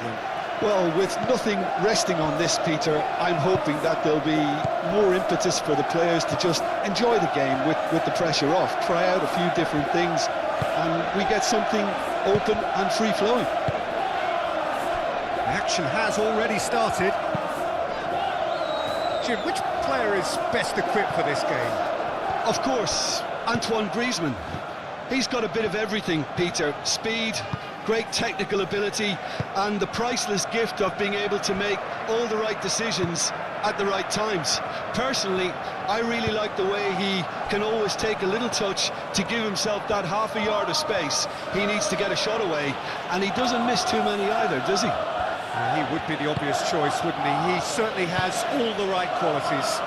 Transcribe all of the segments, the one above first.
Well, with nothing resting on this, Peter, I'm hoping that there'll be more impetus for the players to just enjoy the game with the pressure off, try out a few different things, and we get something open and free-flowing. The action has already started. Jim, which player is best equipped for this game? Of course, Antoine Griezmann. He's got a bit of everything, Peter. Speed, great technical ability, and the priceless gift of being able to make all the right decisions at the right times. Personally, I really like the way he can always take a little touch to give himself that half a yard of space. He needs to get a shot away, and he doesn't miss too many either, does he? He would be the obvious choice, wouldn't he? He certainly has all the right qualities.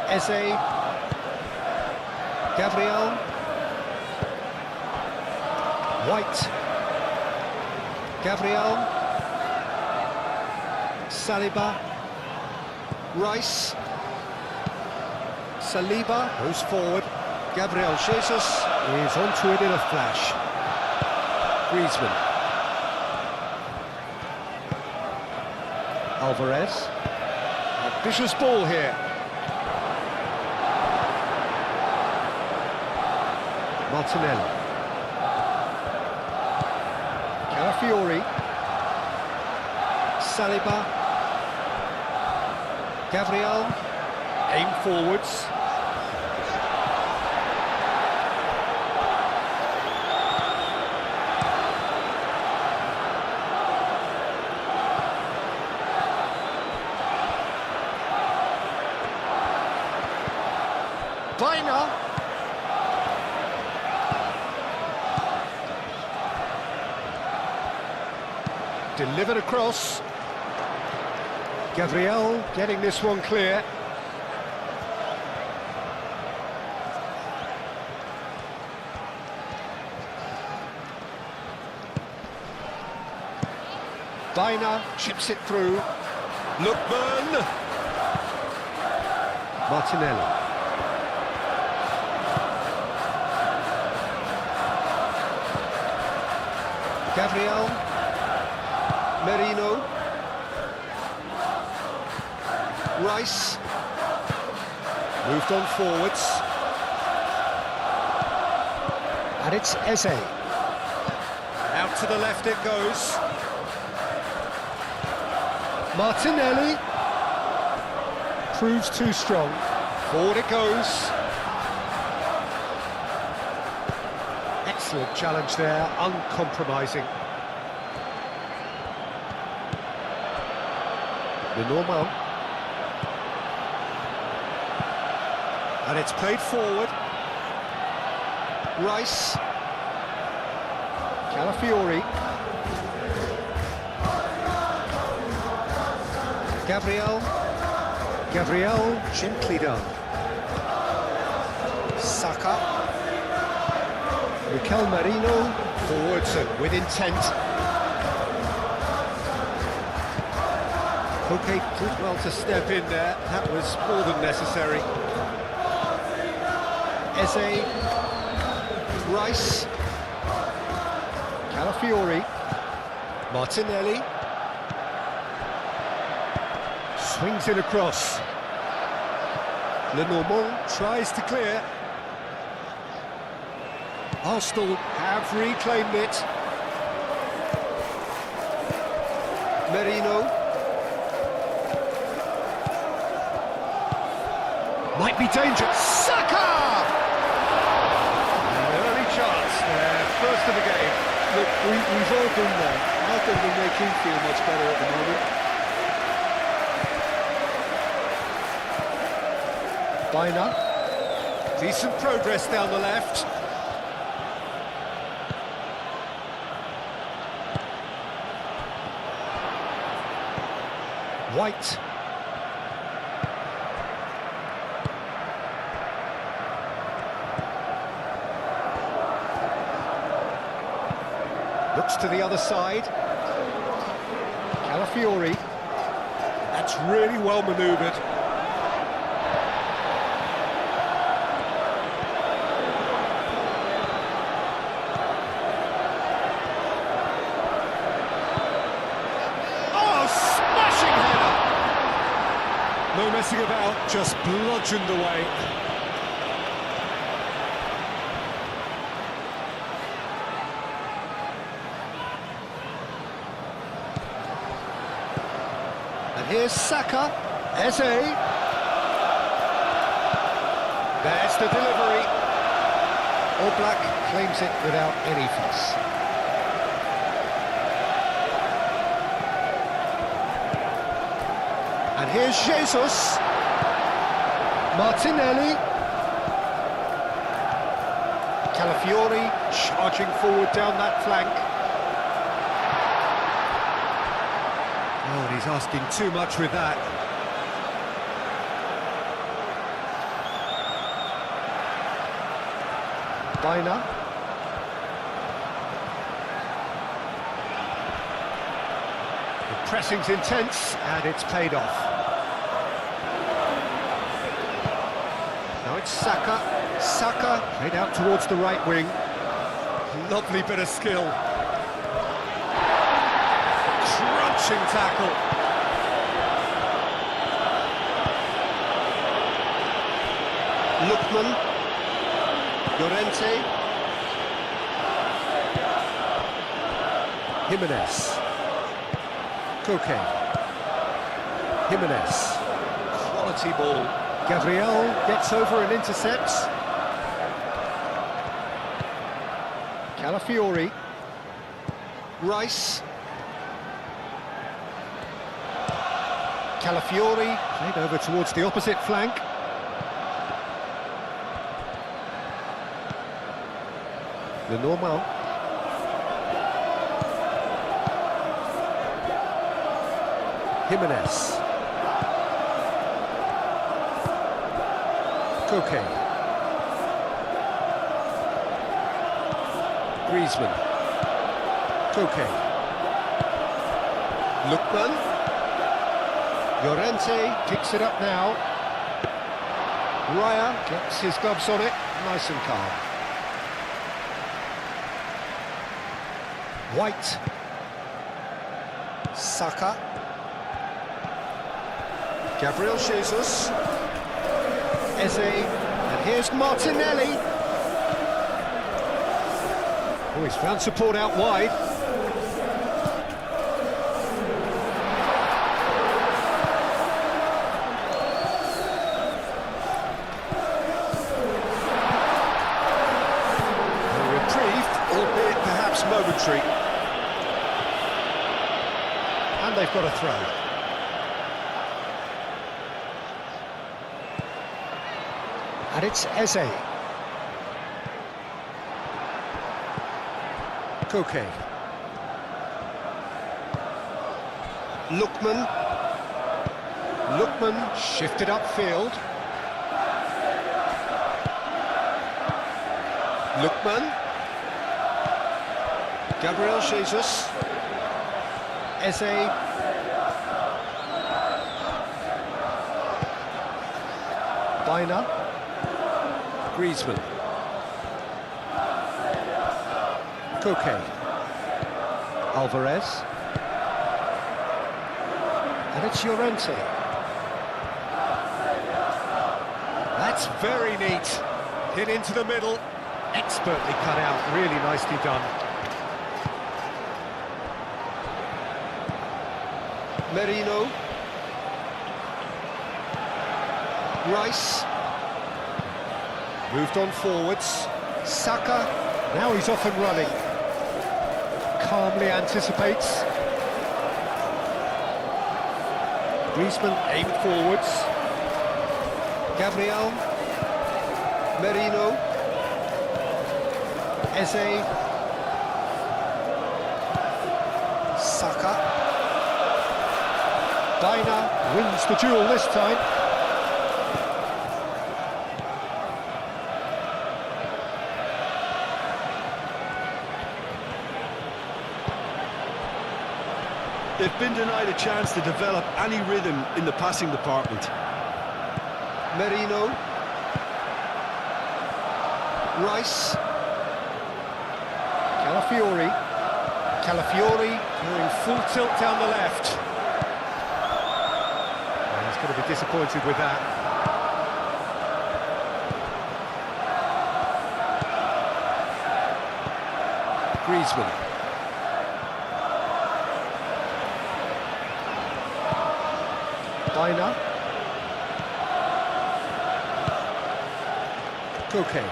Eze, Gabriel, White, Gabriel, Saliba, Rice, Saliba goes forward, Gabriel Jesus is onto it in a flash. Griezmann, Alvarez, a vicious ball here. Martinelli, Calafiori, Saliba, Gabriel, aim forwards. Baina. Delivered across. Gabriel getting this one clear. Baina chips it through. Lookman. Martinelli. Gabriel. Merino, Rice, moved on forwards, and it's Eze. Out to the left it goes. Martinelli proves too strong. Forward it goes. Excellent challenge there, uncompromising. Normal, and it's played forward. Rice, Calafiori, Gabriel, gently done. Saka, Mikel Merino, forwards and with intent. Koke did well to step in there, that was more than necessary. Eze, Rice, Calafiori, Martinelli, swings it across. Lenormand tries to clear. Arsenal have reclaimed it. Merino. Might be dangerous. Saka! An early chance there, first of the game. Look, we've all been there. Not that it'll make him feel much better at the moment. Baina. Decent progress down the left. White. Looks to the other side. Calafiori. That's really well manoeuvred. just bludgeoned away. And here's Saka, Eze. There's the delivery. All Black claims it without any fuss. And here's Jesus. Martinelli. Calafiori charging forward down that flank. Oh, and he's asking too much with that. Baina. The pressing's intense and it's paid off. Now it's Saka. Saka played out towards the right wing. Lovely bit of skill. Crunching tackle. Lookman. Llorente. Jimenez. Koke. Jimenez. Quality ball. Gabriel gets over and intercepts. Calafiori. Rice. Calafiori played over towards the opposite flank. Lenormand. Jimenez. Koke. Griezmann. Koke. Lookman. Llorente picks it up now. Raya gets his gloves on it, nice and calm. White. Saka. Gabriel Jesus. Eze. And here's Martinelli. Oh, he's found support out wide. A reprieve, albeit perhaps momentary. And they've got a throw. And it's Eze. Koke. Lookman. Lookman shifted upfield. Lookman. Gabriel Jesus. Eze. Baina. Griezmann. Koke. Alvarez. And it's Llorente. That's very neat. Hit into the middle. Expertly cut out. Really nicely done. Merino. Rice. Moved on forwards. Saka. Now he's off and running. Calmly anticipates. Griezmann aimed forwards. Gabriel. Merino. Eze. Saka. Baina wins the duel this time. They've been denied a chance to develop any rhythm in the passing department. Merino. Rice. Calafiori. Calafiori going full tilt down the left. He's going to be disappointed with that. Griezmann. Bina. Koke.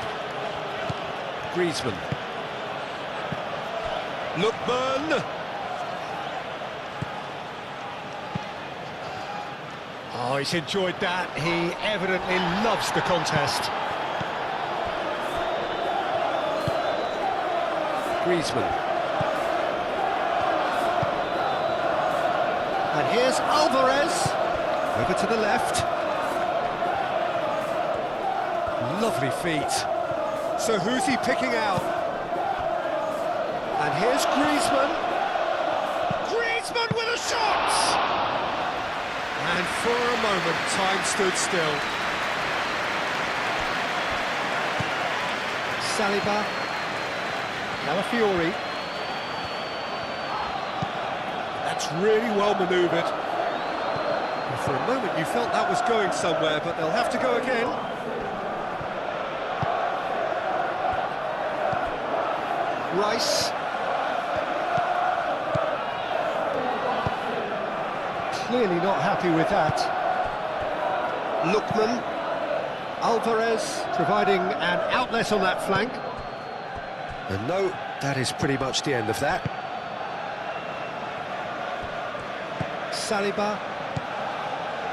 Griezmann. Lookman. Oh, he's enjoyed that. He evidently loves the contest. Griezmann. And here's Alvarez. Over to the left. Lovely feet. So who's he picking out? And here's Griezmann. Griezmann with a shot! And for a moment, time stood still. Saliba. Calafiori. That's really well manoeuvred. And for a moment you felt that was going somewhere, but they'll have to go again. Rice. Clearly not happy with that. Lookman. Alvarez providing an outlet on that flank. And no, that is pretty much the end of that. Saliba.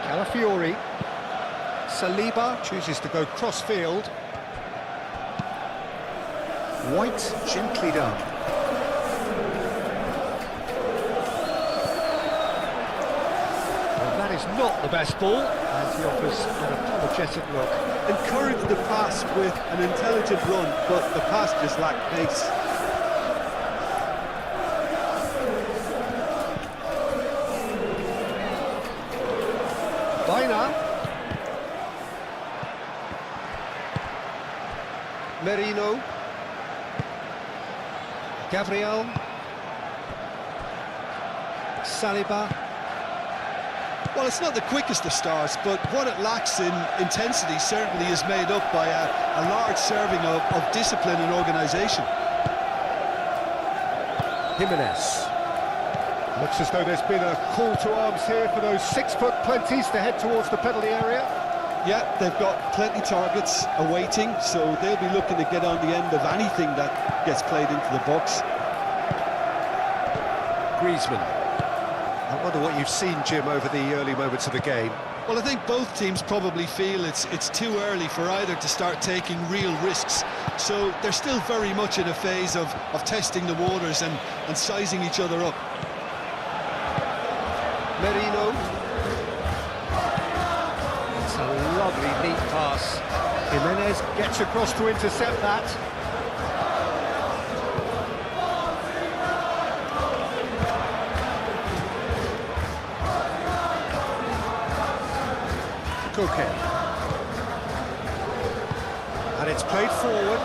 Calafiori. Saliba chooses to go cross-field. White gently done. Well, that is not the best ball, as he offers an apologetic look. Encouraged the pass with an intelligent run, but the pass just lacked pace. Bina. Merino. Gabriel. Saliba. Well, it's not the quickest of starts, but what it lacks in intensity certainly is made up by a large serving of discipline and organisation. Jimenez. Looks as though there's been a call to arms here for those 6-foot plenties to head towards the penalty area. Yeah, they've got plenty targets awaiting, so they'll be looking to get on the end of anything that gets played into the box. Griezmann. I wonder what you've seen, Jim, over the early moments of the game. Well, I think both teams probably feel it's too early for either to start taking real risks. So they're still very much in a phase of testing the waters and sizing each other up. Merino. It's a lovely, neat pass. Jimenez gets across to intercept that. Koke. And it's played forward.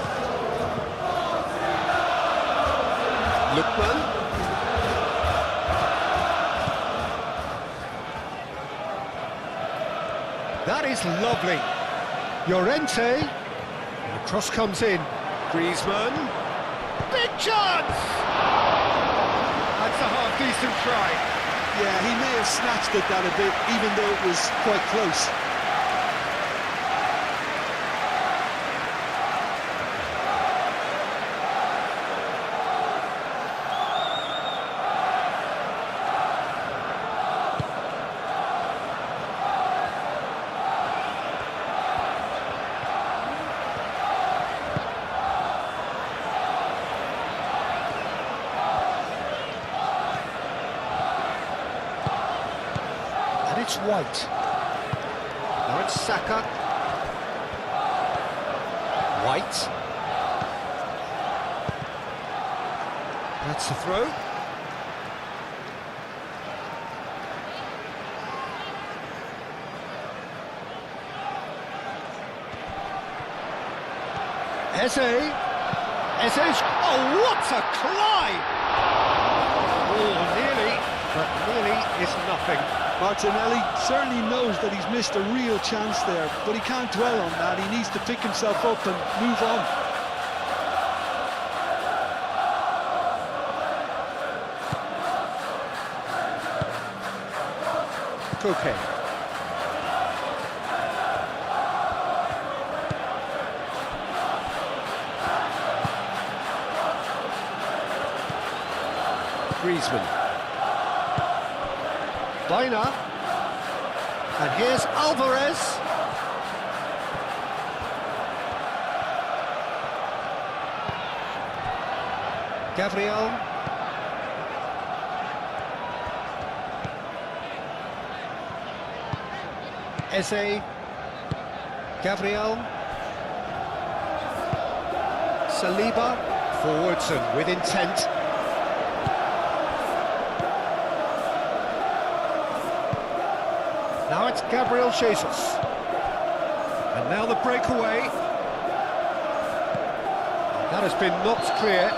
Lookman. That is lovely. Llorente. And the cross comes in. Griezmann. Big chance! That's a half-decent try. Yeah, he may have snatched at that a bit, even though it was quite close. It's White. Now it's Saka. White. That's the throw. Eze. Eze's... Oh, what a climb! Oh, nearly, but nearly is nothing. Martinelli certainly knows that he's missed a real chance there, but he can't dwell on that. He needs to pick himself up and move on. Koke. Griezmann. Baina. And here's Alvarez. Gabriel. Eze. Gabriel. Saliba. Forwards and with intent. Now it's Gabriel Jesus. And now the breakaway. That has been knocked clear.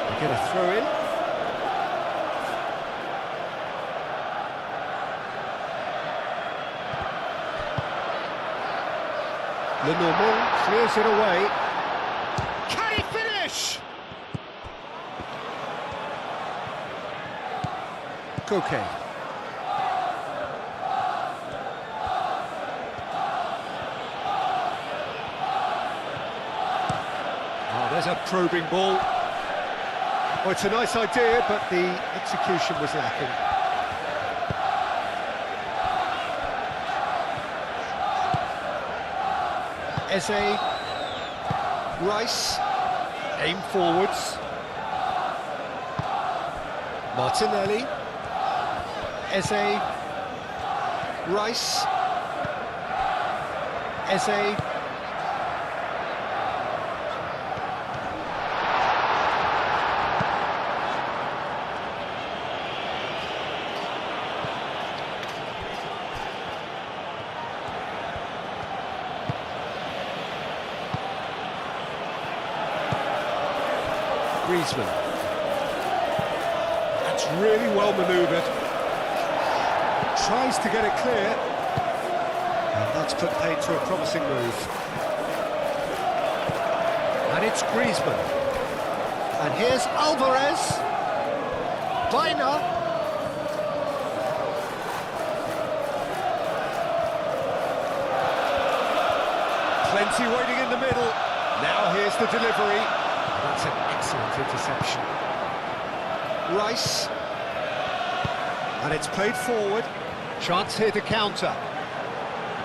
We get a throw in. Lenormand clears it away. Can he finish? Koke. There's a probing ball. Oh, it's a nice idea, but the execution was lacking. Eze. Rice. Aim forwards. Martinelli. Eze. Rice. Eze. Griezmann. That's really well manoeuvred. Tries to get it clear. And that's put paid to a promising move. And it's Griezmann. And here's Alvarez. Baina. Plenty waiting in the middle. Now here's the delivery. That's an excellent interception. Rice. And it's played forward. Chance here to counter.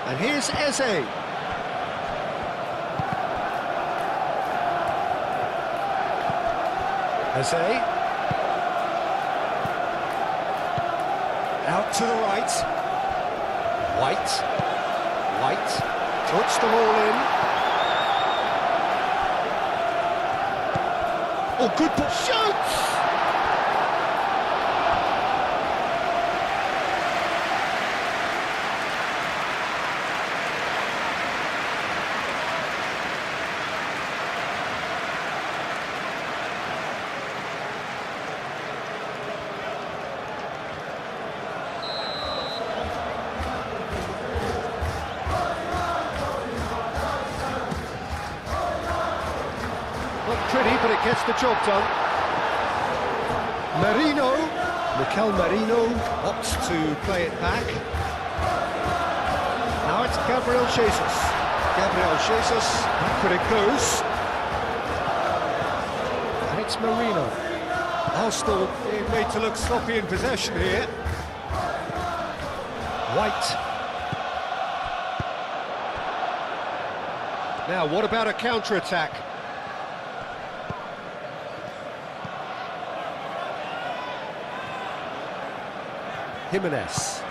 And here's Eze. Eze. Out to the right. White puts the ball in. Oh, good ball. Shoots! Not pretty, but it gets the job done. Mikel Merino opts to play it back. Now it's Gabriel Jesus. Back it goes. And it's Merino. Arsenal being made to look sloppy in possession here. White. Now, what about a counter-attack? Jimenez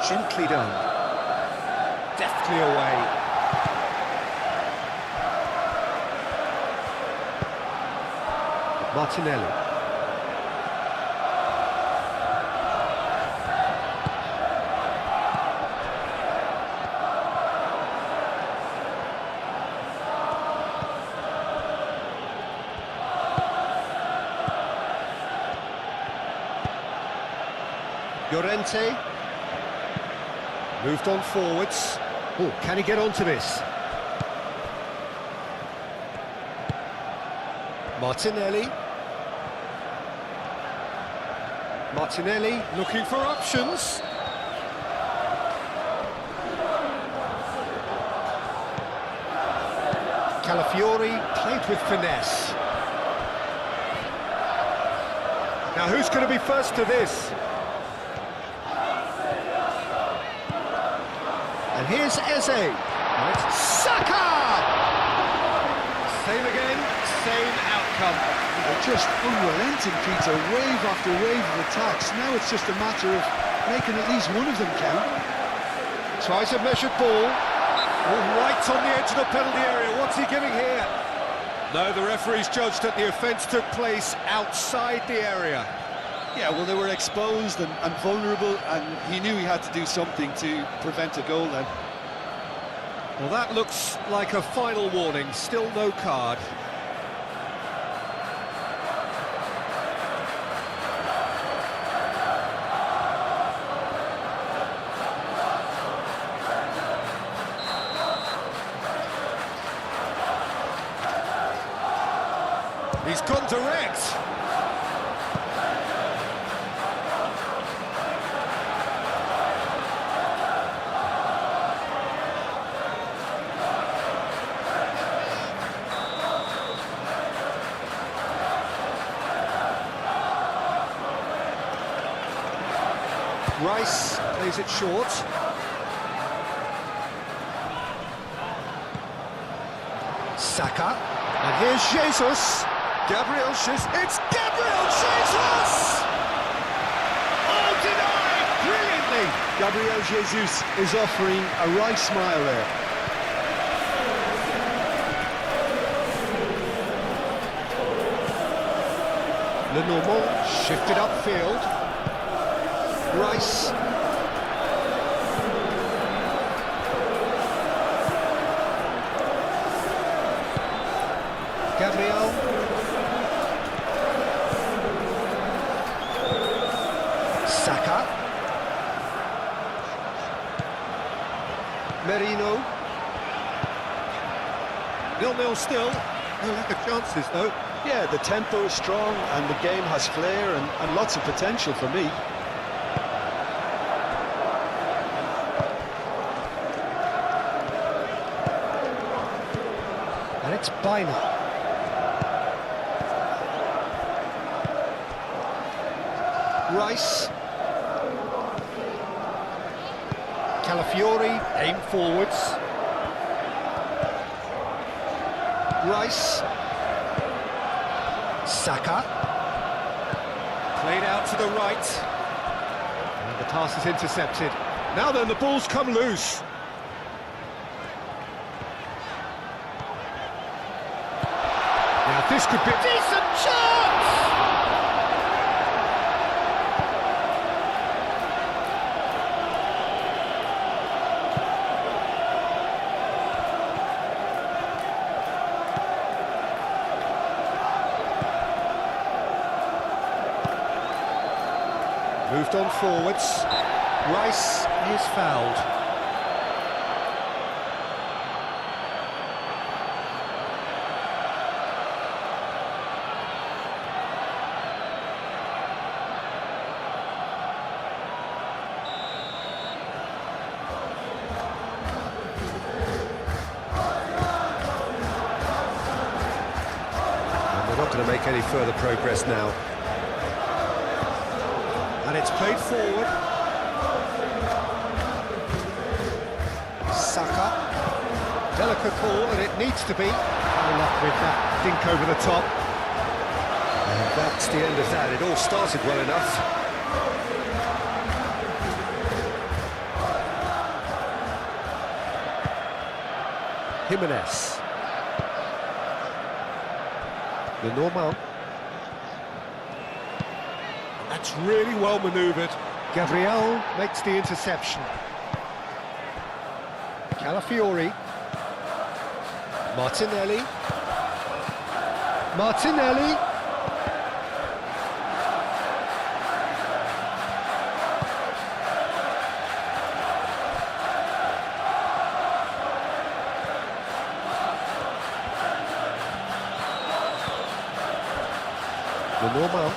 gently done. Deftly away. Martinelli. Llorente moved on forwards. Oh, can he get onto this? Martinelli. Martinelli looking for options. Calafiori played with finesse. Now who's going to be first to this? And here's Eze. Right. Saka! Same again, same outcome. They're just unrelenting, Peter, wave after wave of attacks. Now it's just a matter of making at least one of them count. Tries a measured ball. Oh, right on the edge of the penalty area. What's he giving here? No, the referee's judged that the offence took place outside the area. Yeah, well, they were exposed and vulnerable, and he knew he had to do something to prevent a goal then. Well, that looks like a final warning. Still no card. He's gone direct. Rice plays it short. Saka. And here's Jesus. Gabriel Jesus. It's Gabriel Jesus! Oh, denied brilliantly. Gabriel Jesus is offering a right smile there. Lenormand shifted upfield. Rice. Gabriel. Saka. Merino. 0-0 still. No lack of chances though. Yeah, the tempo is strong and the game has flair and lots of potential for me. And it's Bina. Rice. Calafiori, aim forwards. Rice. Saka. Played out to the right. And the pass is intercepted. Now then, the ball's come loose. Now this could be a decent chance! Moved on forwards. Rice is fouled. And we're not going to make any further progress now. And it's played forward. Saka. Delicate ball, and it needs to be. No luck with that dink over the top. And that's the end of that. It all started well enough. Jimenez. Lenormand. That's really well manoeuvred. Gabriel makes the interception. Calafiori. Martinelli. Martinelli. Lenormand.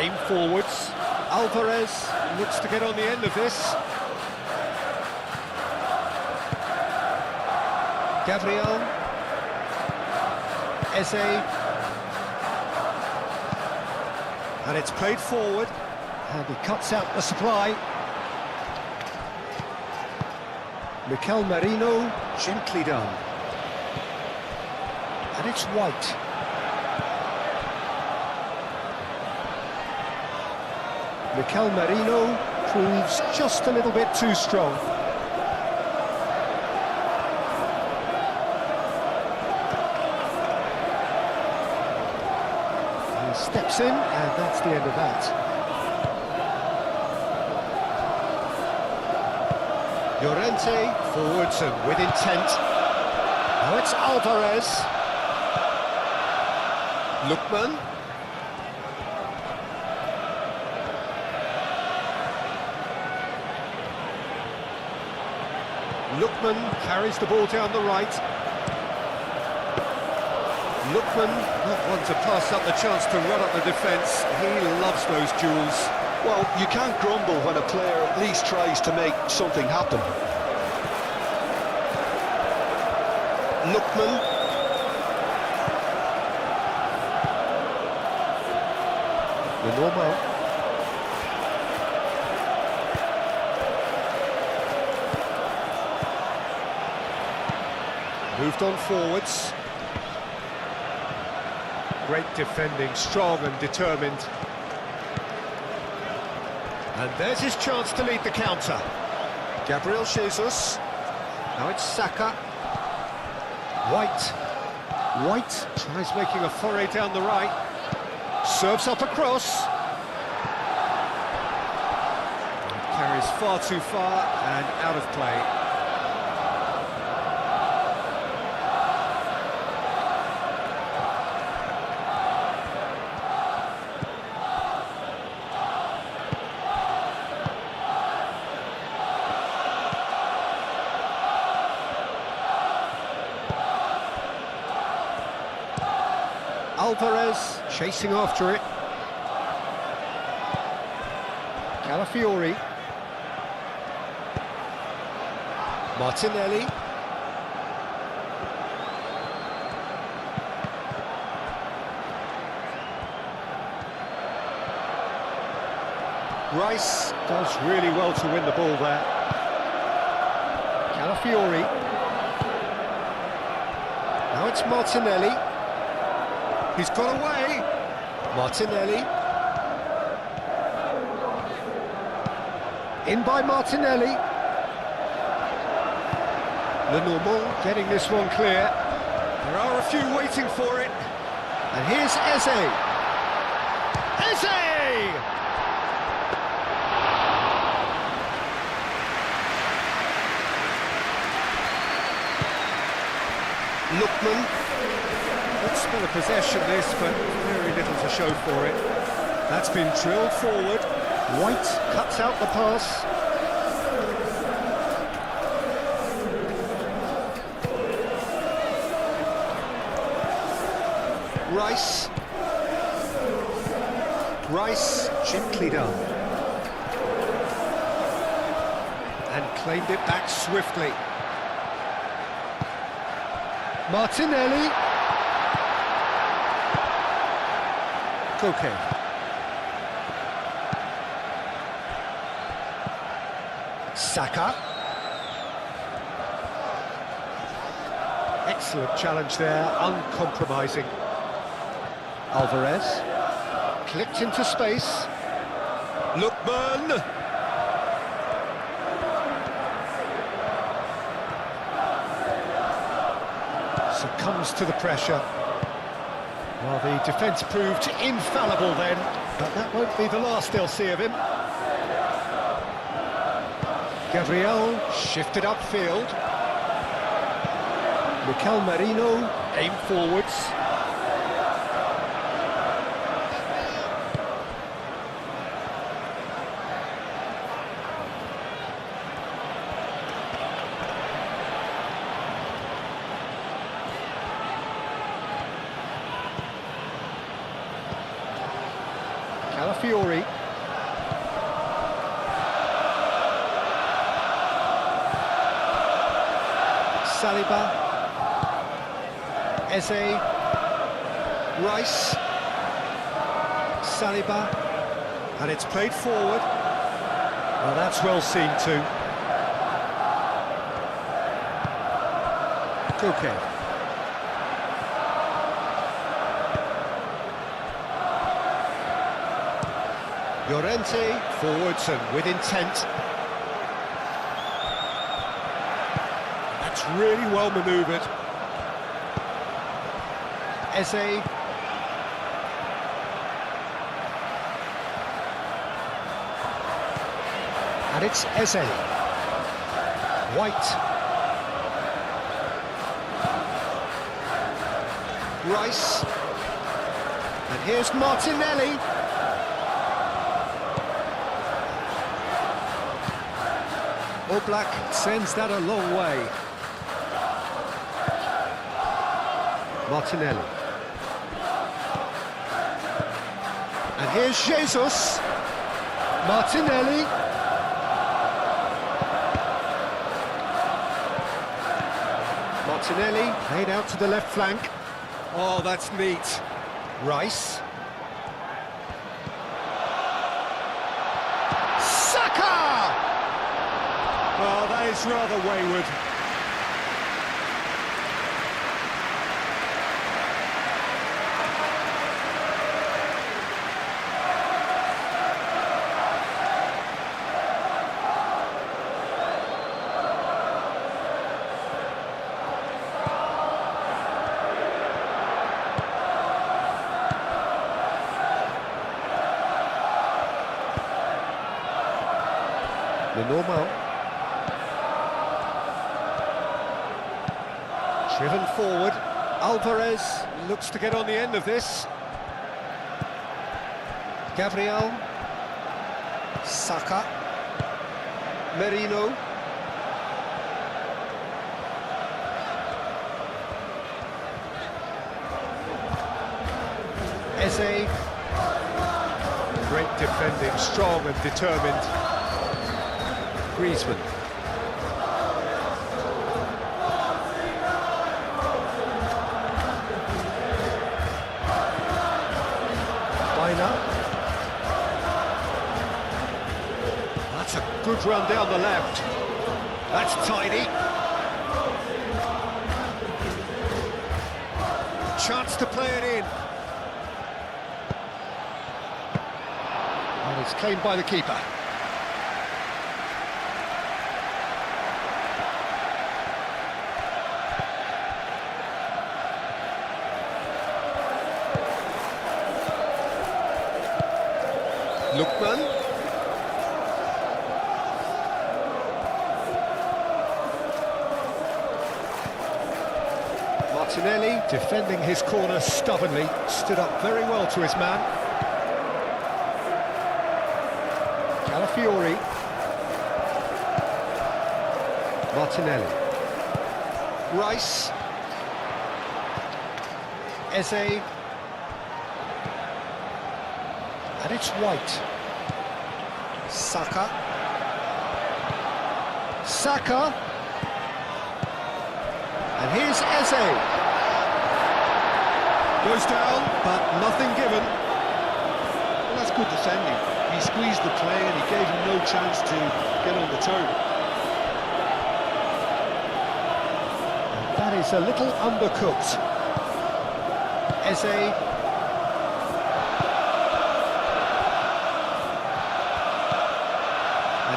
aim forwards. Alvarez looks to get on the end of this. Gabriel. Eze. And it's played forward. And he cuts out the supply. Mikel Merino, gently done. And it's White. Mikel Merino proves just a little bit too strong. He steps in, and that's the end of that. Llorente, forwards and with intent. Now it's Alvarez. Lookman. Lookman carries the ball down the right. Lookman, not one to pass up the chance to run up the defence. He loves those duels. Well, you can't grumble when a player at least tries to make something happen. Lookman. The normal. Moved on forwards. Great defending, strong and determined. And there's his chance to lead the counter. Gabriel Jesus. Now it's Saka. White. White tries making a foray down the right. Serves up across. Carries far too far and out of play. Alvarez chasing after it. Calafiori. Martinelli. Rice does really well to win the ball there. Calafiori. Now it's Martinelli. He's got away. Martinelli. In by Martinelli. Lenormand getting this one clear. There are a few waiting for it. And here's Eze. Eze! Lookman. Good spell of possession this, but very little to show for it. That's been drilled forward. White cuts out the pass. Rice. Rice, gently done. And claimed it back swiftly. Martinelli. Okay. Saka. Excellent challenge there, uncompromising. Alvarez. Clipped into space. Lookman. Succumbs to the pressure. Well, the defence proved infallible then, but that won't be the last they'll see of him. Gabriel shifted upfield. Mikel Merino aim forwards. Calafiori. Saliba, Eze, Rice, Saliba, and it's played forward. Well, that's well seen too. Okay. Llorente, forwards and with intent. That's really well manoeuvred. Eze. And it's Eze. White. Rice. And here's Martinelli. Oblak sends that a long way. Martinelli. And here's Jesus. Martinelli. Martinelli played out to the left flank. Oh, that's neat. Rice. Saka! Oh, that is rather wayward. Normal. Driven forward. Alvarez looks to get on the end of this. Gabriel. Saka. Merino. Eze. Great defending, strong and determined. Griezmann. Bina. That's a good run down the left. That's tidy. Chance to play it in. And it's claimed by the keeper. Lookman. Martinelli defending his corner stubbornly, stood up very well to his man. Calafiori. Martinelli. Rice. Eze. And it's White. Saka. Saka. And here's Eze. Goes down, but nothing given. Well, that's good defending. He squeezed the play and he gave him no chance to get on the turn. And that is a little undercooked. Eze.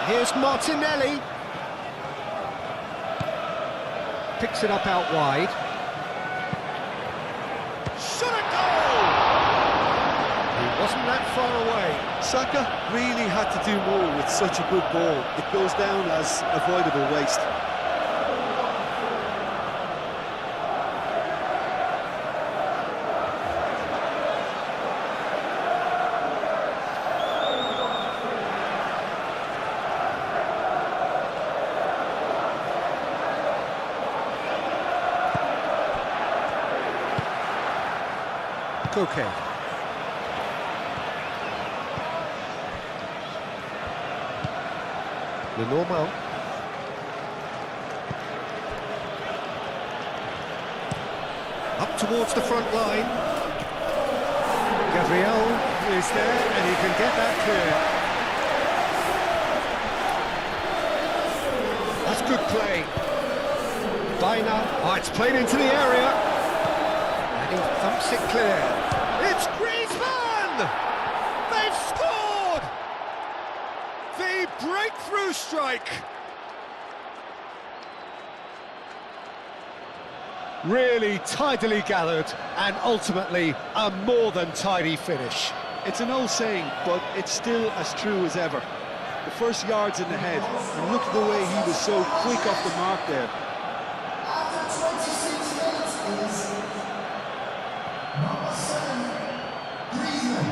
Here's Martinelli. Picks it up out wide. Shot a goal! He wasn't that far away. Saka really had to do more with such a good ball. It goes down as avoidable waste. Okay. The normal. towards the front line. Gabriel is there, and he can get that clear. That's good play. Baina, oh, it's played into the area. And he thumps it clear. It's Griezmann! They've scored! The breakthrough strike! Really tidily gathered, and ultimately a more than tidy finish. It's an old saying, but it's still as true as ever. The first yard's in the head, and look at the way he was so quick off the mark there. After 26 minutes is number 7, Griezmann.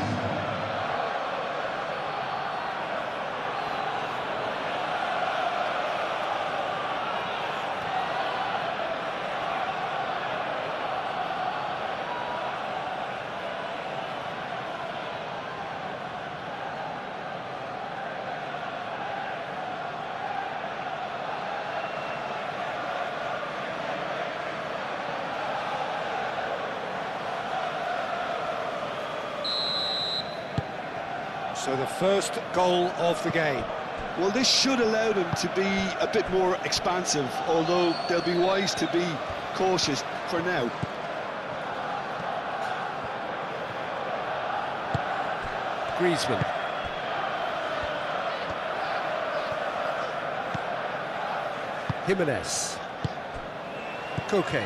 So the first goal of the game. Well, this should allow them to be a bit more expansive, although they'll be wise to be cautious for now. Griezmann. Jimenez. Koke.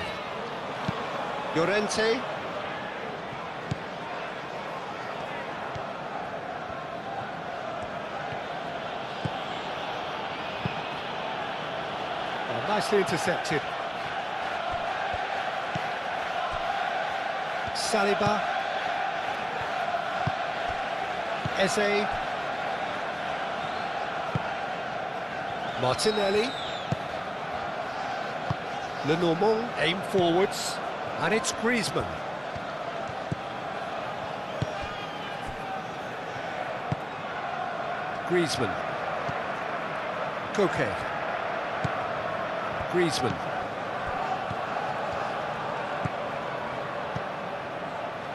Llorente. Oh, nicely intercepted. Saliba. Eze. Martinelli. Lenormand aim forwards, and it's Griezmann. Griezmann. Koke. Griezmann.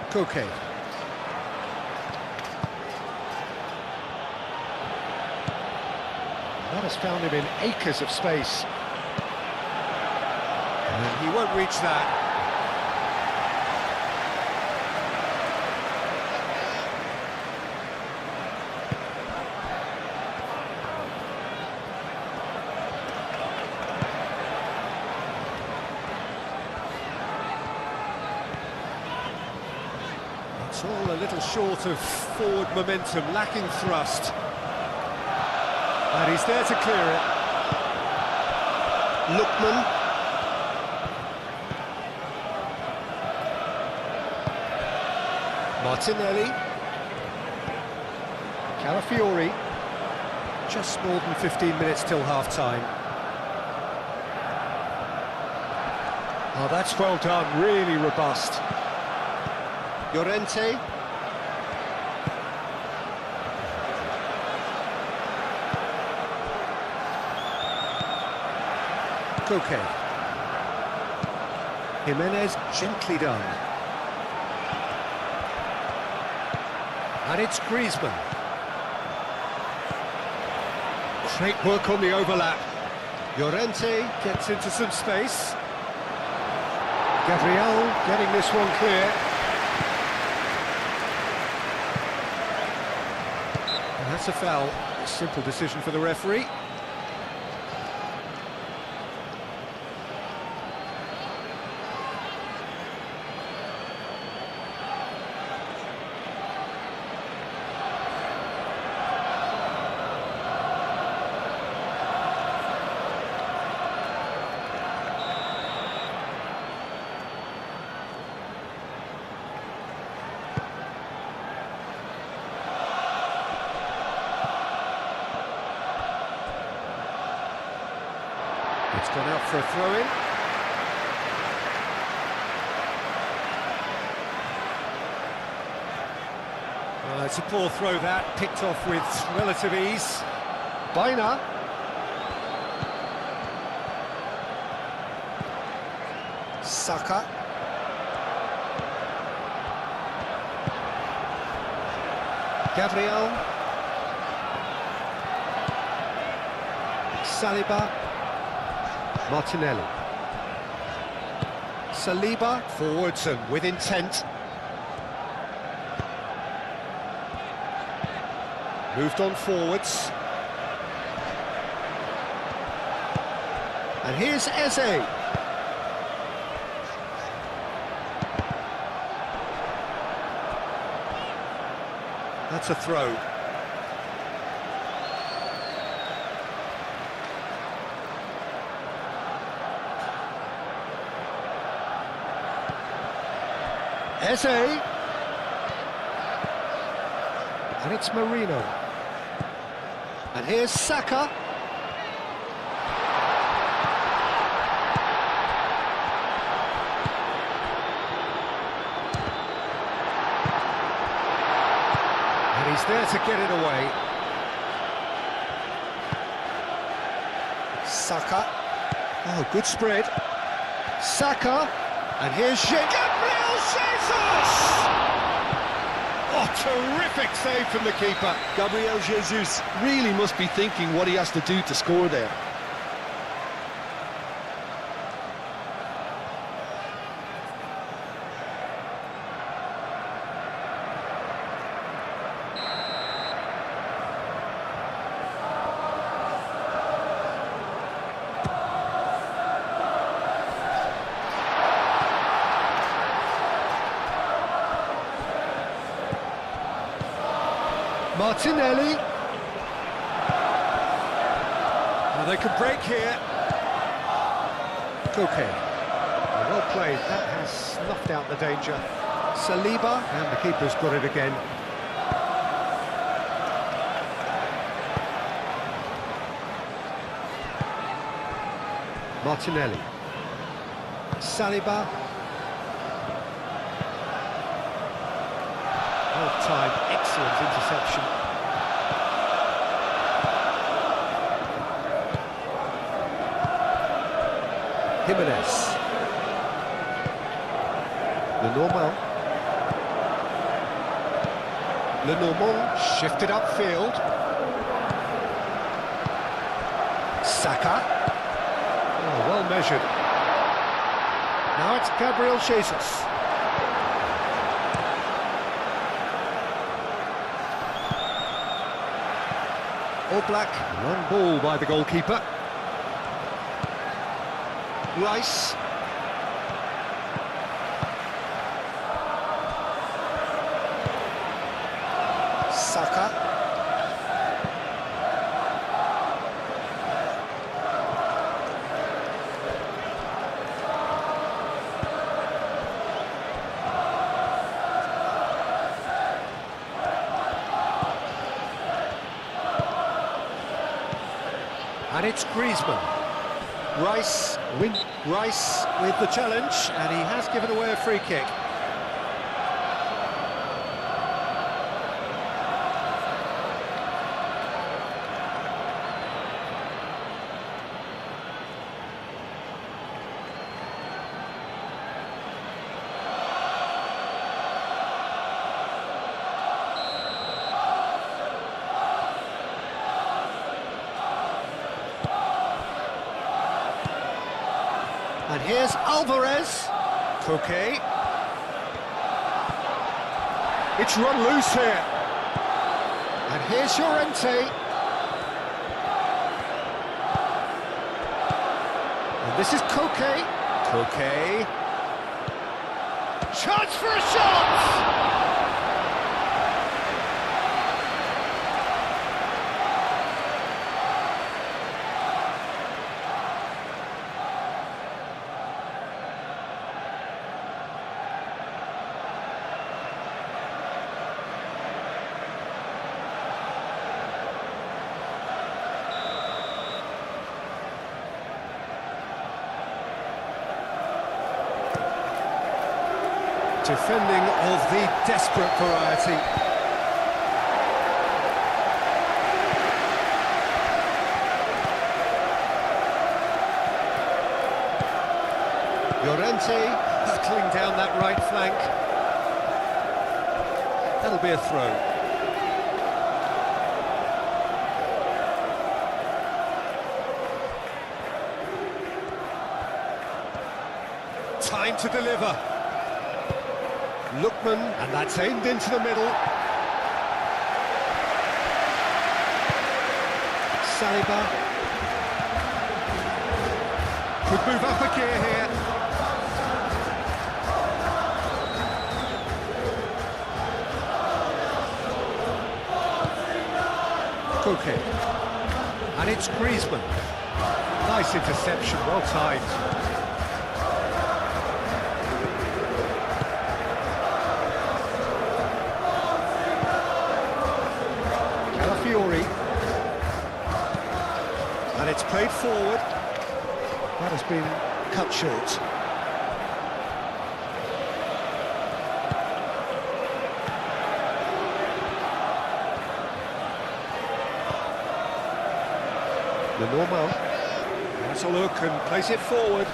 Koke. That has found him in acres of space. And he won't reach that. It's all a little short of forward momentum, lacking thrust. And he's there to clear it. Lookman. Martinelli. Calafiori. Just more than 15 minutes till half-time. Oh, that's well done, really robust. Llorente. Koke. Jimenez, gently done. And it's Griezmann. Great work on the overlap. Llorente gets into some space. Gabriel getting this one clear. And that's a foul. A simple decision for the referee. It's gone out for a throw-in. It's a poor throw that, picked off with relative ease. Baina. Saka. Gabriel. Saliba. Martinelli. Saliba, forwards and with intent. Moved on forwards. And here's Eze. That's a throw. Eze. And it's Marino. And here's Saka. And he's there to get it away. Saka. Oh, good spread. Saka. And here's Gabriel Jesus! Oh, terrific save from the keeper. Gabriel Jesus really must be thinking what he has to do to score there. Martinelli. Well, they could break here. Okay. Well played. That has snuffed out the danger. Saliba, and the keeper's got it again. Martinelli. Saliba. Time, excellent interception. Jimenez. Lenormand shifted upfield. Saka. Oh, well measured. Now it's Gabriel Jesus. Black, long ball by the goalkeeper. Rice. Saka. And it's Griezmann. Rice with the challenge, and he has given away a free kick. And here's Alvarez. Koke. It's run loose here. And here's Llorente. And this is Koke. Koke. Chance for a shot! Defending of the desperate variety. Llorente battling down that right flank. That'll be a throw. Time to deliver. Lookman, and that's aimed into the middle. Saliba. Could move up a gear here. Koke. And it's Griezmann. Nice interception, well timed. Calafiori. And it's played forward. That has been cut short. The normal. That's a look and plays it forward.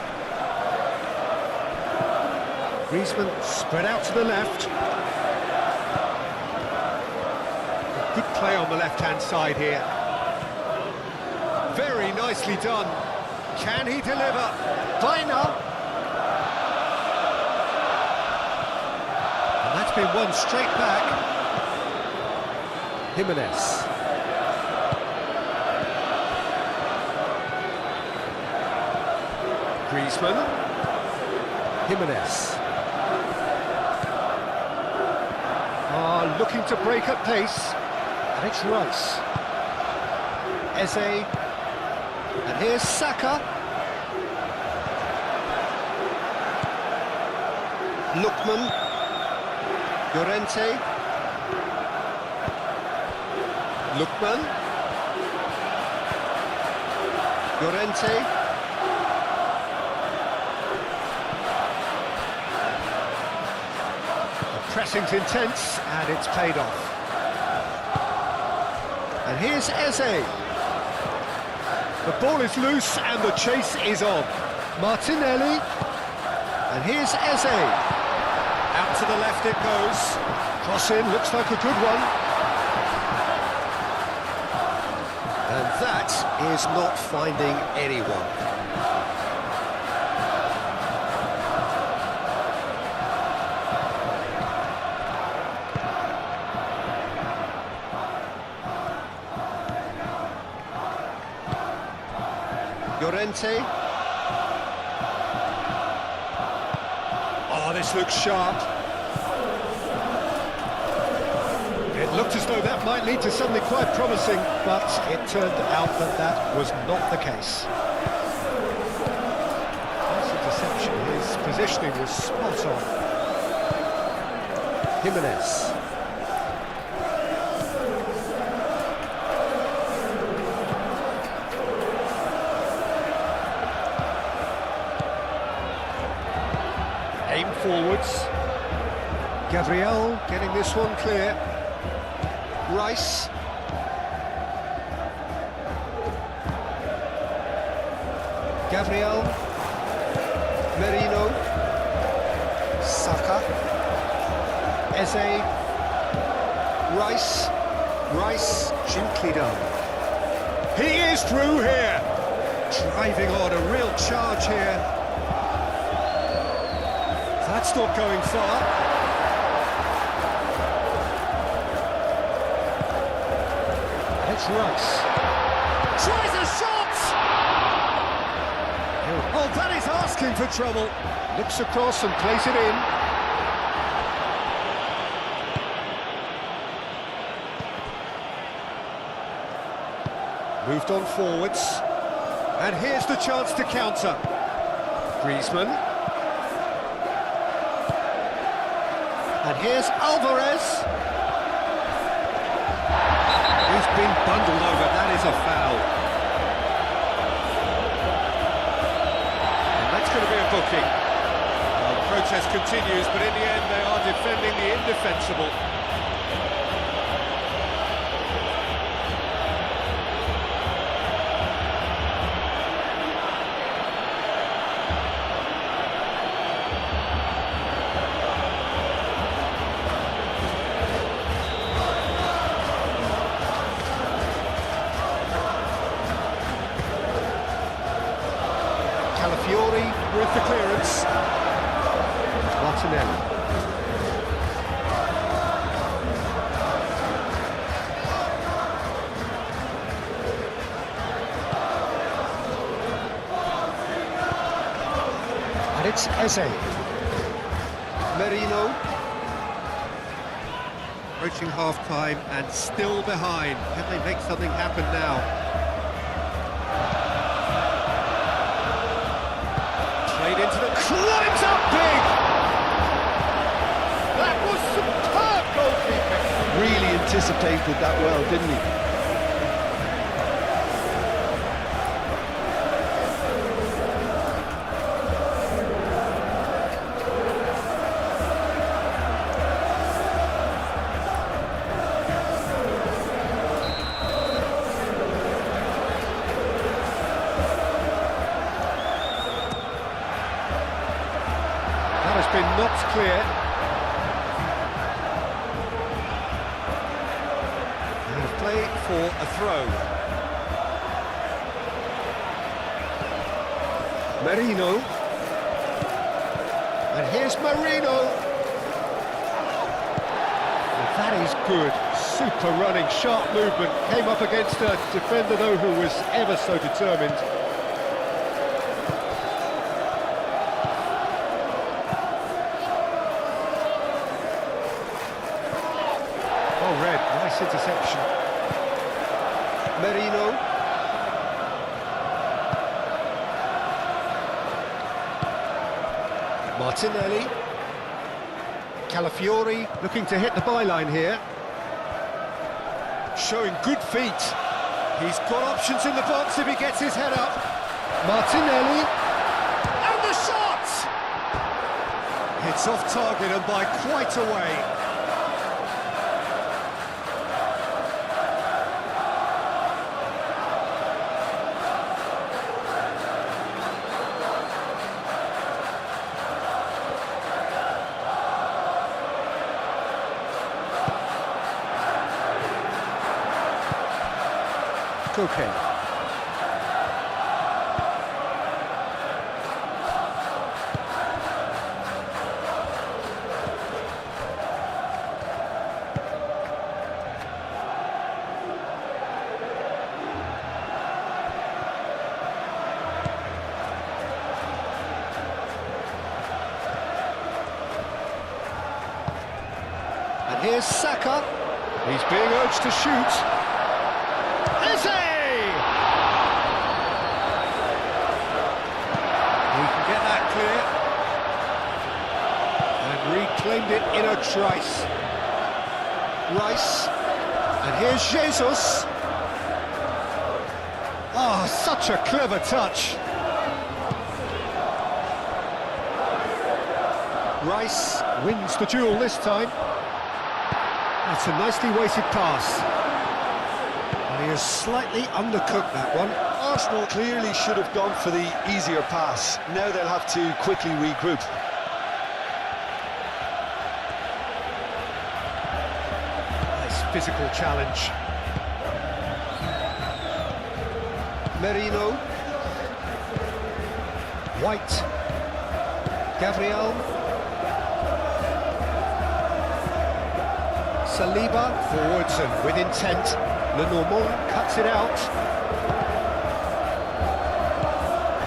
Griezmann spread out to the left. Good play on the left-hand side here. Very nicely done. Can he deliver? Final. And that's been won straight back. Jimenez. Griezmann. Jimenez. Looking to break at pace. And it's Rice. Eze. And here's Saka. Lookman. Llorente. Lookman. Llorente. The pressing's intense, and it's paid off. And here's Eze. The ball is loose and the chase is on. Martinelli. And here's Eze. Out to the left it goes. Cross in, looks like a good one. And that is not finding anyone. Llorente. Oh, this looks sharp. It looked as though that might lead to something quite promising, but it turned out that that was not the case. Nice interception. His positioning was spot on. Jimenez. Aim forwards. Gabriel getting this one clear. Rice. Gabriel. Merino. Saka. Eze. Rice. Rice. Gently done. He is through here. Driving on, a real charge here. That's not going far. And it's Rice. Tries a shot! Oh, that is asking for trouble. Looks across and plays it in. Moved on forwards. And here's the chance to counter. Griezmann. And here's Alvarez. He's been bundled over, that is a foul. And that's going to be a booking. Well, the protest continues, but in the end they are defending the indefensible. Calafiori with the clearance. Martinelli. And it's Eze. Merino. Approaching half-time and still behind. Can they make something happen now? Played into the... climbs up big! That was superb goalkeeping! Really anticipated that well, didn't he? Been knocked clear. And play for a throw. Merino. And here's Merino. And that is good. Super running, sharp movement. Came up against a defender though who was ever so determined. Red, nice interception. Merino. Martinelli. Calafiori looking to hit the byline here. Showing good feet. He's got options in the box if he gets his head up. Martinelli. And the shot! It's off target and by quite a way. Okay. And here's Saka. He's being urged to shoot. Eze! He can get that clear. And reclaimed it in a trice. Rice. And here's Jesus. Oh, such a clever touch. Rice wins the duel this time. That's a nicely weighted pass. And he has slightly undercooked that one. Arsenal clearly should have gone for the easier pass. Now they'll have to quickly regroup. Nice physical challenge. Merino. White. Gabriel. Saliba forwards and with intent. Lenormand cuts it out.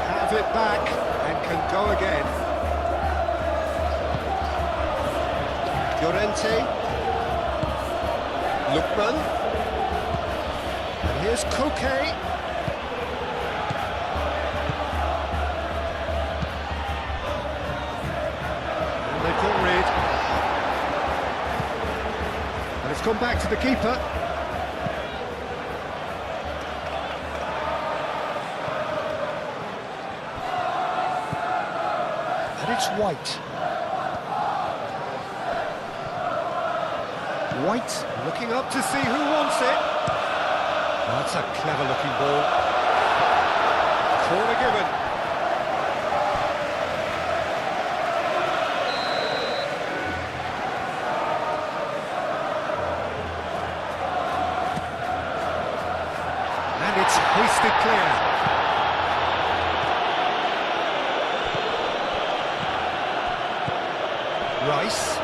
Have it back and can go again. Llorente. Lookman. And here's Koke. And they've got rid. And it's gone back to the keeper. And it's White. White looking up to see who wants it. That's a clever looking ball. Corner given. And it's hoisted clear. Rice.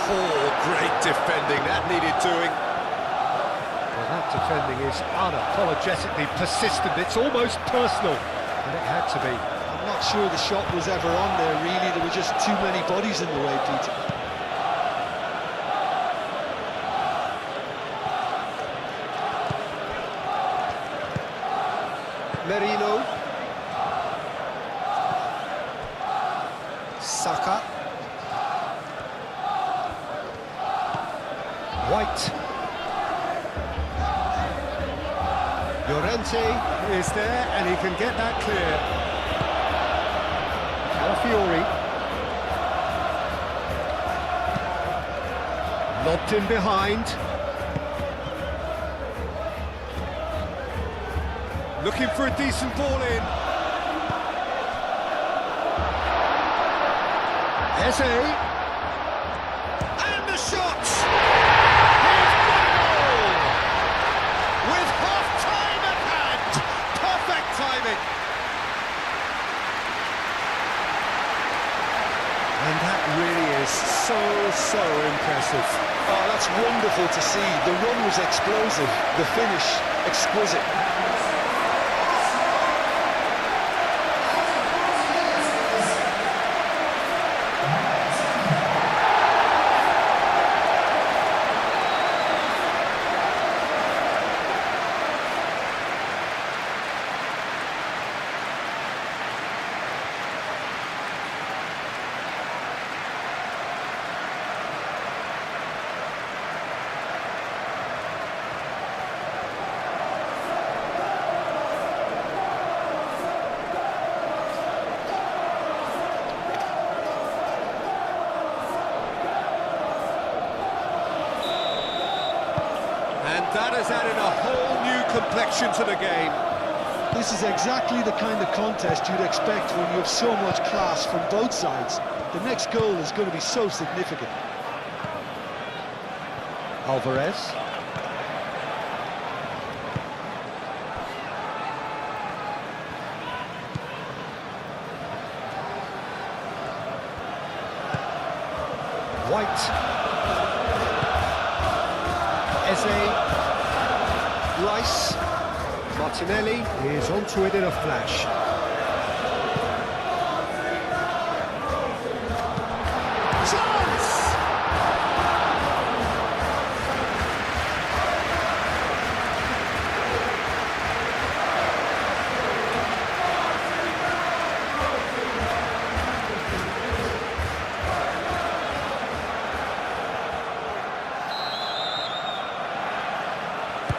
Oh, great defending, that needed doing. Well, that defending is unapologetically persistent, it's almost personal, and it had to be. I'm not sure the shot was ever on there, really. There were just too many bodies in the way, Peter. Merino. Saka. White. Llorente is there, and he can get that clear. Calafiori. Lobbed in behind. Looking for a decent ball in. Eze. And the shot! He's got it all! With half-time at hand! Perfect timing! And that really is so impressive. Oh, that's wonderful to see. The run was explosive, the finish exquisite. And that has added a whole new complexion to the game. This is exactly the kind of contest you'd expect when you have so much class from both sides. The next goal is going to be so significant. Alvarez. White. Eze. Rice. Martinelli is onto it in a flash. Chance!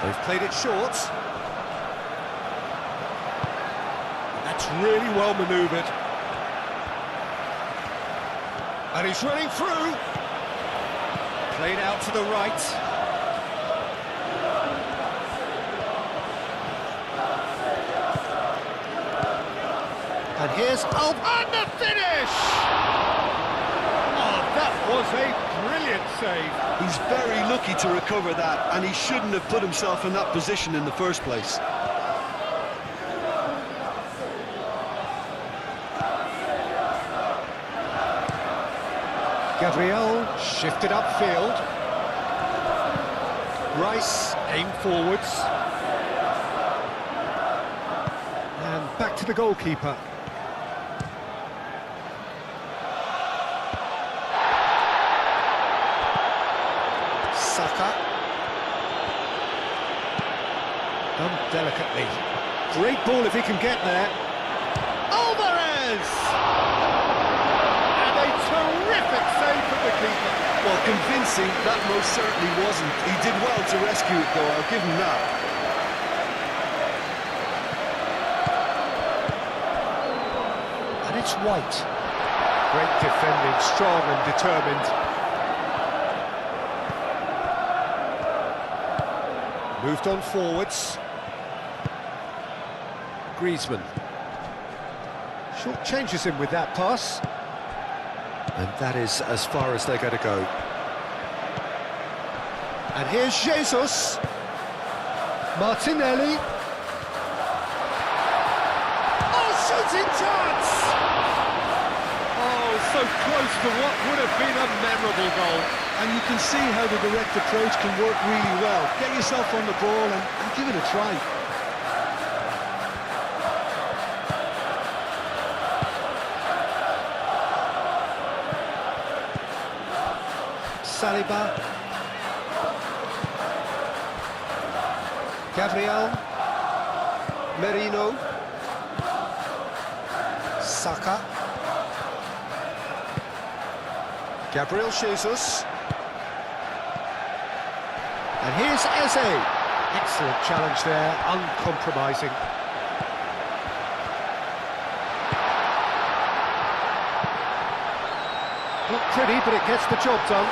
They've played it short. That's really well manoeuvred. And he's running through. Played out to the right. And here's and the finish! Oh, that was a brilliant save. He's very lucky to recover that, and he shouldn't have put himself in that position in the first place. Gabriel shifted upfield. Rice aimed forwards. And back to the goalkeeper. Saka. Done delicately. Great ball if he can get there. Alvarez! And a terrific save from the keeper. Well, convincing, that most certainly wasn't. He did well to rescue it, though, I'll give him that. And it's White. Great defending, strong and determined. Moved on forwards. Griezmann. Short changes him with that pass. And that is as far as they're going to go. And here's Jesus. Martinelli. shooting chance! Oh, so close to what would have been a memorable goal. And you can see how the direct approach can work really well. Get yourself on the ball and give it a try. Saliba. Gabriel. Merino. Saka. Gabriel Jesus. And here's Eze. Excellent challenge there, uncompromising. Not pretty, but it gets the job done.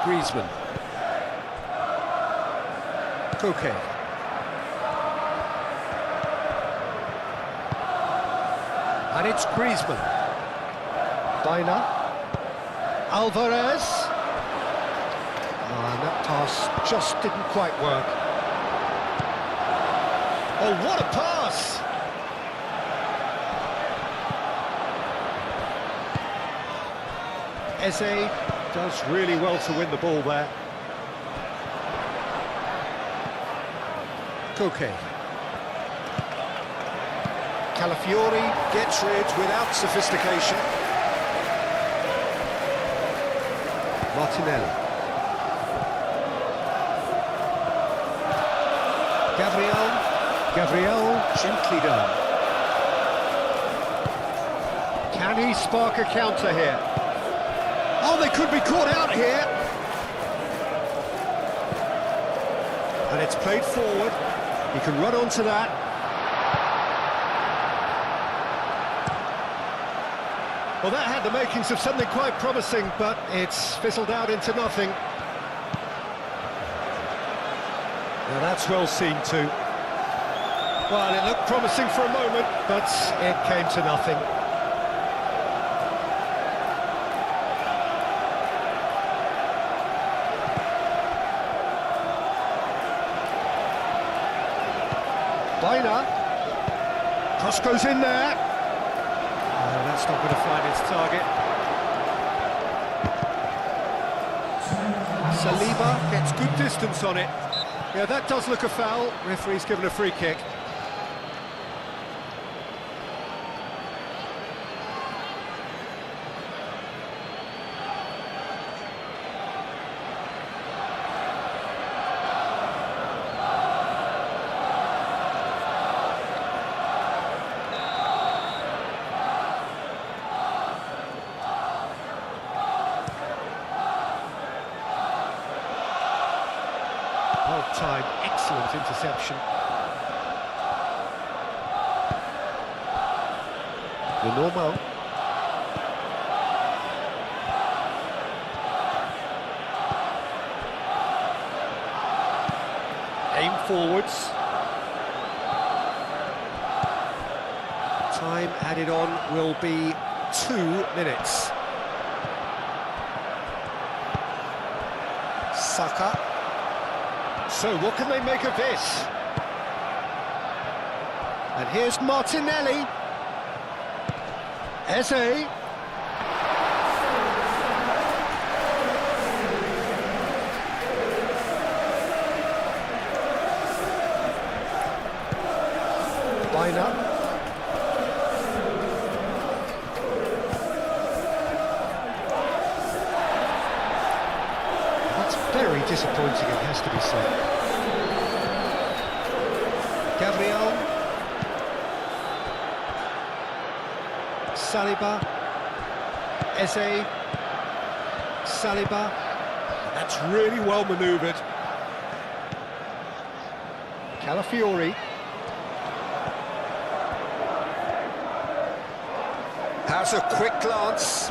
Griezmann. Koke. And it's Griezmann. Baina. Alvarez. And that pass just didn't quite work. Oh, what a pass! Eze does really well to win the ball there. Koke. Calafiori gets rid without sophistication. Martinelli. Gabriel, gently done. Can he spark a counter here? Oh, they could be caught out here. And it's played forward. He can run onto that. Well, that had the makings of something quite promising, but it's fizzled out into nothing. Now that's well seen too. Well, it looked promising for a moment, but it came to nothing. Baina. Cross goes in there. Oh, that's not going to find its target. Saliba gets good distance on it. Yeah, that does look a foul. Referee's given a free kick. Well-timed, excellent interception. The normal. Aim forwards. Time added on will be 2 minutes. Saka. So what can they make of this? And here's Martinelli. Eze. Baina. That's very disappointing, it has to be said. Gabriel. Saliba. Eze. Saliba. That's really well manoeuvred. Calafiori. Has a quick glance.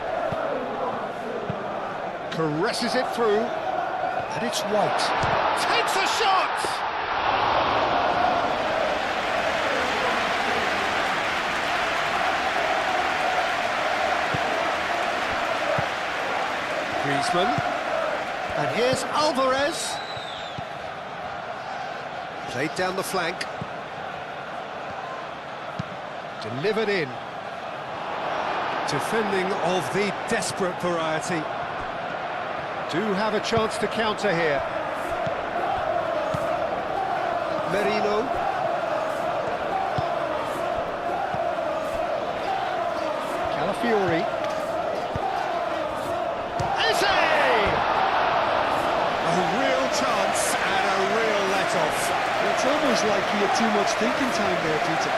Caresses it through. And it's White. Takes a shot! Griezmann. And here's Alvarez. Played down the flank. Delivered in. Defending of the desperate variety. Do have a chance to counter here. Merino. Calafiori. Eze! A real chance and a real let-off. It's almost like he had too much thinking time there, Peter.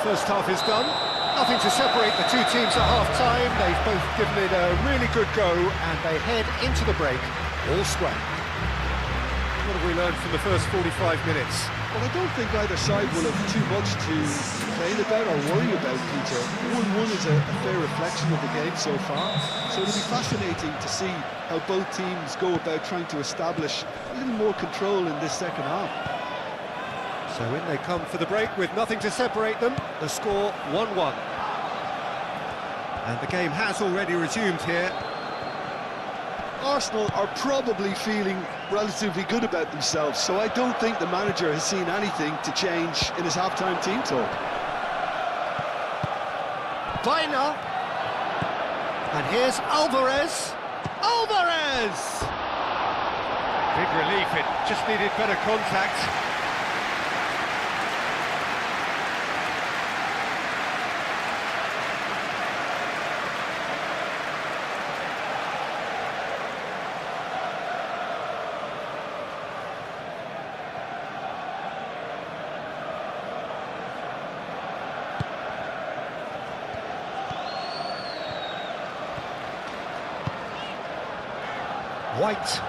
First half is done. Nothing to separate the two teams at half-time. They've both given it a really good go, and they head into the break all square. What have we learned from the first 45 minutes? Well, I don't think either side will have too much to complain about or worry about, Peter. 1-1 is a fair reflection of the game so far, so it'll be fascinating to see how both teams go about trying to establish a little more control in this second half. So in they come for the break with nothing to separate them. The score 1-1. And the game has already resumed here. Arsenal are probably feeling relatively good about themselves, so I don't think the manager has seen anything to change in his half-time team talk. Baina. And here's Alvarez. Alvarez! Big relief, it just needed better contact. White.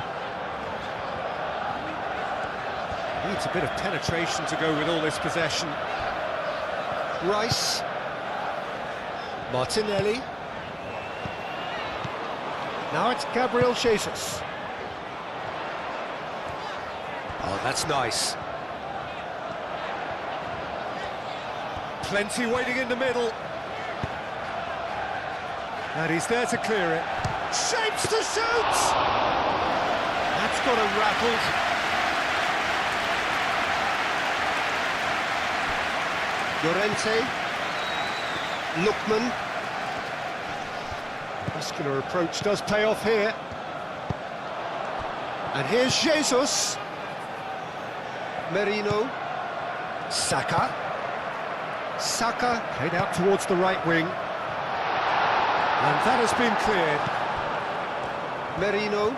Needs a bit of penetration to go with all this possession. Rice. Martinelli. Now it's Gabriel Jesus. Oh, that's nice. Plenty waiting in the middle. And he's there to clear it. Shapes to shoot! That's got him rattled. Llorente. Lookman. Muscular approach does pay off here. And here's Jesus. Merino. Saka. Saka played out towards the right wing. And that has been cleared. Merino.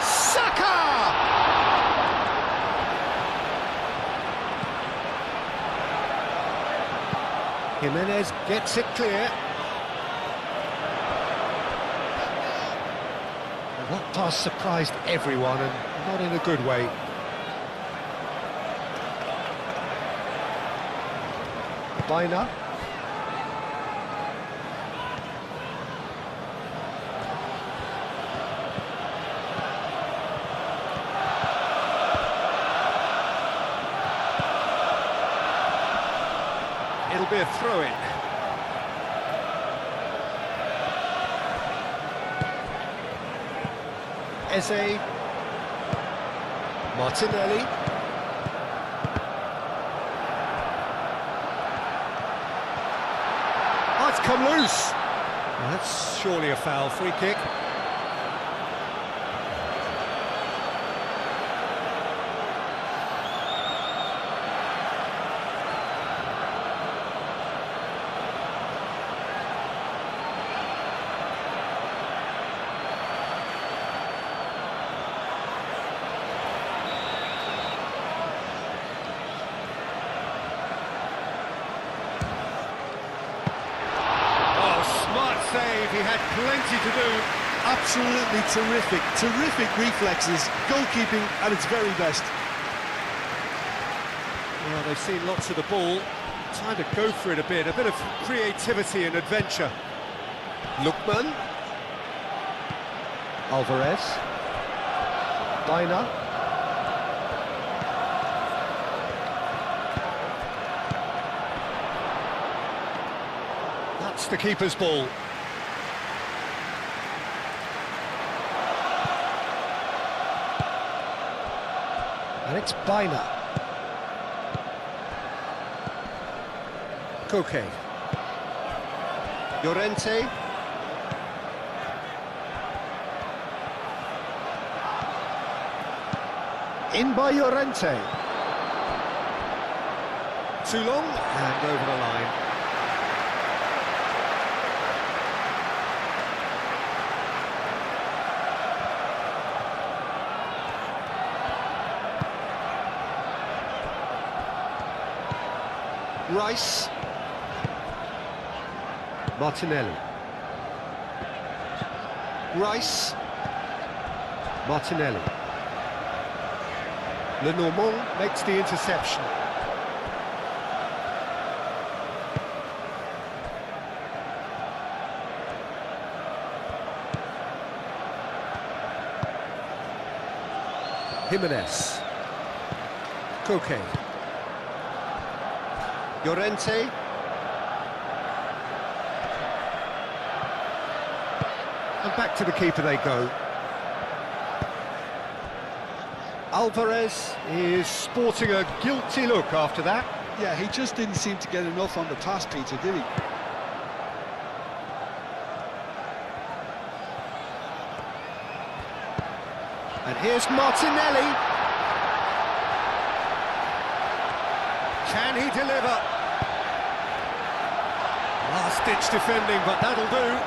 Saka! Jimenez gets it clear. That pass surprised everyone, and not in a good way. Baina. It'll be a throw-in. Eze. Martinelli. Oh, it's come loose. Well, that's surely a foul. Free kick. Save, he had plenty to do. Absolutely terrific reflexes, goalkeeping at its very best. Well, they've seen lots of the ball, time to go for it a bit of creativity and adventure. Lookman. Alvarez. Bina. That's the keeper's ball. And it's Bina. Koke. Llorente. In by Llorente. Too long and over the line. Rice. Martinelli. Rice. Martinelli. Lenormand makes the interception. Jimenez. Koke. Llorente. And back to the keeper they go. Alvarez is sporting a guilty look after that. Yeah, he just didn't seem to get enough on the pass, Peter, did he? And here's Martinelli. Can he deliver? Last-ditch defending, but that'll do.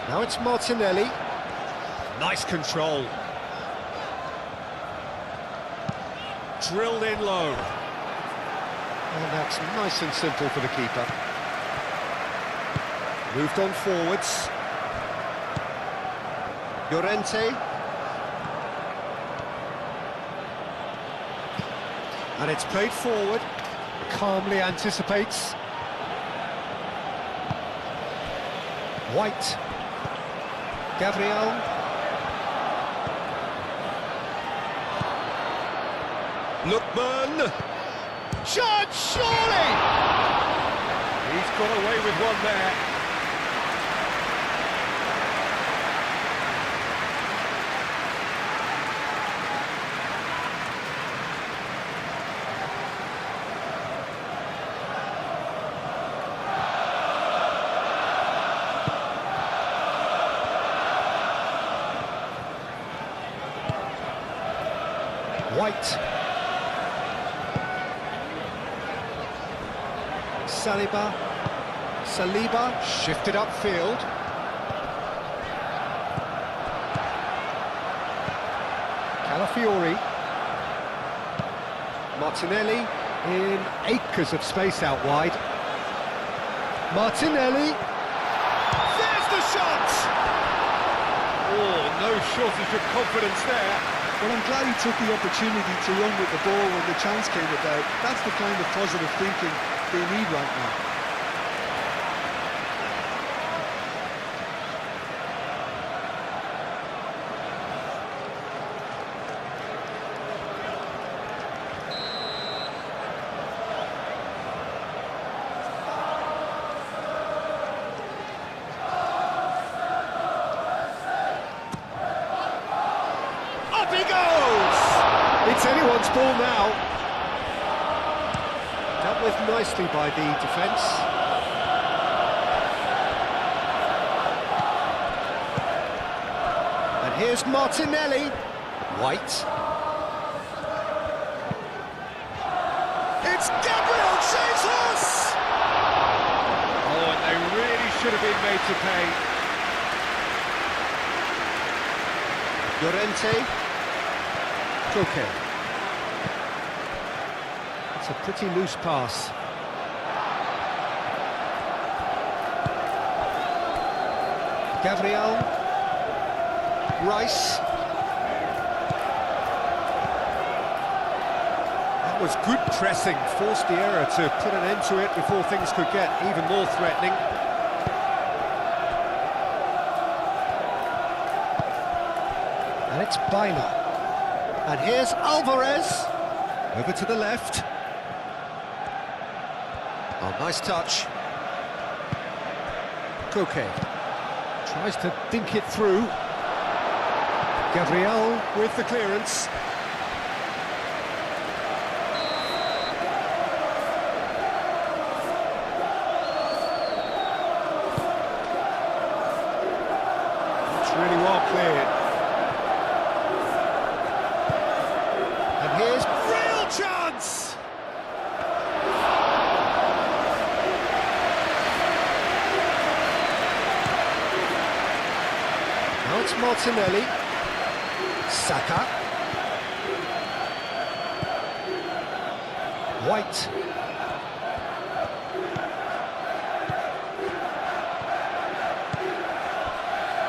Now it's Martinelli. Nice control. Drilled in low. And that's nice and simple for the keeper. Moved on forwards. Llorente. And it's played forward. Calmly anticipates. White. Gabriel. Lookman. Shot, surely! He's got away with one there. White. Saliba shifted upfield. Calafiori. Martinelli in acres of space out wide. Martinelli. There's the shot! Oh, no shortage of confidence there. Well, I'm glad he took the opportunity to run with the ball when the chance came about. That's the kind of positive thinking they need right now. Up he goes! It's anyone's ball now. Dealt with nicely by the defence. And here's Martinelli. White. It's Gabriel Jesus! Oh, and they really should have been made to pay. Llorente. Koke. It's a pretty loose pass. Gabriel. Rice. That was good pressing, forced the error to put an end to it before things could get even more threatening. And it's Baina. And here's Alvarez. Over to the left. Oh, nice touch. Koke. Tries to dink it through. Gabriel with the clearance. It's really well cleared. And here's real chance! Now it's Martinelli. Saka. White.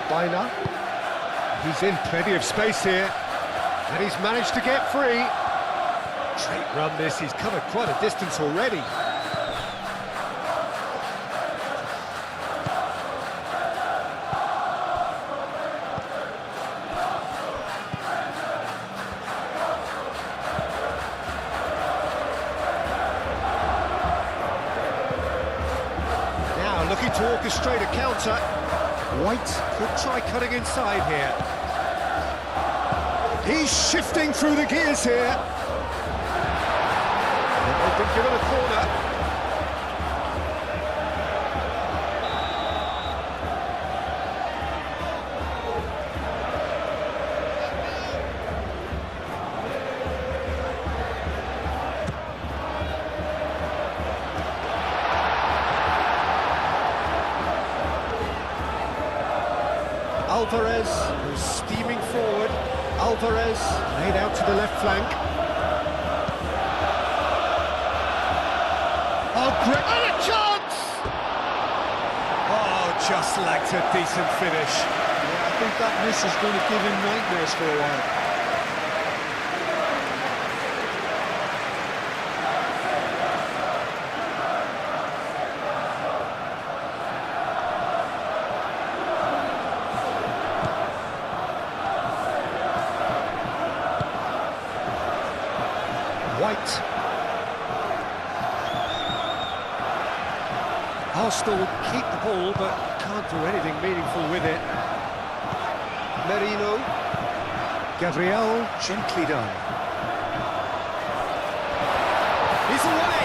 Baina. He's in plenty of space here. And he's managed to get free. Great run this, he's covered quite a distance already. Looking to orchestrate a counter. White could try cutting inside here. He's shifting through the gears here. They've been given a corner. Alvarez, who's steaming forward. Alvarez, laid out to the left flank. Oh, great! And a chance! Oh, just lacked a decent finish. Yeah, I think that miss is going to give him nightmares for a while. White. Arsenal will keep the ball, but can't do anything meaningful with it. Merino. Gabriel, gently done. He's away!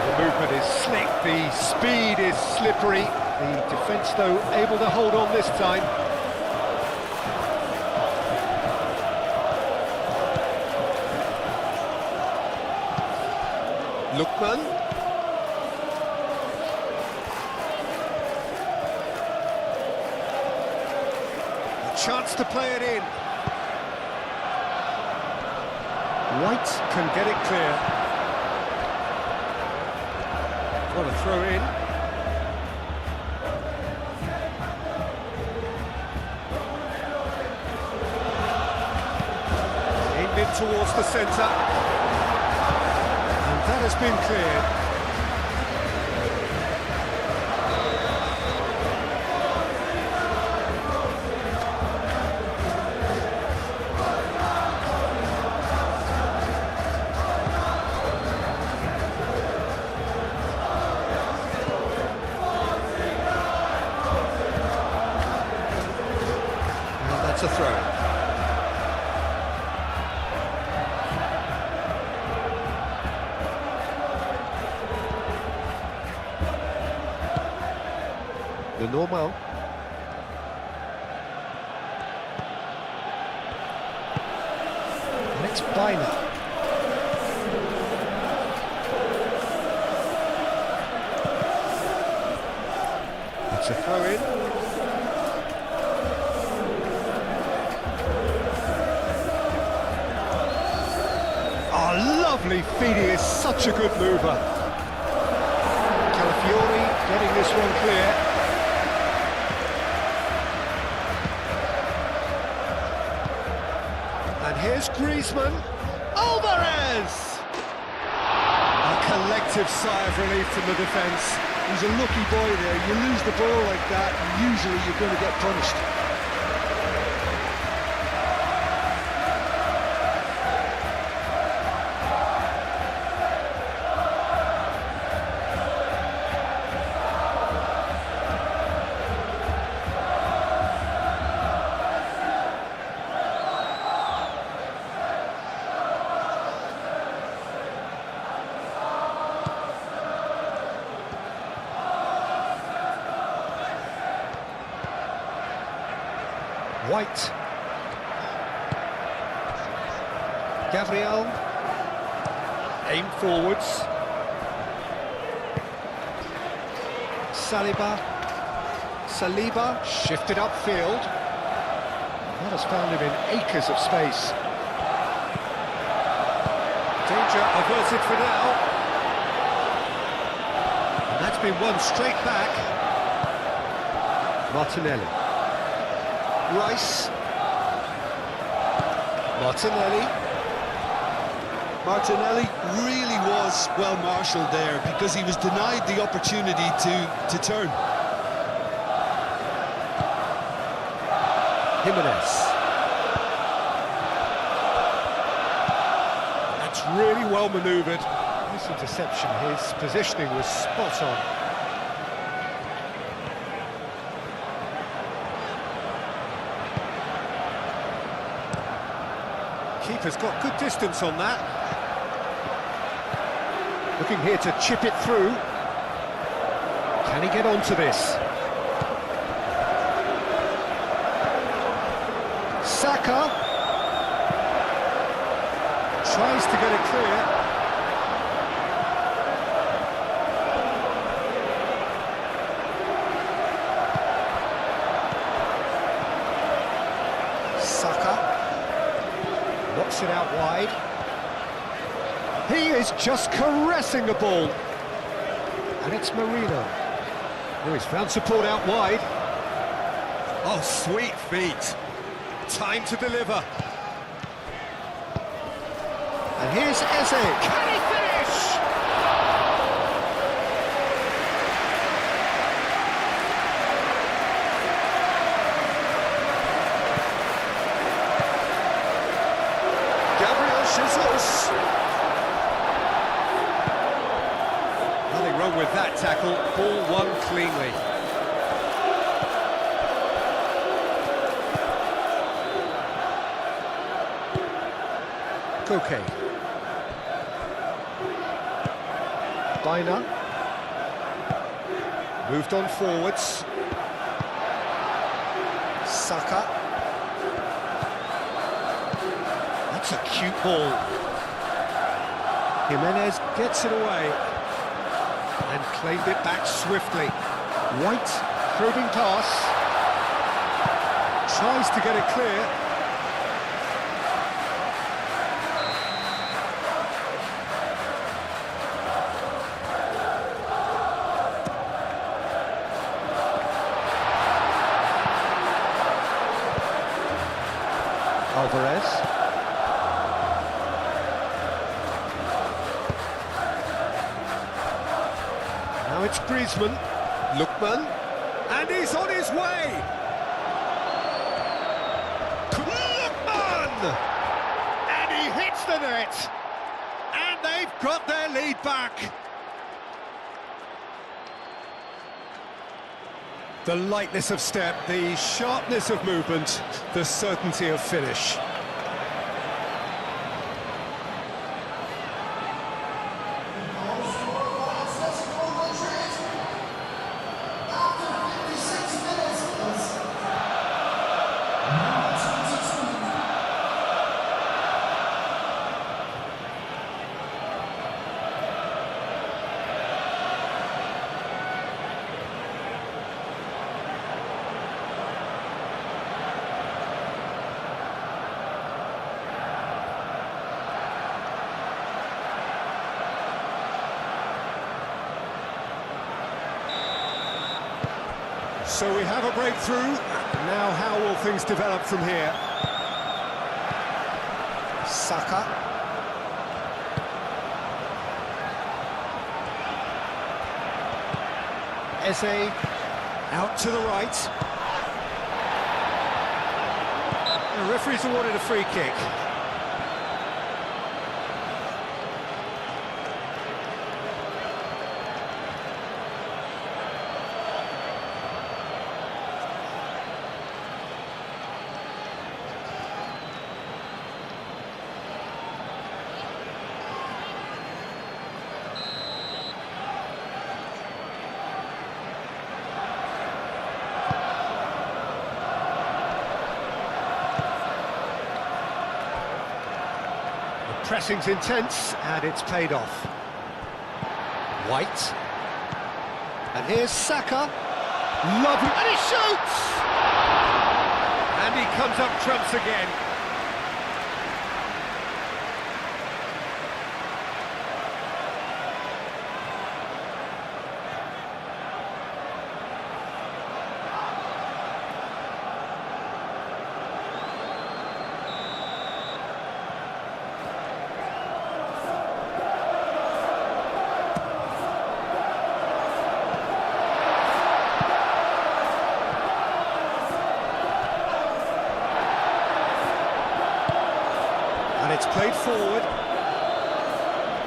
The movement is slick, the speed is slippery. The defence, though, able to hold on this time. Lookman. A chance to play it in. White can get it clear. Got a throw in. Aimed in towards the centre. That has been cleared. And that's a throw. The normal. And it's Baina. It's a throw in. Oh, lovely feed, he is such a good mover. Calafiori getting this one clear. And here's Griezmann. Alvarez! A collective sigh of relief from the defence. He's a lucky boy there. You lose the ball like that, and usually you're going to get punished. White. Gabriel. Aim forwards. Saliba shifted upfield. That has found him in acres of space. Danger averted for now. And that's been won straight back. Martinelli. Rice. Martinelli really was well marshalled there because he was denied the opportunity to turn. Jimenez. That's really well manoeuvred. Nice interception. His positioning was spot on. Keeper's got good distance on that. Looking here to chip it through. Can he get onto this? Saka tries to get it clear. Saka knocks it out wide. He is just caressing the ball. And it's Marino. Oh, he's found support out wide. Oh, sweet feet. Time to deliver. And here's Eze. Can he finish? Gabriel Jesus. Nothing wrong with that tackle. Ball won cleanly. Okay. Bina moved on forwards. Saka. That's a cute ball. Jimenez gets it away and claimed it back swiftly. White probing pass. Tries to get it clear. Alvarez. Now it's Griezmann. Lookman. And he's on his way! Lookman! And he hits the net! And they've got their lead back! The lightness of step, the sharpness of movement, the certainty of finish. Atletico Madrid. After 56 minutes is number 22. So we have a breakthrough. Now how will things develop from here? Saka. Eze out to the right. The referee's awarded a free kick. pressing's intense, and it's paid off. White. And here's Saka. Lovely, and he shoots! And he comes up trumps again. And it's played forward.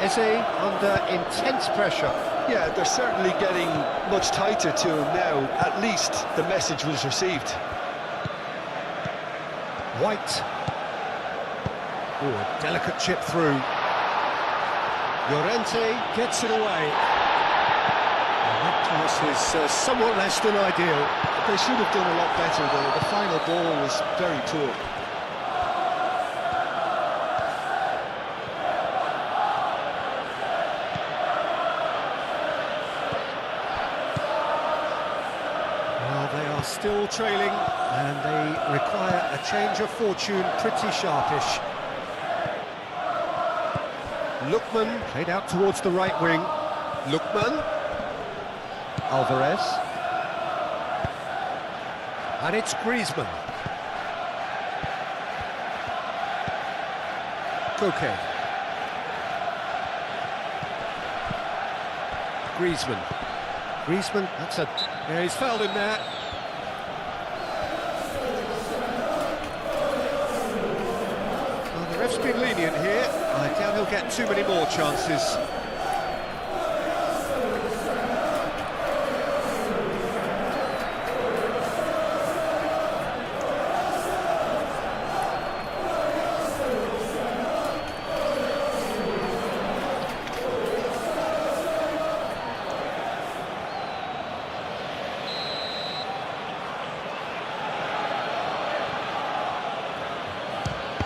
Is he under intense pressure? Yeah, they're certainly getting much tighter to him now. At least the message was received. White. Oh, a delicate chip through. Llorente gets it away. And that pass is somewhat less than ideal. They should have done a lot better though. The final ball was very poor. They are still trailing, and they require a change of fortune pretty sharpish. Lookman played out towards the right wing. Lookman. Alvarez. And it's Griezmann. Koke. Griezmann. Griezmann, that's a... Yeah, he's fouled him there. Well, the ref's been lenient here. I doubt he'll get too many more chances.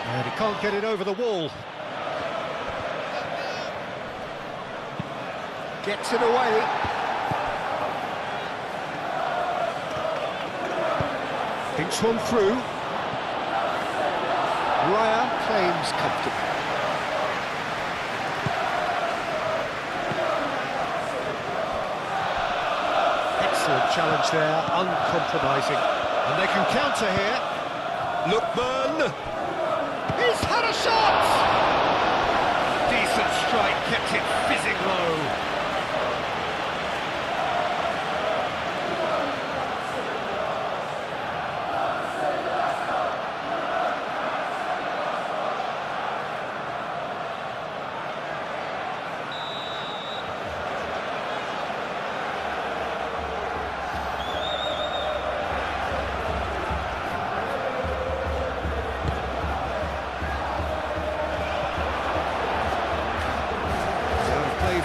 And he can't get it over the wall. Gets it away. Thinks one through. Raya claims comfortably. Excellent challenge there, uncompromising. And they can counter here. Lookman! He's had a shot! Decent strike, kept it fizzing low.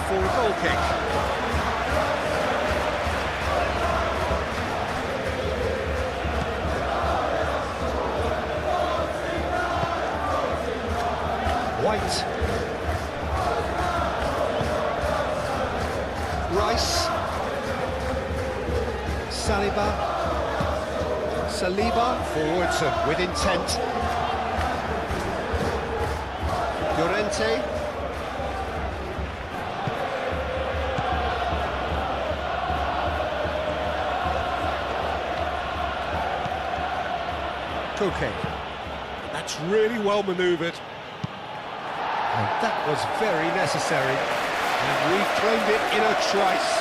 For a goal kick. White. Rice. Saliba forwards and with intent. Llorente. Koke. That's really well manoeuvred. And that was very necessary. And we claimed it in a trice.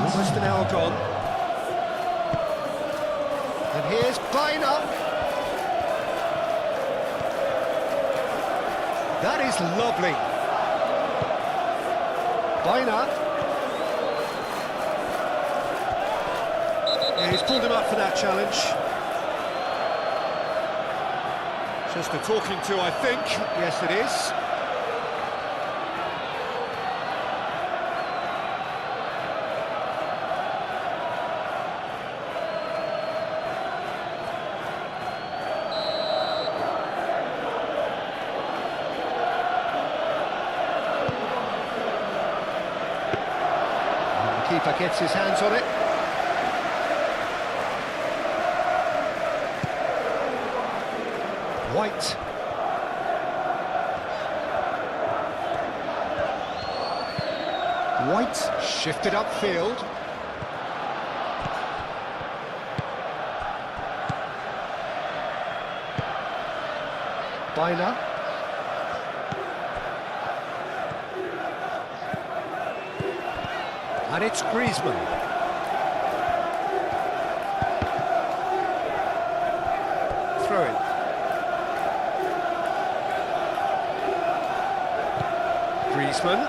Almost an hour gone. And here's Baina. That is lovely. Baina. Yeah, he's pulled him up for that challenge. Just a talking to, I think. Yes, it is. Keeper gets his hands on it. White. White shifted upfield. Biner. And it's Griezmann. Throw it. Griezmann.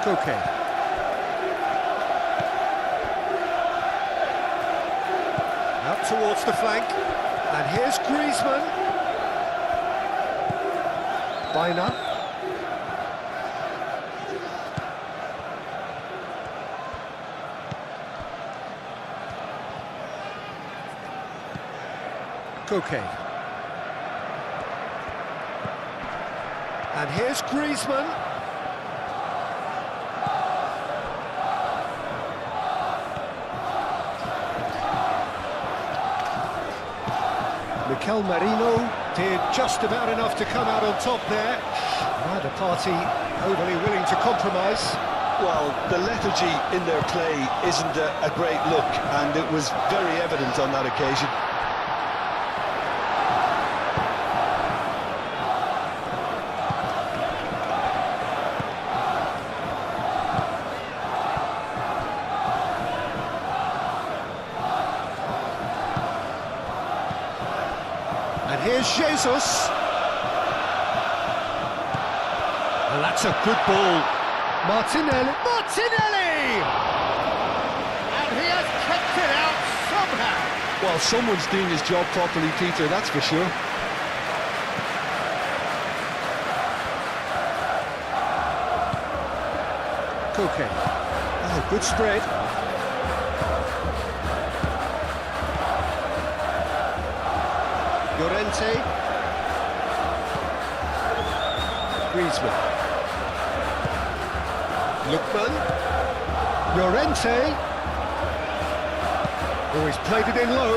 Koke. Out towards the flank. And here's Griezmann. Biner. Koke. And here's Griezmann. Mikel Merino did just about enough to come out on top there. Neither party overly willing to compromise. Well, the lethargy in their play isn't a great look, and it was very evident on that occasion. And here's Jesus. And that's a good ball. Martinelli. Martinelli! And he has kept it out somehow. Well, someone's doing his job properly, Peter, that's for sure. Koke. Oh, good spread. Llorente. Griezmann. Lookman. Llorente. Oh, he's played it in low.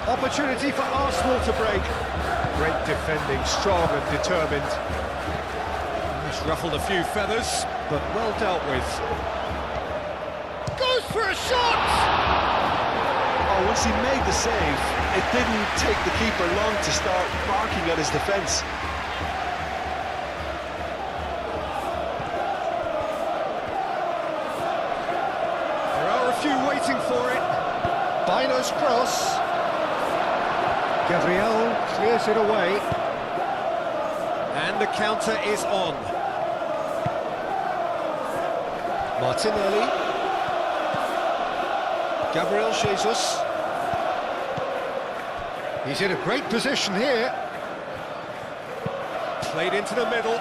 Opportunity for Arsenal to break. Great defending, strong and determined. He's ruffled a few feathers, but well dealt with. Goes for a shot! Oh, once he made the save, it didn't take the keeper long to start barking at his defence. There are a few waiting for it. Bino's cross. Gabriel clears it away. And the counter is on. Martinelli. Gabriel Jesus. He's in a great position here. Played into the middle.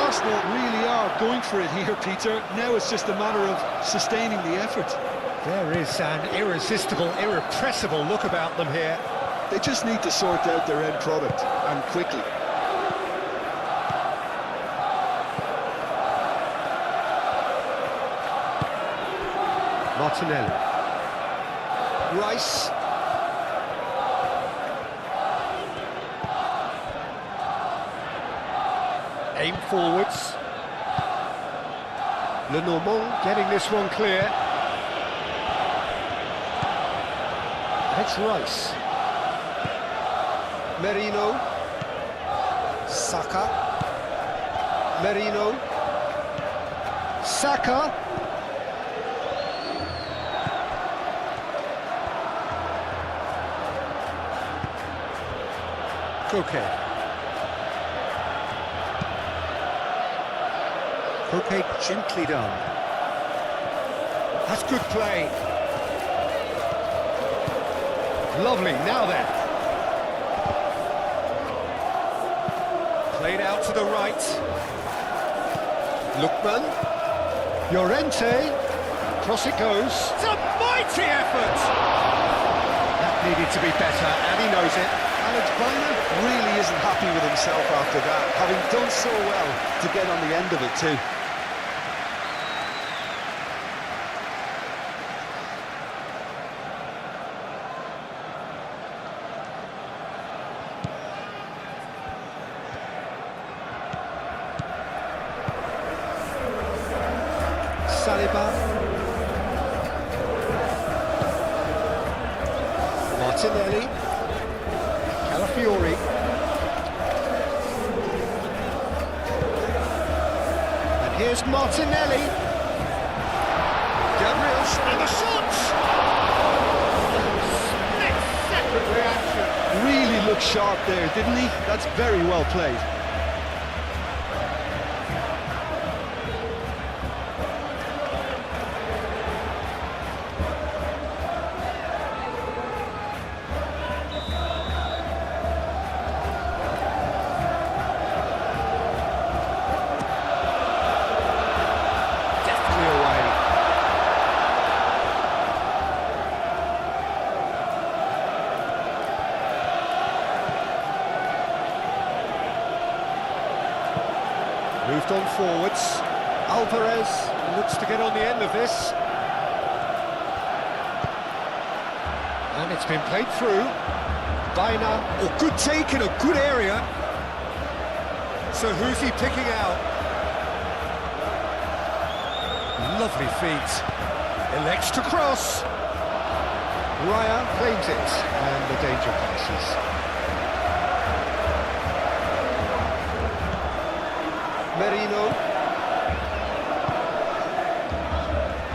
Arsenal really are going for it here, Peter. Now it's just a matter of sustaining the effort. There is an irresistible, irrepressible look about them here. They just need to sort out their end product, and quickly. Martinelli. Rice. Aim forwards. Lenormand getting this one clear. It's Rice. Merino. Saka. Merino. Saka. Koke. Koke gently done. That's good play. Lovely, now then. Played out to the right. Lookman. Llorente. Cross it goes. It's a mighty effort! That needed to be better, and he knows it. Alex Biner really isn't happy with himself after that, having done so well to get on the end of it too. Saliba. Martinelli. Calafiori. And here's Martinelli. Gabriel and the shot! Split-second reaction. Really looked sharp there, didn't he? That's very well played. Moved on forwards. Alvarez looks to get on the end of this. And it's been played through. Biner. Oh, good take in a good area. So who's he picking out? Lovely feet. Elects to cross. Raya claims it. And the danger passes. Merino.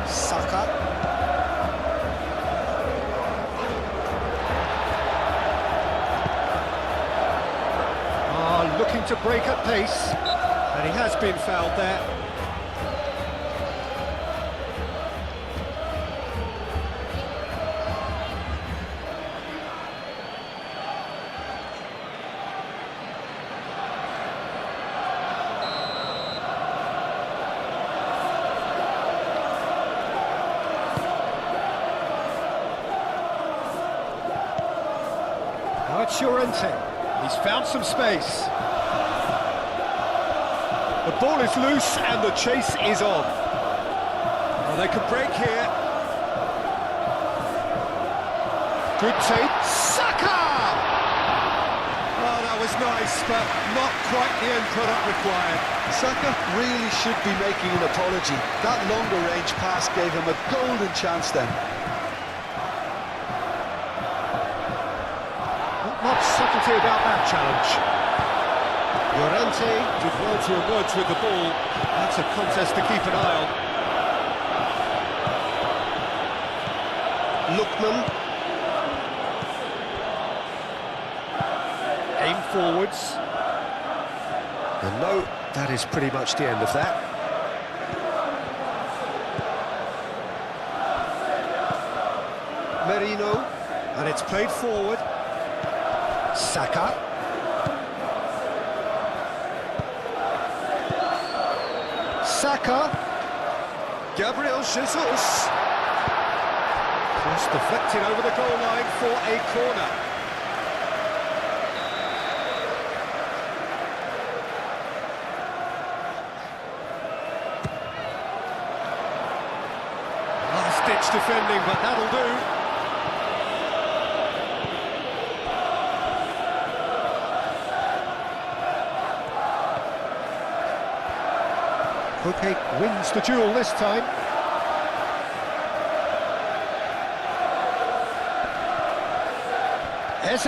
Saka. Looking to break at pace, and he has been fouled there. Now it's Llorente. He's found some space. The ball is loose and the chase is on. Well, they could break here. Good take. Saka! Oh, that was nice, but not quite the end product required. Saka really should be making an apology. That longer range pass gave him a golden chance then. Not much subtlety about that challenge. Llorente did well to emerge with the ball. That's a contest to keep an eye on. Lookman. Aim forwards. And no, that is pretty much the end of that. Merino. And it's played forward. Saka. Saka, Gabriel Jesus. Cross deflected over the goal line for a corner. Last-ditch defending, but that'll do. Koke wins the duel this time. Eze.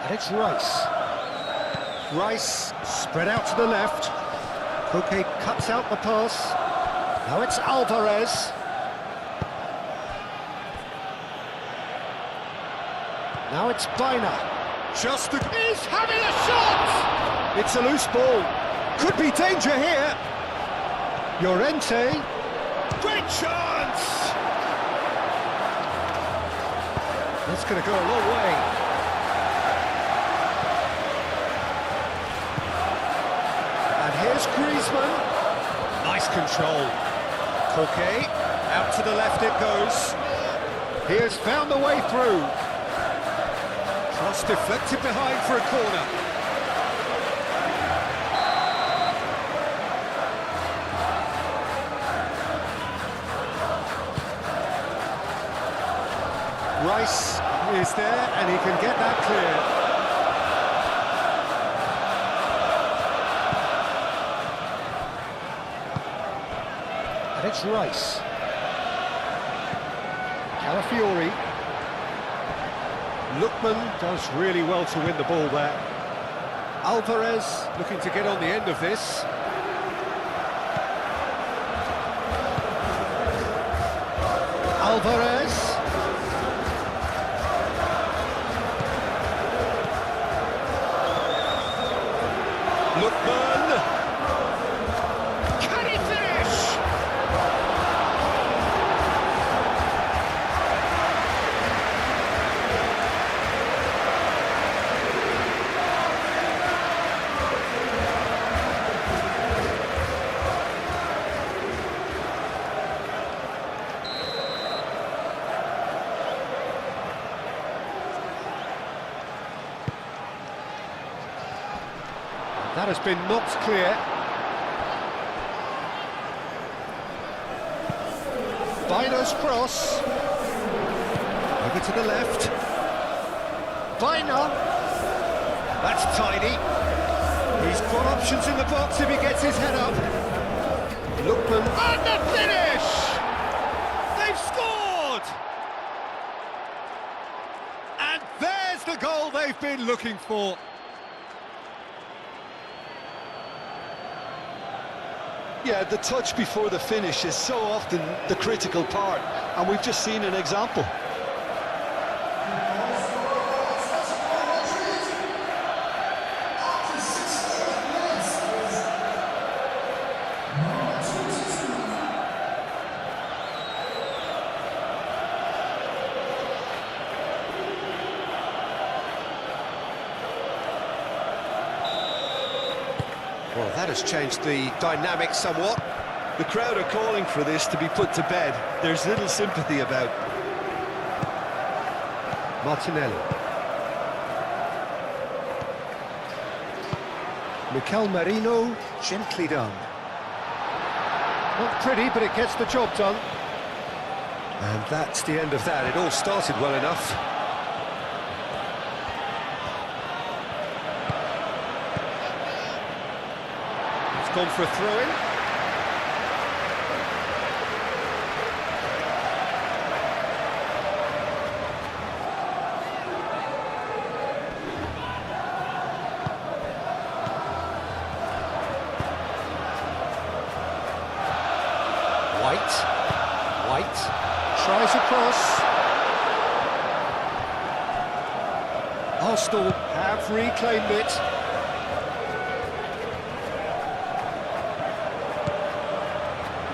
And it's Rice. Rice spread out to the left. Koke cuts out the pass. Now it's Alvarez. Now it's Biner. He's having a shot! It's a loose ball. Could be danger here. Llorente. Great chance! That's going to go a long way. And here's Griezmann. Nice control. Koke. Out to the left it goes. He has found the way through. It's deflected behind for a corner. Rice is there, and he can get that clear. And it's Rice. Calafiori. Lookman does really well to win the ball there. Alvarez looking to get on the end of this. Alvarez. Lookman. Can he finish? That has been knocked clear. Bino's cross. Over to the left. Bino. That's tidy. He's got options in the box if he gets his head up. Lookman. And the finish! They've scored! And there's the goal they've been looking for. Yeah, the touch before the finish is so often the critical part, and we've just seen an example. Well, that has changed the dynamic somewhat. The crowd are calling for this to be put to bed. There's little sympathy about. Martinelli. Mikel Merino, gently done. Not pretty, but it gets the job done. And that's the end of that. It all started well enough. Gone for a throw-in. White tries across. Arsenal have reclaimed it.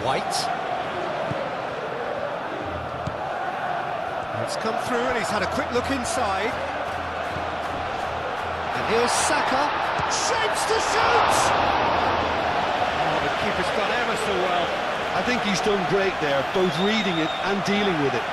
White. It's come through and he's had a quick look inside. And here's Saka. Shapes to shoot! Oh, the keeper's done ever so well. I think he's done great there, both reading it and dealing with it.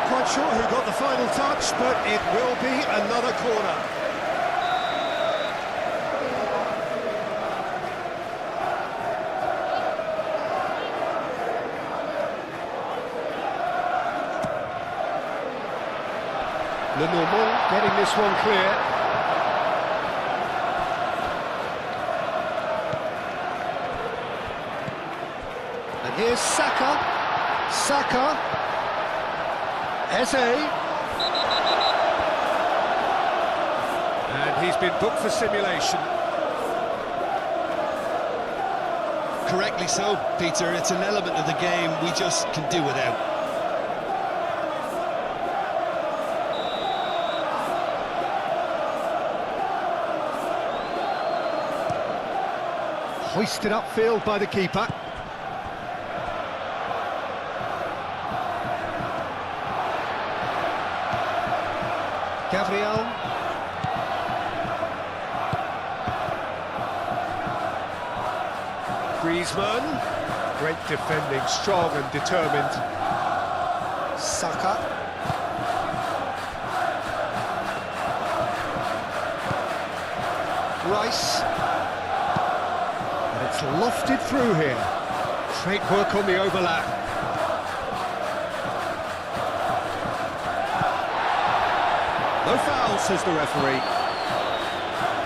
Quite sure who got the final touch, but it will be another corner. Lenormand getting this one clear. And here's Saka. Eze. And he's been booked for simulation. Correctly so, Peter. It's an element of the game we just can do without. Hoisted upfield by the keeper. Gabriel. Griezmann. Great defending, strong and determined. Saka. Rice. And it's lofted through here. Great work on the overlap. No foul, says the referee.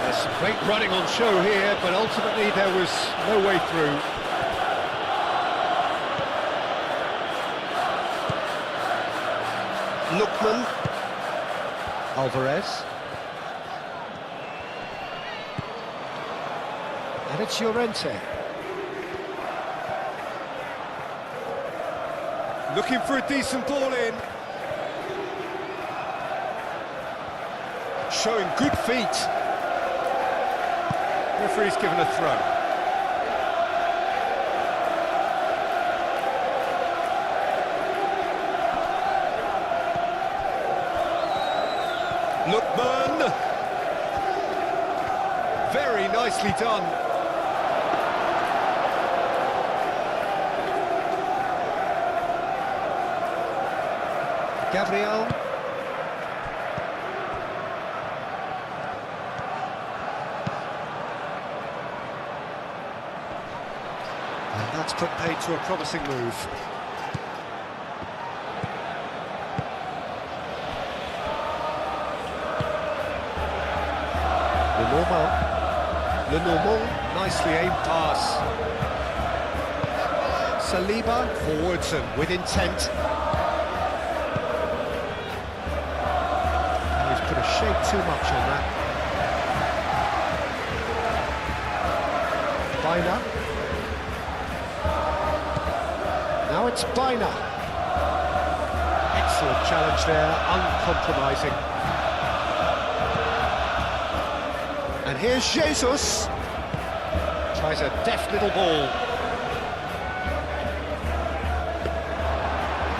There's some great running on show here, but ultimately there was no way through. Lookman. Alvarez. And it's Llorente. Looking for a decent ball in. Showing good feet. Referee's given a throw. Lookman. Very nicely done. Gabriel. And that's put paid to a promising move. Lenormand, nicely aimed pass. Saliba forwards and with intent. He's put a shade too much on that. Bina. Now it's Bina. Excellent challenge there, uncompromising. And here's Jesus. Tries a deft little ball.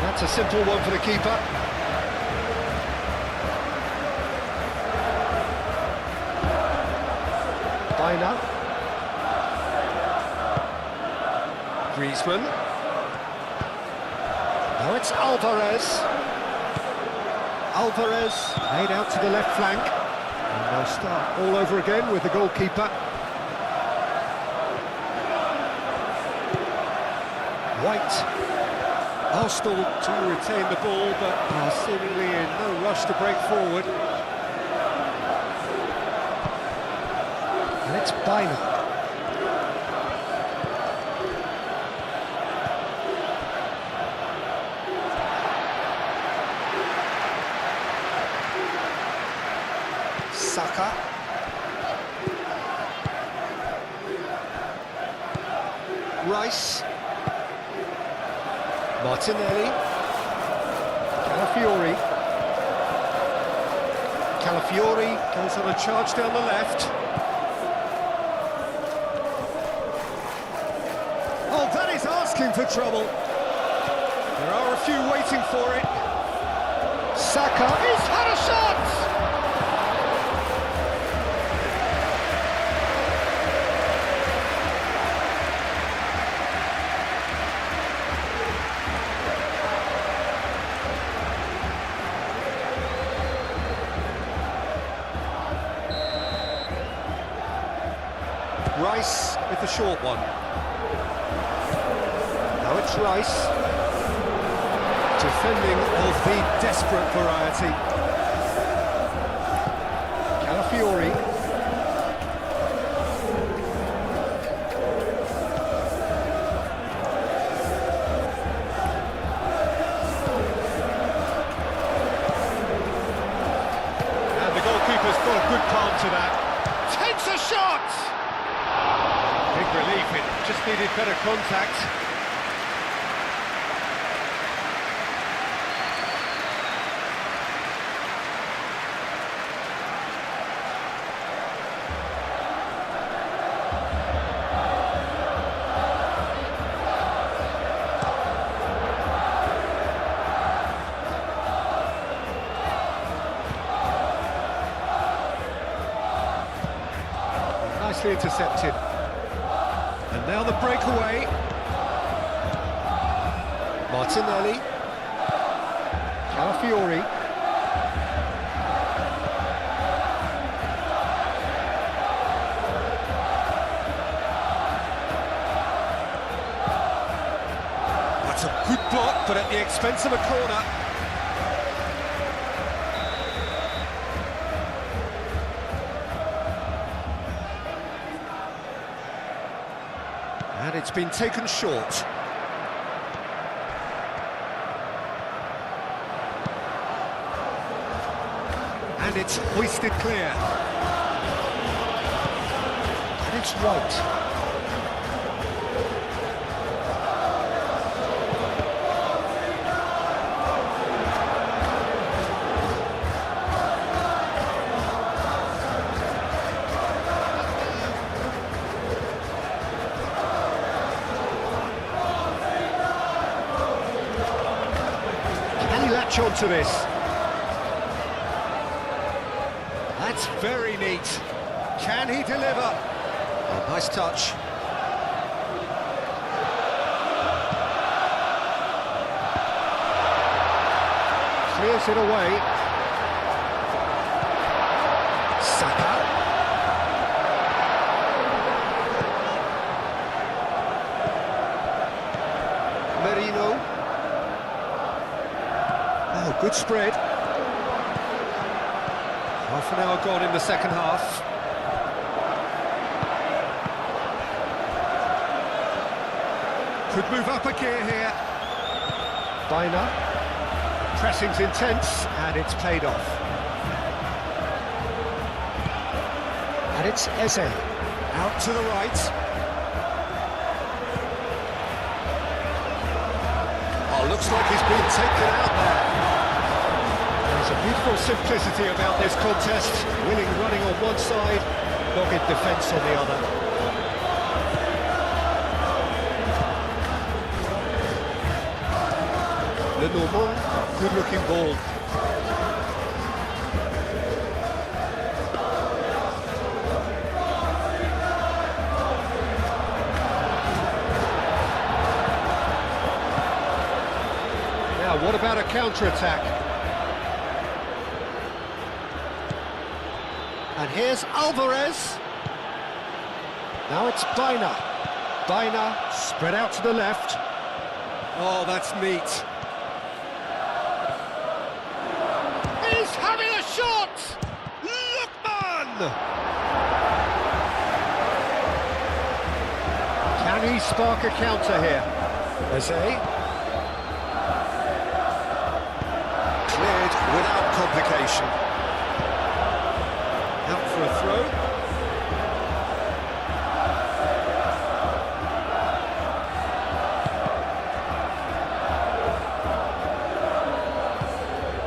That's a simple one for the keeper. Bina. Griezmann. Now it's Alvarez. Alvarez laid out to the left flank. And they'll start all over again with the goalkeeper. White. Arsenal to retain the ball, but are seemingly in no rush to break forward. And it's Bina. Saka. Rice. Martinelli. Calafiori. Calafiori goes on a charge down the left. Oh, that is asking for trouble. There are a few waiting for it. Saka has had a shot! Rice with the short one. Now it's Rice. Defending of the desperate variety. Calafiori. And the goalkeeper's got a good palm to that. Takes a shot! Big relief, it just needed better contact. nicely intercepted. And now the breakaway. Martinelli. Calafiori. That's a good block, but at the expense of a corner. And it's been taken short. And it's hoisted clear. And it's White. Can he latch onto this? That's very neat. Can he deliver? Oh, nice touch. Clears it away. Saka. Merino. Oh, good spread. Half an hour gone in the second half. Could move up a gear here. Bina. Pressing's intense, and it's paid off. And it's Eze. Out to the right. Oh, looks like he's been taken out there. There's a beautiful simplicity about this contest. Willing running on one side, dogged defence on the other. Lenormand, good-looking ball. Now, what about a counter-attack? And here's Alvarez. Now it's Bina. Bina spread out to the left. Oh, that's neat. He's having a shot! Lookman! Can he spark a counter here? Eze. Cleared without complication. Out for a throw.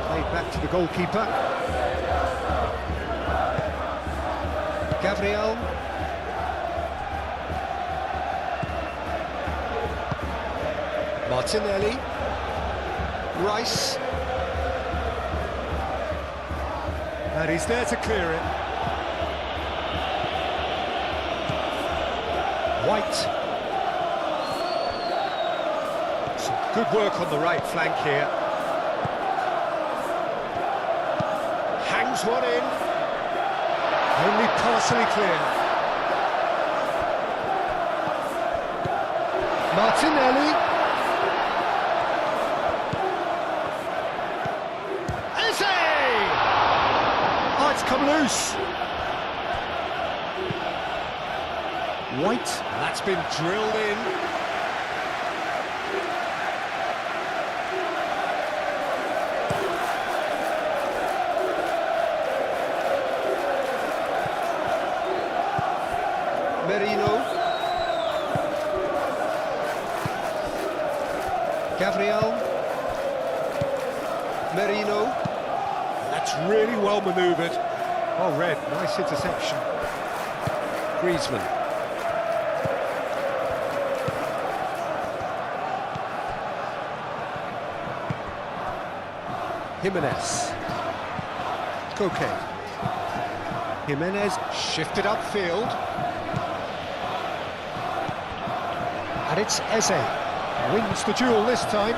Played back to the goalkeeper. Gabriel. Martinelli. Rice. And he's there to clear it. White. Some good work on the right flank here. Hangs one in. Only partially clear. Martinelli. Eze! Oh, it's come loose. White, that's been drilled in. Merino. Gabriel. Merino. That's really well manoeuvred. Oh, Red, nice interception. Griezmann. Jimenez. Koke. Jimenez shifted upfield. And it's Eze. Wins the duel this time.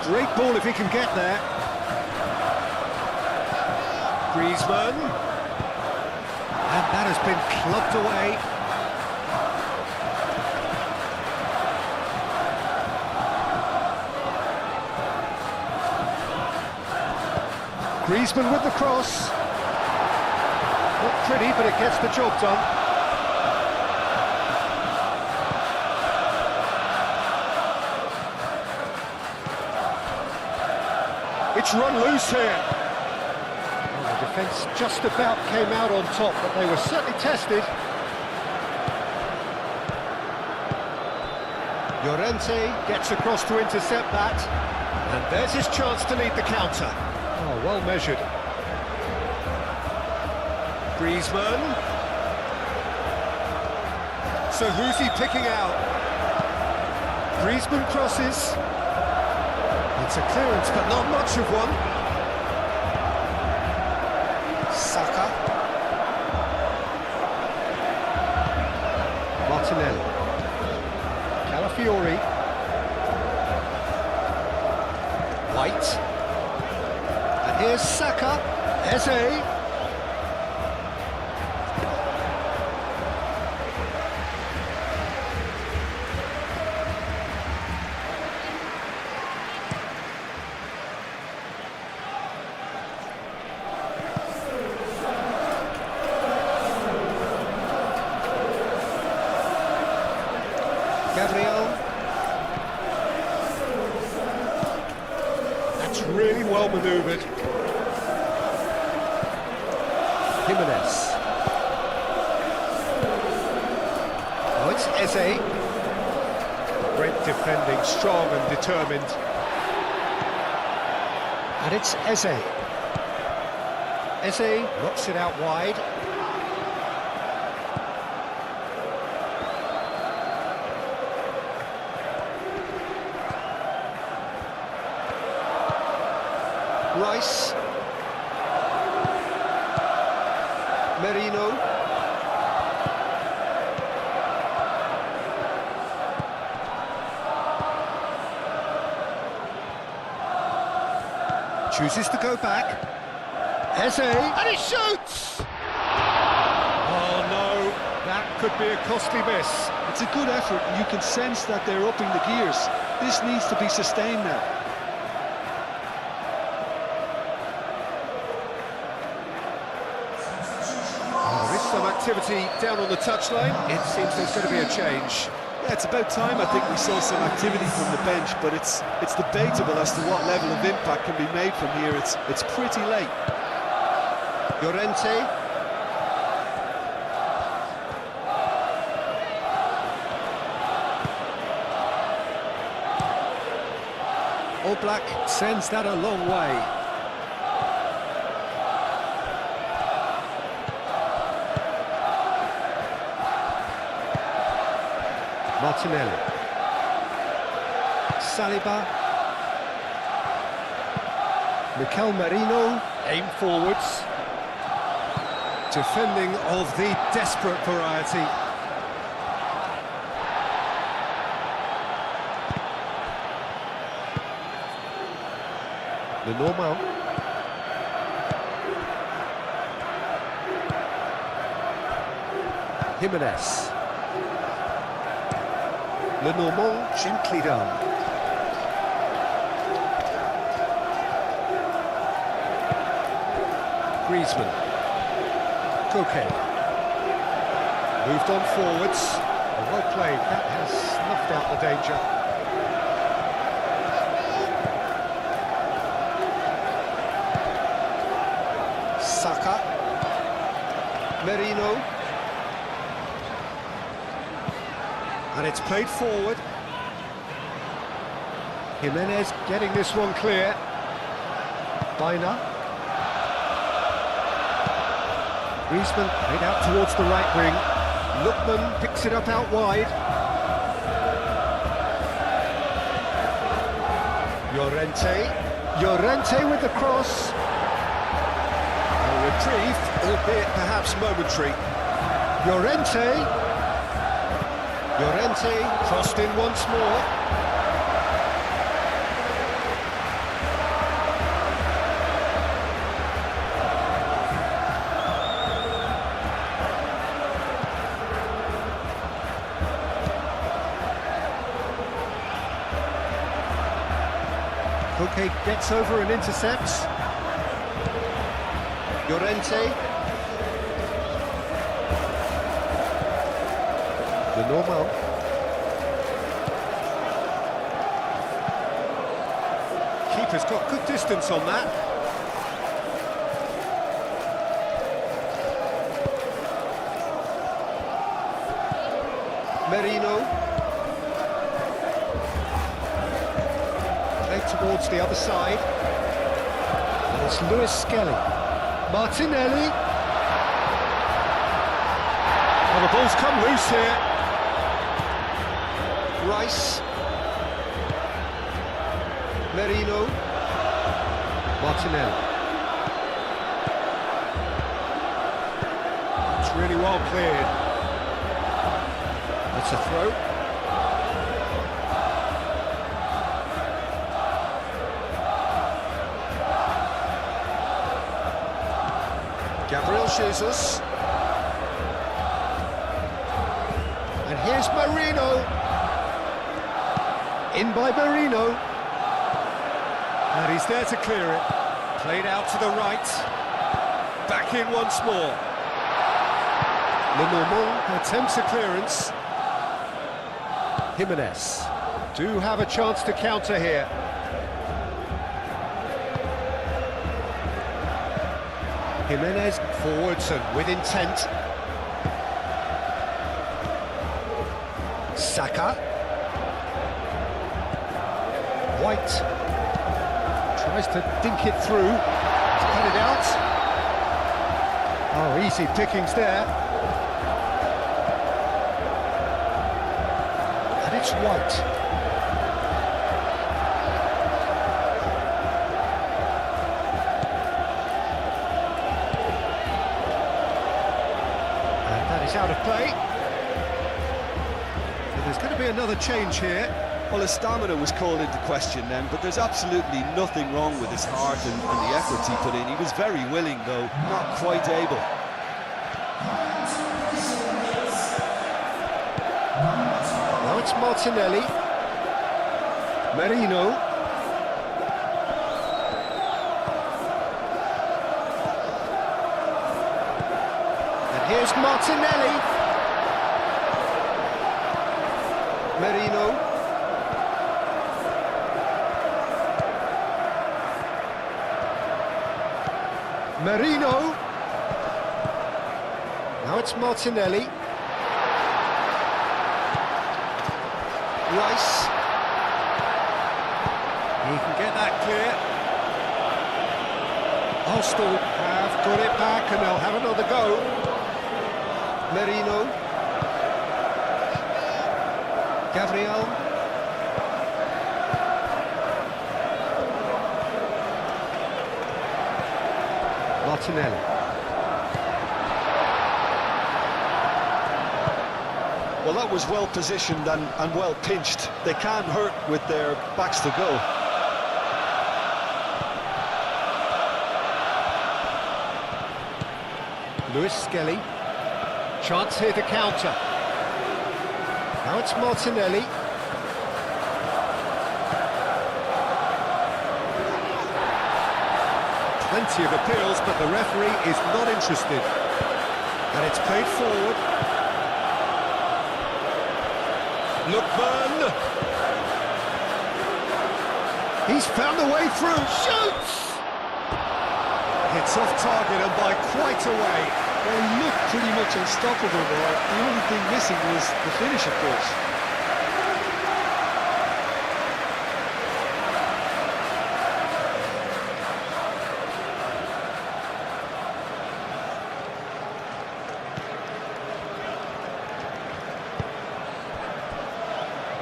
Great ball if he can get there. Griezmann. And that has been clubbed away. Griezmann with the cross. Not pretty, but it gets the job done. It's run loose here. Well, the defence just about came out on top, but they were certainly tested. Llorente gets across to intercept that. And there's his chance to lead the counter. Oh, well measured. Griezmann. So who's he picking out? Griezmann crosses. It's a clearance, but not much of one. Saka. Martinelli. Calafiori. White. And here's Saka. Eze. Gabriel. That's really well manoeuvred. Jimenez. Oh, it's Eze. Great defending, strong and determined. And it's Eze. Eze knocks it out wide. Rice. Merino. Chooses to go back. Eze. And he shoots! Oh no, that could be a costly miss. It's a good effort, and you can sense that they're upping the gears. This needs to be sustained now. Some activity down on the touchline. It seems there's going to be a change. Yeah, it's about time I think we saw some activity from the bench, but it's debatable as to what level of impact can be made from here. It's pretty late. Llorente. Oblak sends that a long way. Martinelli. Saliba. Mikel Merino. Aim forwards. Defending of the desperate variety. Lenormand. Jimenez. Lenormand, gently done. Griezmann. Koke. Moved on forwards. Well played, that has snuffed out the danger. Saka. Merino. And it's played forward. Jimenez getting this one clear. Baina. Griezmann played out towards the right wing. Lookman picks it up out wide. Llorente with the cross. A reprieve, albeit perhaps momentary. Llorente. Llorente crossed in once more. Koke gets over and intercepts. Llorente. The normal. Keeper's got good distance on that. Merino. Played towards the other side. And it's Lewis Skelly. Martinelli. Oh, the ball's come loose here. Rice. Merino. Martinelli. It's really well cleared. That's a throw. Gabriel Jesus. And here's Marino. In by Marino. And he's there to clear it. Played out to the right. Back in once more. Lenormand attempts a clearance. Jimenez do have a chance to counter here. Jimenez forwards and with intent. Saka. White tries to dink it through. To cut it out. Oh, easy pickings there. And it's White. Out of play. And there's going to be another change here. Well, his stamina was called into question then, but there's absolutely nothing wrong with his heart and the efforts he put in. He was very willing, though, not quite able. Now it's Martinelli. Merino. Here's Martinelli. Merino. Merino. Now it's Martinelli. Rice. He can get that clear. Arsenal have got it back and they'll have another go. Merino. Gabriel. Martinelli. Well, that was well positioned and well pinched. They can't hurt with their backs to go. Lewis Skelly. Chance here to counter. Now it's Martinelli. Plenty of appeals, but the referee is not interested. And it's played forward. Lookman. He's found a way through. Shoots! Hits off target and by quite a way. They looked pretty much unstoppable there. The only thing missing was the finish, of course.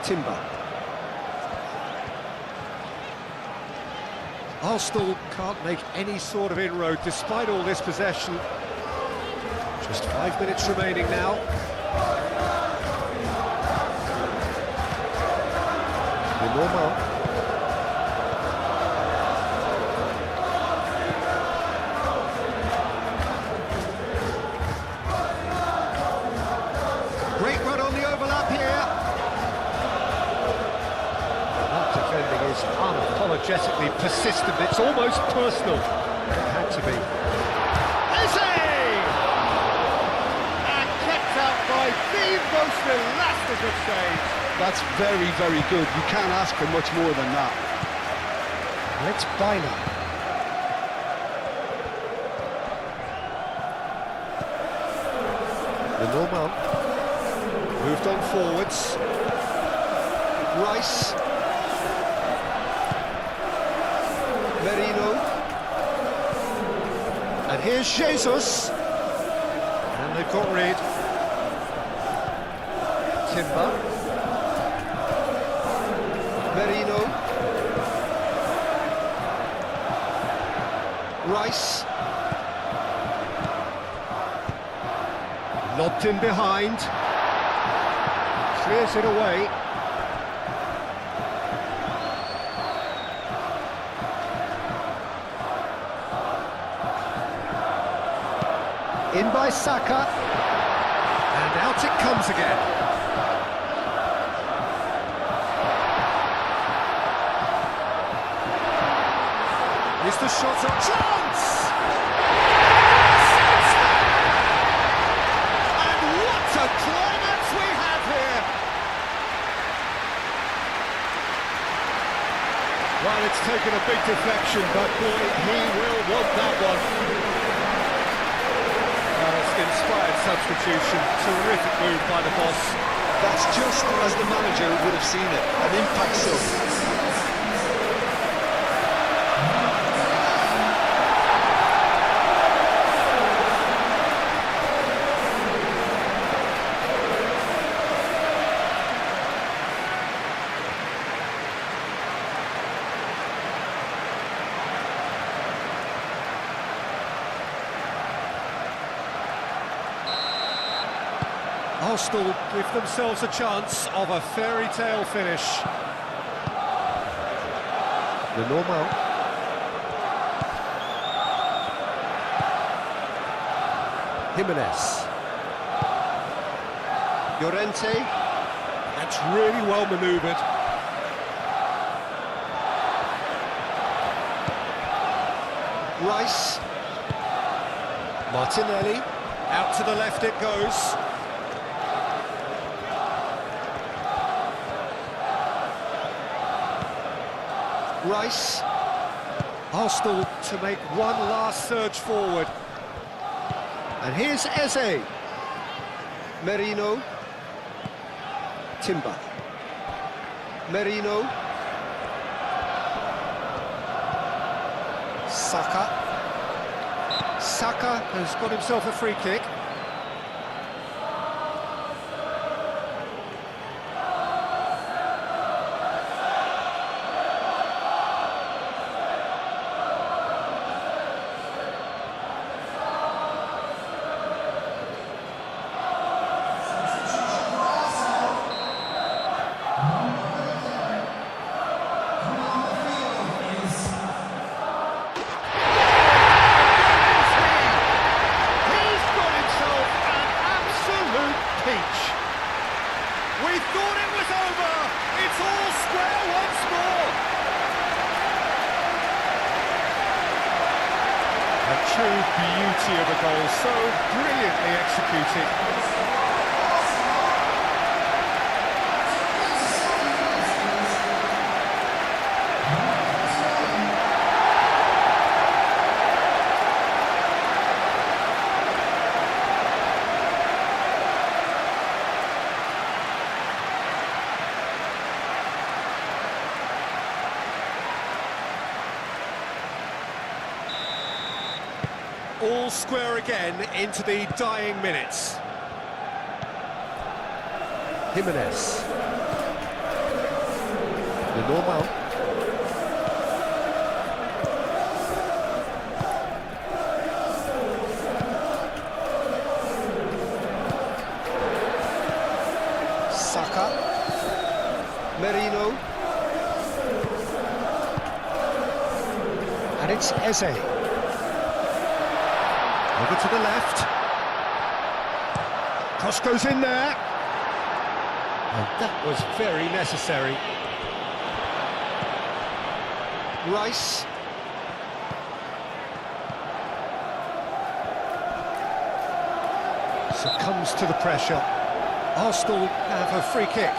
Timber. Arsenal can't make any sort of inroad despite all this possession. Just 5 minutes remaining now. normal. Great run on the overlap here. That defending is unapologetically persistent. It's almost personal. It had to be. And kept out by the most elastic of saves. That's very, very good. You can't ask for much more than that. Let's buy now. The normal. Moved on forwards. Rice. Merino. And here's Jesus. And they've got rid. Timber. Merino. Rice. Lobbed in behind. Clears it away. In by Saka. And out it comes again. Is the shot on chance? And what a climax we have here! Well, it's taken a big deflection, but boy, he will want that one. Inspired substitution, terrific move by the boss. That's just as the manager would have seen it, an impact sub. Arsenal give themselves a chance of a fairy tale finish. The normal. Jimenez. Llorente. That's really well manoeuvred. Rice. Martinelli. Out to the left it goes. Rice. Arsenal to make one last surge forward. And here's Eze. Merino. Timber. Merino. Saka. Saka has got himself a free kick. We thought it was over. It's all square once more. A true beauty of a goal, so brilliantly executed. All square again into the dying minutes. Jimenez. The normal. Saka. Merino. it's Eze. Over to the left. Cross goes in there. And that was very necessary. Rice. Succumbs to the pressure. Arsenal have a free kick.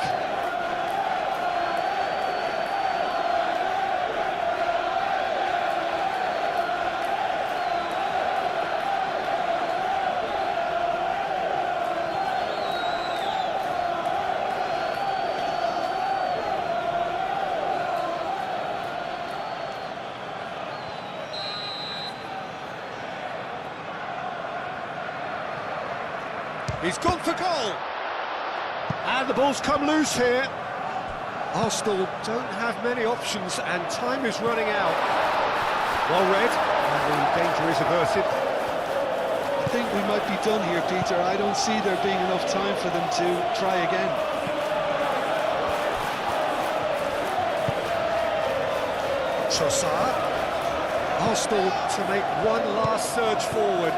He's gone for goal! And the ball's come loose here. Arsenal don't have many options and time is running out. Well read, and the danger is averted. I think we might be done here, Peter. I don't see there being enough time for them to try again. Trossard. Arsenal to make one last surge forward.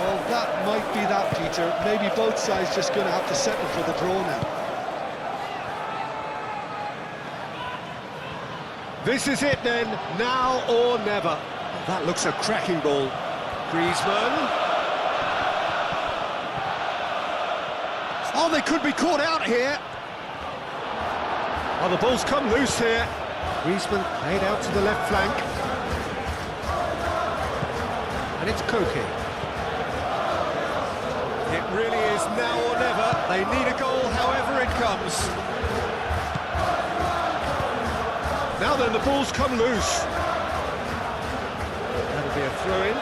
Well, that might be that, Peter. Maybe both sides just going to have to settle for the draw now. This is it then, now or never. That looks a cracking ball. Griezmann. Oh, they could be caught out here. Oh, the ball's come loose here. Griezmann played out to the left flank. And it's Koke. It really is now or never. They need a goal however it comes. Now then, the ball's come loose. That'll be a throw-in.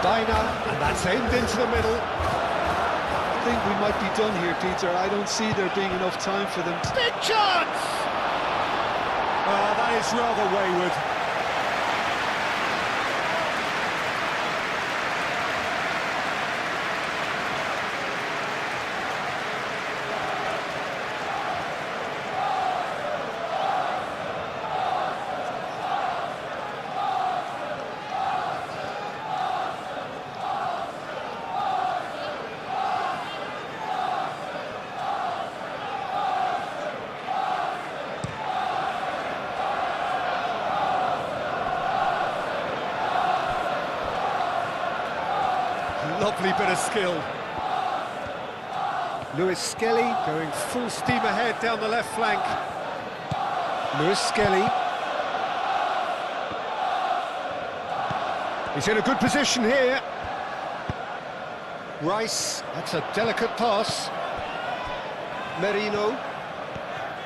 Dina, and that's aimed into the middle. I think we might be done here, Peter. I don't see there being enough time for them. Big chance! Oh, that is rather wayward. Lovely bit of skill. Lewis Skelly going full steam ahead down the left flank. Lewis Skelly. He's in a good position here. Rice, that's a delicate pass. Merino.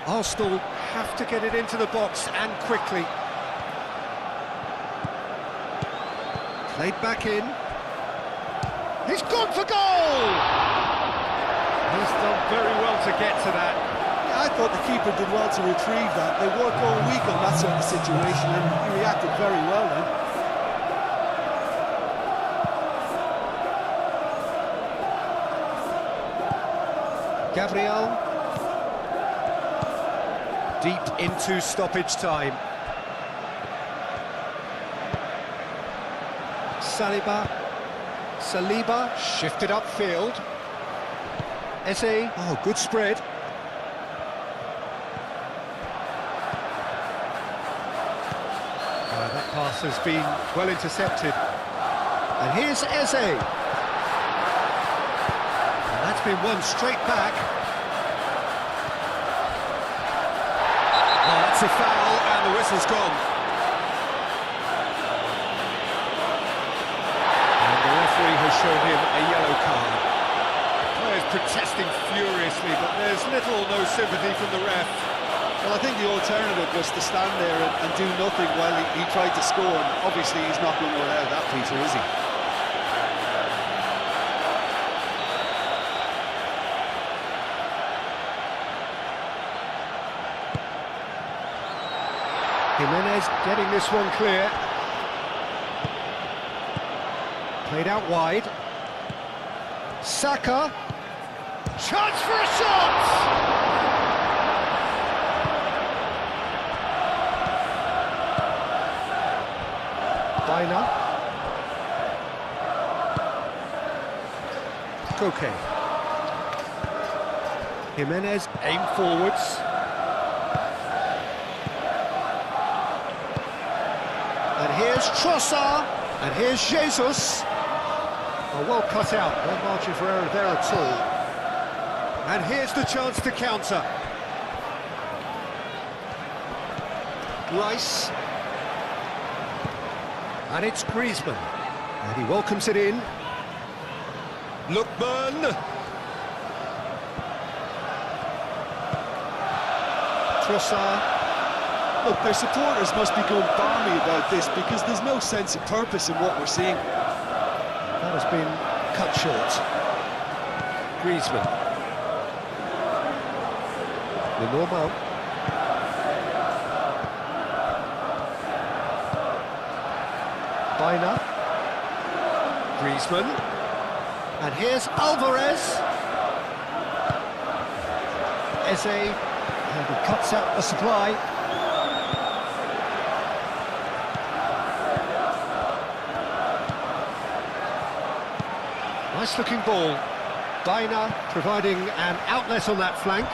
Arsenal have to get it into the box and quickly. Played back in. He's gone for goal! He's done very well to get to that. Yeah, I thought the keeper did well to retrieve that. They work all week on that sort of situation and he reacted very well then. Gabriel. Deep into stoppage time. Saliba shifted upfield. Eze, oh, good spread. That pass has been well intercepted. And here's Eze. And that's been won straight back. Oh, that's a foul, and the whistle's gone. Has shown him a yellow card. Players protesting furiously, but there's little or no sympathy from the ref. Well, I think the alternative was to stand there and do nothing while he tried to score, and obviously he's not going to allow that, Peter, is he? Jimenez getting this one clear. Played out wide. Saka. Chance for a shot! Baina. Koke. Jimenez, aim forwards. And here's Trossard, and here's Jesus. Oh, well cut out, no margin for error there at all. And here's the chance to counter. Rice. And it's Griezmann. And he welcomes it in. Lookman. Trossard. Look, their supporters must be going balmy about this because there's no sense of purpose in what we're seeing. That has been cut short. Griezmann. Lenormand. Baina. Griezmann. And here's Alvarez. Eze. And he cuts out the supply. Nice looking ball. Baina providing an outlet on that flank.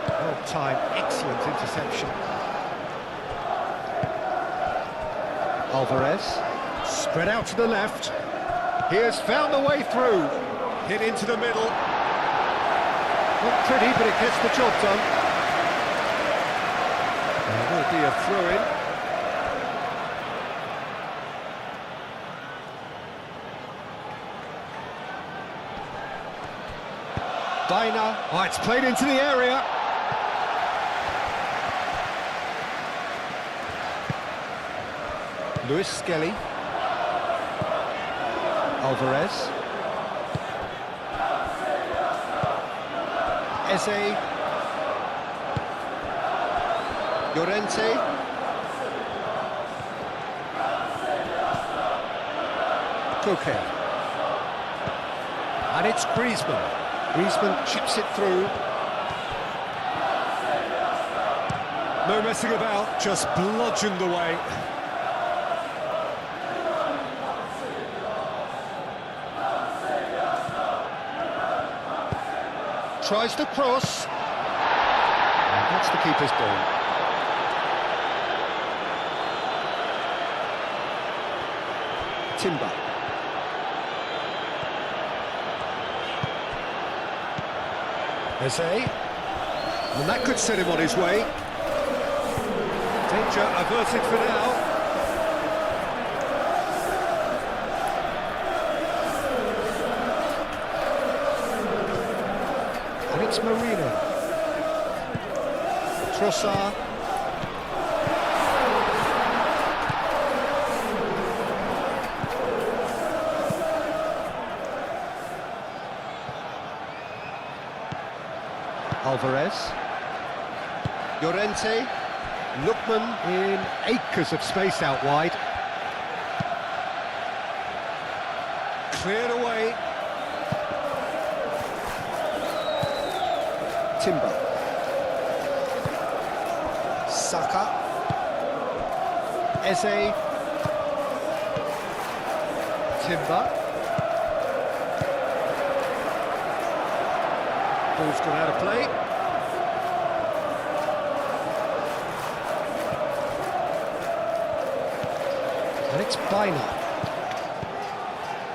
Well timed, excellent interception. Alvarez, spread out to the left. He has found the way through. Hit into the middle. Not pretty, but it gets the job done. There will be a throw-in. Baina. Oh, it's played into the area. Luis Skelly. Alvarez. Eze. Llorente. Koke. And it's Griezmann. Griezmann chips it through. No messing about, just bludgeoned away. Tries to cross. And that's the keeper's ball. Timber. Eze. And that could set him on his way. Danger averted for now. And it's Marino. Trossard. Alvarez. Llorente. Lookman in acres of space out wide. Cleared away. Timber. Saka. Eze. Timber. Ball's gone out of play. And it's Baina.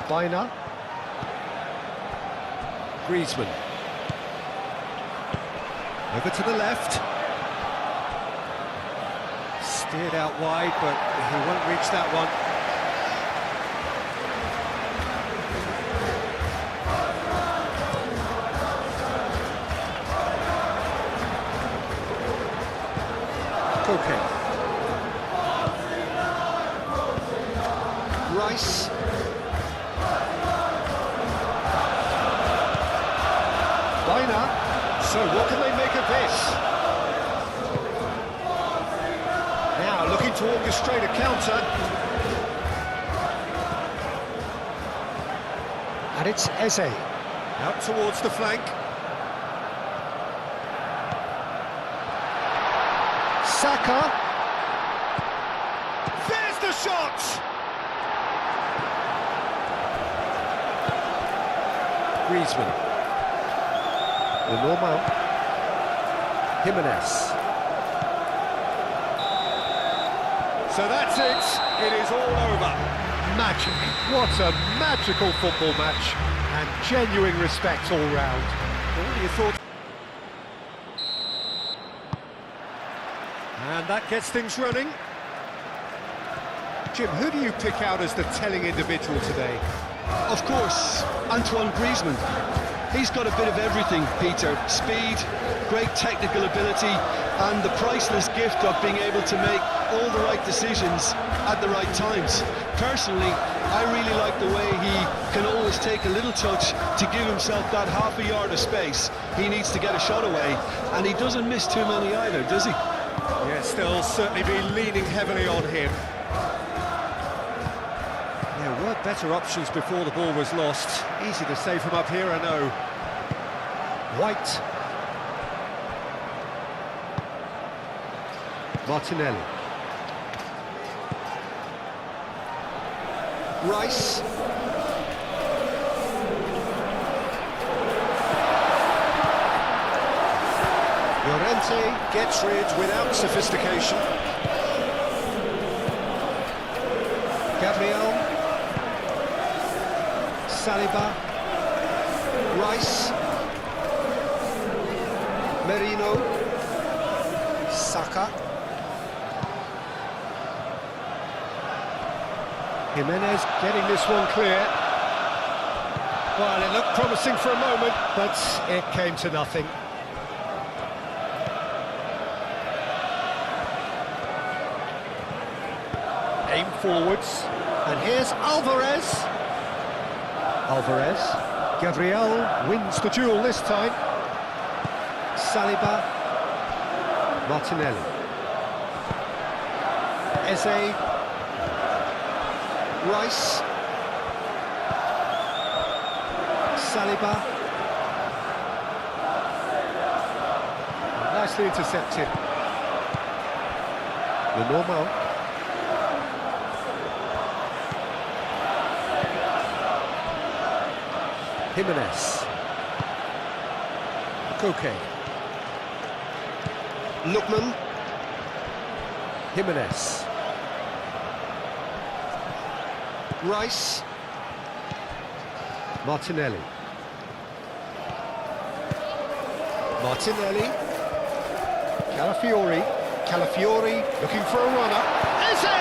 Baina. Griezmann. Over to the left. Steered out wide, but he won't reach that one. Koke. Rice. Baina. So what can they make of this? Now looking to orchestrate a counter. And it's Eze. Out towards the flank. Saka. There's the shot! Griezmann. The normal. Jimenez. So that's it. It is all over. Magic. What a magical football match. And genuine respect all round. What do you thought? And that gets things running. Jim, who do you pick out as the telling individual today? Of course, Antoine Griezmann. He's got a bit of everything, Peter. Speed, great technical ability, and the priceless gift of being able to make all the right decisions at the right times. Personally, I really like the way he can always take a little touch to give himself that half a yard of space he needs to get a shot away, and he doesn't miss too many either, does he? Yes, they'll certainly be leaning heavily on him. There were better options before the ball was lost. Easy to say from up here, I know. White. Martinelli. Rice. Llorente gets rid without sophistication. Gabriel. Saliba. Rice. Merino. Saka. Jimenez getting this one clear. Well, it looked promising for a moment, but it came to nothing. Aim forwards, and here's Alvarez. Alvarez. Gabriel wins the duel this time. Saliba. Martinelli. Eze. Rice. Saliba. Nicely intercepted. The normal. Jimenez. Koke. Lookman. Jimenez. Rice. Martinelli. Martinelli. Calafiori. Calafiori looking for a runner. Eze!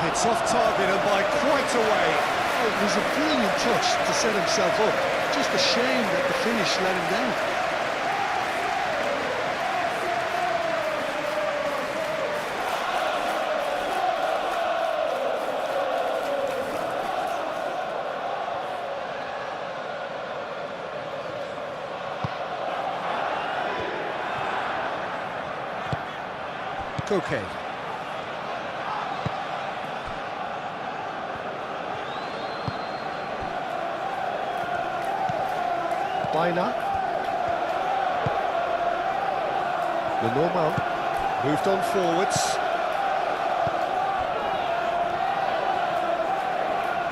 It's off target and by quite a way. Oh, it was a brilliant touch to set himself up. Just a shame that the finish let him down. Koke. Baina. The normal. Moved on forwards.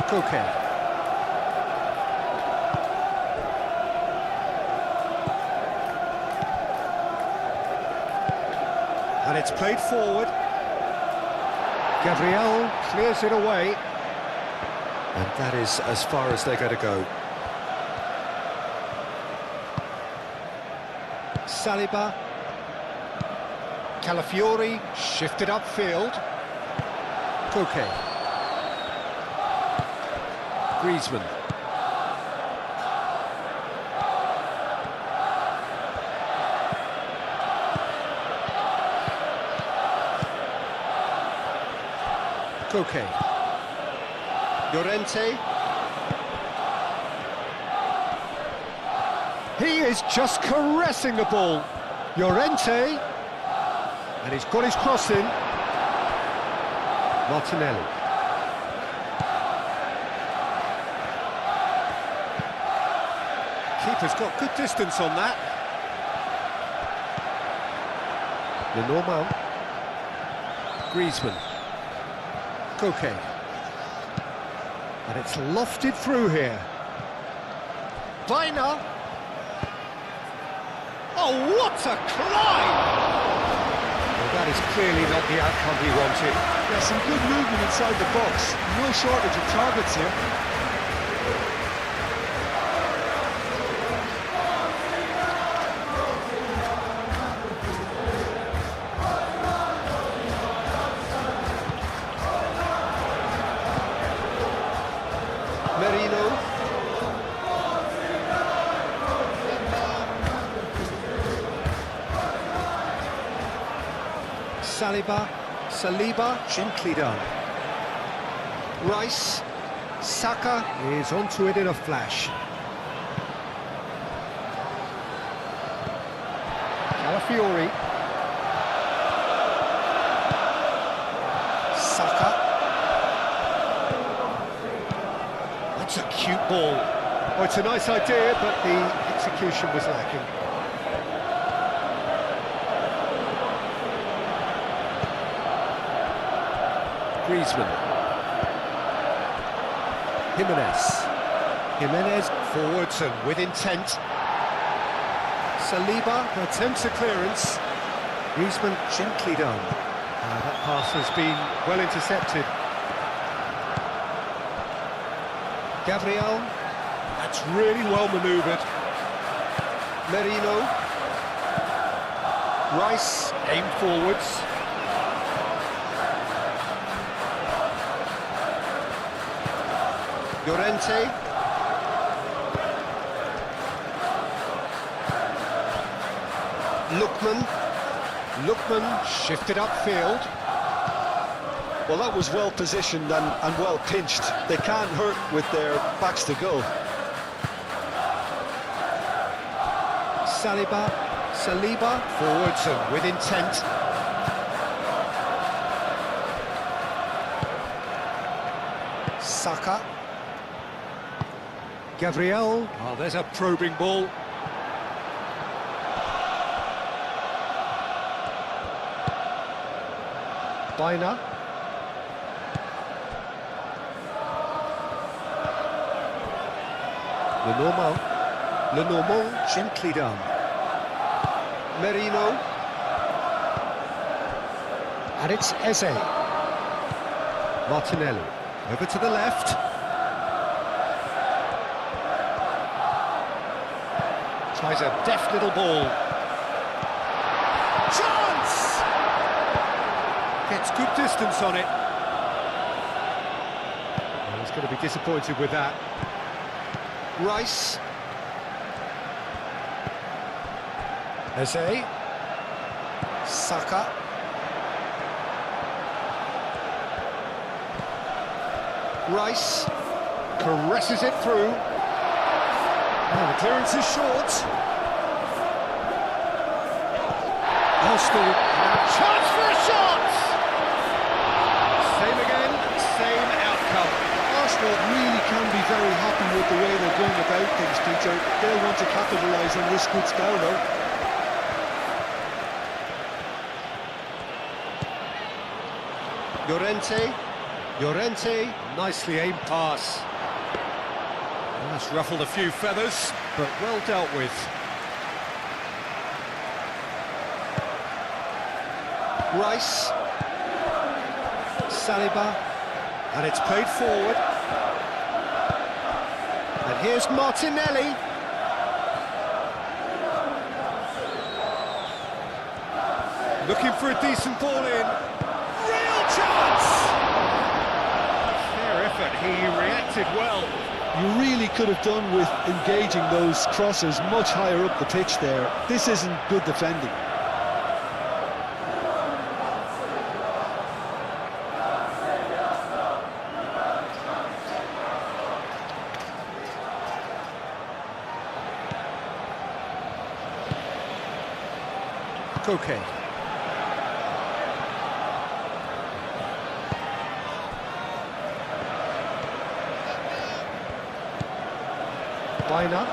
Koke. And it's played forward. Gabriel clears it away. And that is as far as they're going to go. Saliba. Calafiori shifted upfield. Koke. Griezmann. Koke. Llorente. He is just caressing the ball. Llorente. And he's got his cross in. Martinelli. keeper's got good distance on that. The normal. Griezmann. Koke. And it's lofted through here. Weiner. Oh, what a climb! Well, that is clearly not the outcome he wanted. Yeah, some good movement inside the box. No shortage of targets here. Merino. Saliba, gently done. Rice, Saka is onto it in a flash. Calafiori. Saka. That's a cute ball. Oh, it's a nice idea, but the execution was lacking. Griezmann. Jimenez forwards and with intent. Saliba attempts a clearance. Griezmann gently done. That pass has been well intercepted. Gabriel, that's really well manoeuvred. Merino. Rice, aim forwards. Llorente. Lookman shifted upfield. Well, that was well positioned and well pinched. They can't hurt with their backs to goal. Saliba, forwards and with intent. Saka. Gabriel. Oh, there's a probing ball. Weiner. Le Normand, gently done. Merino. And it's Eze. Martinelli. Over to the left. Tries a deft little ball. Chance! Gets good distance on it. Well, he's going to be disappointed with that. Rice. Eze. Saka. Rice caresses it through. Oh, the clearance is short. Arsenal, chance for a shot! Same again, same outcome. Arsenal really can be very happy with the way they're going about things, Peter. They'll want to capitalise on this good spell, though. Llorente, nicely aimed pass. Well, that's ruffled a few feathers, but well dealt with. Rice. Saliba. And it's played forward. And here's Martinelli. Looking for a decent ball in. Real chance! Fair effort, he reacted well. You really could have done with engaging those crosses much higher up the pitch there. This isn't good defending. Koke. Weiner.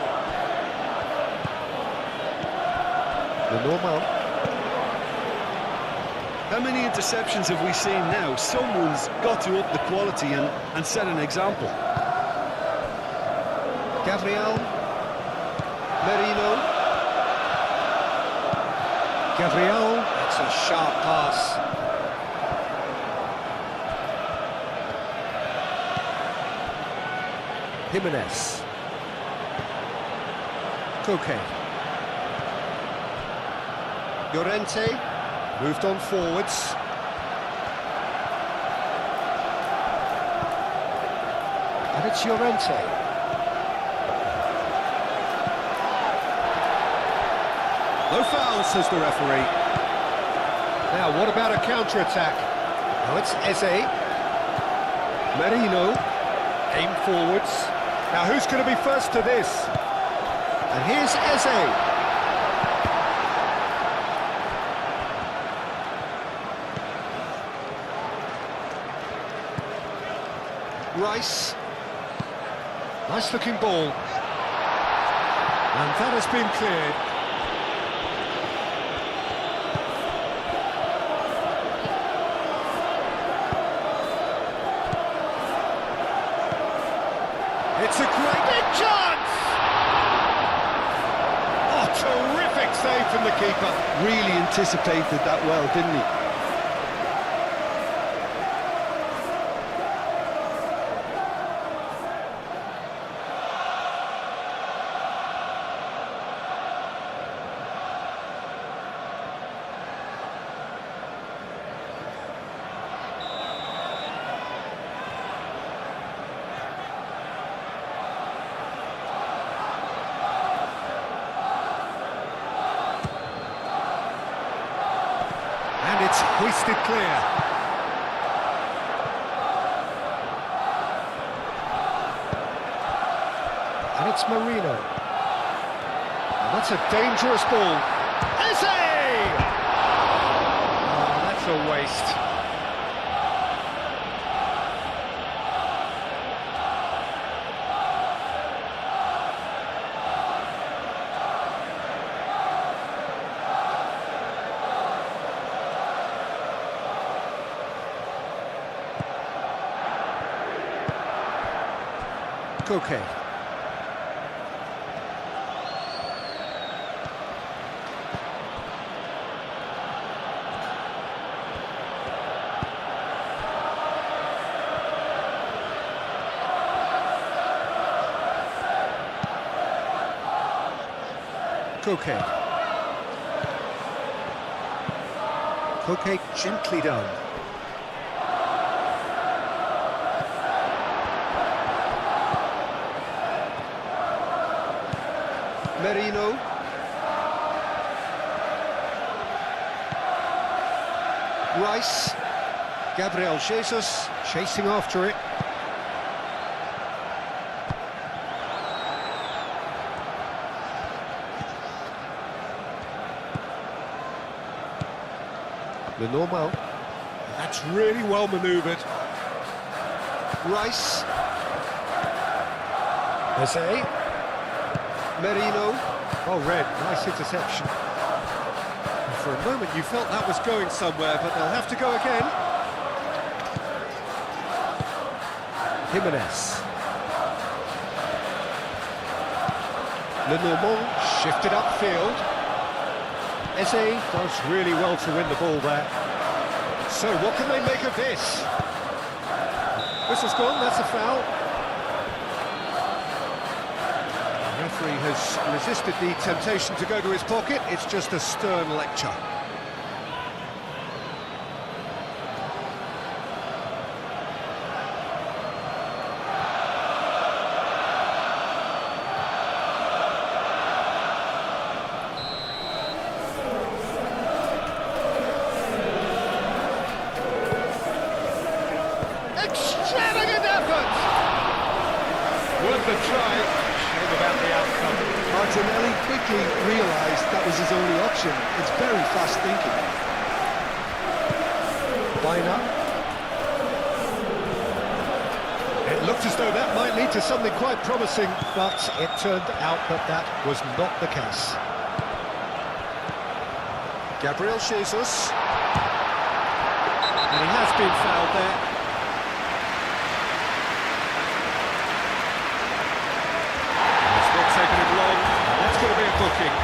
normal. How many interceptions have we seen now? Someone's got to up the quality and set an example. Gabriel. Merino. Gabriel. That's a sharp pass. Jimenez. Koke. Llorente. Moved on forwards. And it's Llorente. No foul, says the referee. Now, what about a counter-attack? Now it's Eze. Merino. Aim forwards. Now, who's going to be first to this? And here's Eze. Rice. Nice looking ball. And that has been cleared. It's a great big chance! Oh, terrific save from the keeper. Really anticipated that well, didn't he? And it's hoisted clear. And it's Marino. And that's a dangerous ball. Eze! Oh, that's a waste. Koke. Koke. Koke gently done. Merino. Rice. Gabriel Jesus chasing after it. The normal. That's really well manoeuvred. Rice. Eze. Merino. Oh, red. Nice interception. And for a moment you felt that was going somewhere, but they'll have to go again. Jimenez. Lenormand shifted upfield. Eze does really well to win the ball there. So what can they make of this? Whistle's gone, that's a foul. The referee has resisted the temptation to go to his pocket. It's just a stern lecture. Extravagant effort! Worth a try. Shame about the outcome. Martinelli quickly realised that was his only option. It's very fast thinking. Line up. It looked as though that might lead to something quite promising, but it turned out that that was not the case. Gabriel Jesus. And he has been fouled there. It's not taken him long, and that's going to be a booking.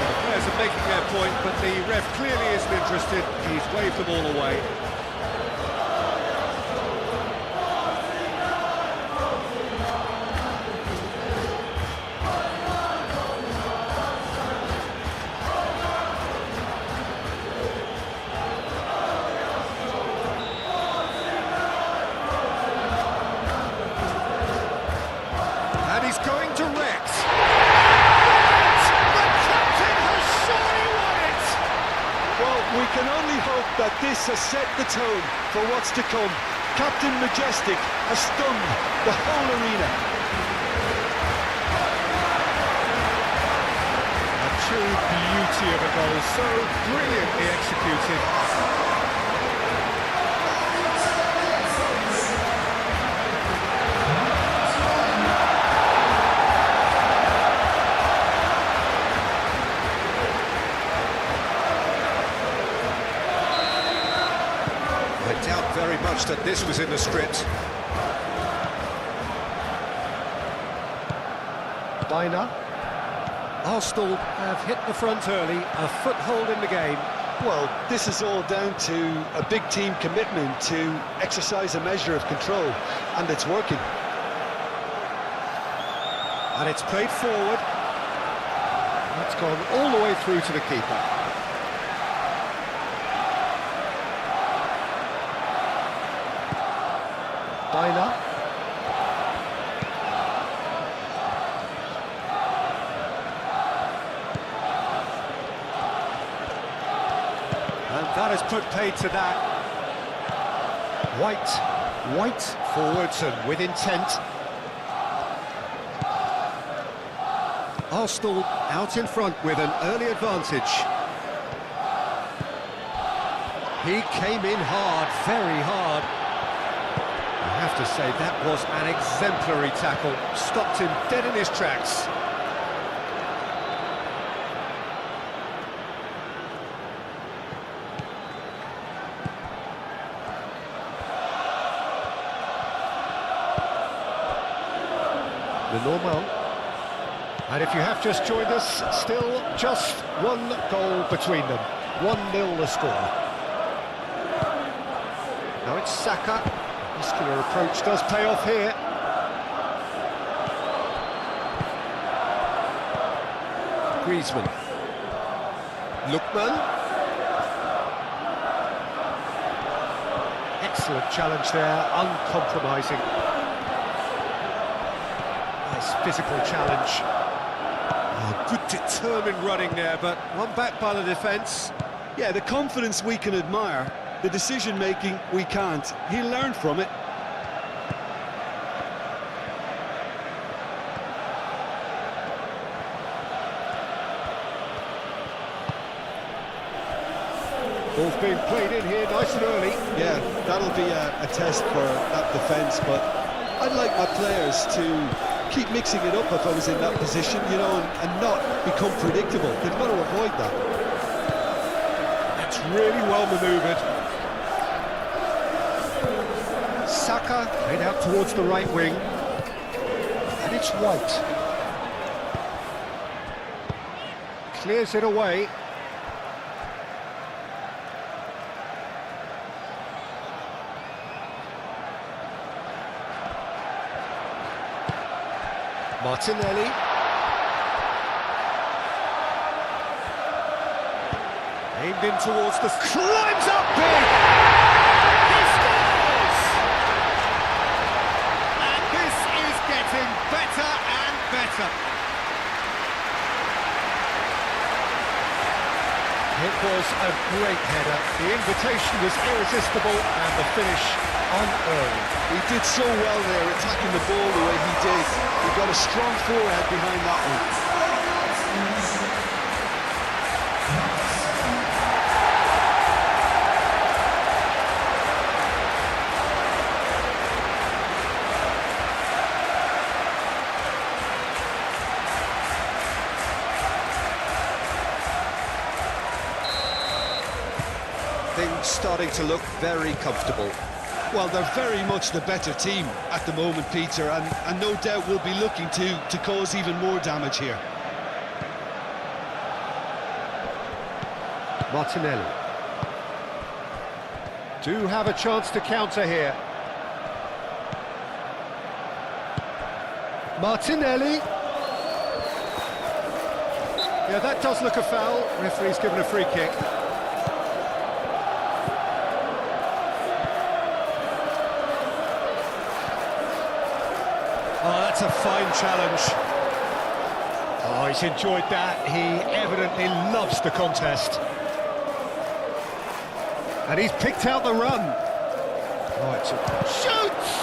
Well, the players are making their point, but the ref clearly isn't interested. He's waved them all away. And he's going direct. The captain has surely won it! Well, we can only hope that this has set the tone for what's to come. Captain Majestic has stunned the whole arena. A true beauty of a goal, so brilliantly executed. I doubt very much that this was in the script. Biner. Arsenal have hit the front early, a foothold in the game. Well, this is all down to a big team commitment to exercise a measure of control, and it's working. And it's played forward. It's gone all the way through to the keeper. Biner. And that has put paid to that. White forwards and with intent. Arsenal out in front with an early advantage. He came in hard, very hard. I have to say, that was an exemplary tackle. Stopped him dead in his tracks. The normal. And if you have just joined us, still just one goal between them. 1-0 the score. Now it's Saka. Muscular approach does pay off here. Griezmann. Lookman. Excellent challenge there, uncompromising. Nice physical challenge. Oh, good determined running there, but one back by the defence. Yeah, the confidence we can admire, the decision-making we can't. He'll learn from it. Ball's being played in here nice and early. Yeah, that'll be a test for that defence, but I'd like my players to keep mixing it up if I was in that position, you know, and not become predictable. They've got to avoid that. That's really well manoeuvred. Saka played out towards the right wing. And it's White. Clears it away. Martinelli. Aimed in towards the... climbs up big! He scores! And this is getting better and better. It was a great header. The invitation was irresistible and the finish unearned. He did so well there, attacking the ball the way he did. He got a strong forehead behind that one. Things starting to look very comfortable. Well, they're very much the better team at the moment, Peter, and no doubt will be looking to cause even more damage here. Martinelli. Do have a chance to counter here. Martinelli. Yeah, that does look a foul. Referee's given a free kick. Oh, that's a fine challenge. Oh, he's enjoyed that. He evidently loves the contest. And he's picked out the run. Oh, it's a... Shoots!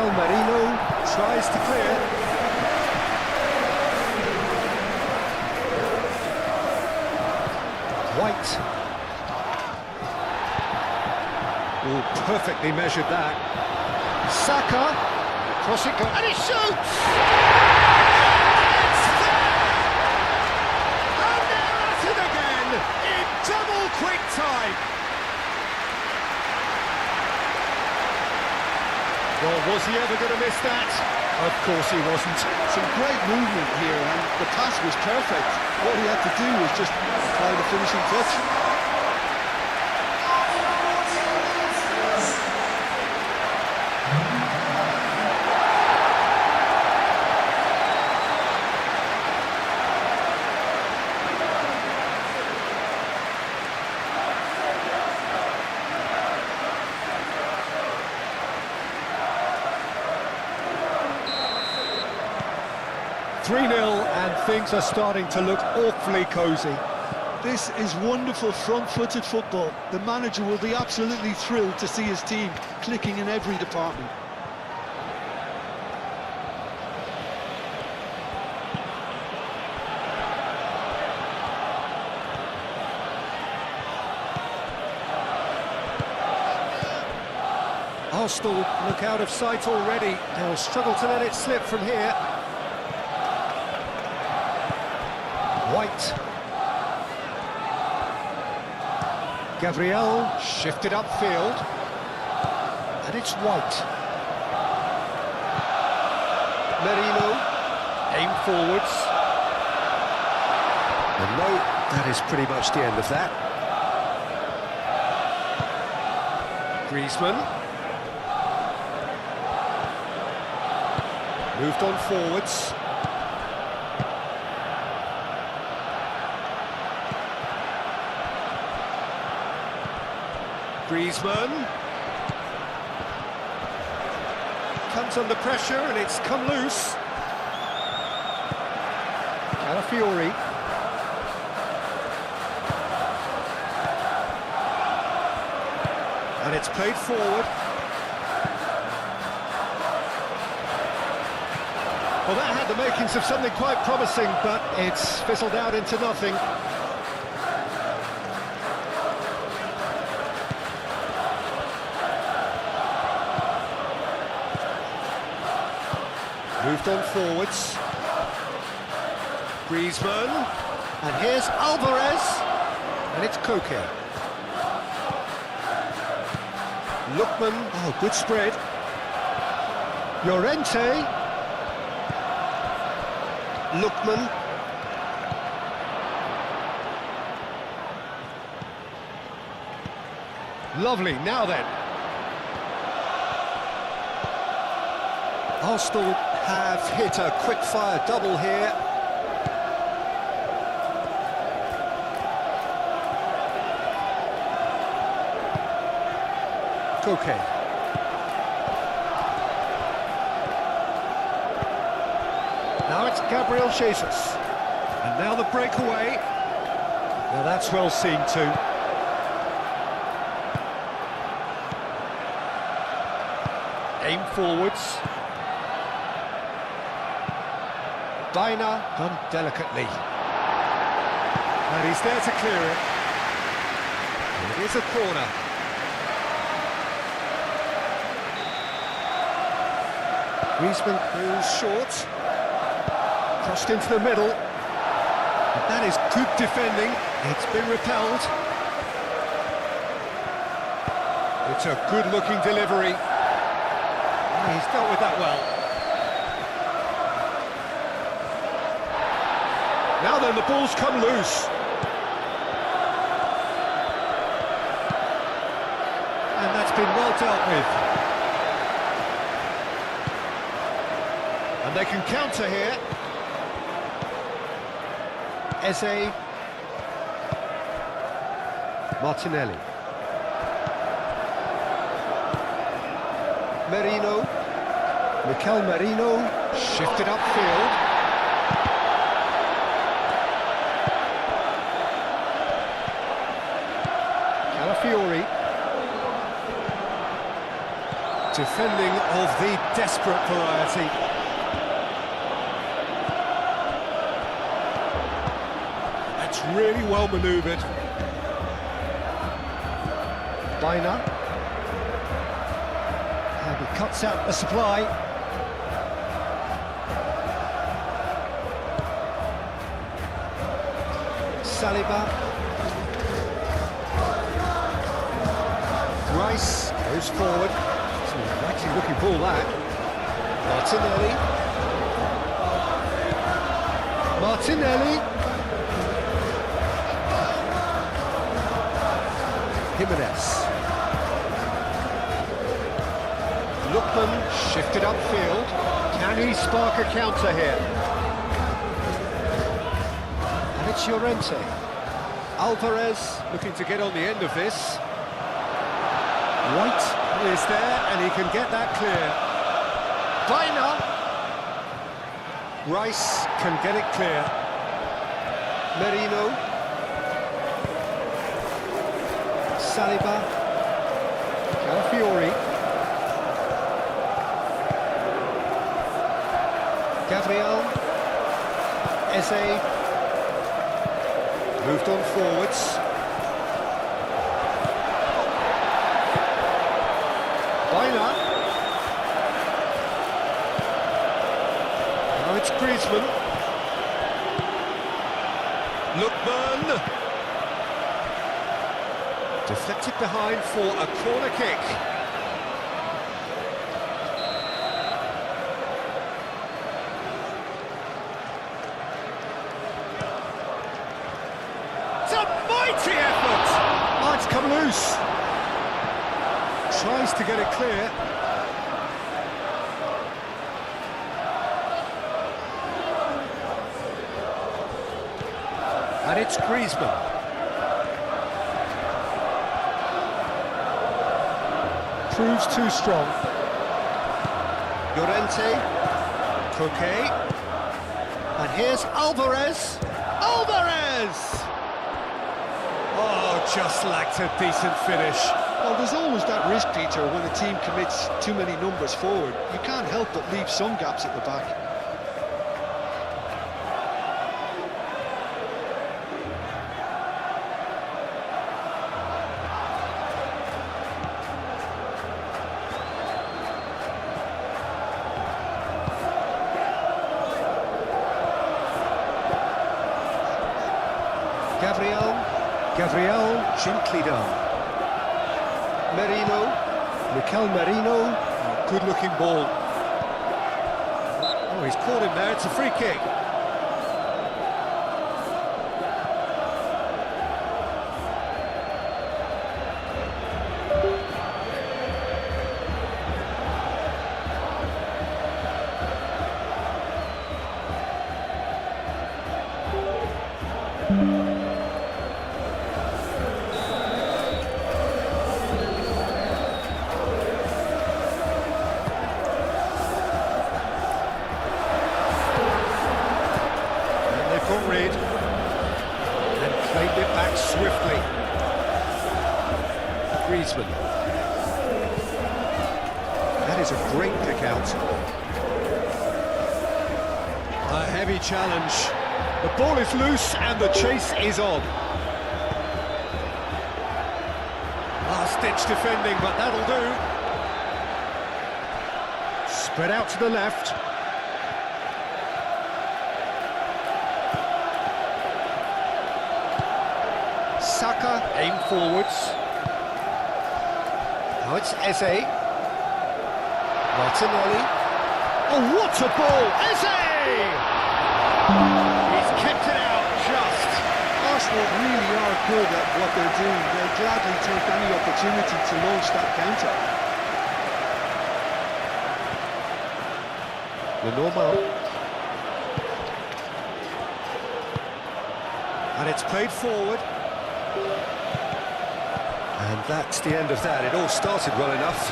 'Marino tries to clear. White. Oh, perfectly measured that. Saka. Cross it goes. And he shoots! It's there! And they're at it again in double quick time. Well, was he ever going to miss that? Of course he wasn't. Some great movement here, and the pass was perfect. All he had to do was just apply the finishing touch. 3-0 and things are starting to look awfully cosy. This is wonderful front-footed football. The manager will be absolutely thrilled to see his team clicking in every department. Arsenal look out of sight already. They'll struggle to let it slip from here. White. Gabriel shifted upfield. And it's White. Merino. Aim forwards. And no, that is pretty much the end of that. Griezmann. Moved on forwards. Griezmann comes under pressure and it's come loose. Calafiori. And it's played forward. Well, that had the makings of something quite promising, but it's fizzled out into nothing. Moved on forwards. Griezmann. And here's Alvarez. And it's Koke. Lookman. Oh, good spread. Llorente. Lookman. Lovely, now then. Arsenal have hit a quick-fire double here. Koke. Now it's Gabriel Jesus. And now the breakaway. Now that's well seen too. Aim forwards. Baina done delicately. And he's there to clear it. And it is a corner. Griezmann goes short. Crossed into the middle. But that is good defending. It's been repelled. It's a good-looking delivery. Oh, he's dealt with that well. Now then, the ball's come loose. And that's been well dealt with. And they can counter here. Eze. Martinelli. Merino. Mikel Merino. Shifted upfield. Calafiori. Defending of the desperate variety. That's really well manoeuvred. Baina. And he cuts out the supply. Saliba. Rice goes forward. It's an actually looking ball that. Martinelli. Martinelli. Jimenez. Lookman shifted upfield. Can he spark a counter here? And it's Llorente. Alvarez looking to get on the end of this. White is there and he can get that clear. Baina. Rice can get it clear. Merino. Saliba. Calafiori. Gabriel. Eze. Moved on forwards. Baina. Now it's Griezmann. Lookman. Deflected behind for a corner kick. It's a mighty effort! Oh, it's come loose. Tries to get it clear. And it's Griezmann. Proves too strong. Llorente. Coque. And here's Alvarez. Alvarez! Oh, just lacked a decent finish. Well, there's always that risk, Peter, when a team commits too many numbers forward. You can't help but leave some gaps at the back. Gabriel, gently done. Merino, Mikel Merino, Good looking ball. Oh, he's caught him there, it's a free kick. Griezmann. That is a great kick out. A heavy challenge. The ball is loose and the chase is on. Last-ditch defending, but that'll do. Spread out to the left. Saka, aim forwards. Now it's Eze. Martinelli. Oh, what a ball! Eze! He's kept it out just. Arsenal really are good at what they're doing. They'll gladly take any opportunity to launch that counter. The normal. And it's played forward. And that's the end of that. It all started well enough.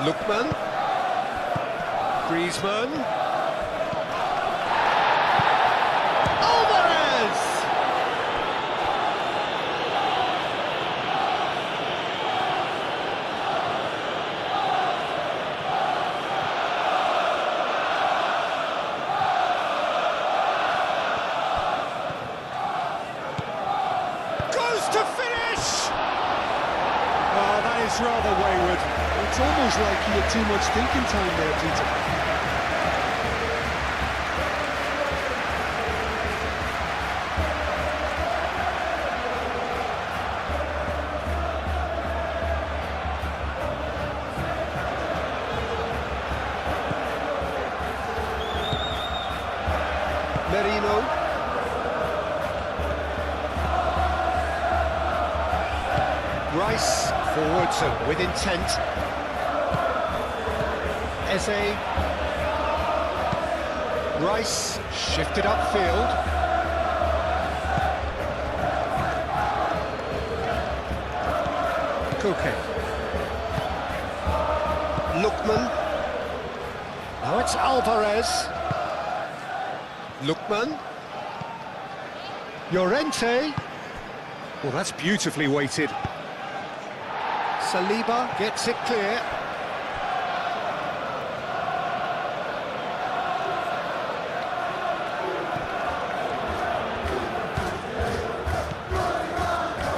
Lookman. Griezmann. Alvarez! Goes to finish! Oh, that is rather wayward. It's almost like he had too much thinking time there, Peter. Merino. Rice, forwards and with intent. Eze. Rice, shifted upfield. Koke. Lookman. Now it's Alvarez. Lookman. Llorente. Well, that's beautifully weighted. Saliba gets it clear.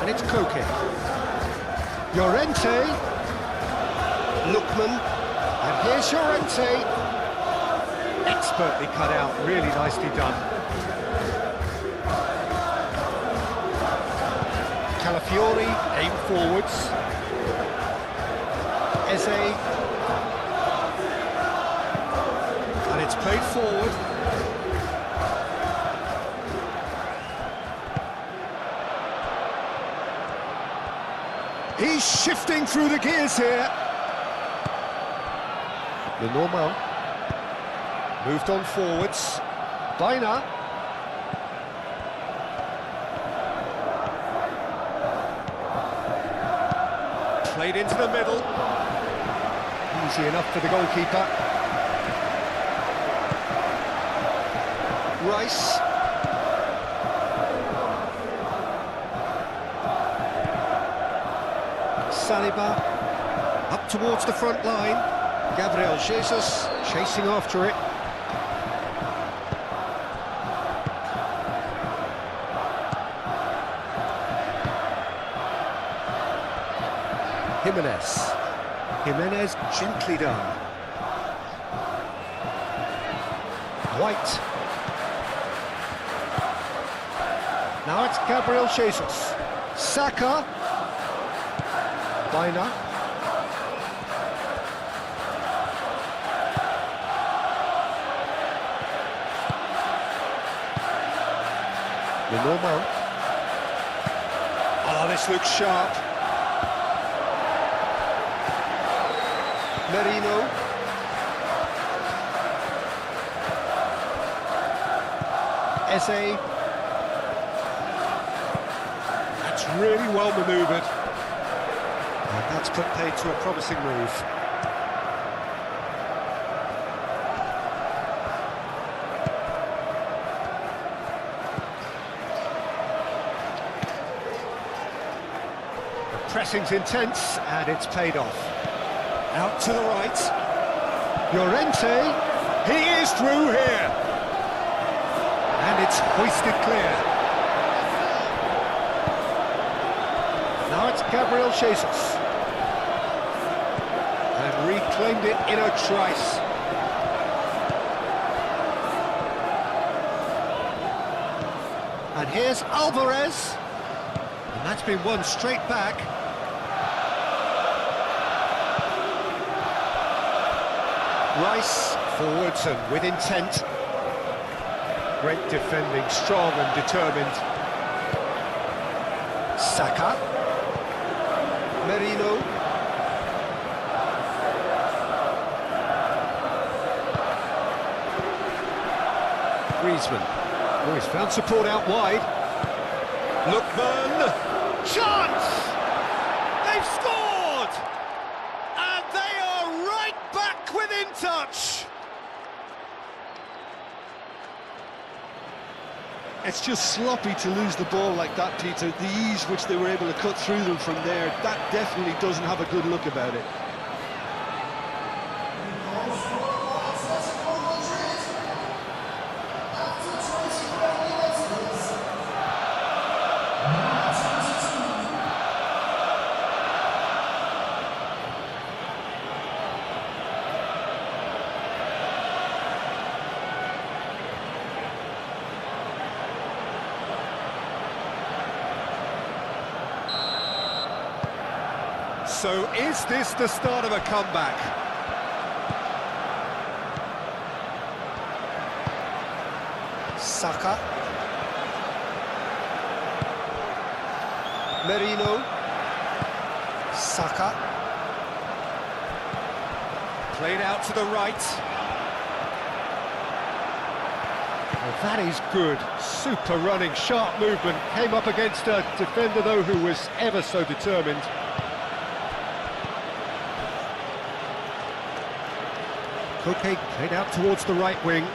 And it's Koke. Llorente. Lookman. And here's Llorente. Expertly cut out, really nicely done. Calafiori, aim forwards. Eze. And it's played forward. He's shifting through the gears here. The normal. Moved on forwards. Baina. Played into the middle. Easy enough for the goalkeeper. Rice. Saliba. Up towards the front line. Gabriel Jesus chasing after it. Jimenez gently done. White. Now it's Gabriel Jesus. Saka. Baina. The normal. Oh, this looks sharp. Merino. Eze. That's really well manoeuvred. And that's put paid to a promising move. pressing's intense, and it's paid off. Out to the right. Llorente, he is through here. And it's hoisted clear. Now it's Gabriel Jesus. And reclaimed it in a trice. And here's Alvarez. And that's been won straight back. Rice forwards and with intent. Great defending, strong and determined. Saka. Merino. Griezmann. Oh, he's found support out wide. Lookman. Chance! They've scored! And they are right back within touch. It's just sloppy to lose the ball like that, Peter. The ease which they were able to cut through them from there, that definitely doesn't have a good look about it. Atletico Madrid. After 24 minutes, So is this the start of a comeback? Saka. Merino. Saka. Played out to the right. Well, that is good. Super running, sharp movement. Came up against a defender, though, who was ever so determined. Koke played out towards the right wing.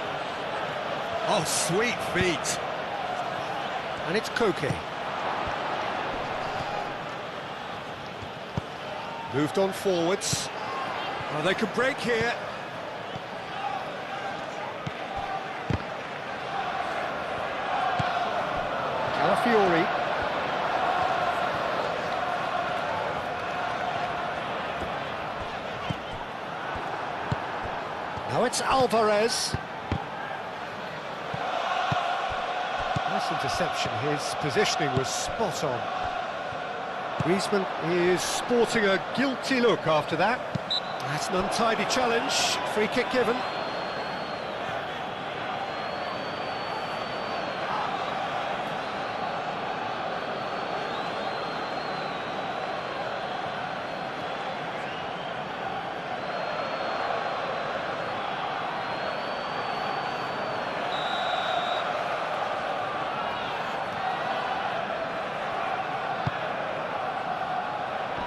Oh, sweet feet. And it's Koke. Moved on forwards. Oh, they could break here. Calafiori. Now it's Alvarez. Nice interception. His positioning was spot on. Griezmann is sporting a guilty look after that. That's an untidy challenge. Free kick given.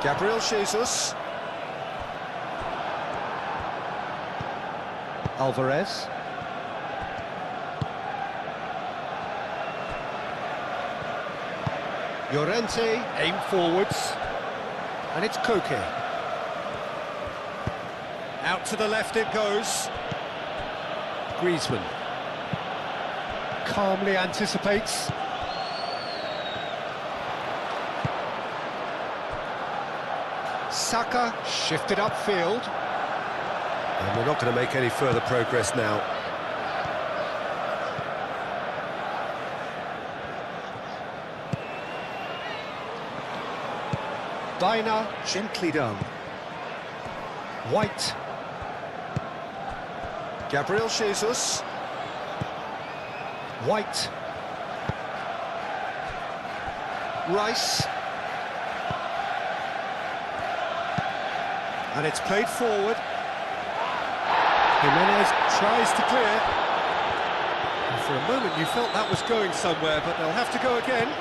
Gabriel Jesus. Alvarez. Llorente, aim forwards. And it's Koke. Out to the left it goes. Griezmann. Calmly anticipates. Saka shifted upfield. And we're not going to make any further progress now. Dina gently done. White. Gabriel Jesus. White. Rice. And it's played forward. Jimenez tries to clear. And for a moment you felt that was going somewhere, but they'll have to go again.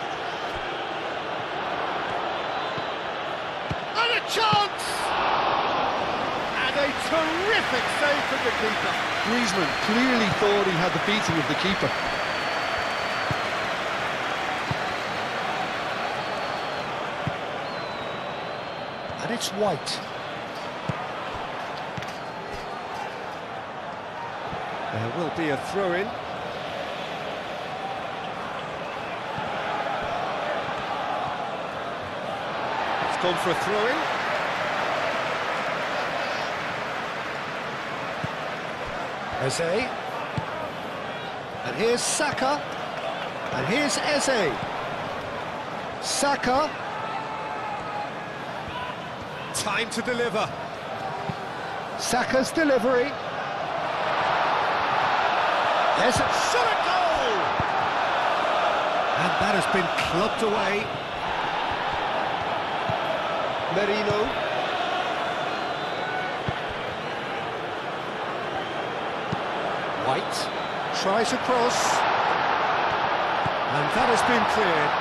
And a chance! And a terrific save from the keeper. Griezmann clearly thought he had the beating of the keeper. it's White. There will be a throw-in. It's gone for a throw-in. Eze. And here's Saka. And here's Eze. Saka. Time to deliver. Saka's delivery. Eze shot a goal! And that has been clubbed away. Merino. White tries a cross, and that has been cleared.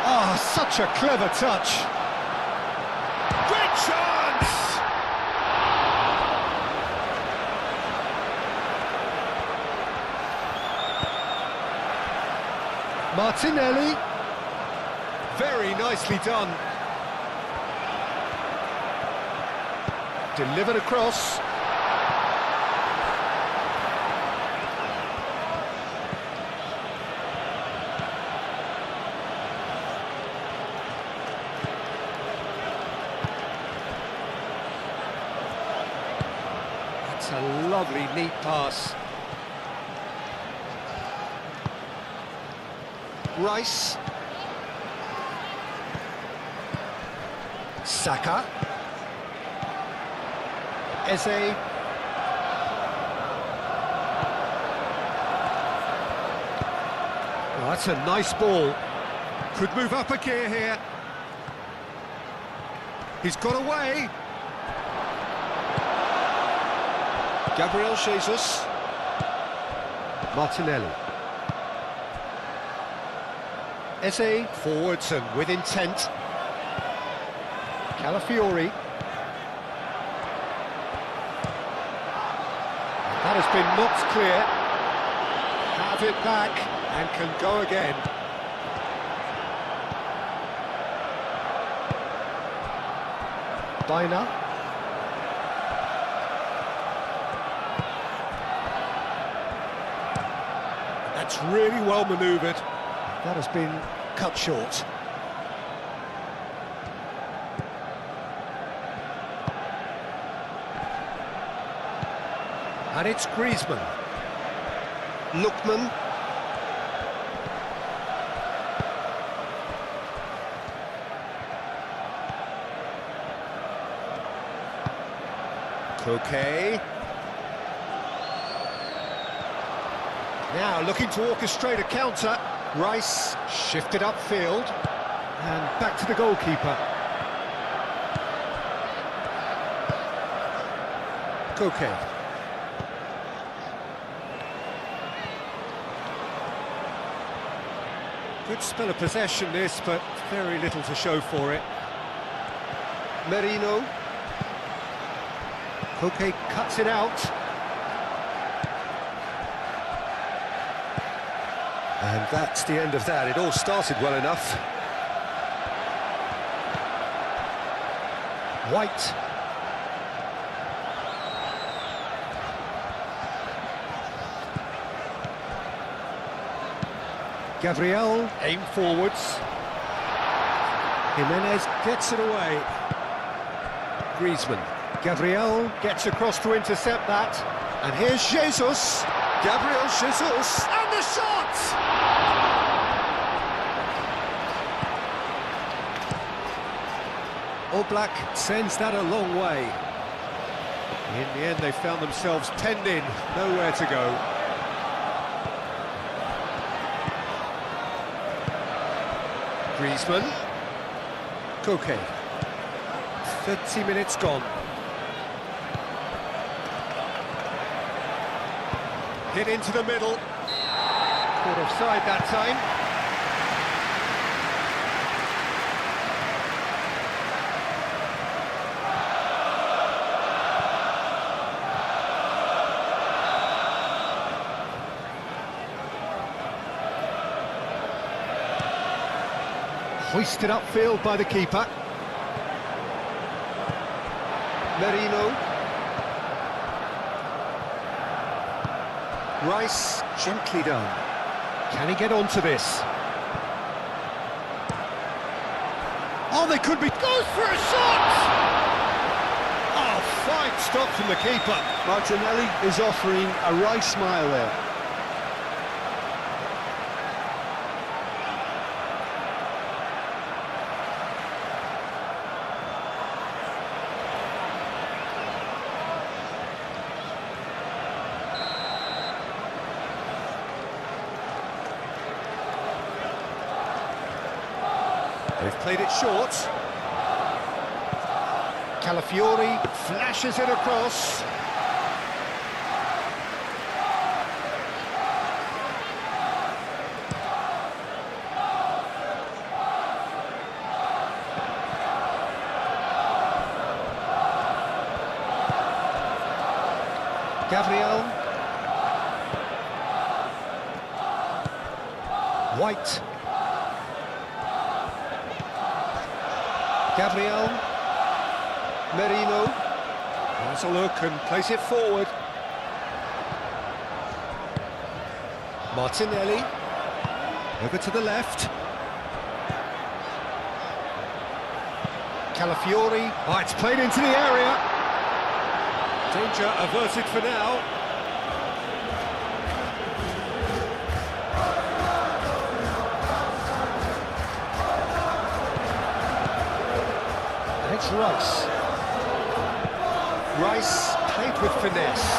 Oh, such a clever touch. Great chance! Martinelli. Very nicely done. Delivered across. That's a lovely, neat pass. Rice. Saka. Eze. Oh, that's a nice ball. Could move up a gear here. He's got away. Gabriel Jesus. Martinelli. Eze forwards and with intent. Calafiori. That has been knocked clear. Have it back and can go again. Dina. That's really well manoeuvred. That has been cut short. And it's Griezmann. Lookman. Koke. Now looking to orchestrate a counter. Rice shifted upfield. And back to the goalkeeper. Koke. Good spell of possession this, but very little to show for it. Merino. Koke cuts it out. And that's the end of that. It all started well enough. White. Gabriel, aim forwards. Jimenez gets it away. Griezmann. Gabriel gets across to intercept that. And here's Jesus. Gabriel Jesus. And the shot! Oblak sends that a long way. In the end, they found themselves penned in, nowhere to go. Griezmann. Koke. 30 minutes gone. Hit into the middle. Caught offside that time. Hoisted upfield by the keeper. Merino. Rice, gently done. Can he get onto this? Oh, they could be... Goes for a shot! Oh, fine stop from the keeper. Martinelli is offering a right smile there. They've played it short. Calafiori flashes it across. Gabriel. White. Gabriel. Merino. Has a look and plays it forward. Martinelli. Over to the left. Calafiori. Oh, it's played into the area. Danger averted for now. And it's Rice. Rice played with finesse.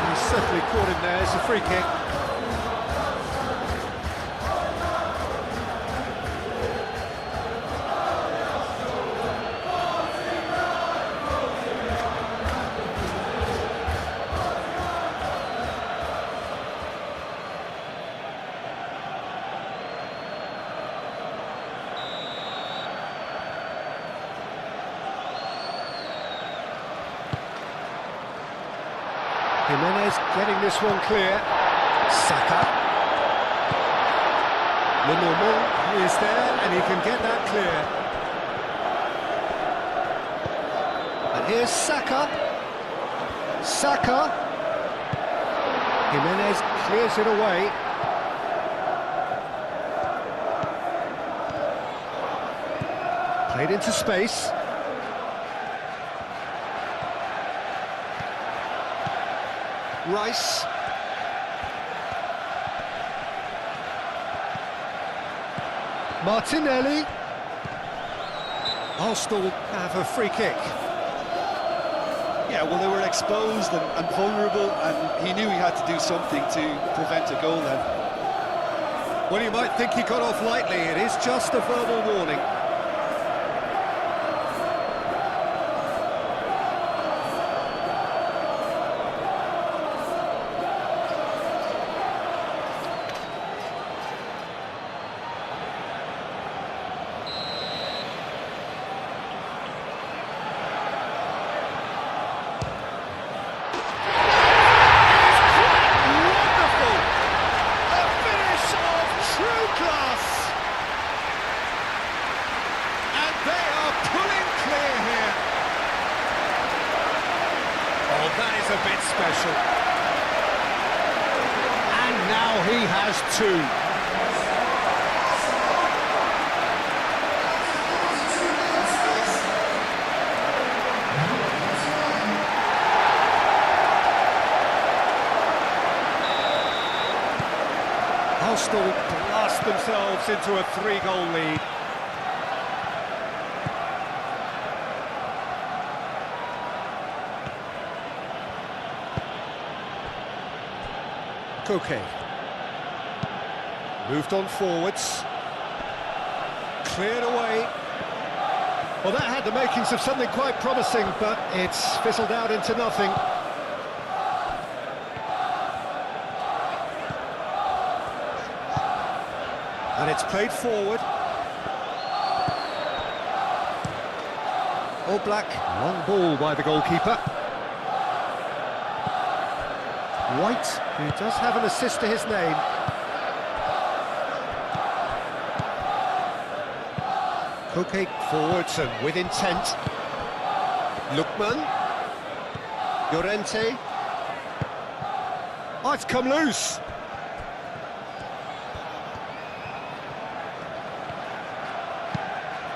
He's certainly caught him there. It's a free kick. Jimenez getting this one clear. Saka. Lenormand is there and he can get that clear. And here's Saka. Saka. Jimenez clears it away. Played into space. Rice. Martinelli. Arsenal have a free kick. Yeah, well, they were exposed and vulnerable, and he knew he had to do something to prevent a goal then. Well, you might think he got off lightly. It is just a verbal warning. That is a bit special. And now he has two. Arsenal blast themselves into a 3-goal lead. Koke. Moved on forwards. Cleared away. Well, that had the makings of something quite promising, but it's fizzled out into nothing. And it's played forward. All Black, long ball by the goalkeeper. White, who does have an assist to his name. Koke forwards and with intent. Lookman. Llorente. Oh, it's come loose.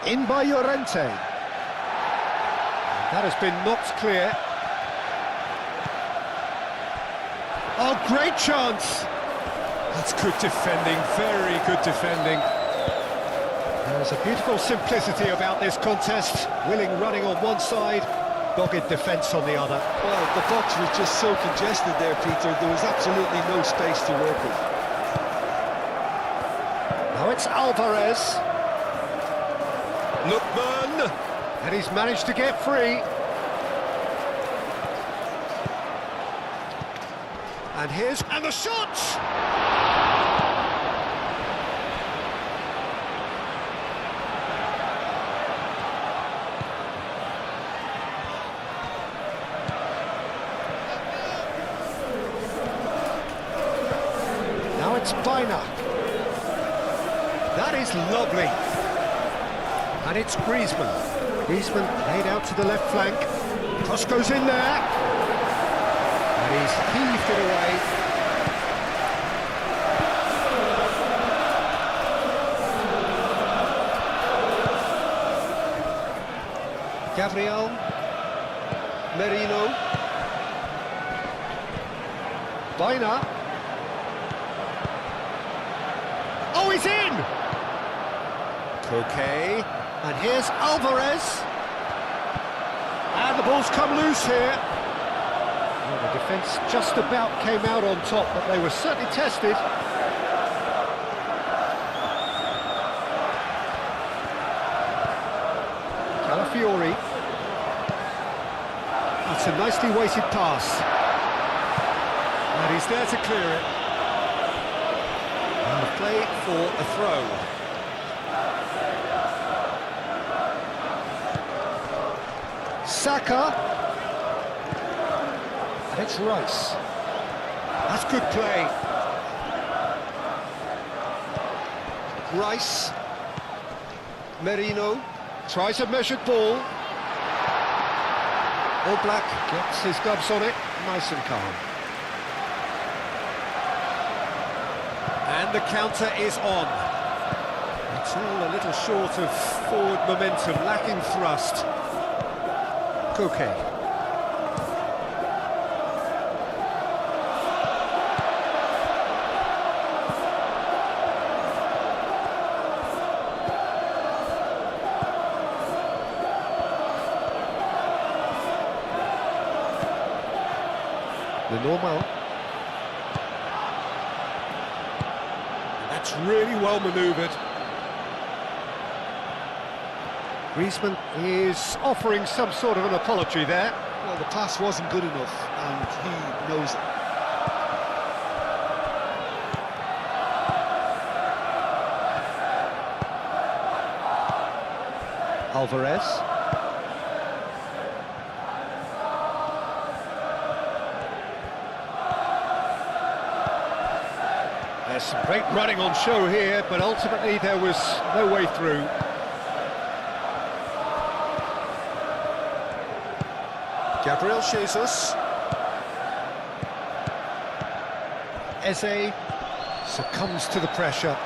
In by Llorente. That has been knocked clear. Oh, great chance! That's good defending, very good defending. There's a beautiful simplicity about this contest. Willing running on one side, dogged defence on the other. Well, the box was just so congested there, Peter. There was absolutely no space to work with. Now it's Alvarez. Lookman! And he's managed to get free. And the shot! Now it's Bina. That is lovely. And it's Griezmann. Griezmann laid out to the left flank. Cross goes in there. And he's heaved it away. Gabriel. Merino. Bina. Oh, he's in! Koke. And here's Alvarez. And the ball's come loose here. Well, the defence just about came out on top, but they were certainly tested. Calafiori. That's a nicely weighted pass. And he's there to clear it. And the play for a throw. Saka. And it's Rice. That's good play. Rice. Merino. Tries a measured ball. Black gets his gloves on it. Nice and calm. And the counter is on. It's all a little short of forward momentum, lacking thrust. Koke. The normal. That's really well manoeuvred. Griezmann is offering some sort of an apology there. Well, the pass wasn't good enough, and he knows it. Alvarez. There's some great running on show here, but ultimately there was no way through. Gabriel Jesus. Eze succumbs to the pressure.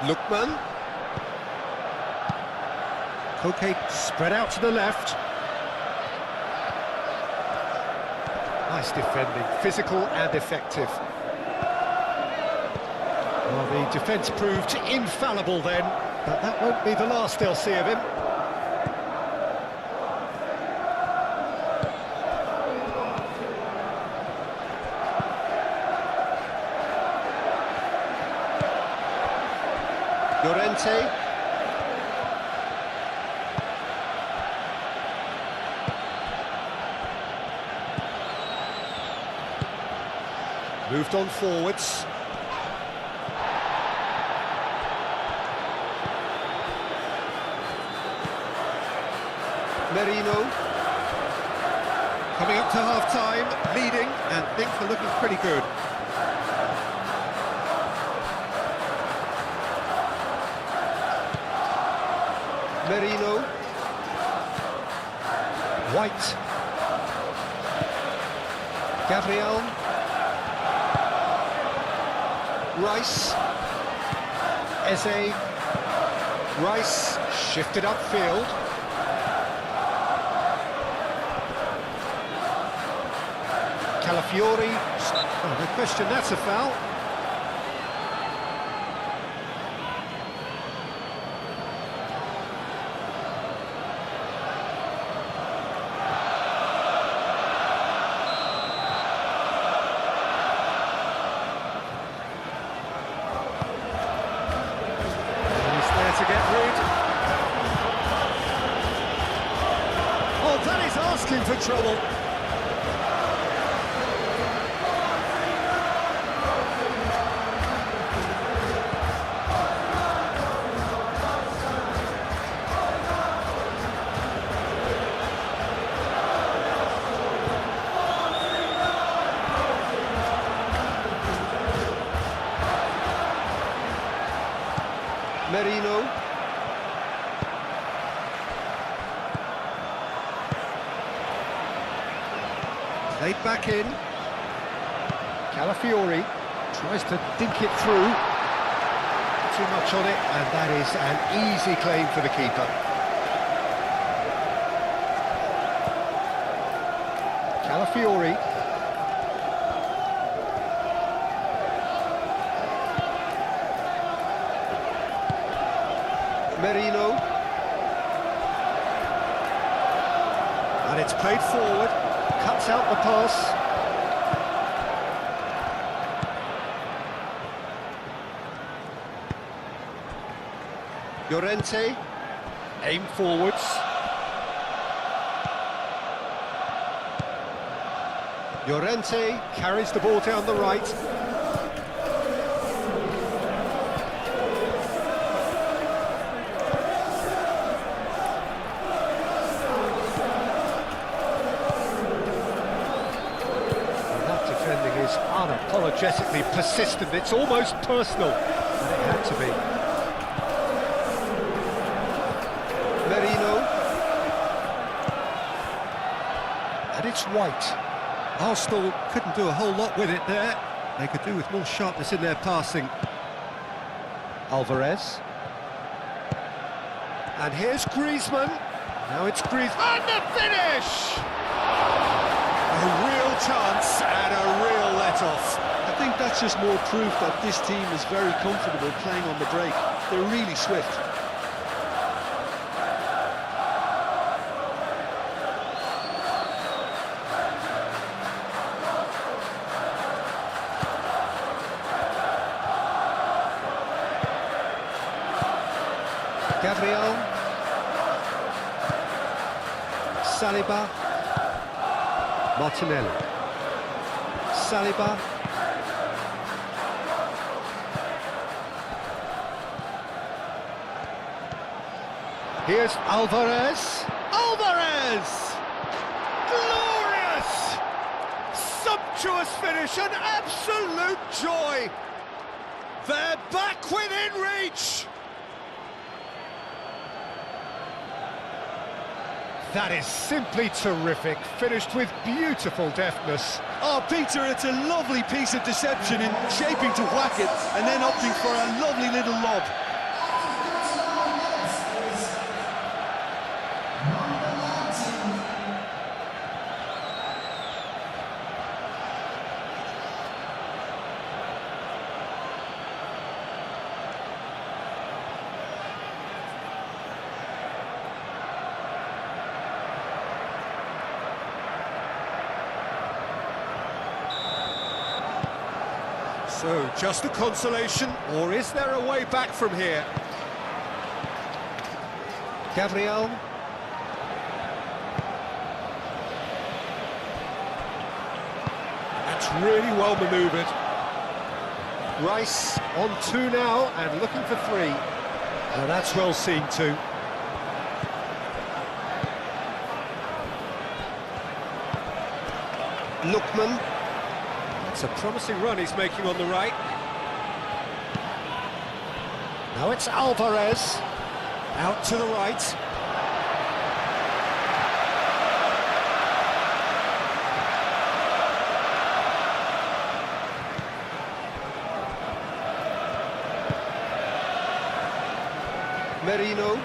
Lookman. Koke spread out to the left. Nice defending, physical and effective. Well, the defence proved infallible then, but that won't be the last they'll see of him. Llorente. Moved on forwards. Merino. Coming up to half-time, leading, and things are looking pretty good. Merino. White. Gabriel. Rice. Eze. Rice shifted upfield. Calafiori. Oh, no question, that's a foul. To get rid. Oh, that is asking for trouble. Merino. Played back in. Calafiori tries to dink it through. Too much on it, and that is an easy claim for the keeper. Calafiori. Merino. And it's played forward. Cuts out the pass. Llorente, aim forwards. Llorente carries the ball down the right. Defending is unapologetically persistent. It's almost personal, and it had to be. Merino. And it's White. Arsenal couldn't do a whole lot with it there. They could do with more sharpness in their passing. Alvarez. And here's Griezmann. Now it's Griezmann. And the finish! A real chance and a real let-off. I think that's just more proof that this team is very comfortable playing on the break. They're really swift. Gabriel. Saliba. Martinelli. Saliba. Here's Alvarez. Alvarez! Glorious! Sumptuous finish, an absolute joy! They're back within reach! That is simply terrific, finished with beautiful deftness. Oh, Peter, it's a lovely piece of deception in shaping to whack it and then opting for a lovely little lob. So, just a consolation, or is there a way back from here? Gabriel. That's really well manoeuvred. Rice on 2 now, and looking for 3. And that's well seen too. Lookman. It's a promising run he's making on the right. Now it's Alvarez. Out to the right. Merino.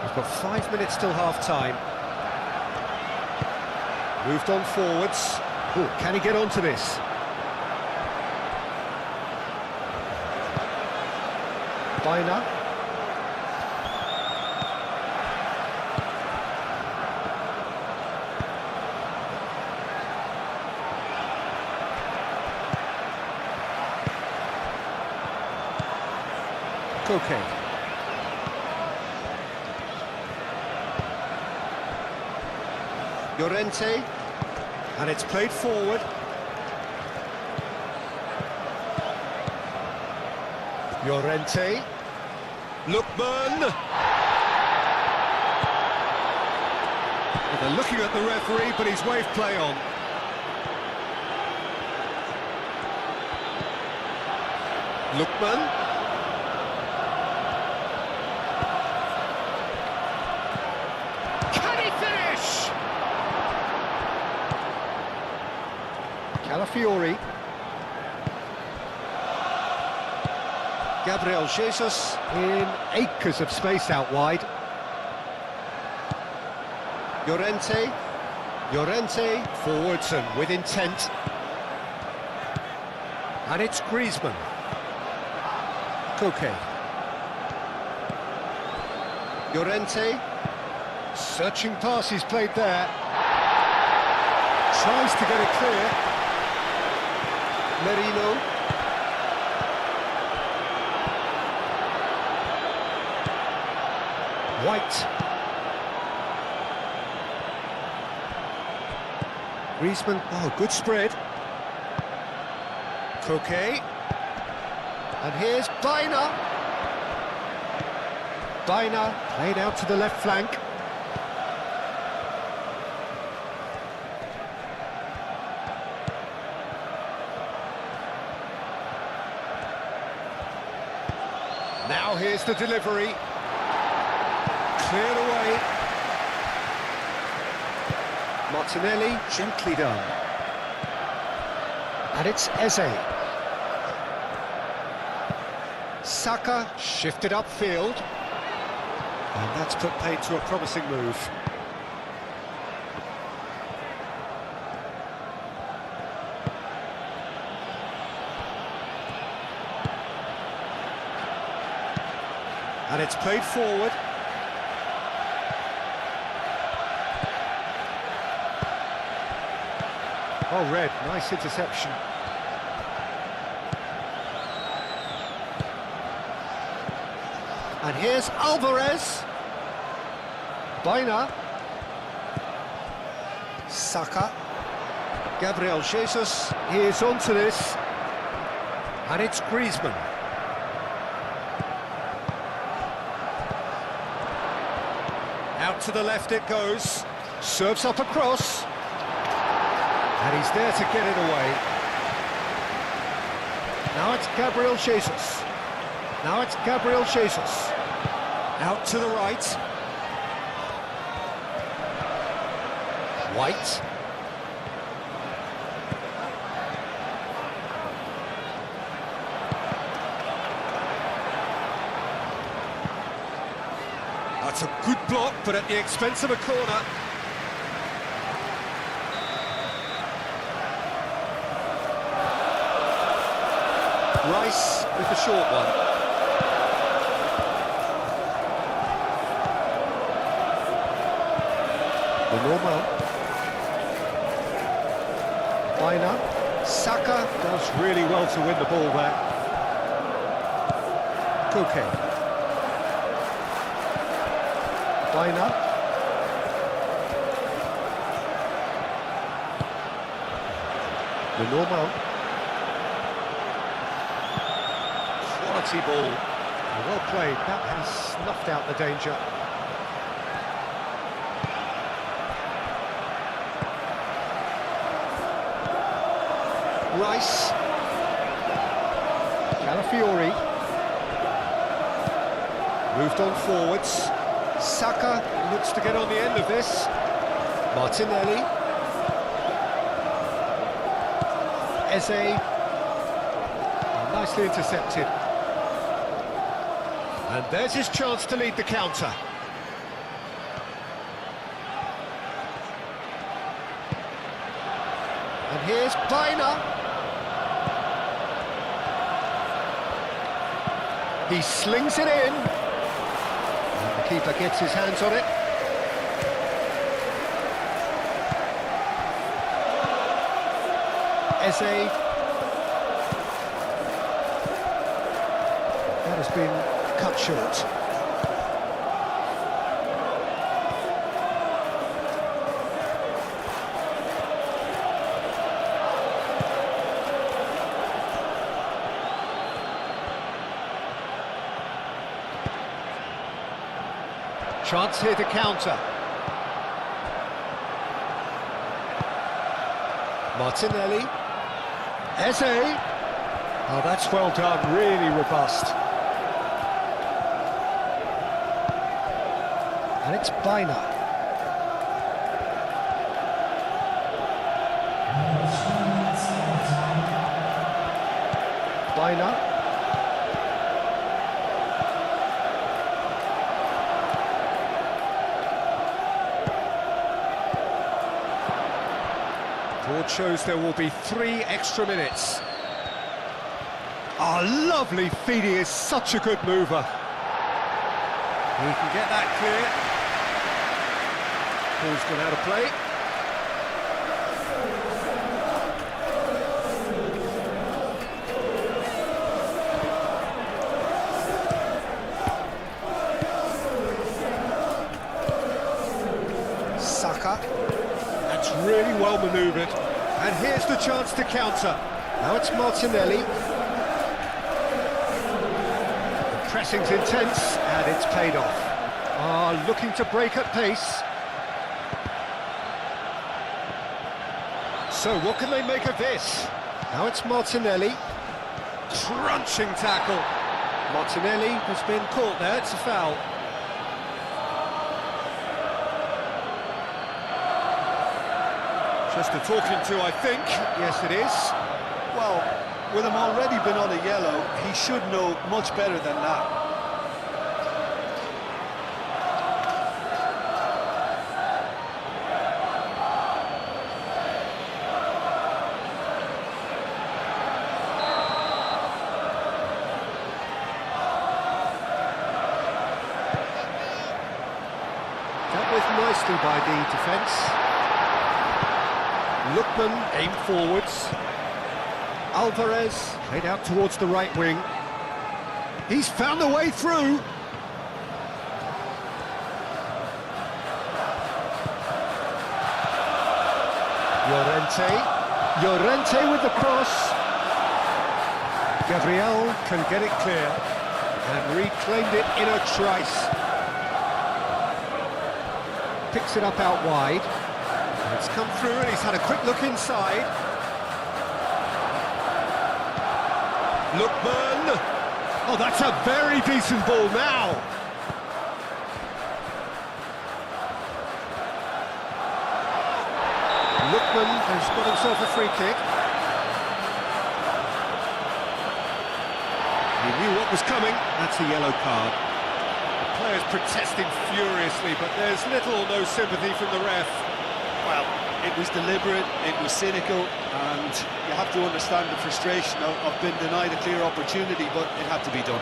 We've got 5 minutes till half-time. Moved on forwards. Oh, can he get onto this? Biner. Koke. Llorente, and it's played forward. Llorente, Lookman. They're looking at the referee, but he's waved play on. Lookman. Calafiori. Gabriel Jesus in acres of space out wide. Llorente. Llorente forwards and with intent. And it's Griezmann. Koke. Llorente. Searching pass he's played there. Tries to get it clear. Merino. White. Griezmann, oh, good spread. Koke. And here's Biner. Biner played out to the left flank. Now here's the delivery. Cleared away. Martinelli, gently done. And it's Eze. Saka shifted upfield. And that's put paid to a promising move. And it's played forward. Oh, red, nice interception. And here's Alvarez. Biner. Saka. Gabriel Jesus, he is onto this. And it's Griezmann. Out to the left it goes. Serves up across. And he's there to get it away. Now it's Gabriel Jesus. Now it's Gabriel Jesus. Out to the right. White. That's a good block, but at the expense of a corner. Rice with the short one. The normal. Biner. Saka does really well to win the ball there. Koke. Biner. The normal. Quality ball. Well played. That has snuffed out the danger. Rice. Calafiori. Moved on forwards. Saka looks to get on the end of this. Martinelli. Eze. Nicely intercepted. And there's his chance to lead the counter. And here's Baina. He slings it in. And the keeper gets his hands on it. Eze. That has been cut short. Chance here to counter. Martinelli. Eze. Oh, that's well done, really robust. And it's Baina. Baina. Board shows there will be 3 extra minutes. Oh, lovely feed, he is such a good mover. He can get that clear. Ball's gone out of play. Saka. That's really well manoeuvred. And here's the chance to counter. Now it's Martinelli. The pressing's intense, and it's paid off. Ah, looking to break at pace. So what can they make of this? Now it's Martinelli. Crunching tackle. Martinelli has been caught there, it's a foul. Just a talking to, I think. Yes, it is. Well, with him already been on a yellow, he should know much better than that. Dealt with nicely by the defence. Lookman aimed forwards. Alvarez played out towards the right wing. He's found a way through. Llorente with the cross. Gabriel can get it clear and reclaimed it in a trice. Picks it up out wide. It's come through and he's had a quick look inside. Lookman! Oh, that's a very decent ball now! Lookman has got himself a free kick. He knew what was coming. That's a yellow card. The players protesting furiously, but there's little or no sympathy from the ref. Well, it was deliberate, it was cynical, and you have to understand the frustration of being denied a clear opportunity, but it had to be done.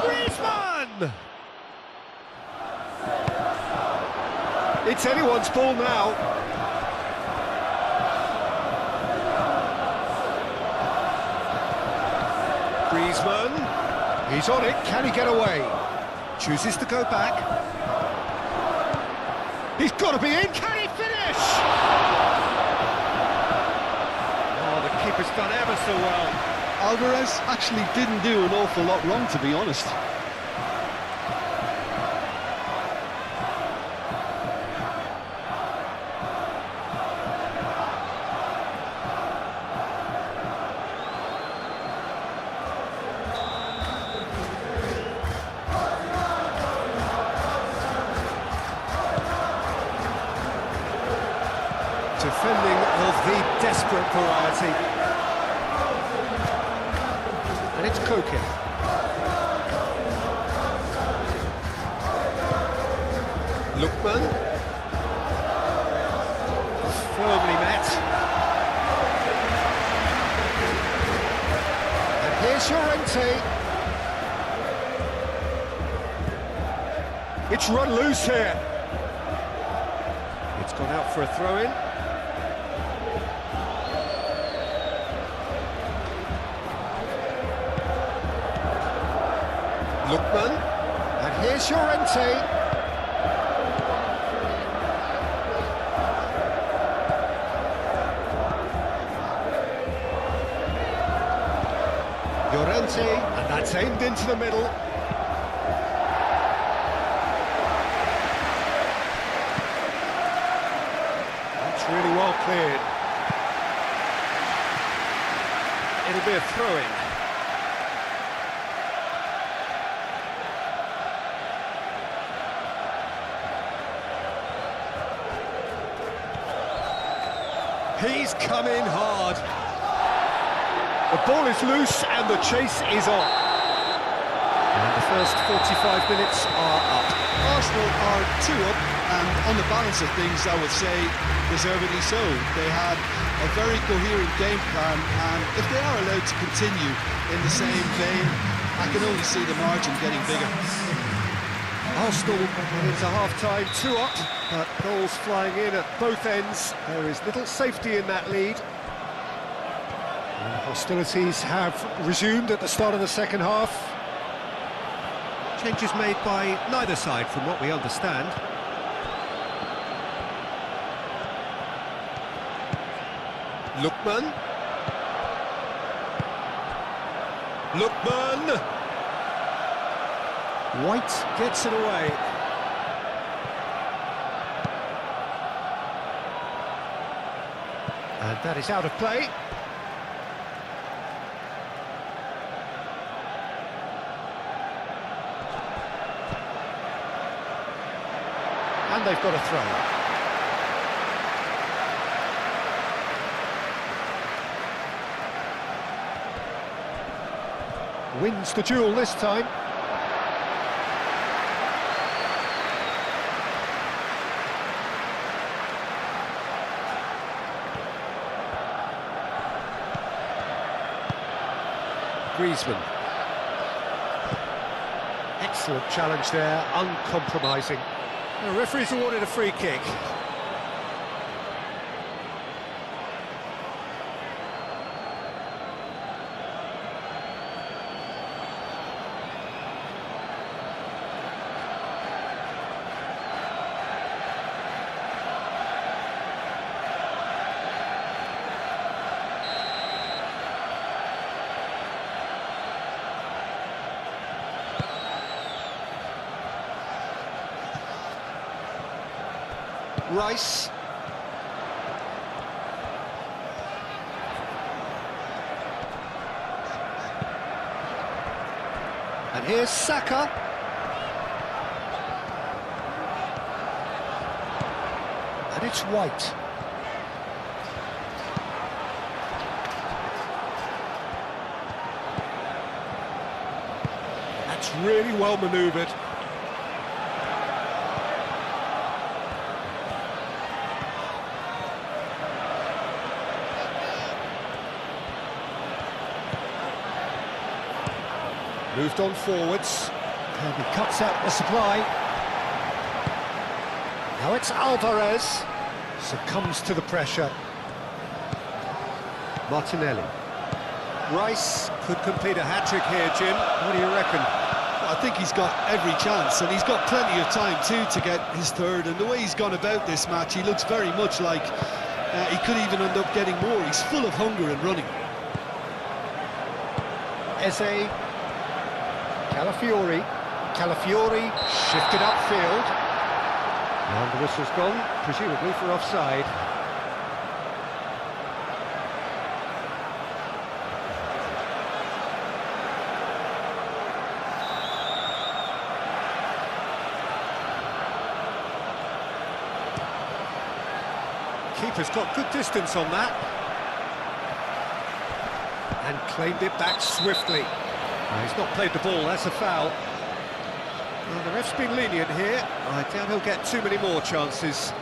Griezmann! It's anyone's ball now. Griezmann, he's on it, can he get away? Chooses to go back. He's got to be in, can he finish? Oh, the keeper's done ever so well. Alvarez actually didn't do an awful lot wrong, to be honest. of the desperate variety. And it's Koke. Lookman. Firmly met. And here's Llorente. It's run loose here. It's gone out for a throw-in. Lookman. And here's Llorente. Llorente, and that's aimed into the middle. That's really well cleared. It'll be a throw-in. He's come in hard. The ball is loose and the chase is on. And the first 45 minutes are up. Arsenal are 2 up, and on the balance of things, I would say deservedly so. They had a very coherent game plan, and if they are allowed to continue in the same vein, I can only see the margin getting bigger. Arsenal went into half-time 2 up, but goals flying in at both ends. There is little safety in that lead. And hostilities have resumed at the start of the second half. Changes made by neither side, from what we understand. Lookman. Lookman. White gets it away. And that is out of play. And they've got a throw. Wins the duel this time. Griezmann. Excellent challenge there, uncompromising. The referee's awarded a free kick. Rice. And here's Saka. And it's White. That's really well manoeuvred. Moved on forwards, and he cuts out the supply. Now it's Alvarez, succumbs to the pressure. Martinelli. Rice could complete a hat-trick here, Jim. What do you reckon? I think he's got every chance, and he's got plenty of time too to get his third, and the way he's gone about this match, he looks very much like he could even end up getting more. He's full of hunger and running. Eze. Calafiori shifted upfield. And the whistle's gone, presumably for offside. Keeper's got good distance on that. And claimed it back swiftly. He's not played the ball, that's a foul. Well, the ref's been lenient here. I doubt he'll get too many more chances.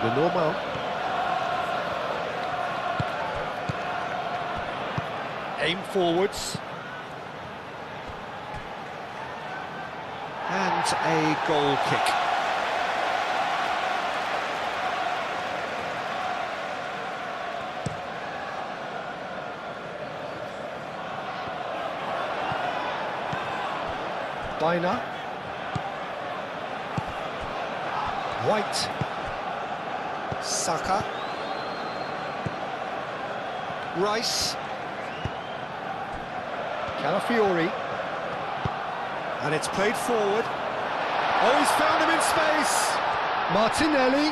The normal. Aim forwards. And a goal kick. Biner. White. Saka. Rice. Calafiori. And it's played forward. Oh, he's found him in space. Martinelli.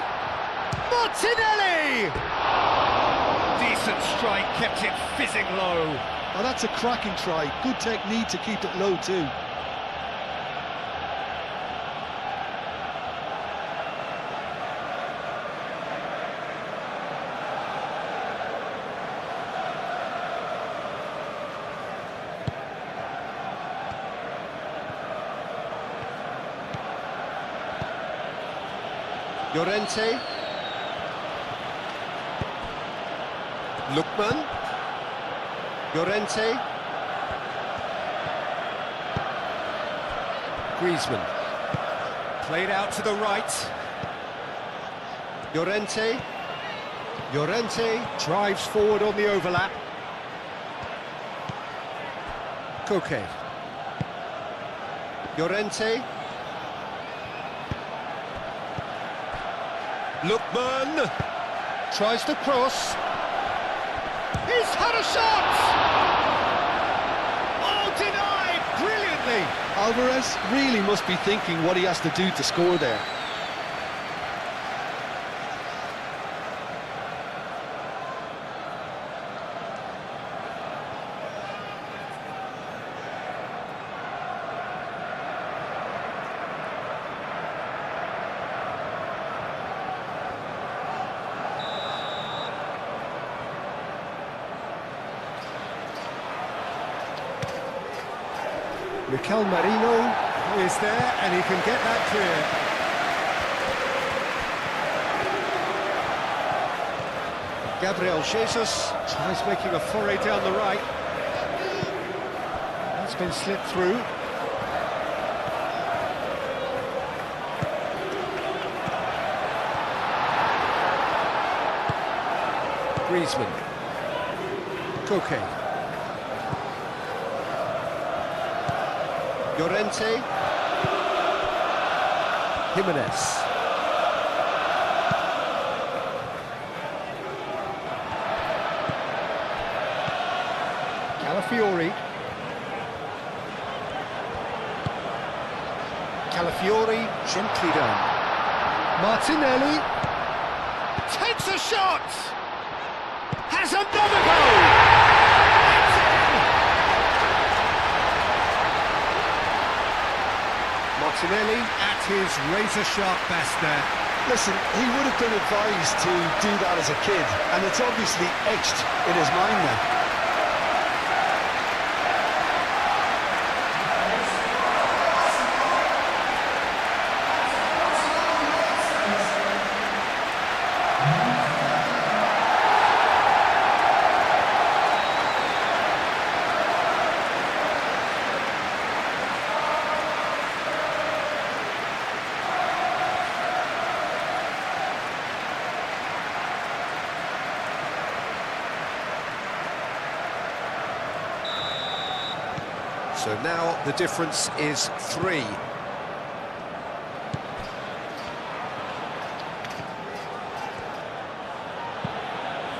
Martinelli! Decent strike, kept it fizzing low. Oh, that's a cracking try. Good technique to keep it low too. Llorente. Lookman. Llorente. Griezmann. Played out to the right. Llorente. Llorente drives forward on the overlap. Koke. Llorente. Lookman tries to cross. He's had a shot! Oh, denied brilliantly! Alvarez really must be thinking what he has to do to score there. Mikel Merino is there and he can get that clear. Gabriel Jesus tries making a foray down the right. That's been slipped through. Griezmann. Koke. Llorente. Jimenez. Calafiori. Calafiori gently down. Martinelli takes a shot. Has another goal. Martinelli at his razor-sharp best there. Listen, he would have been advised to do that as a kid, and it's obviously etched in his mind now. So now the difference is 3.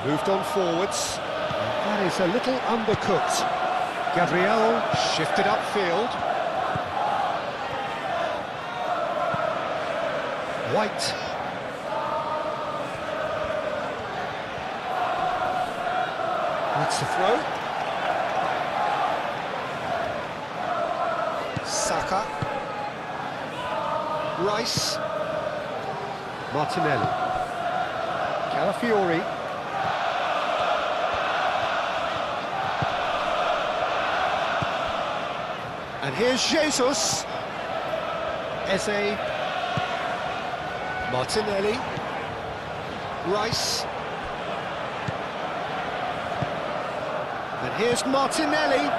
Moved on forwards. That is a little undercooked. Gabriel shifted upfield. White. That's the throw. Saka. Rice. Martinelli. Calafiori. And here's Jesus. Eze. Martinelli. Rice. And here's Martinelli.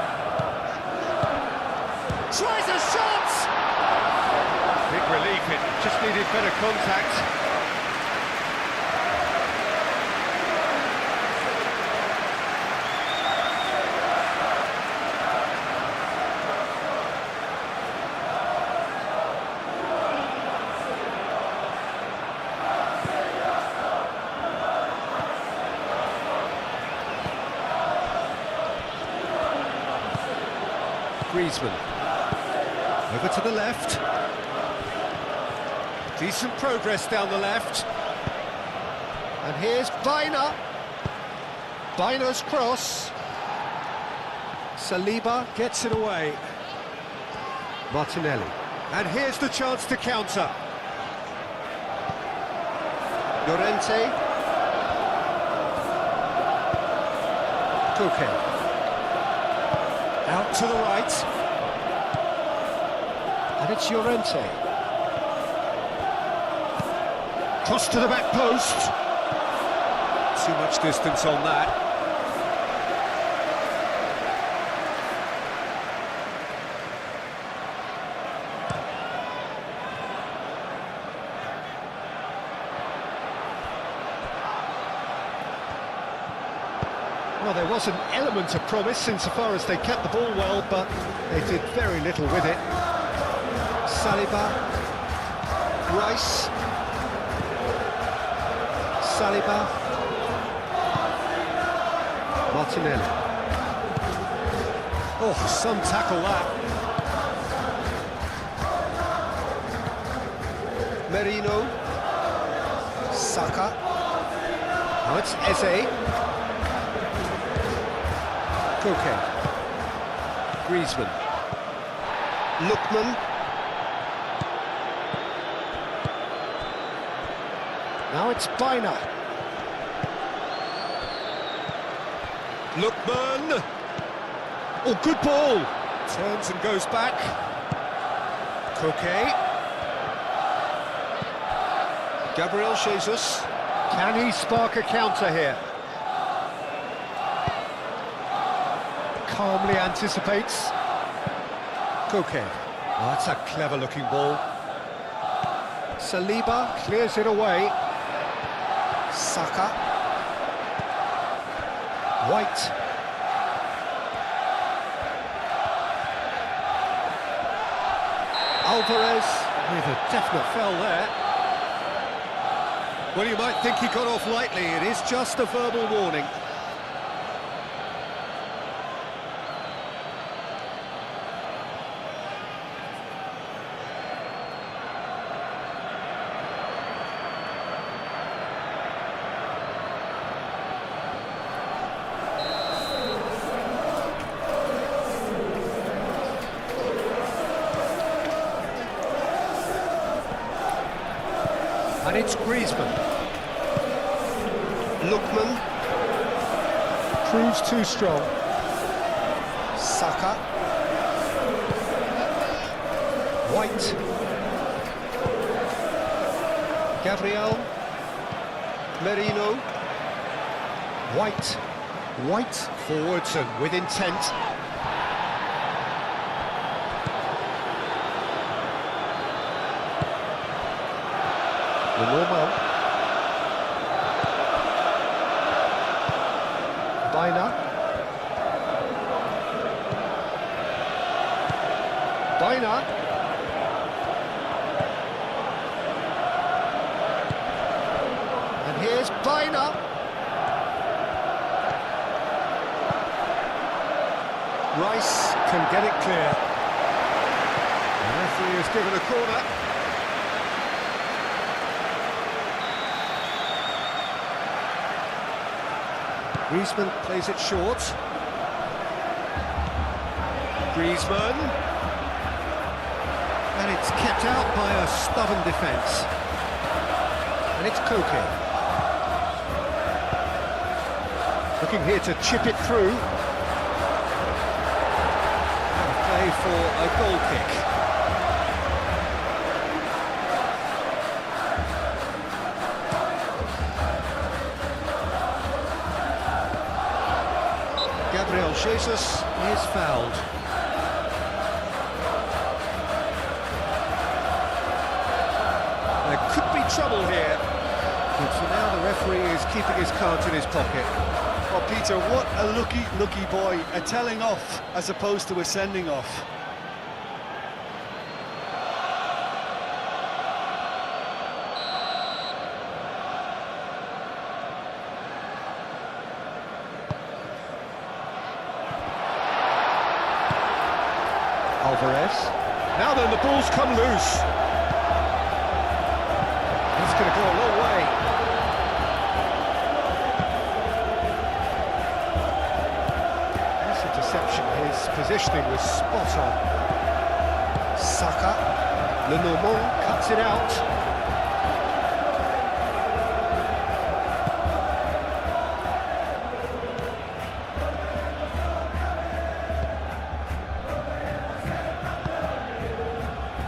Tries a shot! Big relief, it just needed better contact. Griezmann. Over to the left. Decent progress down the left. And here's Baina. Baina's cross. Saliba gets it away. Martinelli. And here's the chance to counter. Llorente. Koke. Out to the right. And it's Llorente. Cross to the back post. Too much distance on that. Well, there was an element of promise insofar as they kept the ball well, but they did very little with it. Saliba. Rice. Saliba. Martinelli. Oh, some tackle that. Merino. Saka. Now it's Eze. Koke. Griezmann. Lookman. Now it's Baina. Lookman. Oh, good ball. Turns and goes back. Koke. Gabriel Jesus. Can he spark a counter here? Calmly anticipates. Koke. Oh, that's a clever-looking ball. Saliba clears it away. Saka. White. Alvarez with a definite foul there. Well, you might think he got off lightly. It is just a verbal warning. And it's Griezmann. Lookman. Proves too strong. Saka. White. Gabriel. Merino. White. White forwards and with intent. Normal. Baina. Baina. And here's Baina. Rice can get it clear. The referee has given a corner. Griezmann plays it short. Griezmann. And it's kept out by a stubborn defence. And it's Koke. Looking here to chip it through. And play for a goal kick. Gabriel Jesus is fouled. There could be trouble here, but for now the referee is keeping his cards in his pocket. Oh, Peter, what a lucky boy. A telling off as opposed to a sending off. Alvarez. Now then, the ball's come loose. It's going to go a long way. Nice interception. His positioning was spot on. Saka. Lenormand cuts it out.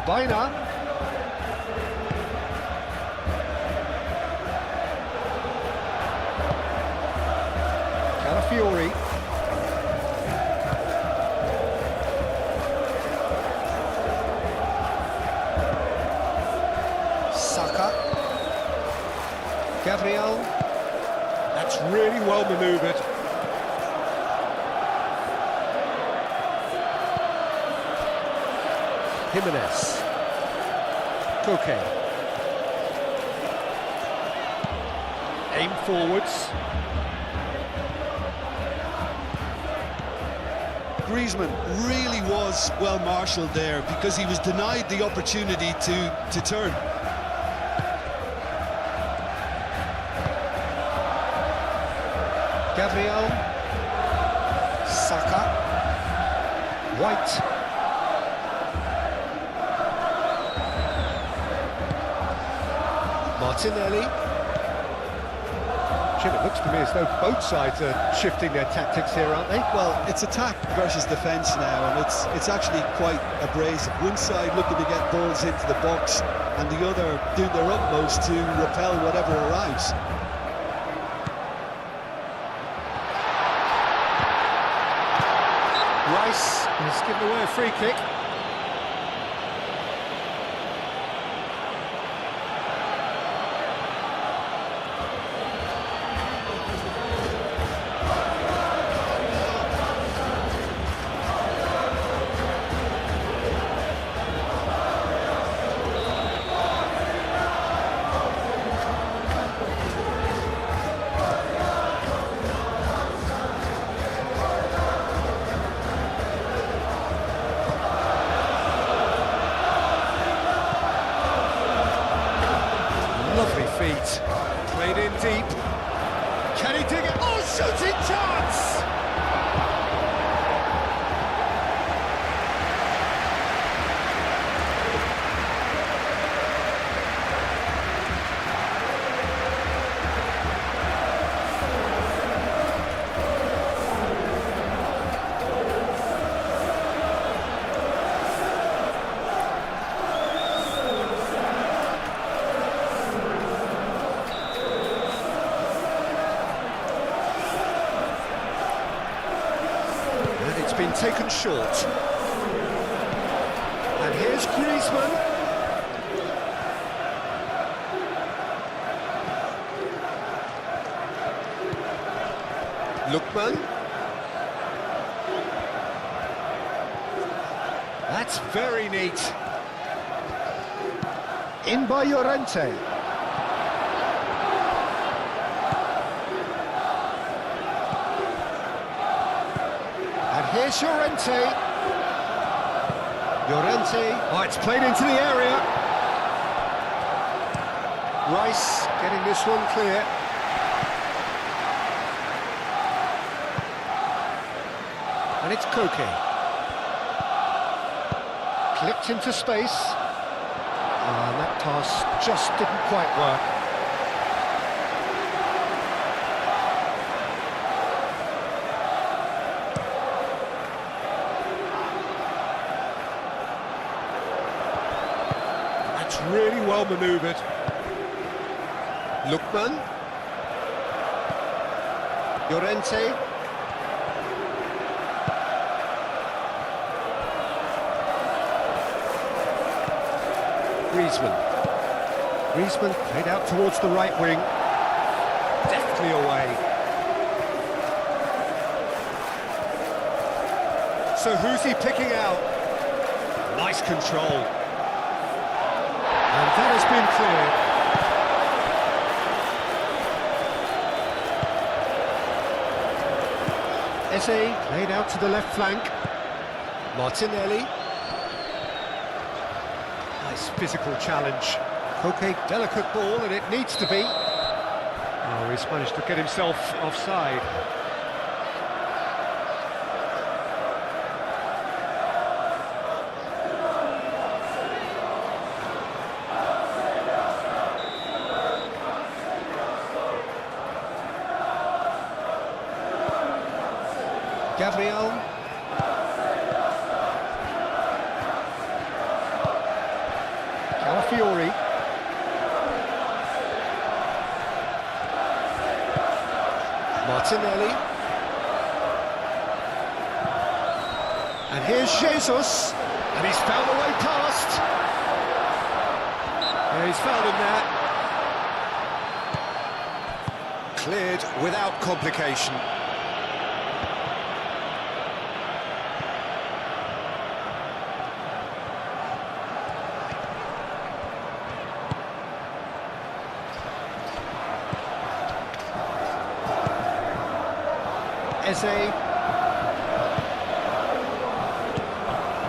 Baina. Calafiori. Saka. Gabriel. That's really well manoeuvred. Jimenez. Koke. Aim forwards. Griezmann really was well marshalled there because he was denied the opportunity to turn. Gabriel. Saka. White. Martinelli. Jim, it looks to me as though both sides are shifting their tactics here, aren't they? Well, it's attack versus defence now, and it's actually quite abrasive. One side looking to get balls into the box, and the other doing their utmost to repel whatever arrives. Rice has given away a free kick. Lovely feet, played in deep. Can he dig it? Oh, shooting chance! Been taken short. And here's Griezmann. Lookman. That's very neat. In by Llorente. Here's Llorente. Llorente. Oh, it's played into the area. Rice getting this one clear. it's Koke. Clipped into space. And that pass just didn't quite work. That's really well manoeuvred. Lookman. Llorente. Griezmann played out towards the right wing. Deftly away. So who's he picking out? Nice control. And that has been cleared. Eze played out to the left flank. Martinelli. Nice physical challenge. Koke, delicate ball, and it needs to be. Oh, he's managed to get himself offside. Gabriel. Calafiori. Martinelli. And here's Jesus. And he's found a way past. Yeah, he's found him there. Cleared without complication. Eze.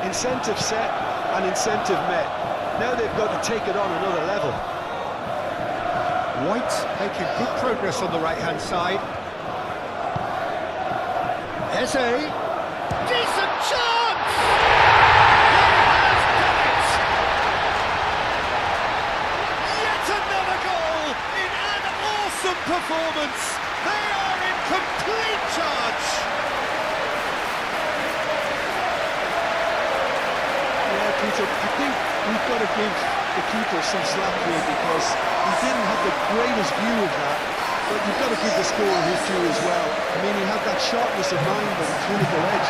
Incentive set and incentive met. Now they've got to take it on another level. White making good progress on the right-hand side. Eze. Decent chance! He has done it! Yet another goal in an awesome performance. They are in complete charge. Yeah, Peter, I think we've got to give the keeper some slack here because he didn't have the greatest view of that, but you've got to give the scorer his due as well. I mean, he had that sharpness of mind and clinical edge.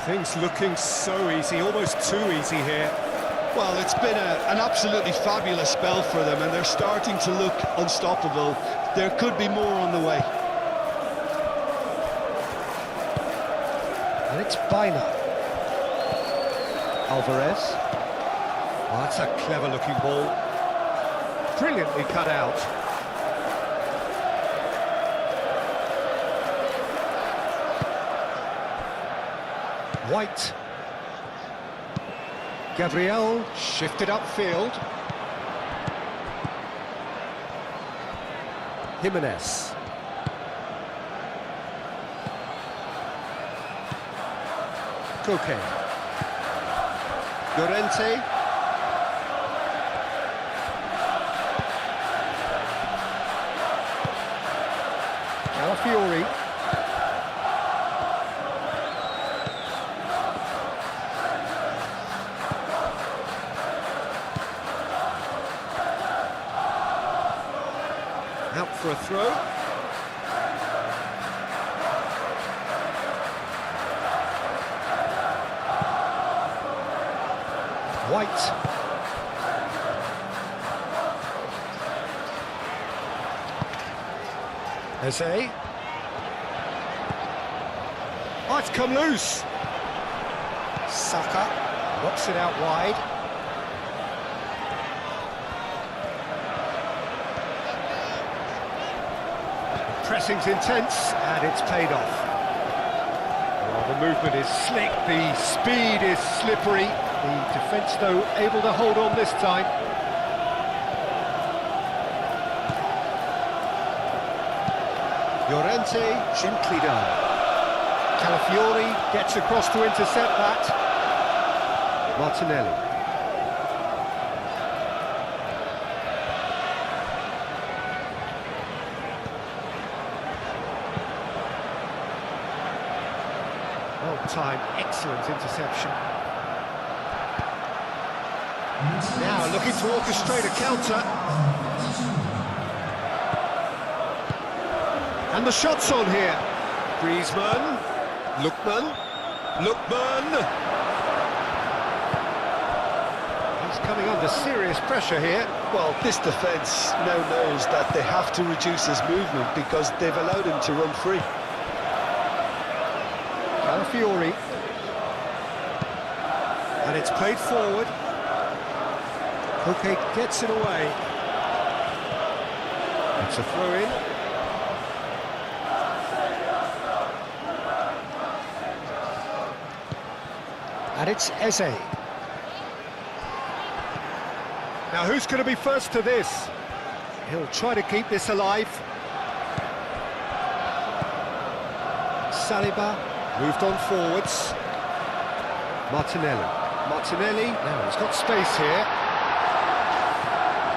Things looking so easy, almost too easy here. Well, it's been an absolutely fabulous spell for them, and they're starting to look unstoppable. There could be more on the way. And it's Bina. Alvarez. Oh, that's a clever-looking ball. Brilliantly cut out. White. Gabriel shifted upfield. Jimenez. Koke. Llorente. Calafiori. Out for a throw. White. Eze. Oh, it's come loose. Saka knocks it out wide. pressing's intense, and it's paid off. Oh, the movement is slick, the speed is slippery. The defence, though, able to hold on this time. Llorente, gently done. Calafiori gets across to intercept that. Martinelli. Well-timed, excellent interception. Now looking to orchestrate a counter. And the shot's on here. Griezmann, Lookman. He's coming under serious pressure here. Well, this defence now knows that they have to reduce his movement because they've allowed him to run free. Calafiori. And it's played forward. Koke gets it away. It's a throw-in. And it's Eze. Now who's going to be first to this? He'll try to keep this alive. Saliba moved on forwards. Martinelli, now he's got space here.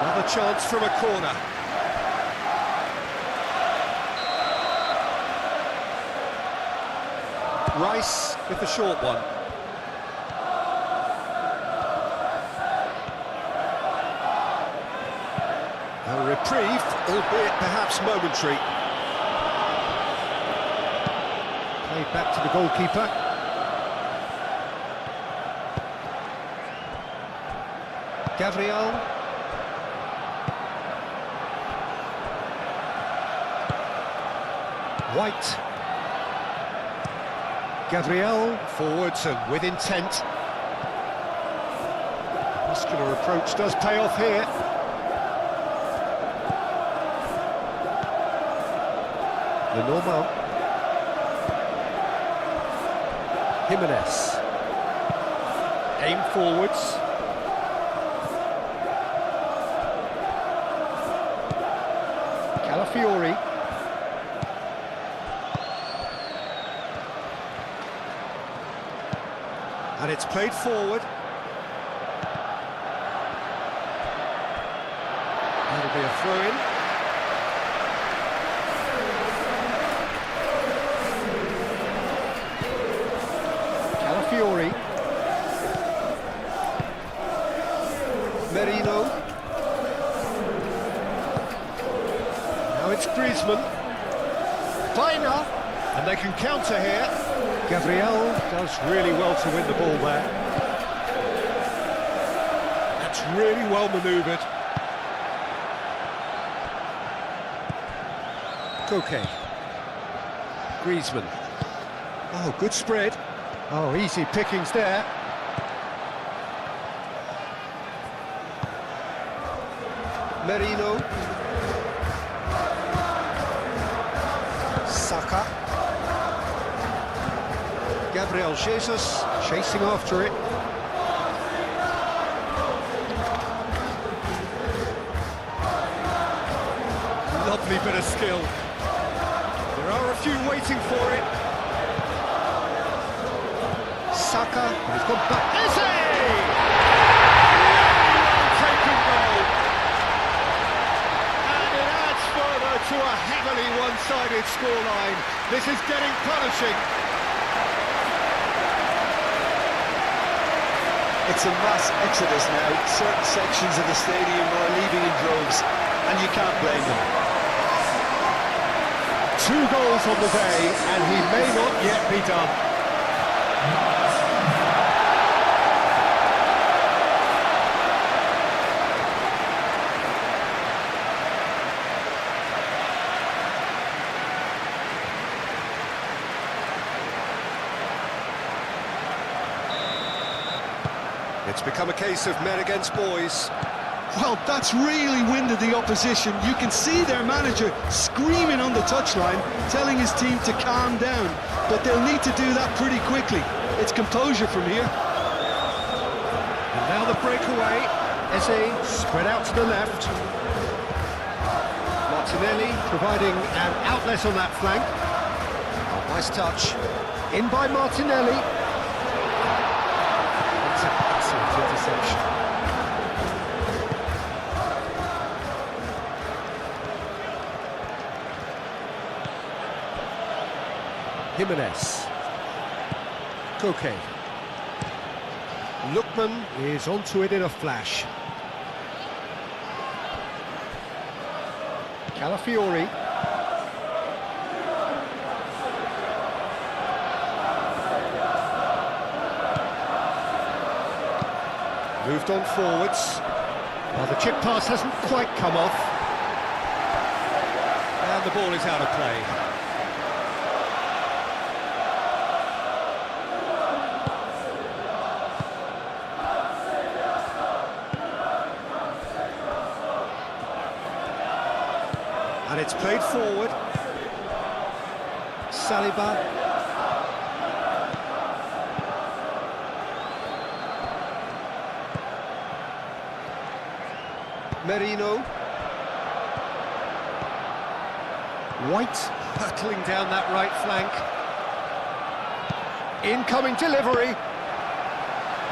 Another chance from a corner. Rice with the short one. A reprieve, albeit perhaps momentary. Played back to the goalkeeper. Gabriel. White. Gabriel, forwards and with intent. Muscular approach does pay off here. Lenormand. Jimenez. Aim forwards. Calafiori. And it's played forward. That'll be a throw-in. Calafiori. Merino. Now it's Griezmann. Feiner. And they can counter here. Gabriel does really well to win the ball there. That's really well manoeuvred. Koke. Griezmann. Oh, good spread. Oh, easy pickings there. Merino. Saka. Gabriel Jesus chasing after it. Lovely bit of skill. There are a few waiting for it. Saka, he's gone back. Eze! Taken goal. And it adds further to a heavily one-sided scoreline. This is getting punishing. It's a mass exodus now. Certain sections of the stadium are leaving in droves, and you can't blame them. 2 goals on the day, and he may not yet be done. It's become a case of men against boys. Well, that's really winded the opposition. You can see their manager screaming on the touchline, telling his team to calm down. But they'll need to do that pretty quickly. It's composure from here. And now the breakaway. Eze spread out to the left. Martinelli providing an outlet on that flank. Oh, nice touch. In by Martinelli. It's an excellent interception. Jimenez. Koke. Lookman is onto it in a flash. Calafiori. Moved on forwards. Well, the chip pass hasn't quite come off. And the ball is out of play. And it's played forward. Saliba. Merino. White hurtling down that right flank. Incoming delivery.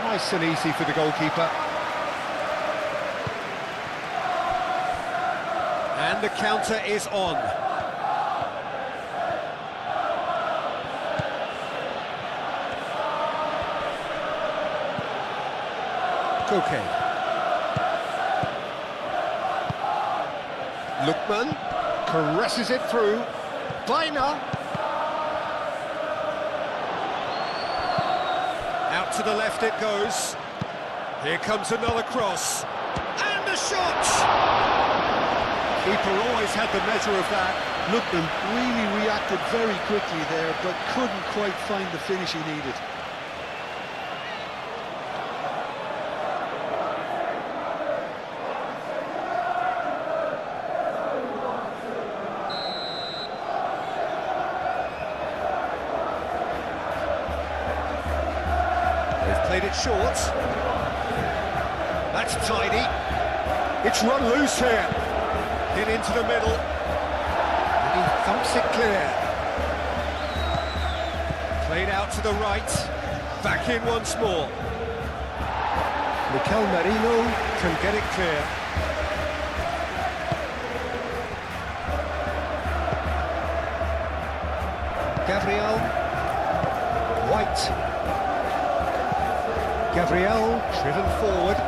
Nice and easy for the goalkeeper. And the counter is on. Koke. Lookman caresses it through. Baina. Out to the left it goes. Here comes another cross. And a shot! Keeper always had the measure of that. Lookman really reacted very quickly there, but couldn't quite find the finish he needed. They've played it short. That's tidy. It's run loose here. Hit into the middle. And he thumps it clear. Played out to the right. Back in once more. Mikel Merino can get it clear. Gabriel. White. Gabriel driven forward.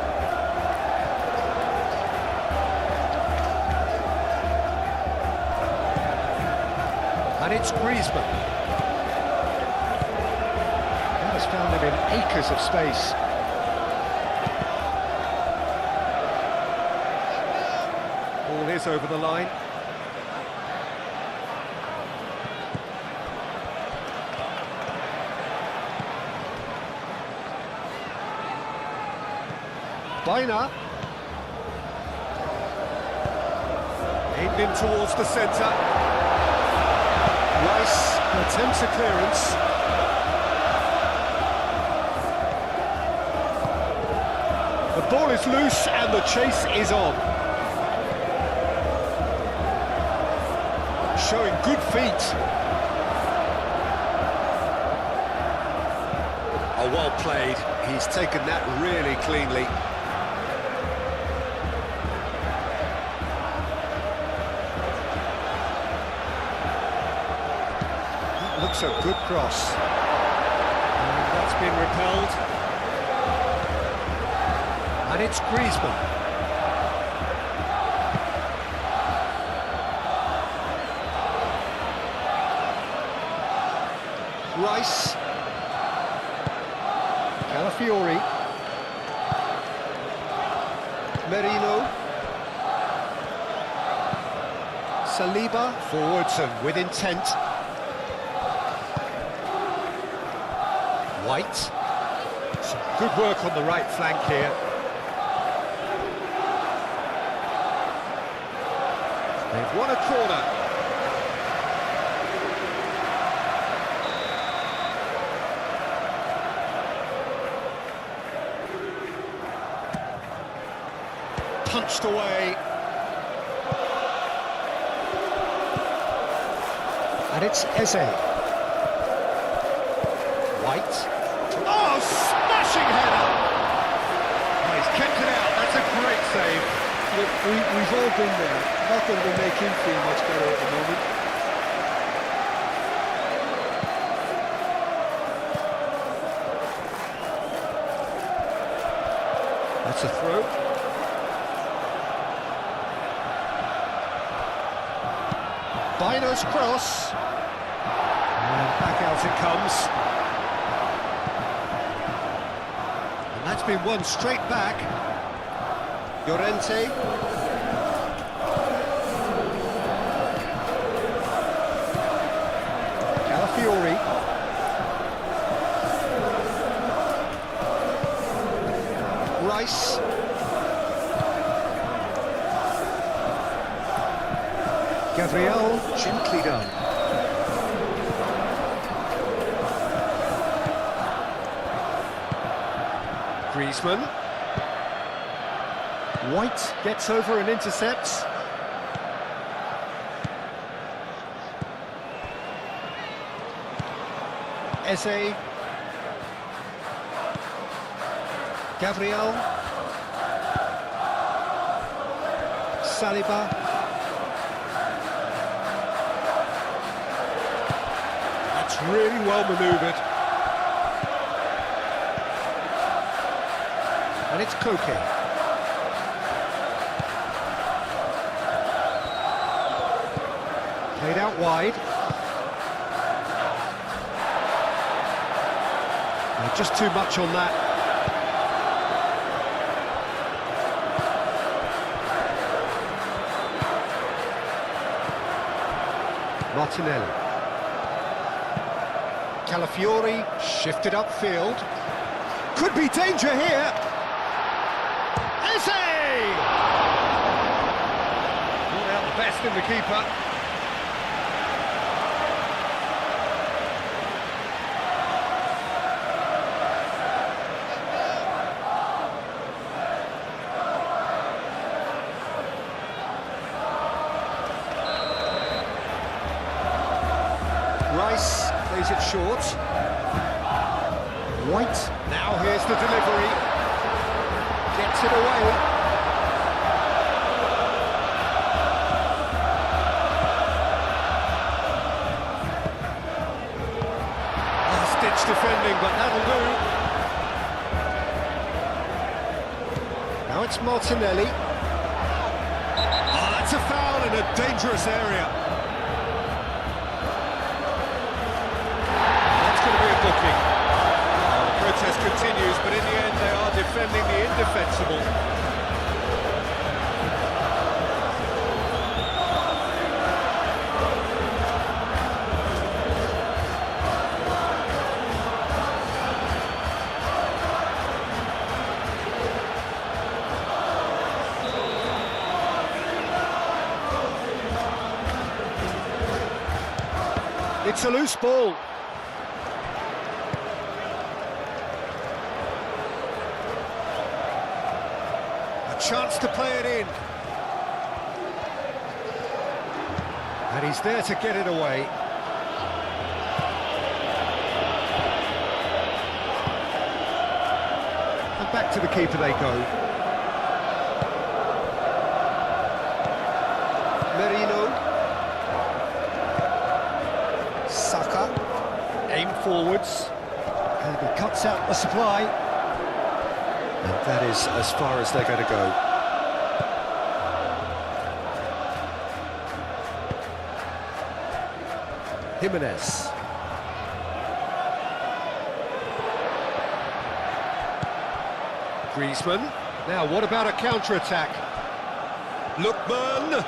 And it's Griezmann. That has found him in acres of space. Ball is over the line. Baina. Aimed in towards the centre. Rice attempts a clearance. The ball is loose and the chase is on. Showing good feet. Oh, well played. He's taken that really cleanly. Looks a good cross. And that's been repelled. And it's Griezmann. Rice. Calafiori. Merino. Saliba. Forwards and with intent. White. Some good work on the right flank here. They've won a corner. Punched away. And it's Eze. White. Oh, smashing header! Oh, he's kept it out. That's a great save. Look, we've all been there. Not that it'll make him feel much better at the moment. That's a throw. Bino's cross. And back out it comes. And that's been won straight back. Llorente. Calafiori. Rice. Gabriel, gently done. Griezmann. White gets over and intercepts. Eze. Gabriel. Saliba. That's really well manoeuvred. And it's Koke. Played out wide. Just too much on that. Martinelli. Calafiori shifted upfield. Could be danger here. Eze! Brought out the best in the keeper. Rice plays it short. White. Now here's the delivery. Gets it away. Last-ditch defending, but that'll do. Now it's Martinelli. Oh, that's a foul in a dangerous area. Booking. The protest continues, but in the end they are defending the indefensible. It's a loose ball. Chance to play it in. And he's there to get it away. And back to the keeper they go. Merino. Saka. Aim forwards. And he cuts out the supply. And that is as far as they're going to go. Jimenez. Griezmann. Now, what about a counter-attack? Lookman.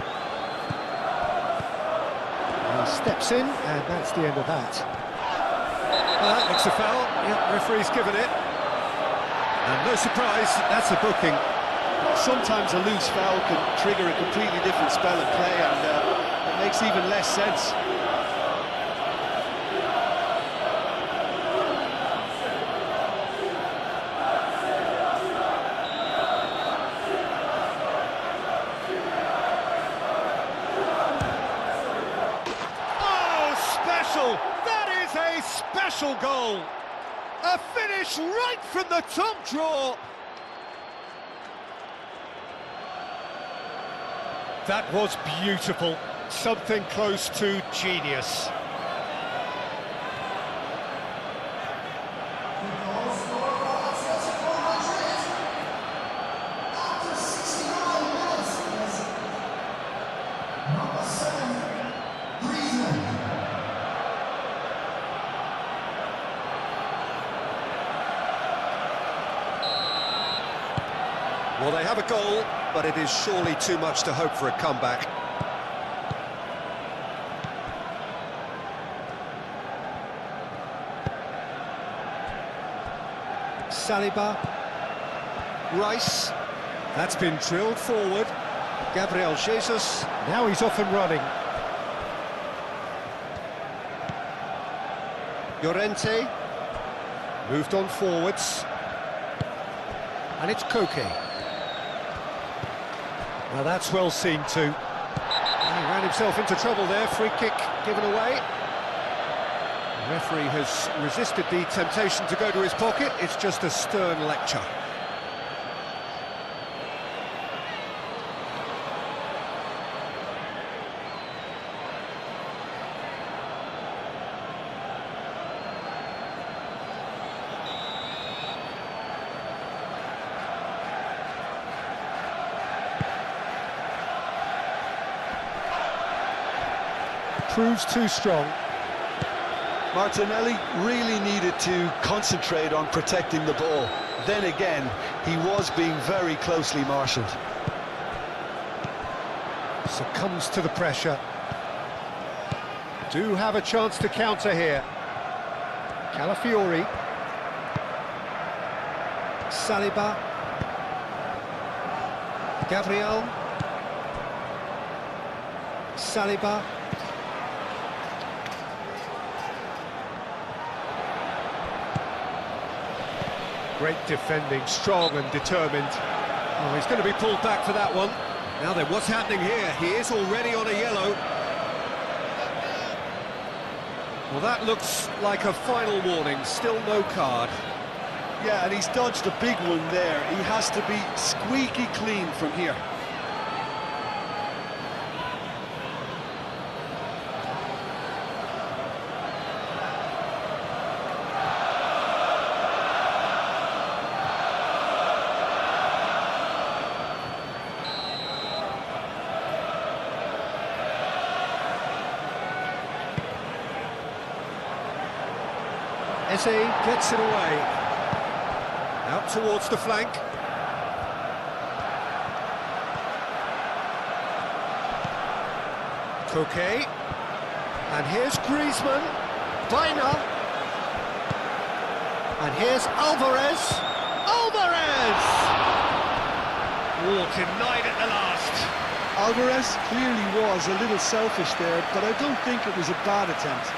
He steps in, and that's the end of that. Well, that looks a foul. Yep, referee's given it. And no surprise, that's a booking. Sometimes a loose foul can trigger a completely different spell of play, and it makes even less sense. Oh, special! That is a special goal! A finish right from the top draw! That was beautiful, something close to genius. Goal scored for Atletico Madrid. After 69 minutes, number 7, Griezmann. Well, they have a goal, but it is surely too much to hope for a comeback. Saliba. Rice. That's been drilled forward. Gabriel Jesus. Now he's off and running. Llorente. Moved on forwards. And it's Koke. Now that's well seen too. And he ran himself into trouble there, free kick given away. The referee has resisted the temptation to go to his pocket, it's just a stern lecture. Proves too strong. Martinelli really needed to concentrate on protecting the ball. Then again, he was being very closely marshalled. Succumbs to the pressure. Do have a chance to counter here. Calafiori. Saliba. Gabriel. Saliba. Great defending, strong and determined. Oh, he's going to be pulled back for that one. Now then, what's happening here? He is already on a yellow. Well, that looks like a final warning, still no card. Yeah, and he's dodged a big one there. He has to be squeaky clean from here. Eze gets it away. Out towards the flank. Koke. And here's Griezmann. Baina. And here's Alvarez. Alvarez! Oh, denied at the last. Alvarez clearly was a little selfish there, but I don't think it was a bad attempt.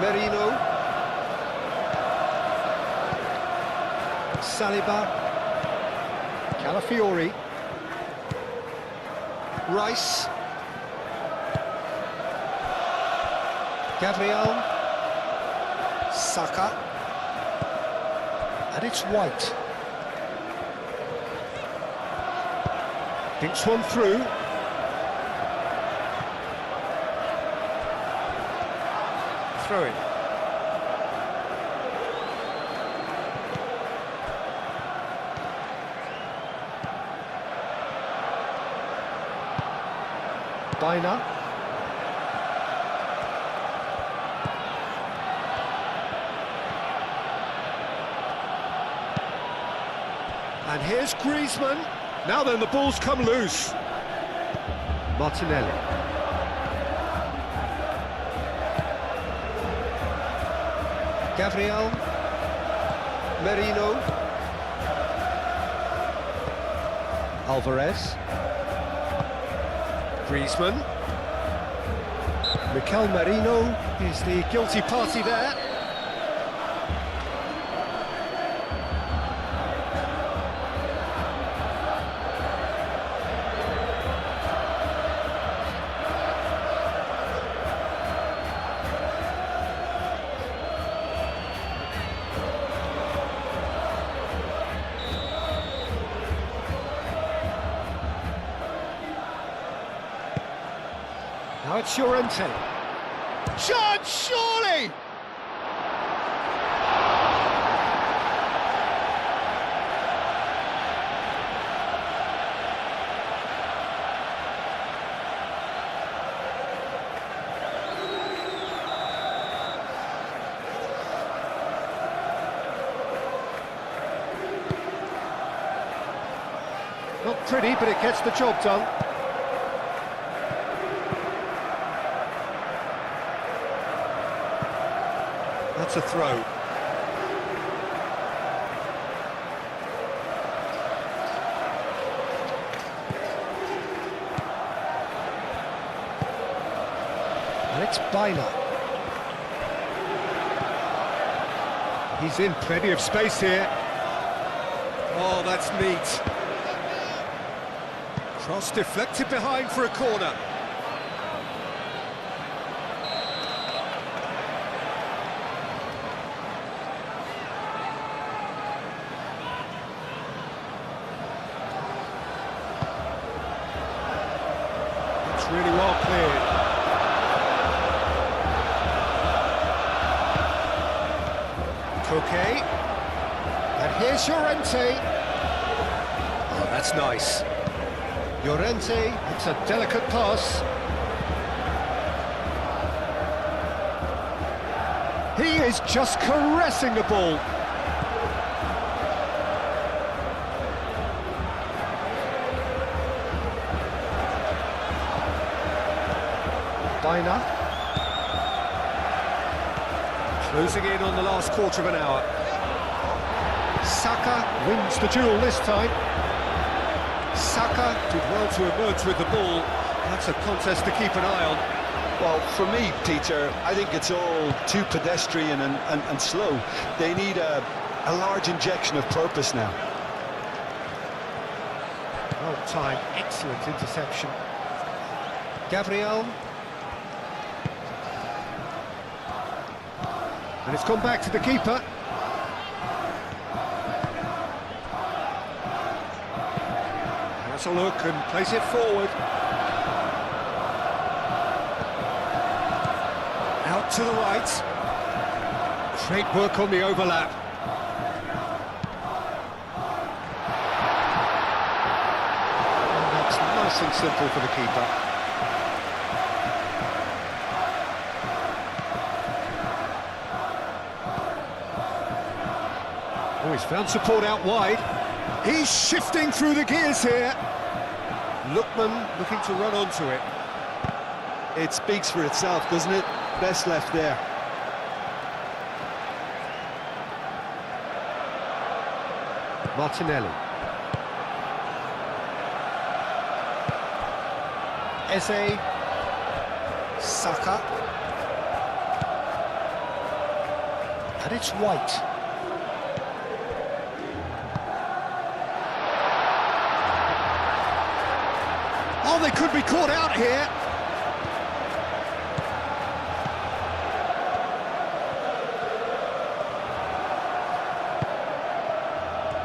Merino. Saliba. Calafiori. Rice. Gabriel. Saka. And it's White. Dinks one through. Throw in. Baina. And here's Griezmann. Now then, the ball's come loose. Martinelli. Gabriel. Merino. Alvarez. Griezmann. Mikel Merino is the guilty party there. Now it's Llorente. Chance, surely! Not pretty, but it gets the job done. That's a throw. And it's Baina. He's in plenty of space here. Oh, that's neat. Cross deflected behind for a corner. Really well cleared. Koke. And here's Llorente. Oh, that's nice. Llorente, it's a delicate pass. He is just caressing the ball. Baina. Closing in on the last quarter of an hour. Saka wins the duel this time. Saka did well to emerge with the ball. That's a contest to keep an eye on. Well, for me, Peter, I think it's all too pedestrian and slow. They need a large injection of purpose now. Well timed, excellent interception. Gabriel. And it's gone back to the keeper. Has a look and plays it forward. Out to the right. Great work on the overlap. And that's nice and simple for the keeper. Oh, he's found support out wide. He's shifting through the gears here. Lookman looking to run onto it. It speaks for itself, doesn't it? Best left there. Martinelli. Eze. Saka. And it's White. Oh, they could be caught out here.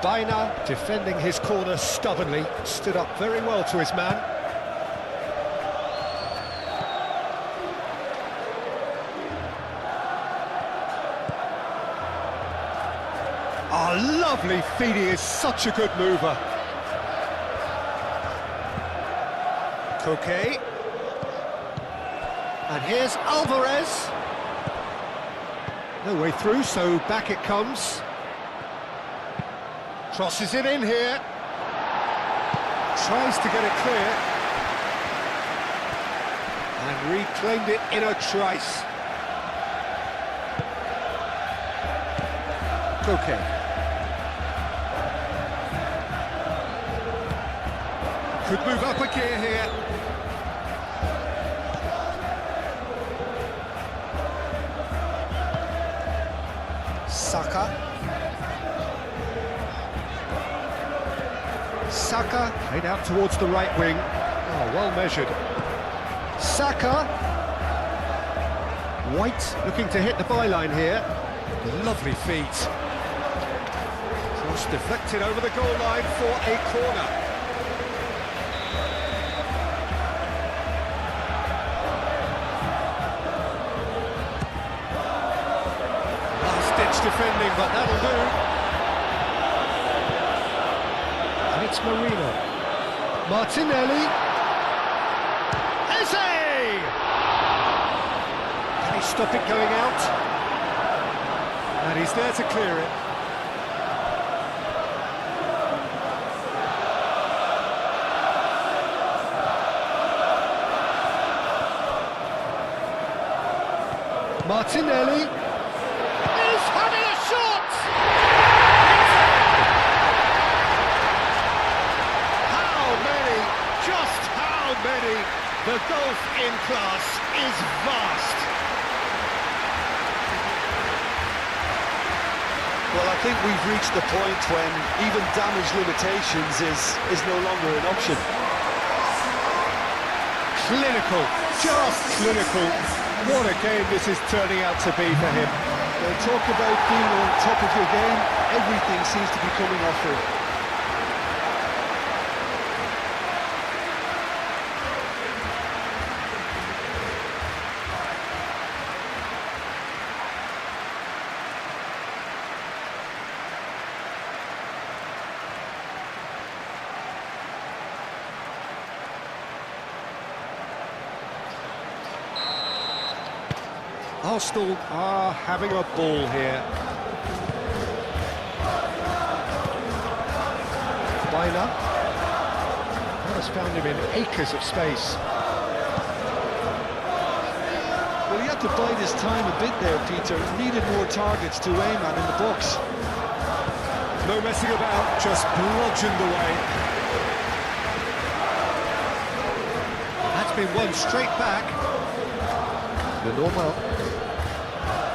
Baina defending his corner stubbornly, stood up very well to his man. Oh, lovely feed, he is such a good mover. Koke. And here's Alvarez. No way through, so back it comes. Crosses it in here. Tries to get it clear. And reclaimed it in a trice. Okay. Could move up a gear here. Saka. Saka played out towards the right wing. Oh, well measured. Saka. White looking to hit the byline here. Lovely feet. Cross deflected over the goal line for a corner. Last-ditch defending, but that'll do. And it's Marino. Martinelli. Eze! Can he stop it going out? And he's there to clear it. Martinelli is having a shot! How many? Just how many? The gulf in class is vast. Well, I think we've reached the point when even damage limitations is no longer an option. Clinical, just clinical. What a game this is turning out to be for him. Talk about being on top of your game, everything seems to be coming off for him. Arsenal are having a ball here. Baina has found him in acres of space. Well, he had to bide his time a bit there, Peter. Needed more targets to aim at in the box. No messing about, just bludgeoned away. That's been won straight back. The normal.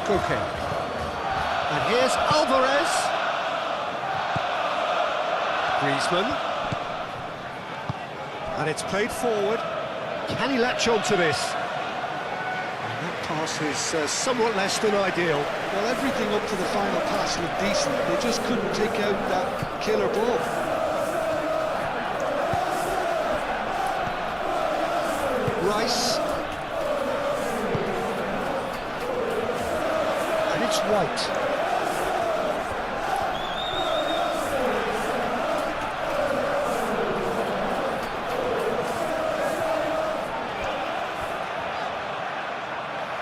Okay. And here's Alvarez. Griezmann. And it's played forward. Can he latch on to this? And that pass is somewhat less than ideal. Well, everything up to the final pass looked decent. They just couldn't pick out that killer ball. Rice. White.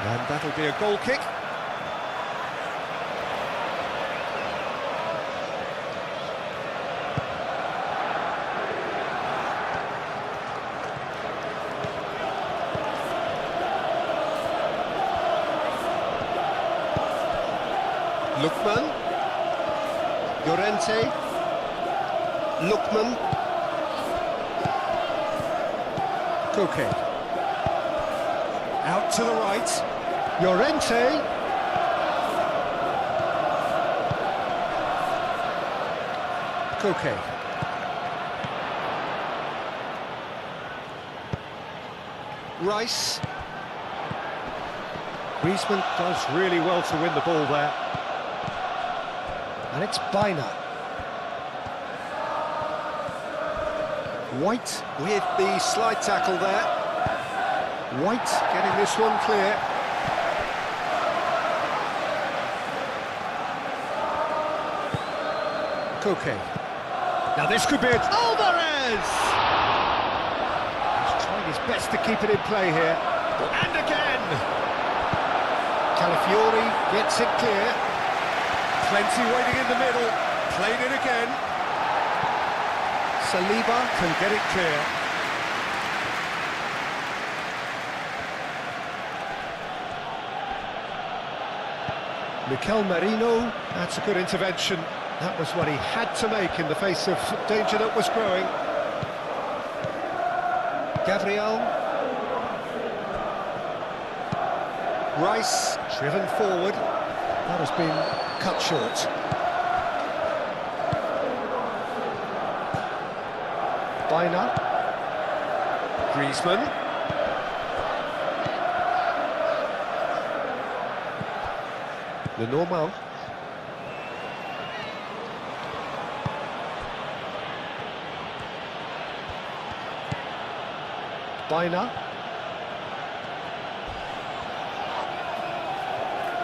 And that'll be a goal kick. Lookman, Llorente, Lookman, Koke, out to the right, Llorente, Koke, Rice, Griezmann does really well to win the ball there. And it's Baina. White with the slide tackle there. White getting this one clear. Koke. Now this could be it. Alvarez! He's trying his best to keep it in play here. And again! Calafiori gets it clear. Plenty waiting in the middle. Played it again. Saliba can get it clear. Mikel Merino, that's a good intervention. That was what he had to make in the face of danger that was growing. Gabriel. Rice, driven forward. That has been cut short. Bina. Griezmann. Le Normal. Bina.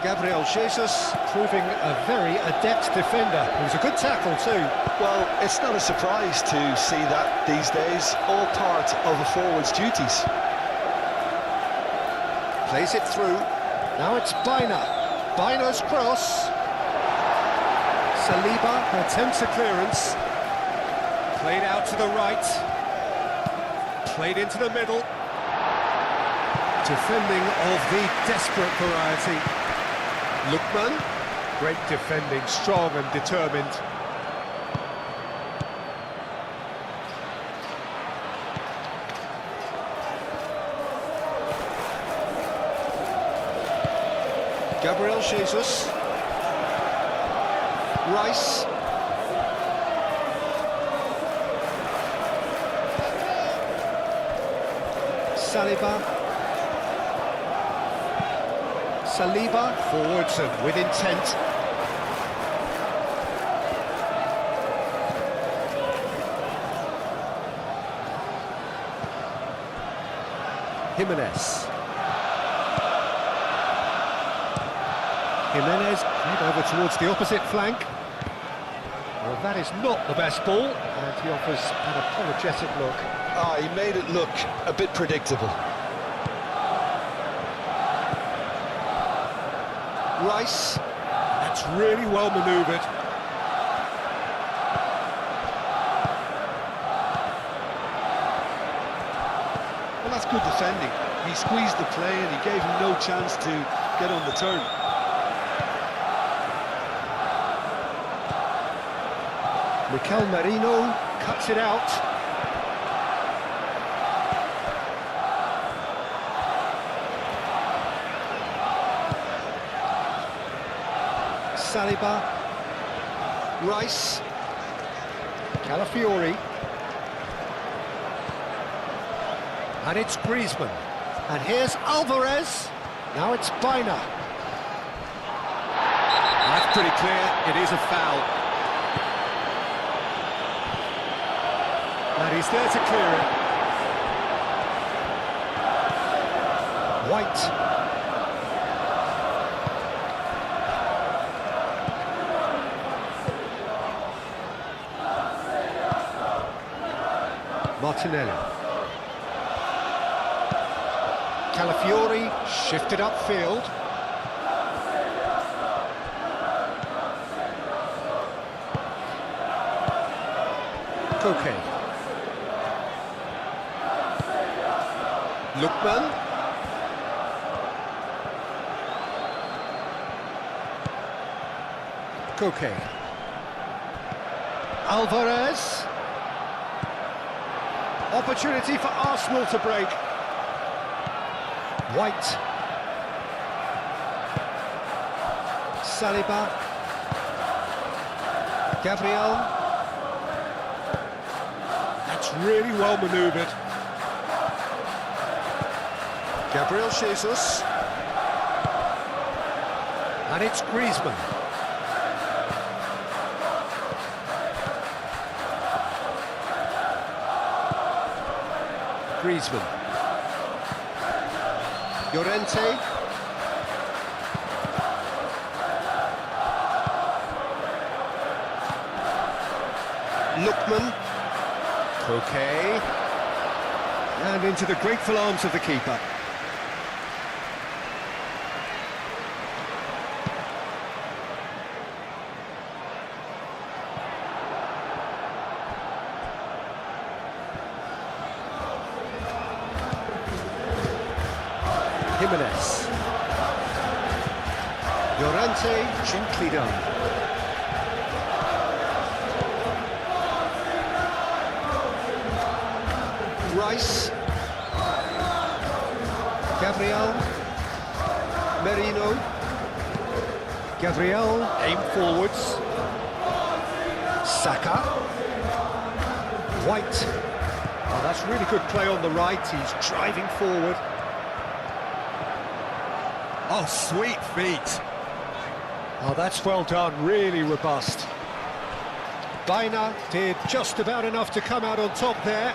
Gabriel Jesus proving a very adept defender. It was a good tackle too. Well, it's not a surprise to see that these days, all part of a forward's duties. Plays it through. Now it's Bina. Bina's cross. Saliba attempts a clearance. Played out to the right. Played into the middle. Defending of the desperate variety. Lookman. Great defending, strong and determined. Gabriel Jesus. Rice. Saliba forwards and with intent. Jimenez played over towards the opposite flank. Well, that is not the best ball, and he offers an apologetic look. Ah, he made it look a bit predictable. Rice, that's really well manoeuvred. Well, that's good defending. He squeezed the play and he gave him no chance to get on the turn. Mikel Merino cuts it out. Saliba. Rice. Calafiori. And it's Griezmann. And here's Alvarez. Now it's Bina. That's pretty clear. It is a foul. And he's there to clear it. White. Martinelli. Calafiori shifted upfield. Koke. Lookman. Koke. Alvarez. Opportunity for Arsenal to break. White. Saliba. Gabriel. That's really well manoeuvred. Gabriel Jesus. And it's Griezmann. Griezmann. Llorente. Lookman. Koke. And into the grateful arms of the keeper. Jimenez. Llorente, gently done. Rice. Gabriel. Merino. Gabriel, aim forwards. Saka. White. Oh, that's really good play on the right. He's driving forward. Oh, sweet feet. Oh, that's well done, really robust. Baina did just about enough to come out on top there.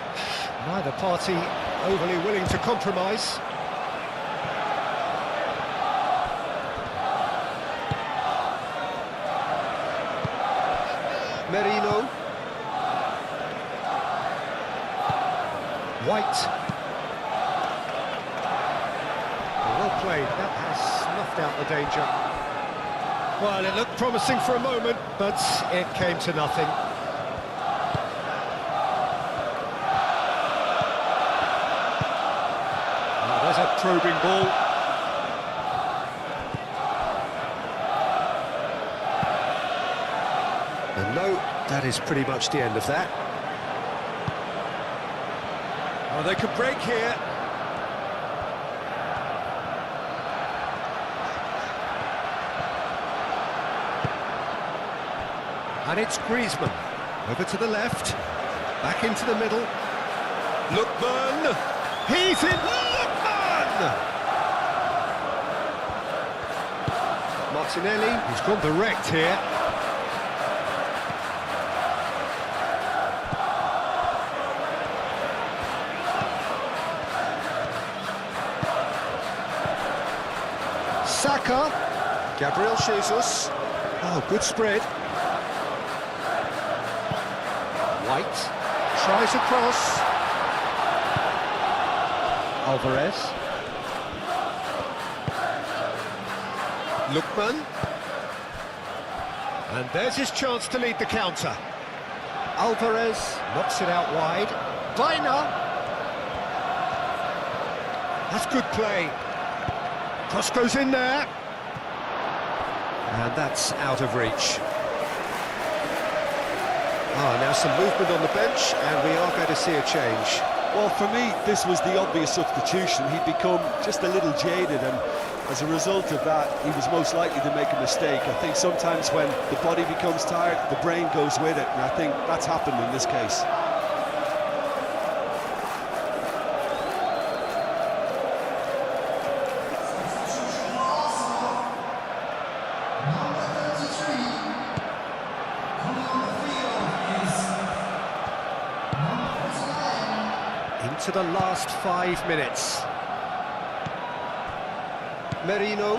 Neither party overly willing to compromise. Merino. White. Well played, that has snuffed out the danger. Well, it looked promising for a moment, but it came to nothing. Oh, there's a probing ball. And no, that is pretty much the end of that. Oh, they could break here. And it's Griezmann. Over to the left. Back into the middle. Lookman. He's in. Lookman! Martinelli. He's gone direct here. Saka. Gabriel Jesus. Oh, good spread. White tries across. Alvarez. Lookman. And there's his chance to lead the counter. Alvarez knocks it out wide. Baina. That's good play. Cross goes in there. And that's out of reach. Now some movement on the bench, and we are going to see a change. Well, for me, this was the obvious substitution. He'd become just a little jaded, and as a result of that, he was most likely to make a mistake. I think sometimes when the body becomes tired, the brain goes with it, and I think that's happened in this case. Into the last 5 minutes. Merino.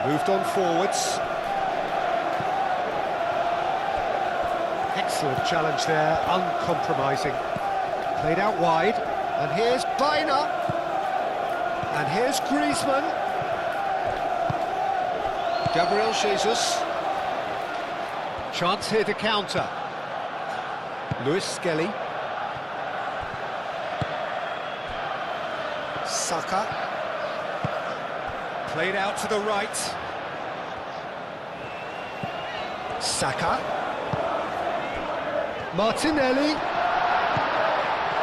Moved on forwards. Excellent challenge there, uncompromising. Played out wide, and here's Baina. And here's Griezmann. Gabriel Jesus. Chance here to counter. Luis Skelly. Saka. Played out to the right. Saka. Martinelli.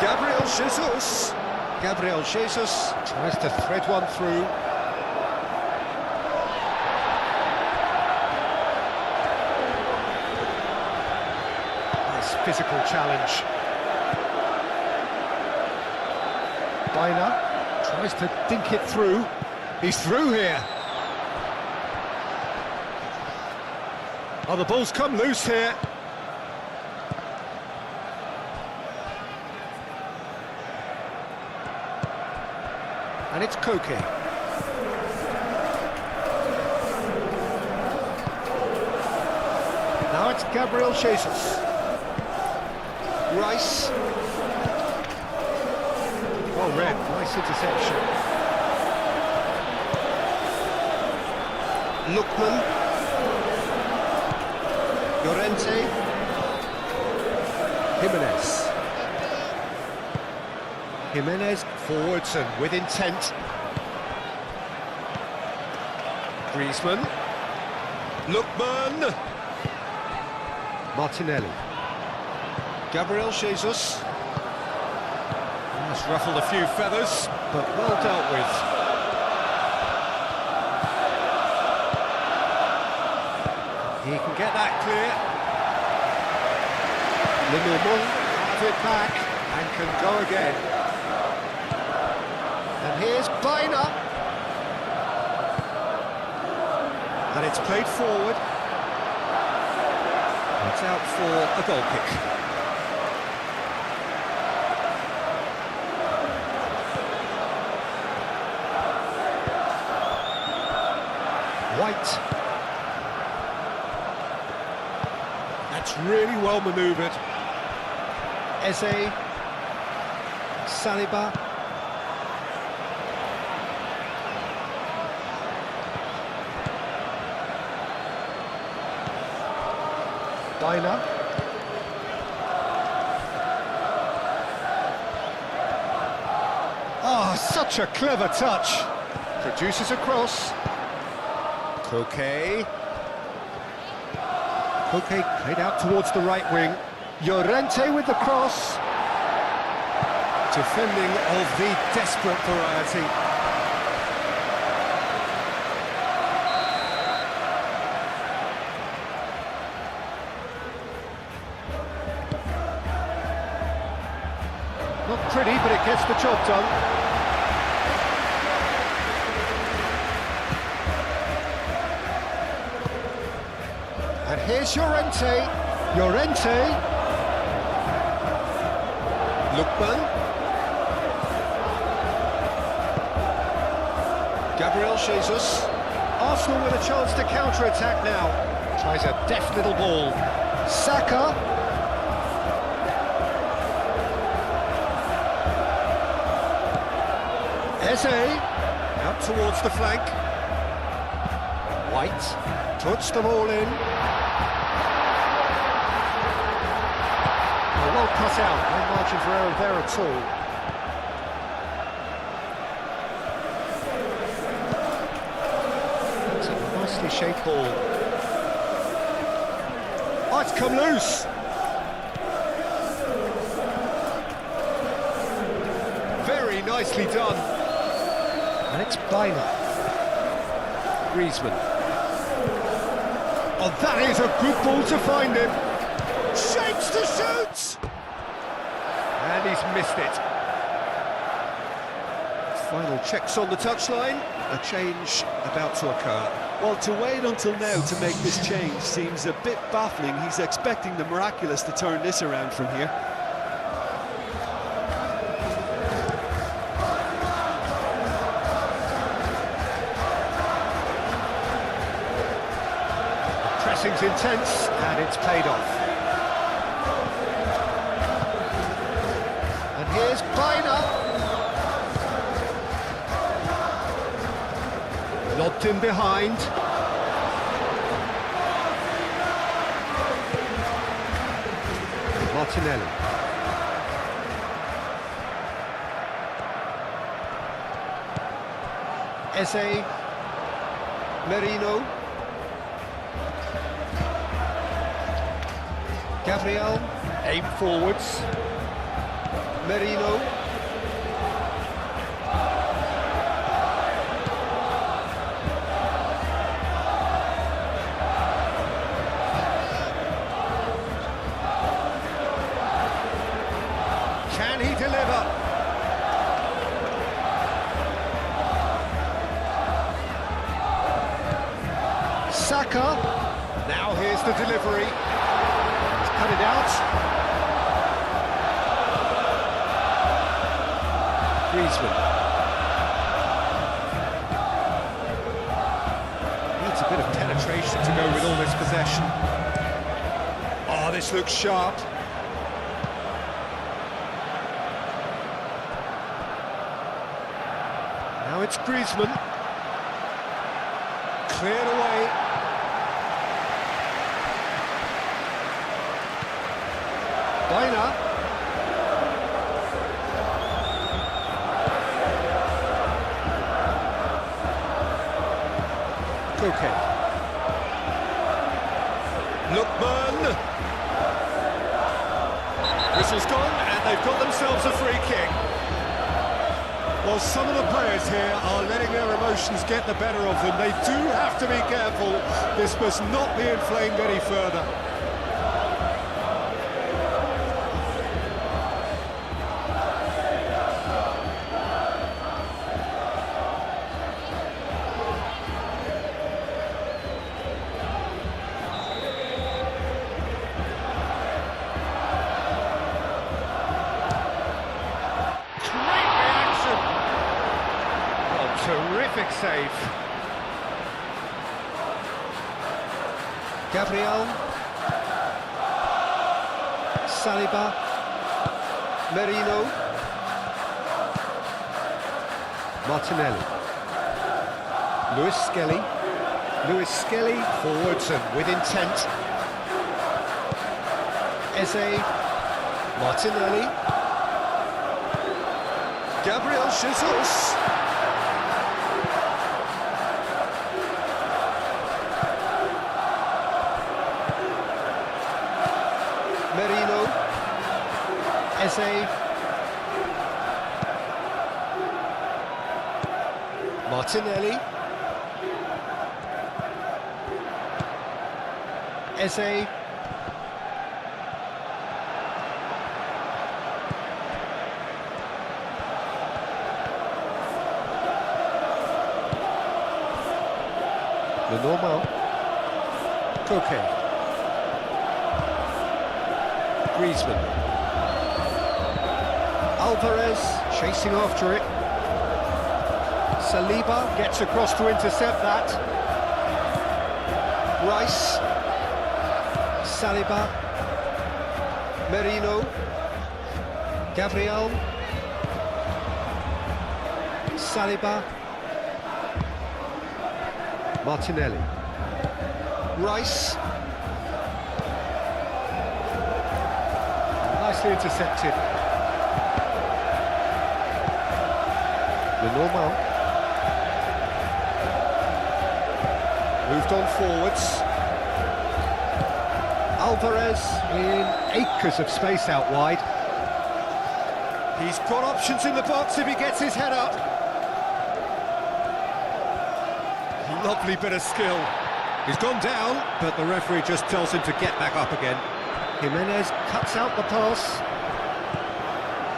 Gabriel Jesus. Gabriel Jesus tries to thread one through. Physical challenge. Baina tries to dink it through. He's through here. Oh, the ball's come loose here. And it's Koke. Now it's Gabriel Jesus. Rice. Well read, nice interception. Lookman. Llorente. Jimenez. Jimenez forwards and with intent. Griezmann. Lookman. Martinelli. Gabriel Jesus. Has ruffled a few feathers, but well dealt with. He can get that clear. Limon have it back and can go again. And here's Baina. And it's played forward. It's out for a goal kick. White. That's really well manoeuvred. Eze. Saliba. Baina. Oh, such a clever touch. Produces a cross. Koke. Koke played out towards the right wing. Llorente with the cross. Defending of the desperate variety. Not pretty, but it gets the job done. And here's Llorente. Llorente. Lookman. Gabriel Jesus. Arsenal with a chance to counter-attack now. Tries a deft little ball. Saka. Eze. Out towards the flank. White. Puts them all in. Well cut out, no margin for error there at all. It's a nicely shaped ball. Oh, it's come loose! Very nicely done. And it's Baina. Griezmann. Oh, that is a good ball to find him. Shapes to shoot! And he's missed it. Final checks on the touchline. A change about to occur. Well, to wait until now to make this change seems a bit baffling. He's expecting the miraculous to turn this around from here. The pressing's intense, and it's paid off. And here's Baina. Lobbed in behind. Martinelli. Eze. Merino. Gabriel. Aim forwards. Merino. Can he deliver? Saka. Now here's the delivery. He's cut it out. Griezmann. Needs a bit of penetration to go with all this possession. Oh, this looks sharp. Now it's Griezmann. Cleared away. Molina. Koke. Lookman. Whistle's gone, and they've got themselves a free kick. Well, some of the players here are letting their emotions get the better of them. They do have to be careful. This must not be inflamed any further. Terrific save. Gabriel. Saliba. Merino. Martinelli. Lewis Skelly. Lewis Skelly forwards and with intent. Eze. Martinelli. Gabriel Jesus. Merino, Eze, Martinelli, Eze, Lenormand, Koke. Griezmann. Alvarez chasing after it. Saliba gets across to intercept that. Rice. Saliba. Merino. Gabriel. Saliba. Martinelli. Rice. Nicely intercepted. Lenormand. Moved on forwards. Alvarez in acres of space out wide. He's got options in the box if he gets his head up. Lovely bit of skill. He's gone down, but the referee just tells him to get back up again. Jimenez cuts out the pass.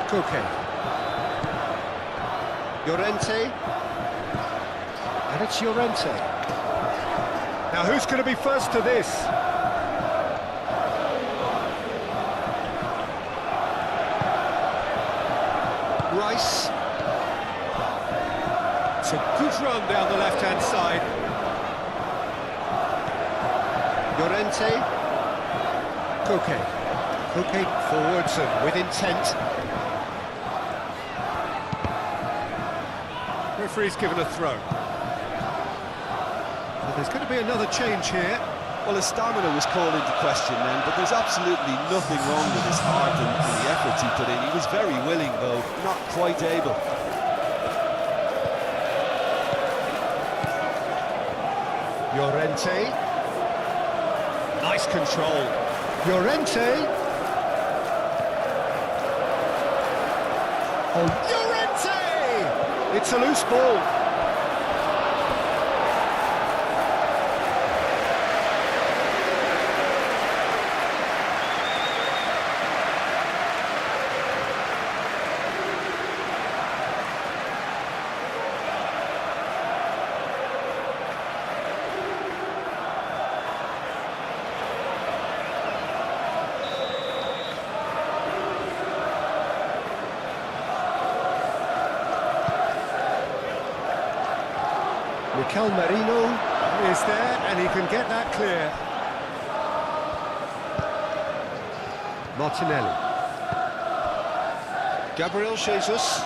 Koke. Llorente. And it's Llorente. Now who's going to be first to this? Rice. It's a good run down the left-hand side. Llorente. Koke. Koke forwards and with intent. Referee's given a throw. Well, there's going to be another change here. Well, his stamina was called into question then, but there's absolutely nothing wrong with his heart and the efforts he put in. He was very willing, though, not quite able. Llorente. Nice control. Llorente. Oh, Llorente! It's a loose ball. Mikel Merino is there, and he can get that clear. Martinelli. Gabriel Jesus.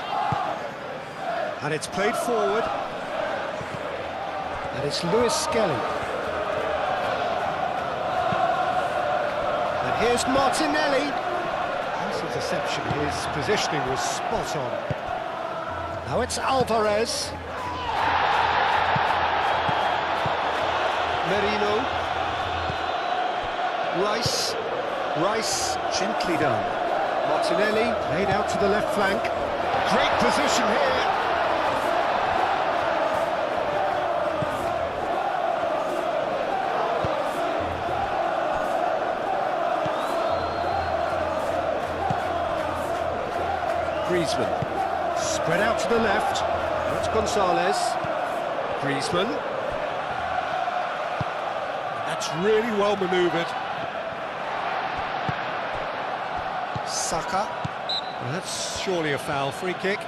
And it's played forward. And it's Lewis Skelly. And here's Martinelli. interception. His positioning was spot on. Now it's Alvarez. Merino. Rice, gently done. Martinelli, played out to the left flank. Great position here. Griezmann, spread out to the left. That's Gonzalez. Griezmann. That's really well manoeuvred. Saka. Well, that's surely a foul. Free kick.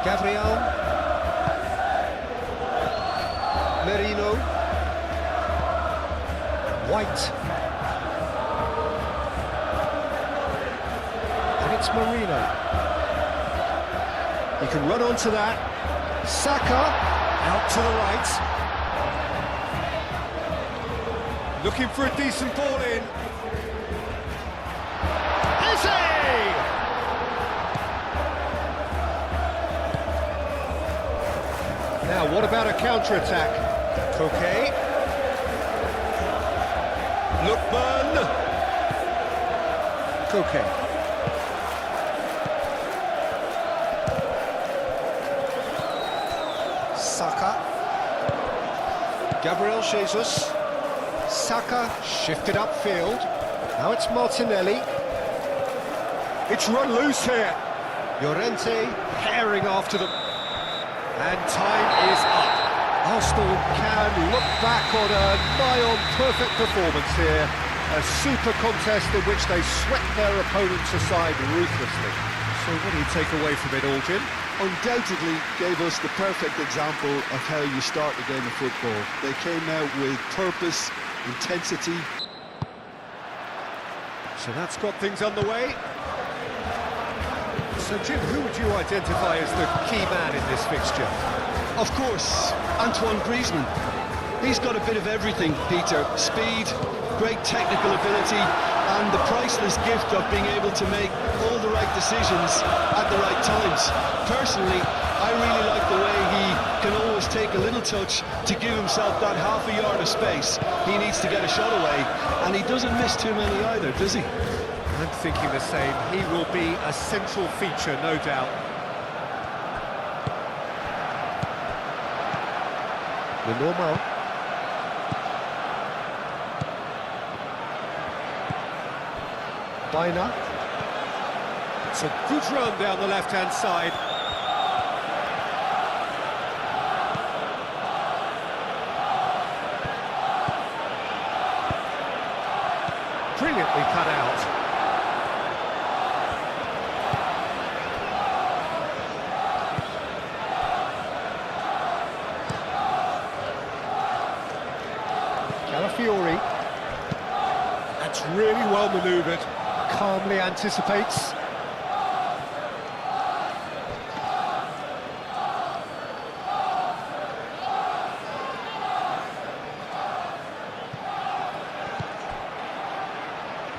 Gabriel. Merino. White. And it's Marino. He can run onto that. Saka. Out to the right. Looking for a decent ball in. Is he? Now, what about a counter-attack? Koke. Lookman. Koke. Saka. Gabriel Jesus. Saka shifted upfield. Now it's Martinelli. It's run loose here. Llorente herring after them. And time is up. Arsenal can look back on a nigh-on perfect performance here. A super contest in which they swept their opponents aside ruthlessly. So what do you take away from it all, Jim? Undoubtedly gave us the perfect example of how you start a game of football. They came out with purpose, intensity. So that's got things underway. So, Jim, who would you identify as the key man in this fixture? Of course, Antoine Griezmann. He's got a bit of everything, Peter. Speed, great technical ability, and the priceless gift of being able to make all the right decisions at the right times. Personally, I really like the way he can always take a little touch to give himself that half a yard of space. He needs to get a shot away, and he doesn't miss too many either, does he? I'm thinking the same. He will be a central feature, no doubt. The normal. Baina. It's a good run down the left-hand side. Brilliantly cut out. Calafiori. That's really well manoeuvred. Calmly anticipates.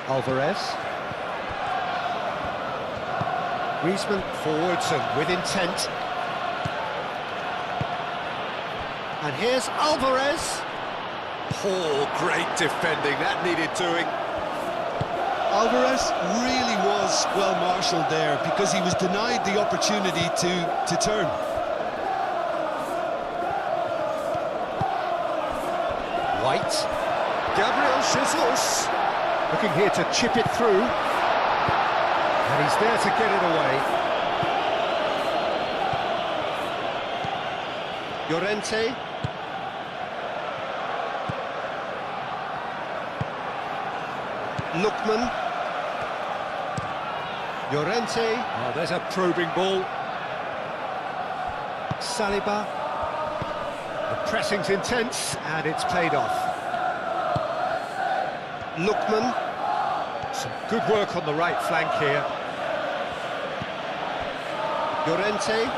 Alvarez. Griezmann forwards and with intent. And here's Alvarez. Poor, great defending, that needed doing. Alvarez really was well marshalled there because he was denied the opportunity to turn. White. Gabriel Jesus. Looking here to chip it through. And he's there to get it away. Llorente. Lookman. Llorente. Oh, there's a probing ball. Saliba. The pressing's intense, and it's paid off. Lookman. Some good work on the right flank here. Llorente.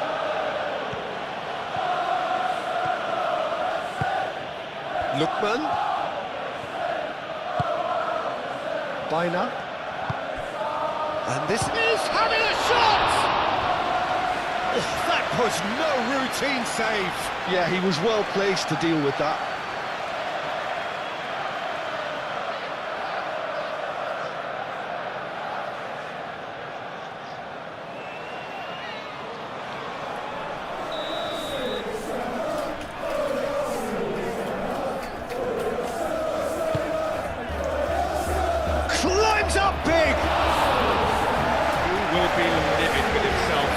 Lookman. Bina. And this is having a shot! Oh, that was no routine save. Yeah, he was well placed to deal with that. Climbs up big! He will be livid with himself.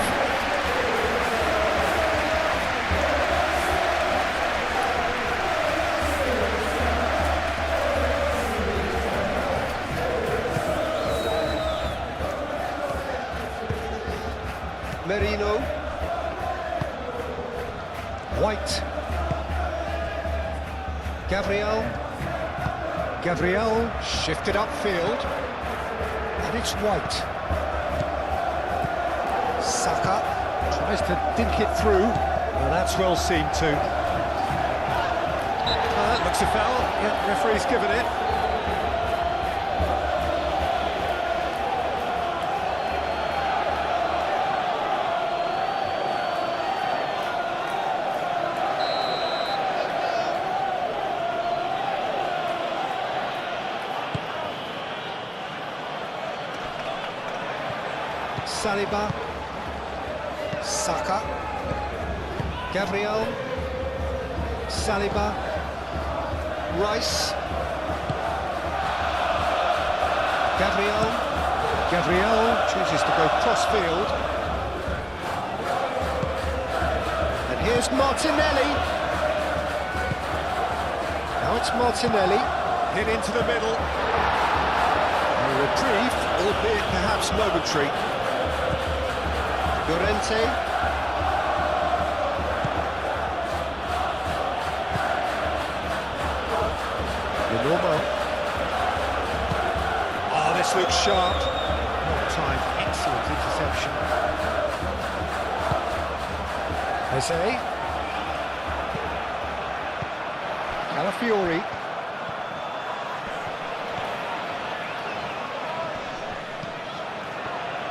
Merino. White. Gabriel shifted upfield, and it's White. Saka tries to dink it through, and that's well seen too. Looks a foul. Yeah, referee's given it. Saliba, Saka, Gabriel, Saliba, Rice, Gabriel chooses to go cross-field, and here's Martinelli. Now it's Martinelli, hit into the middle, a reprieve, albeit perhaps momentary. Llorente. Normal. Oh, this looks sharp. One time, excellent interception. Jose. Calafiori.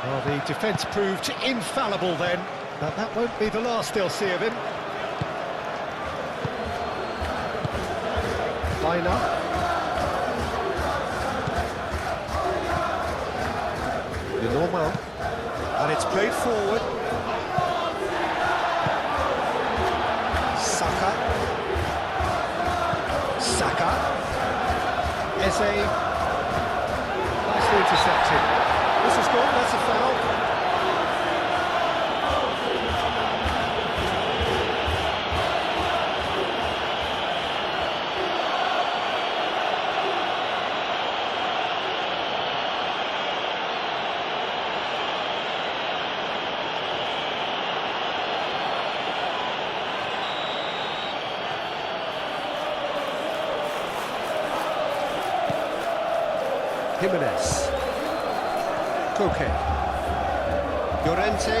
Well, the defence proved infallible then, but that won't be the last they'll see of him. Bina. Normal, and it's played forward. Saka. Eze. Nicely intercepted. This is gone, that's a foul. Jimenez. Koke. Llorente.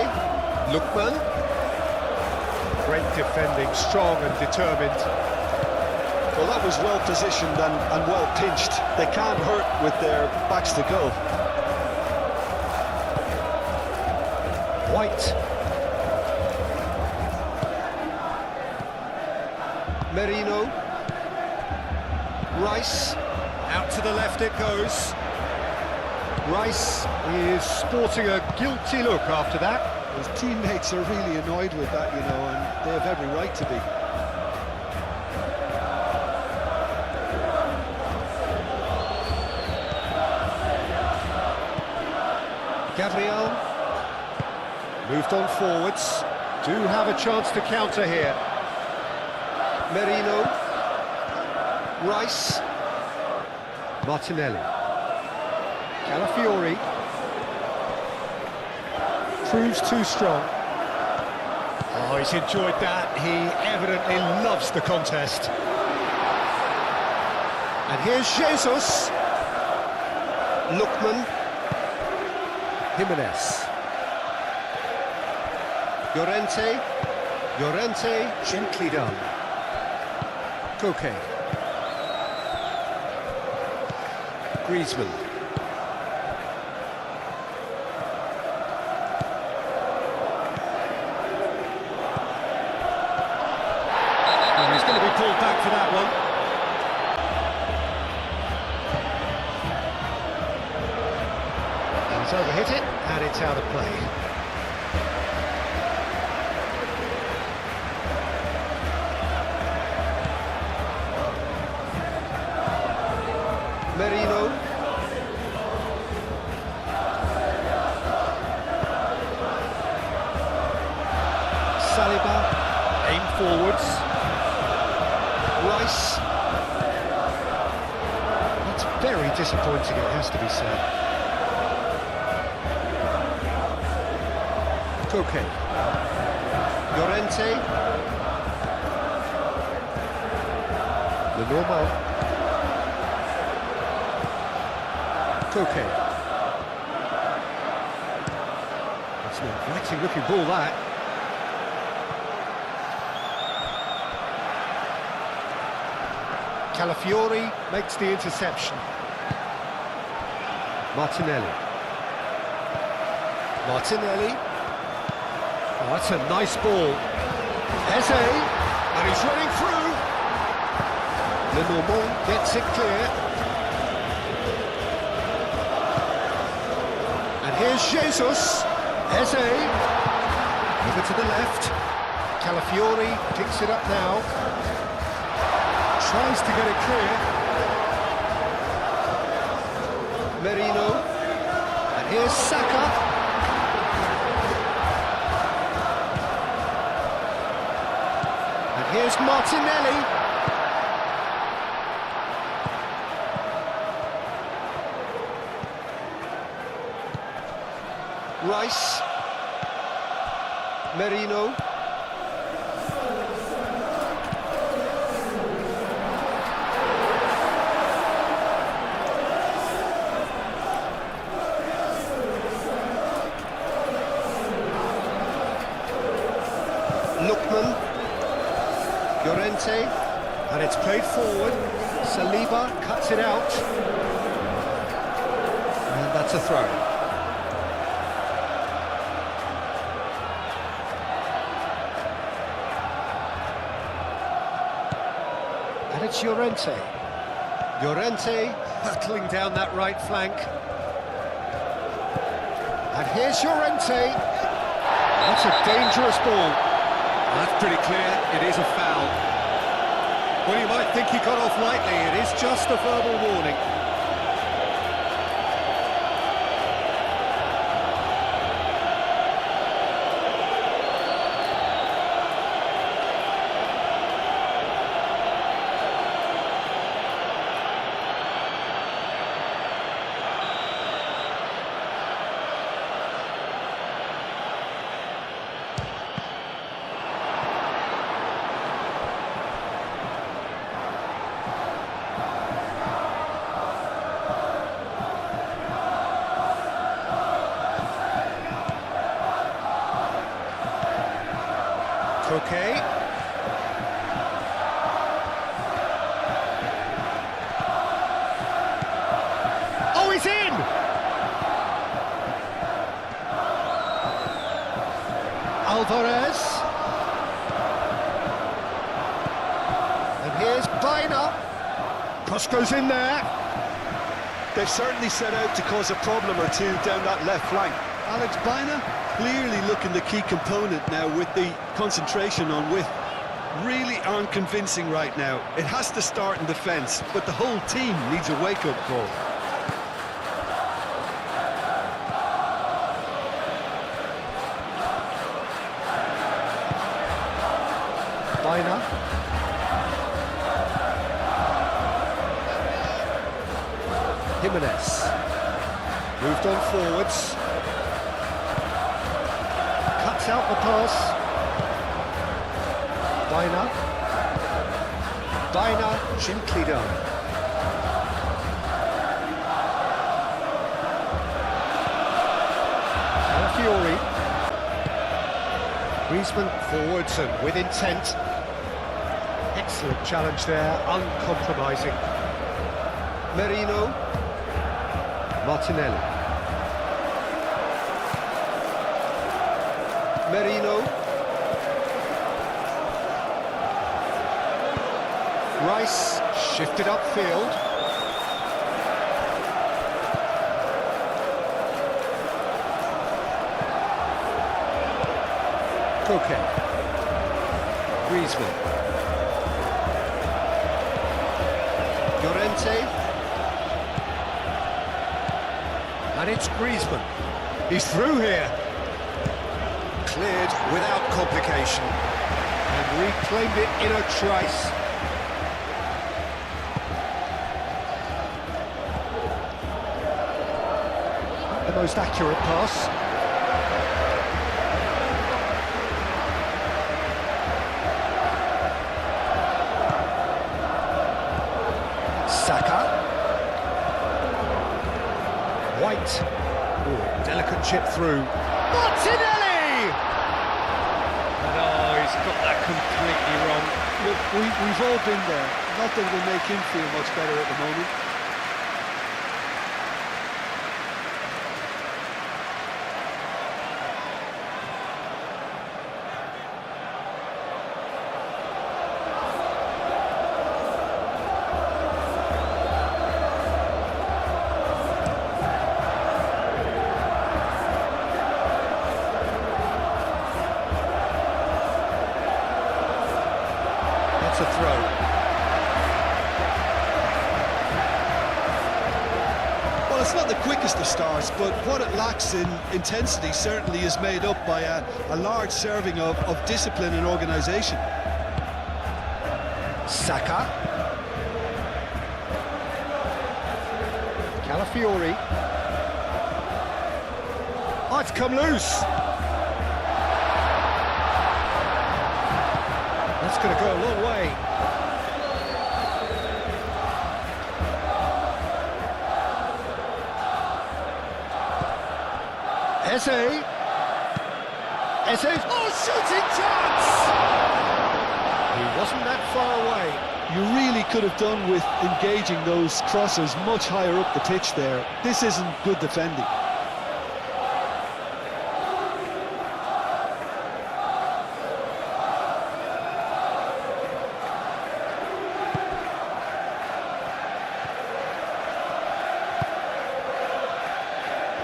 Lookman. Great defending, strong and determined. Well, that was well positioned and well pinched. They can't hurt with their backs to goal. White. Merino. Rice. Out to the left it goes. Rice is sporting a guilty look after that. His teammates are really annoyed with that, you know, and they have every right to be. Gabriel moved on forwards. Do have a chance to counter here. Merino. Rice. Martinelli. Calafiori. Proves too strong. Oh, he's enjoyed that. He evidently loves the contest. And here's Jesus. Lookman. Jimenez. Llorente. Llorente, gently done. Koke. Griezmann. And he's going to be pulled back for that one. He's overhit it, and it's out of play. Merino. Saliba, aim forwards. Rice. That's very disappointing, it has to be said. Koke. Llorente. Lenormand. Koke. That's an inviting looking ball, that. Calafiori makes the interception. Martinelli. Martinelli. Oh, that's a nice ball. Eze, and he's running through. Lenormand gets it clear. And here's Jesus. Eze, over to the left. Calafiori picks it up now. Tries to get it clear. Merino. And here's Saka. And here's Martinelli. Rice. Merino. Lookman. Llorente. And it's played forward. Saliba cuts it out. And that's a throw. And it's Llorente. Llorente hurtling down that right flank. And here's Llorente. That's a dangerous ball. That's pretty clear, it is a foul. Well, you might think he got off lightly, it is just a verbal warning. Okay. Oh, he's in! Alvarez. And here's Baina. Cross goes in there. They've certainly set out to cause a problem or two down that left flank. Alex Baina clearly looking the key component now with the concentration on width. Really aren't convincing right now. It has to start in defence, but the whole team needs a wake-up call. Baina. Jimenez. Moved on forwards. Cuts out the pass. Baina. Baina, gently done. Griezmann forwards and with intent. Excellent challenge there, uncompromising. Merino. Martinelli. Merino. Rice shifted upfield. Koke. Griezmann. Llorente. And it's Griezmann. He's through here. Cleared without complication. And reclaimed it in a trice. The most accurate pass. Saka. White. Ooh, delicate chip through. Martinelli! And he's got that completely wrong. Look, we've all been there. Not that it'll make him feel much better at the moment. That's a throw. Well, it's not the quickest of starts, but what it lacks in intensity certainly is made up by a large serving of discipline and organisation. Saka. Calafiori. Oh, it's come loose. That's going to go a long way. Eze. Eze. Oh, shooting chance! He wasn't that far away. You really could have done with engaging those crossers much higher up the pitch there. This isn't good defending.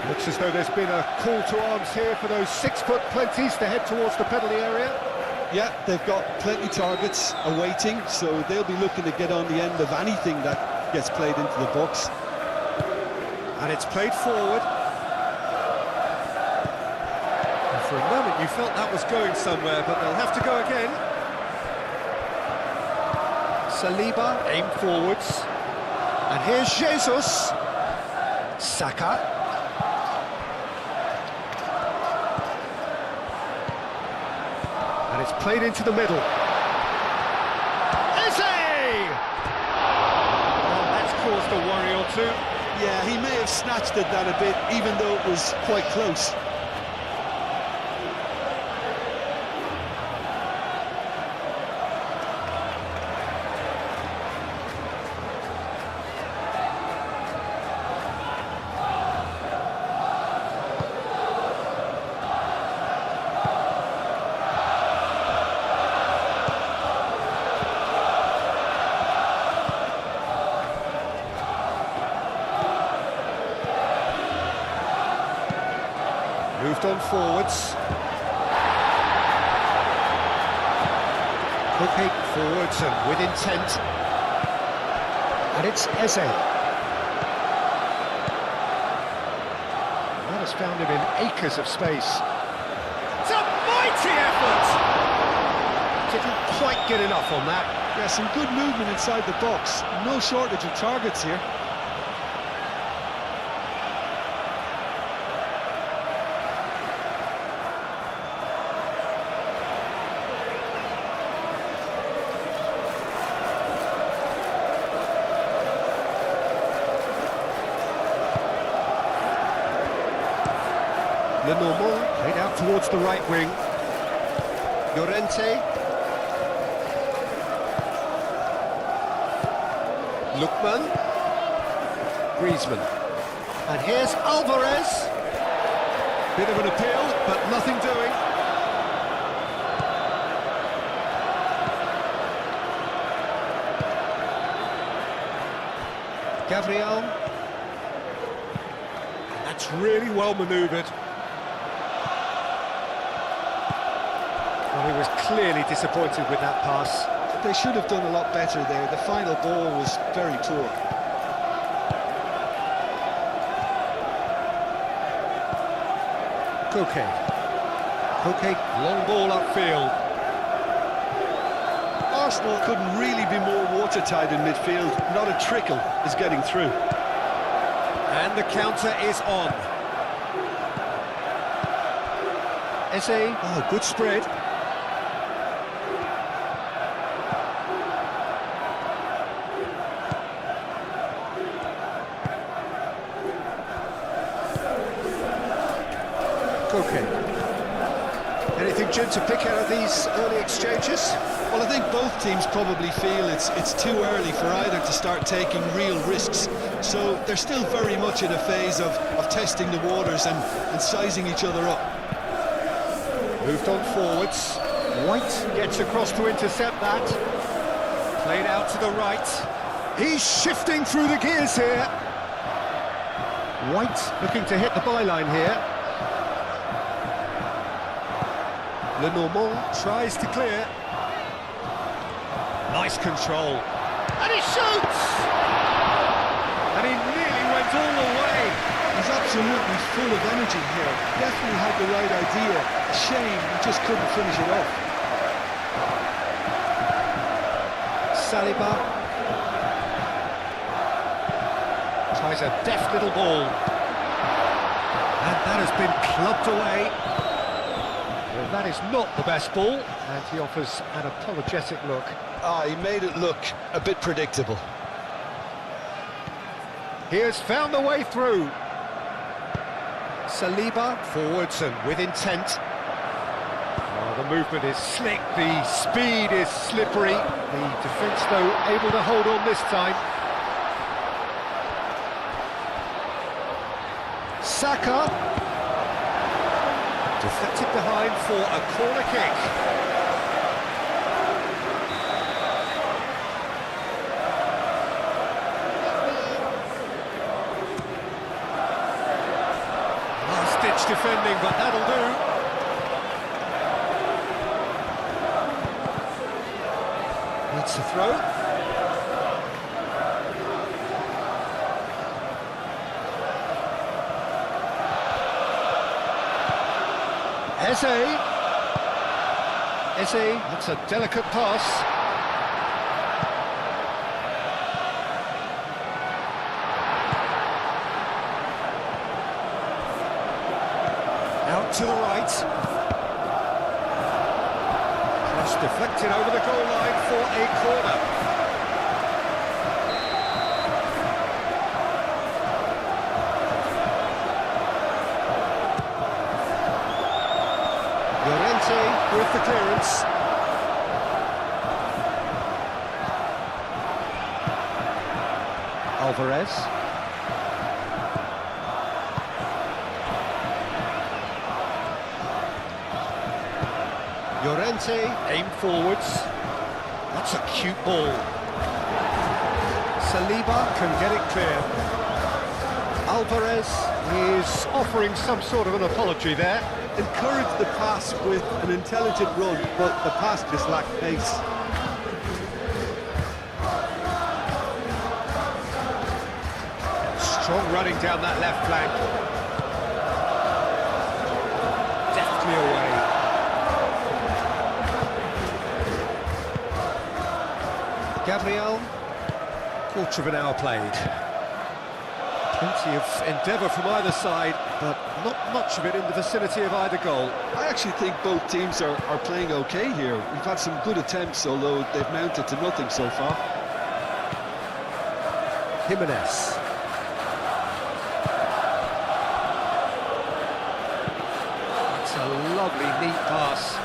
Looks as though there's been a call to arms here for those 6-foot plenties to head towards the penalty area. Yeah, they've got plenty targets awaiting, so they'll be looking to get on the end of anything that gets played into the box. And it's played forward. And for a moment you felt that was going somewhere, but they'll have to go again. Saliba aimed forwards. And here's Jesus. Saka. And it's played into the middle. Eze! Oh, that's caused a worry or two. Yeah, he may have snatched at that a bit, even though it was quite close. Moved on forwards. Koke forwards and with intent. And it's Eze. That has found him in acres of space. It's a mighty effort! Didn't quite get enough on that. Yeah, some good movement inside the box. No shortage of targets here. Lenormand played out towards the right wing. Llorente. Lookman. Griezmann. And here's Alvarez. Bit of an appeal, but nothing doing. Gabriel. That's really well manoeuvred. Well, he was clearly disappointed with that pass. They should have done a lot better there. The final ball was very poor. Koke, long ball upfield. Arsenal couldn't really be more watertight in midfield. Not a trickle is getting through. And the counter is on. Eze, oh, good spread. Koke. Anything, Jim, to pick out of these early exchanges? Well, I think both teams probably feel it's too early for either to start taking real risks. So they're still very much in a phase of testing the waters and sizing each other up. Moved on forwards. White gets across to intercept that. Played out to the right. He's shifting through the gears here. White looking to hit the byline here. Lenormand tries to clear. Nice control. And he shoots! And he nearly went all the way. He's absolutely full of energy here. Definitely had the right idea. Shame he just couldn't finish it off. Saliba tries a deft little ball. And that has been clubbed away. Well, that is not the best ball, and he offers an apologetic look. He made it look a bit predictable. He has found the way through. Saliba forwards and with intent. Oh, the movement is slick, the speed is slippery. The defence, though, able to hold on this time. Saka. Deflected behind for a corner kick. Last-ditch defending, but that'll do. Needs to throw. Eze, that's a delicate pass. Out to the right. Cross deflected over the goal line for a corner. Llorente with the clearance. Alvarez. Llorente, aim forwards. That's a cute ball. Saliba can get it clear. Alvarez is offering some sort of an apology there. Encouraged the pass with an intelligent run, but the pass just lacked pace. Strong running down that left flank. Deftly away. Gabriel, quarter of an hour played. Plenty of endeavour from either side, but not much of it in the vicinity of either goal. I actually think both teams are playing okay here. We've had some good attempts, although they've mounted to nothing so far. Jimenez. It's a lovely, neat pass.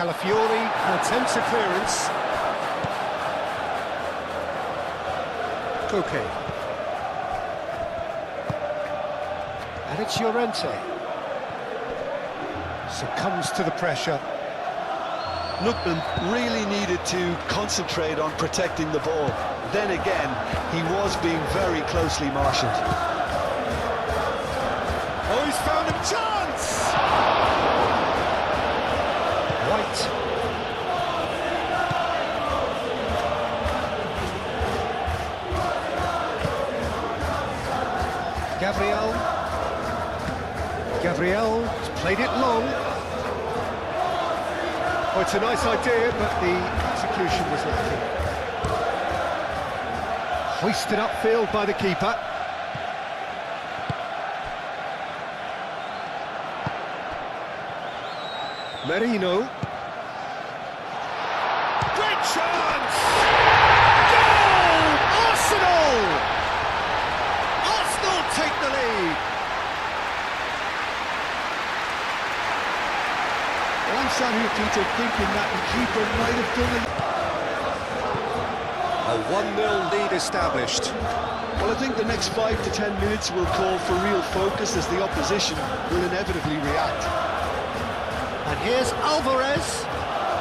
Calafiori attempts a clearance. Koke. And it's Llorente. Succumbs to the pressure. Lookman really needed to concentrate on protecting the ball. Then again, he was being very closely marshalled. Oh, he's found a chance! White. Gabriel has played it long. Oh, it's a nice idea, but the execution was lacking. Hoisted upfield by the keeper. Merino. Great chance! Goal! Arsenal! Arsenal take the lead. Well, I'm sat here, Peter, thinking that the keeper might have done it. A 1-0 lead established. Well, I think the next 5 to 10 minutes will call for real focus as the opposition will inevitably react. And here's Alvarez.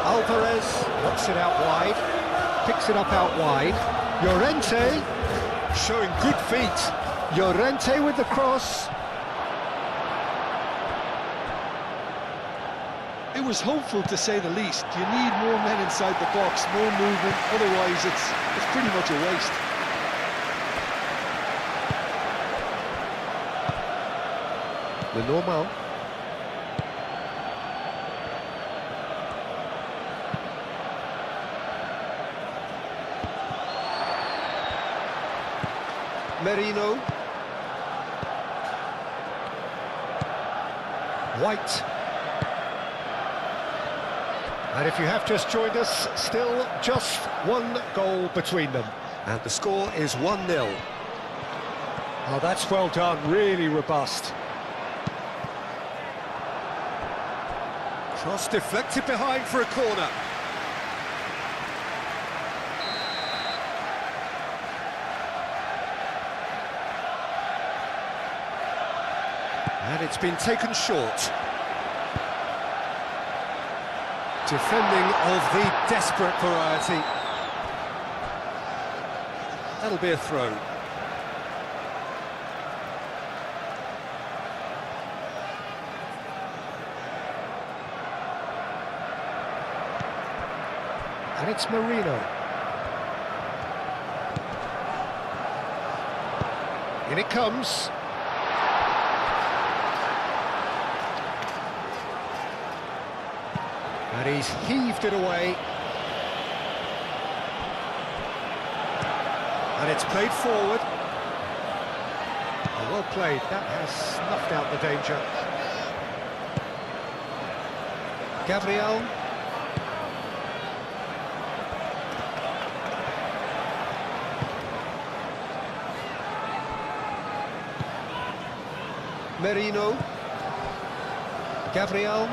Alvarez knocks it out wide, picks it up out wide. Llorente showing good feet. Llorente with the cross. It was hopeful, to say the least. You need more men inside the box, more movement, otherwise it's pretty much a waste. The normal. Merino. White. And if you have just joined us, still just one goal between them. And the score is 1-0. Oh, that's well done, really robust. Cross deflected behind for a corner. And it's been taken short. Defending of the desperate variety. That'll be a throw. And it's Marino. In it comes. And he's heaved it away. And it's played forward. Well played, that has snuffed out the danger. Gabriel. Merino. Gabriel.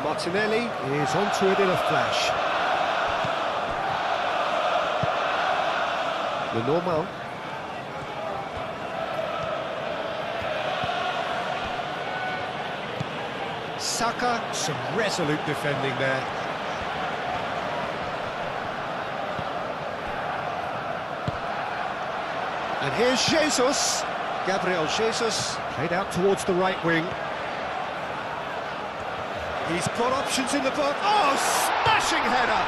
Martinelli is onto it in a flash. The normal. Saka, some resolute defending there. And here's Jesus. Gabriel Jesus, played out towards the right wing. He's got options in the box. Oh, smashing header!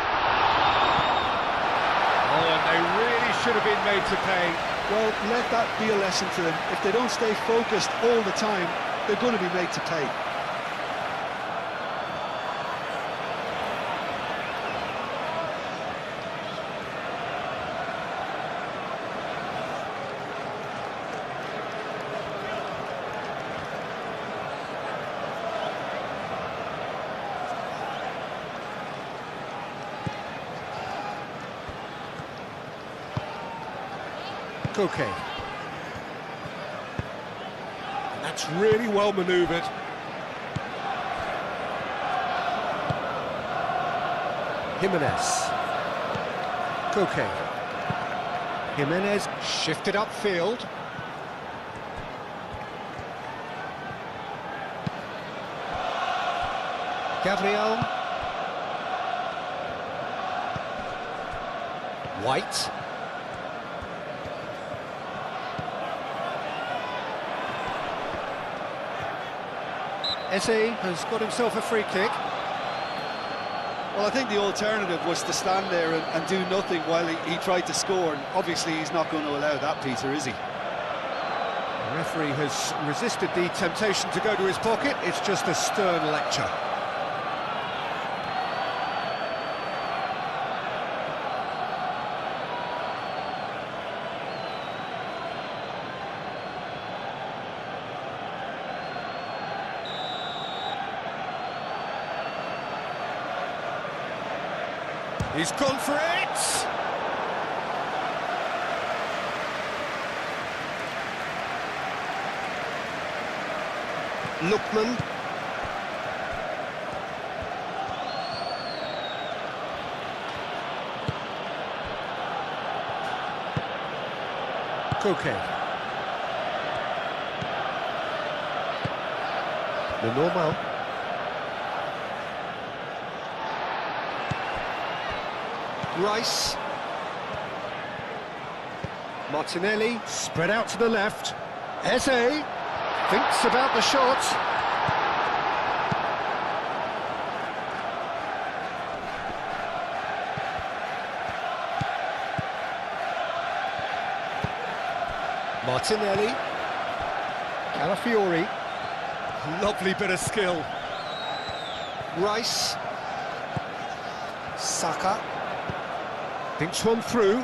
Oh, and they really should have been made to pay. Well, let that be a lesson to them. If they don't stay focused all the time, they're going to be made to pay. Koke. That's really well manoeuvred. Jimenez. Koke. Jimenez shifted upfield. Gabriel. White. Eze has got himself a free kick. Well, I think the alternative was to stand there and do nothing while he tried to score, and obviously he's not going to allow that, Peter, is he? The referee has resisted the temptation to go to his pocket. It's just a stern lecture. He's gone for it! Lookman. Koke. The normal. Rice. Martinelli, spread out to the left. Eze thinks about the shot. Martinelli. Calafiori. Lovely bit of skill. Rice. Saka. Thinks one through.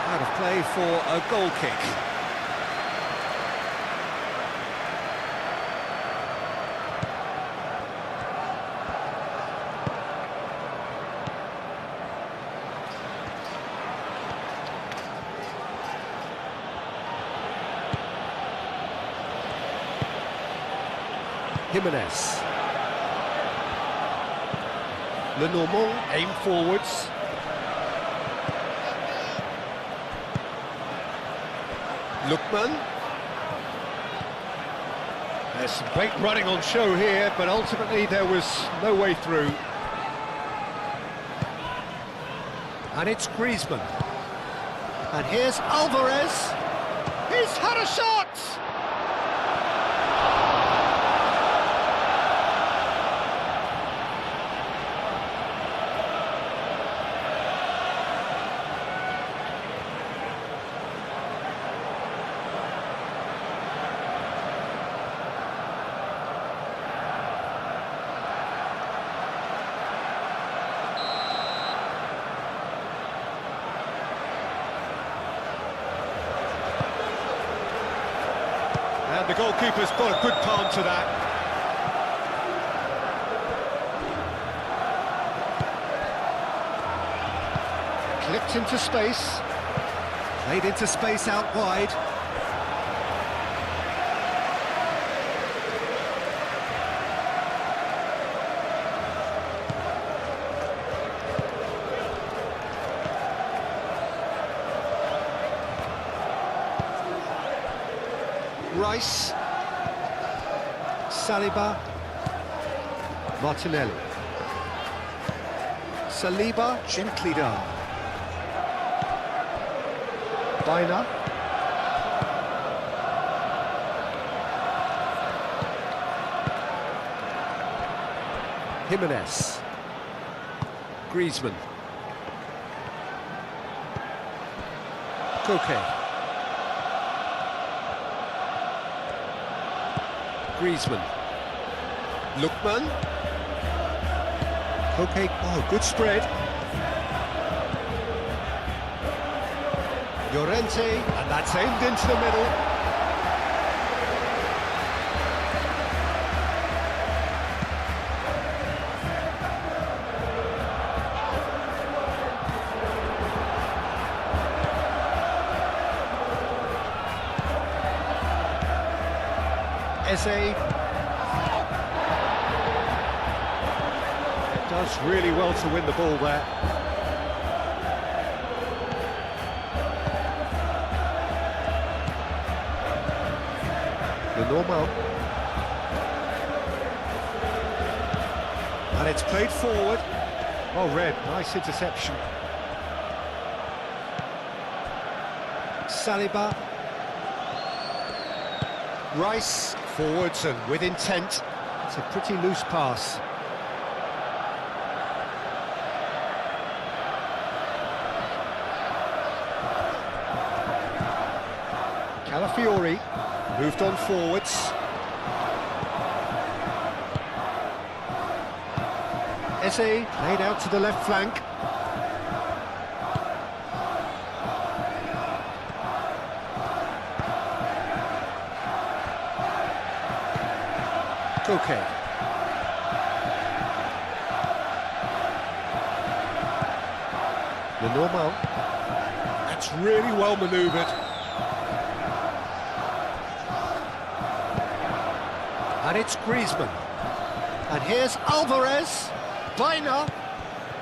Out of play for a goal kick. Jimenez. Lenormand, aim forwards. Lookman. There's some great running on show here, but ultimately there was no way through. And it's Griezmann. And here's Alvarez. He's had a shot! And the goalkeeper's got a good palm to that. Clipped into space. Played into space out wide. Rice, Saliba, Martinelli, Saliba, gently down, Baina, Jimenez, Griezmann, Koke. Griezmann. Lookman. Koke, oh, good spread. Llorente, and that's aimed into the middle. Eze. Does really well to win the ball there. The normal. And it's played forward. Oh, Red, nice interception. Saliba. Rice, forwards and with intent. It's a pretty loose pass. Calafiori moved on forwards. Eze played out to the left flank. Koke. The normal. That's really well manoeuvred. And it's Griezmann. And here's Alvarez. Baina.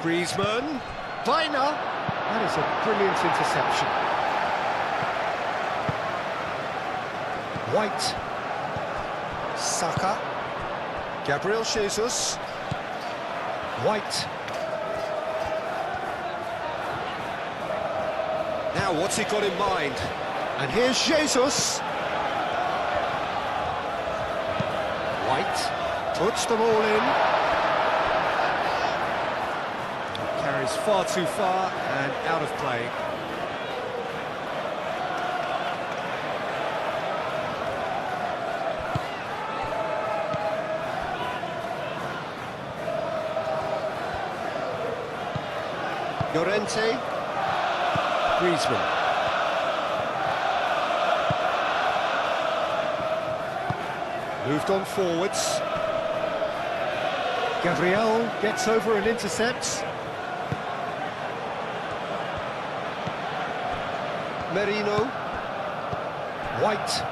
Griezmann. Baina. That is a brilliant interception. White. Saka. Gabriel Jesus. White. Now what's he got in mind? And here's Jesus. White puts them all in. Carries far too far and out of play. Llorente. Griezmann. Moved on forwards. Gabriel gets over and intercepts. Merino. White.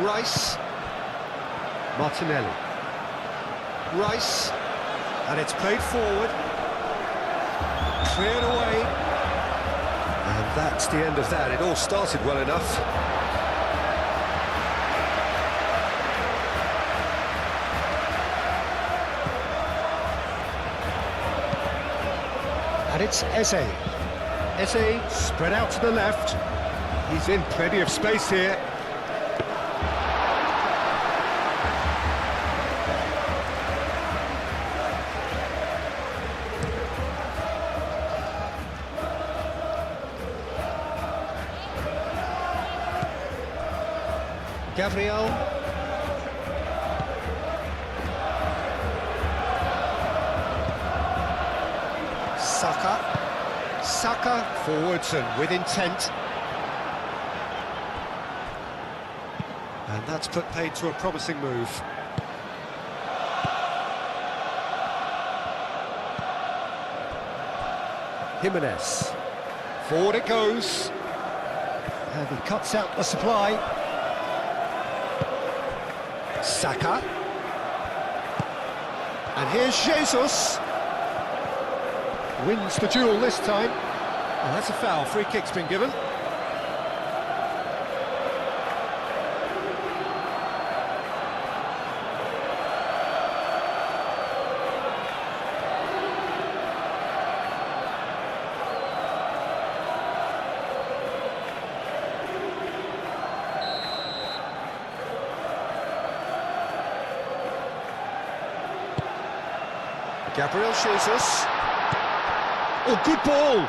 Rice. Martinelli. Rice. And it's played forward. Cleared away. And that's the end of that. It all started well enough. And it's Eze. Eze spread out to the left. He's in plenty of space here. Gabriel. Saka forwards and with intent. And that's put paid to a promising move. Jimenez. Forward it goes. And he cuts out the supply. Saka. And here's Jesus. Wins the duel this time. And that's a foul. Free kick's been given. Gabriel Jesus. Oh, good ball!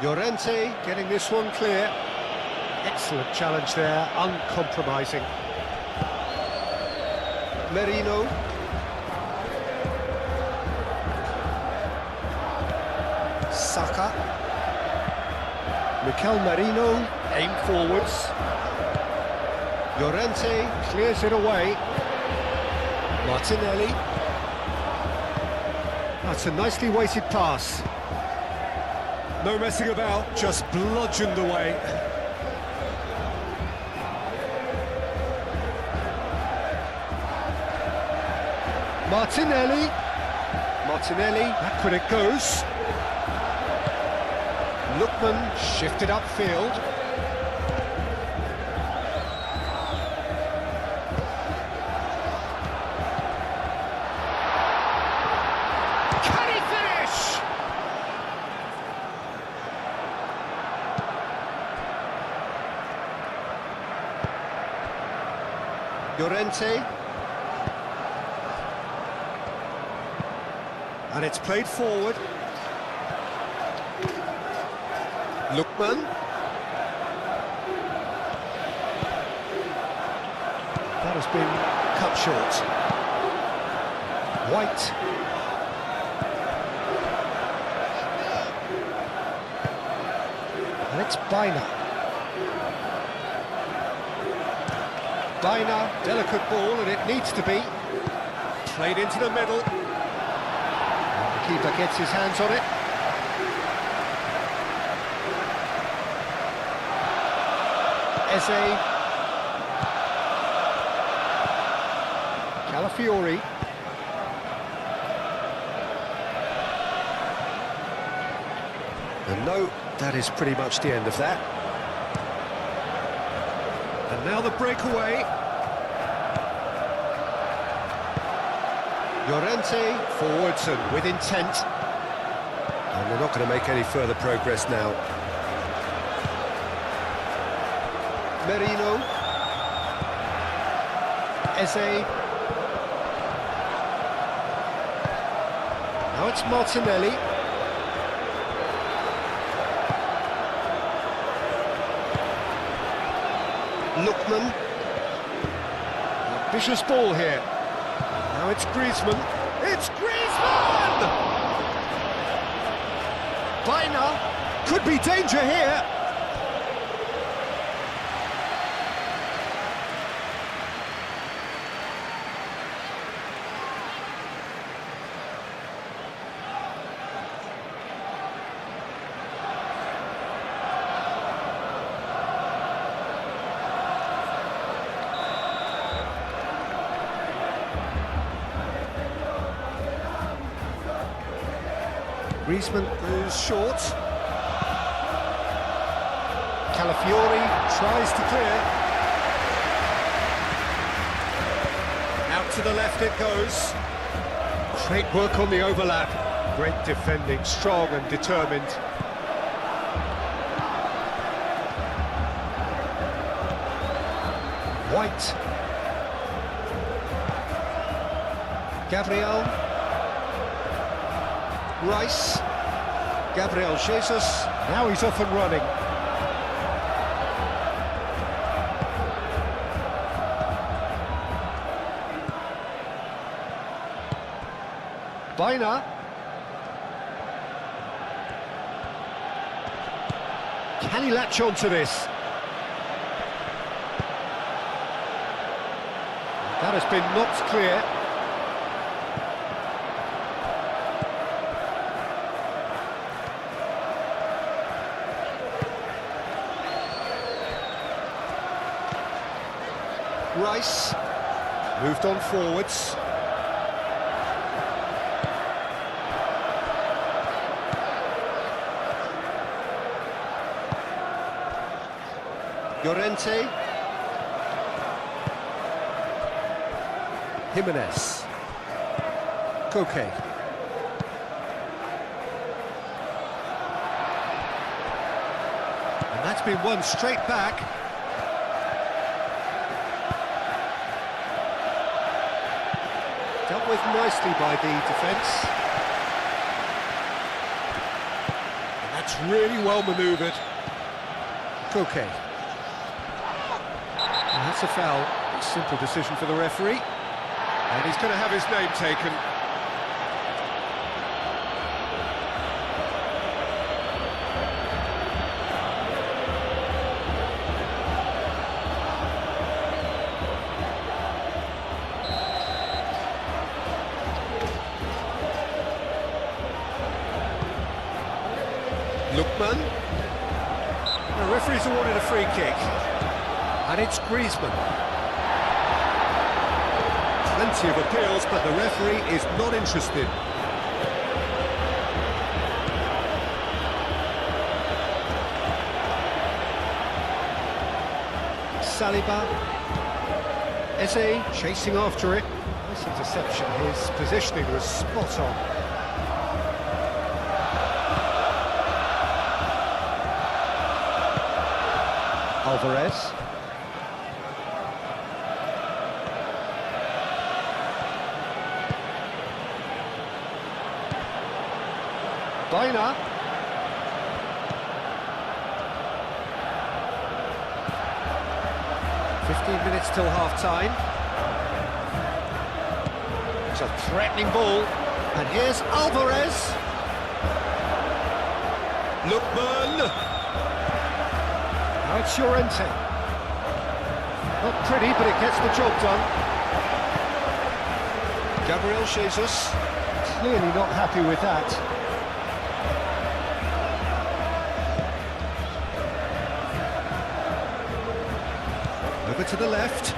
Llorente getting this one clear. Excellent challenge there, uncompromising. Merino. Saka. Mikel Merino, aim forwards. Llorente clears it away. Martinelli. That's a nicely weighted pass. No messing about, just bludgeoned away. Martinelli. Martinelli, back when it goes. Lookman shifted upfield. Can he finish? Llorente. And it's played forward. Lookman. That has been cut short. White. And it's Bina. Bina, delicate ball, and it needs to be. Played into the middle. The keeper gets his hands on it. Eze. Calafiori. And no, that is pretty much the end of that. And now the breakaway. Llorente forwards and with intent. And they're not going to make any further progress now. Merino. Eze. Now it's Martinelli. Lookman. Ambitious ball here. Now it's Griezmann. It's Griezmann! Bina. Could be danger here. Griezmann goes short. Calafiori tries to clear. Out to the left it goes. Great work on the overlap. Great defending, strong and determined. White. Gabriel. Rice, Gabriel Jesus, now he's off and running. Bina. Can he latch on to this? That has been knocked clear. Rice moved on forwards. Llorente. Jimenez. Koke. And that's been won straight back. Dealt with nicely by the defence. And that's really well manoeuvred. Koke. And that's a foul. Simple decision for the referee. And he's going to have his name taken. Lookman. The referee's awarded a free kick. And it's Griezmann. Plenty of appeals, but the referee is not interested. Saliba. Eze chasing after it. Nice interception. His positioning was spot on. Alvarez. Baina. Minutes till half-time. It's a threatening ball. And here's Alvarez. Lookman. Now it's Llorente. Not pretty, but it gets the job done. Gabriel Jesus. Clearly not happy with that. Over to the left.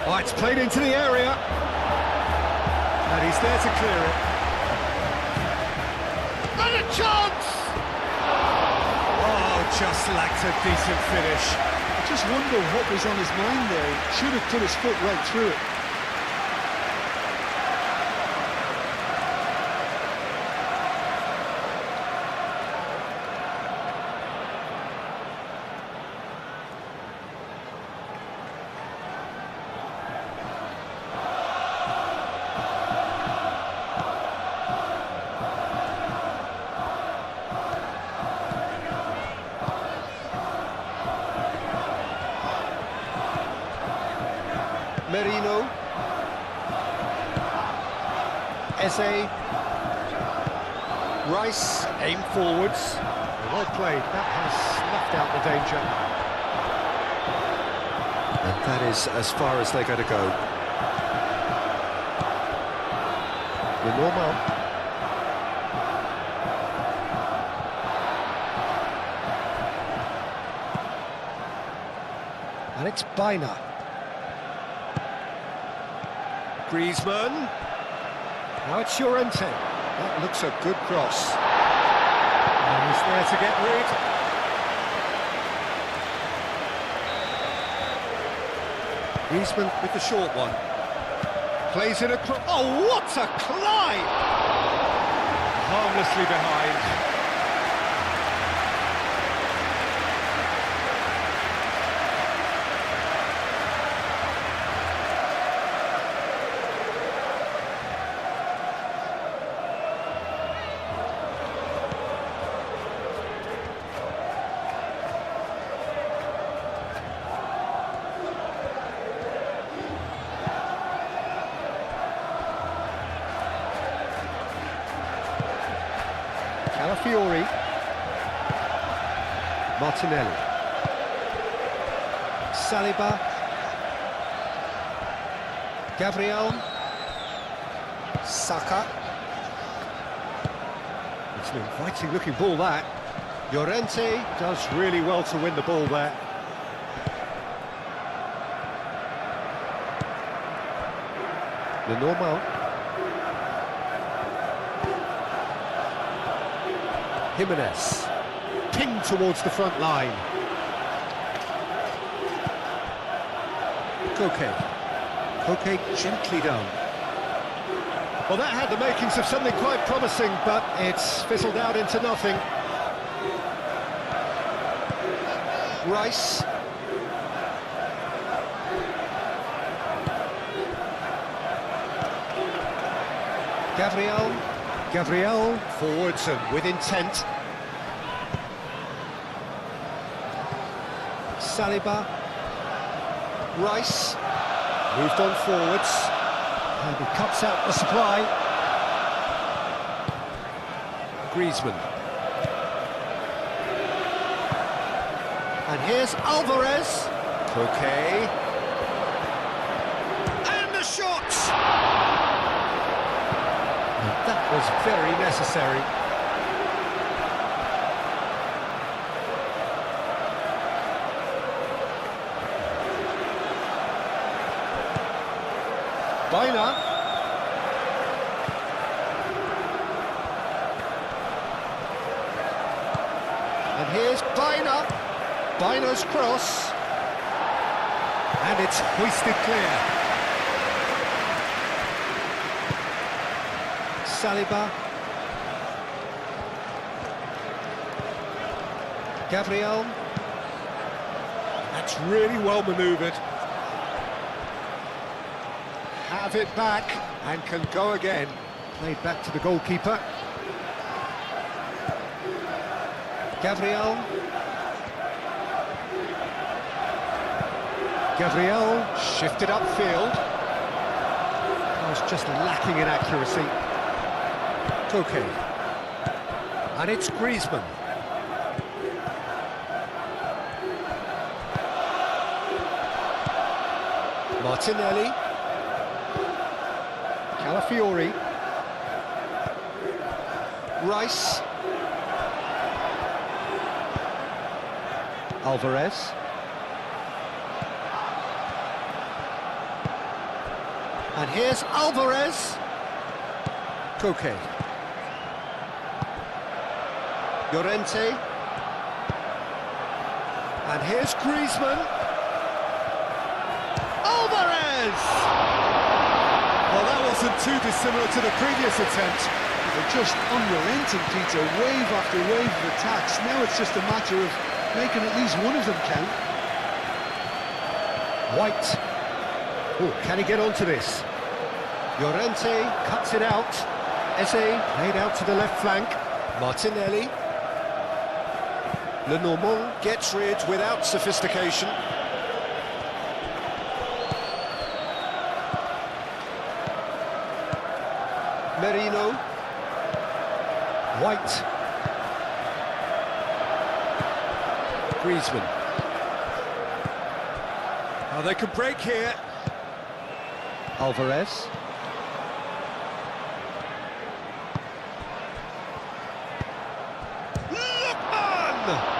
Oh, it's played into the area. And he's there to clear it. And a chance! Oh, just lacked a decent finish. I just wonder what was on his mind there. He should have put his foot right through it. Merino. Eze. Rice. Aim forwards. Well played. That has snuffed out the danger. And that is as far as they're going to go. The normal. And it's Baina. Griezmann. Now it's Llorente. That looks a good cross. And he's there to get rid. Griezmann with the short one. Plays it across. Oh, what a climb! Harmlessly behind. Calafiori. Martinelli. Saliba. Gabriel. Saka. It's an inviting looking ball that. Llorente does really well to win the ball there. The normal. Jimenez, pinged towards the front line. Koke gently done. Well, that had the makings of something quite promising, but it's fizzled out into nothing. Rice. Gabriel, forwards and with intent. Saliba. Rice. Moved on forwards. And he cuts out the supply. Griezmann. And here's Alvarez. Koke. And the shot! That was very necessary. Baina. And here's Baina. Baina's cross. And it's hoisted clear. Saliba. Gabriel. That's really well manoeuvred. Have it back and can go again. Played back to the goalkeeper. Gabriel. Gabriel shifted upfield. Was just lacking in accuracy. Koke. And it's Griezmann. Martinelli. Calafiori. Rice. Alvarez. And here's Alvarez. Koke. Llorente. And here's Griezmann. Alvarez! Well, that wasn't too dissimilar to the previous attempt. They're just unrelenting, Peter, wave after wave of attacks. Now it's just a matter of making at least one of them count. White. Oh, can he get onto this? Llorente cuts it out. Eze played out to the left flank. Martinelli. Lenormand gets rid without sophistication. Merino. White. Griezmann. Oh, they could break here. Alvarez. Lookman!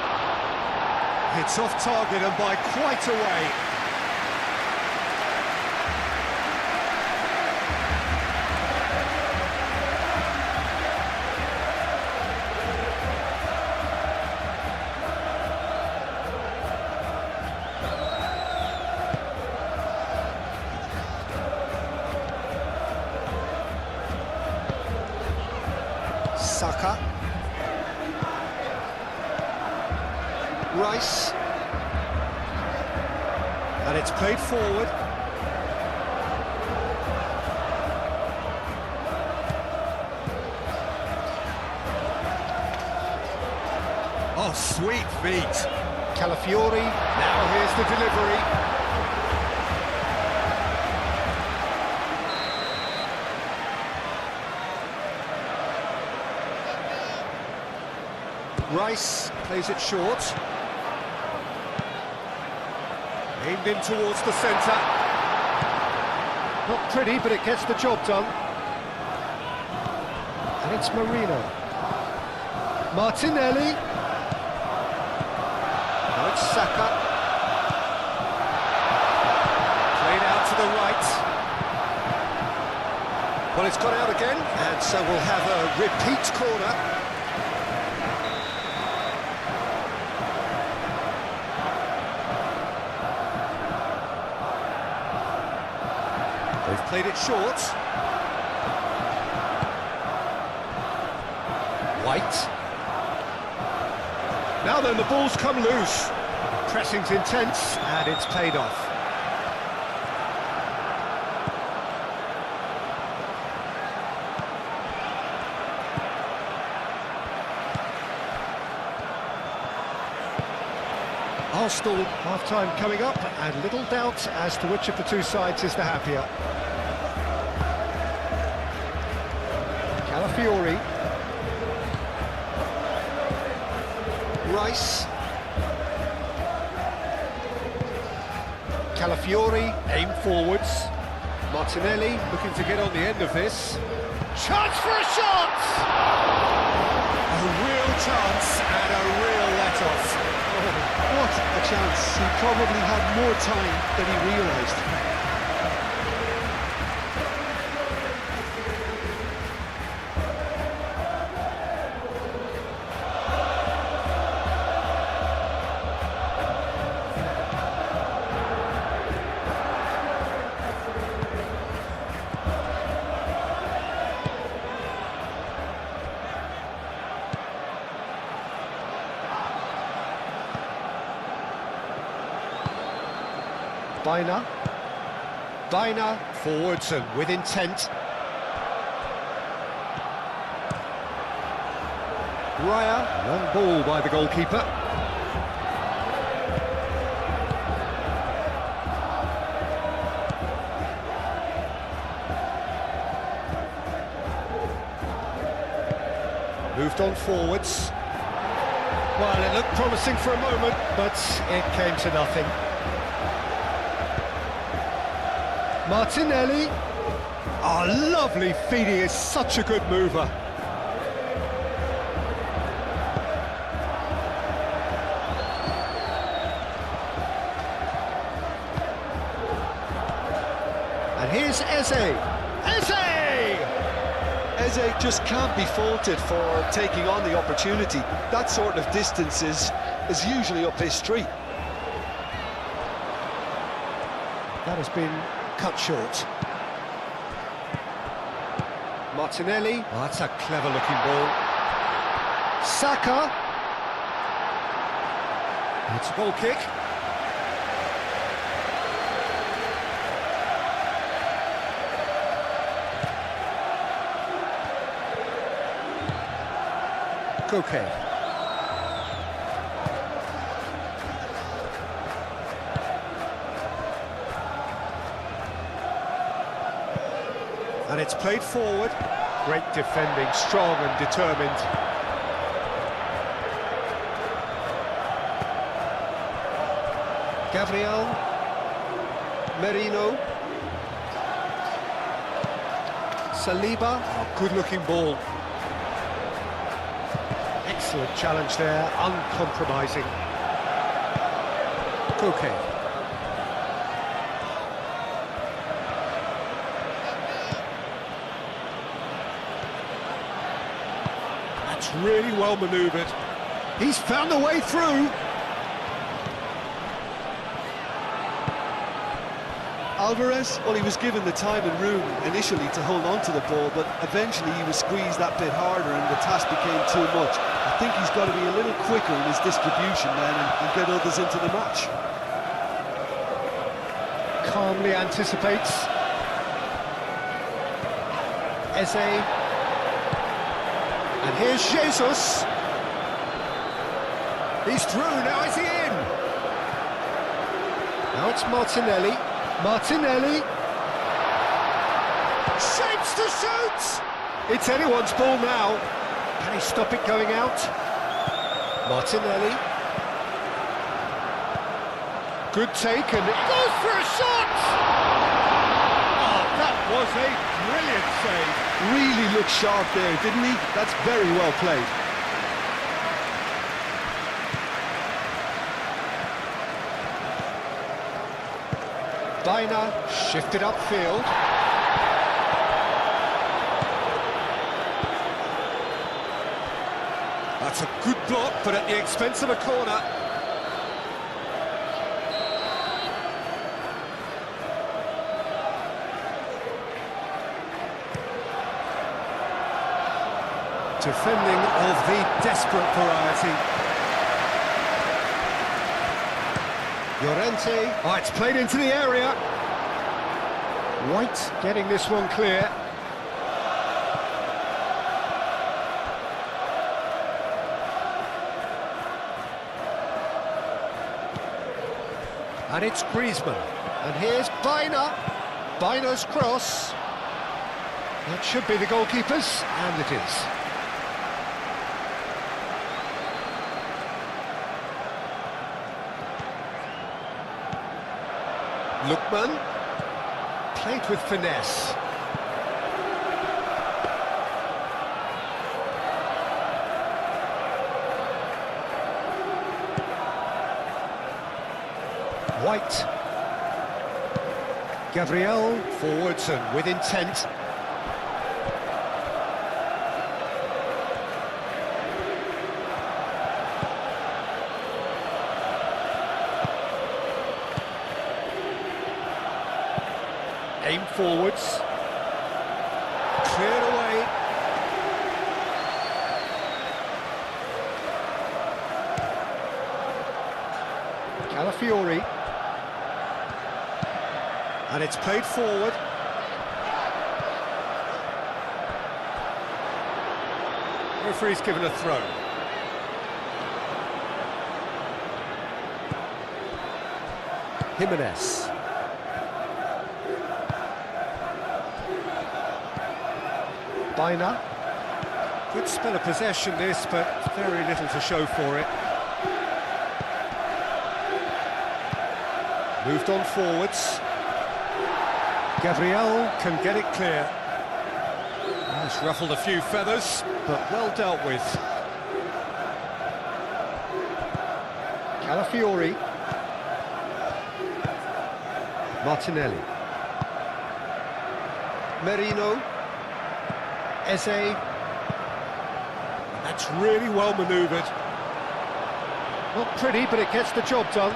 It's off target and by quite a way. Saka. Rice. And it's played forward. Oh, sweet feet. Calafiori. Now here's the delivery. Rice plays it short. Aimed in towards the centre. Not pretty, but it gets the job done. And it's Marino. Martinelli. Now it's Saka. Played out to the right. Well, it's gone out again, and so we'll have a repeat corner. They've played it short. White. Now then, the ball's come loose. Pressing's intense, and it's paid off. Arsenal half-time coming up, and little doubt as to which of the two sides is the happier. Calafiori. Rice. Calafiori, aim forwards. Martinelli looking to get on the end of this. Chance for a shot! A real chance and a real let-off. Oh, what a chance. He probably had more time than he realised. Bina, forwards and with intent. Raya, long ball by the goalkeeper. Moved on forwards. Well, it looked promising for a moment, but it came to nothing. Martinelli. Oh, lovely feed, he is such a good mover. And here's Eze. Eze just can't be faulted for taking on the opportunity. That sort of distance is usually up his street. That has been cut short. Martinelli. Oh, that's a clever-looking ball. Saka. It's a goal kick. Okay. And it's played forward. Great defending, strong and determined. Gabriel. Merino. Saliba. Oh, good-looking ball. Excellent challenge there, uncompromising. Okay. That's really well manoeuvred. He's found a way through. Alvarez, well, he was given the time and room initially to hold on to the ball, but eventually he was squeezed that bit harder and the task became too much. I think he's got to be a little quicker in his distribution then and get others into the match. Calmly anticipates. Eze. And here's Jesus. He's through, now is he in? Now it's Martinelli. Martinelli. Shapes to shoot! It's anyone's ball now. Can he stop it going out? Martinelli. Good take, and it goes for a shot! Oh, that was a brilliant save. Really looked sharp there, didn't he? That's very well played. Bina shifted upfield. That's a good block, but at the expense of a corner. Defending of the desperate variety. Llorente. Oh, it's played into the area. White getting this one clear. And it's Griezmann. And here's Bina. Bina's cross. That should be the goalkeeper's, and it is. Lookman, played with finesse. White. Gabriel, forwards and with intent. Aim forwards. Cleared away. Calafiori. And it's played forward. Referee's given a throw. Jimenez. Bina. Good spell of possession this, but very little to show for it. Moved on forwards. Gabriel can get it clear. It's ruffled a few feathers, but well dealt with. Calafiori. Martinelli. Merino. Eze. That's really well manoeuvred. Not pretty, but it gets the job done.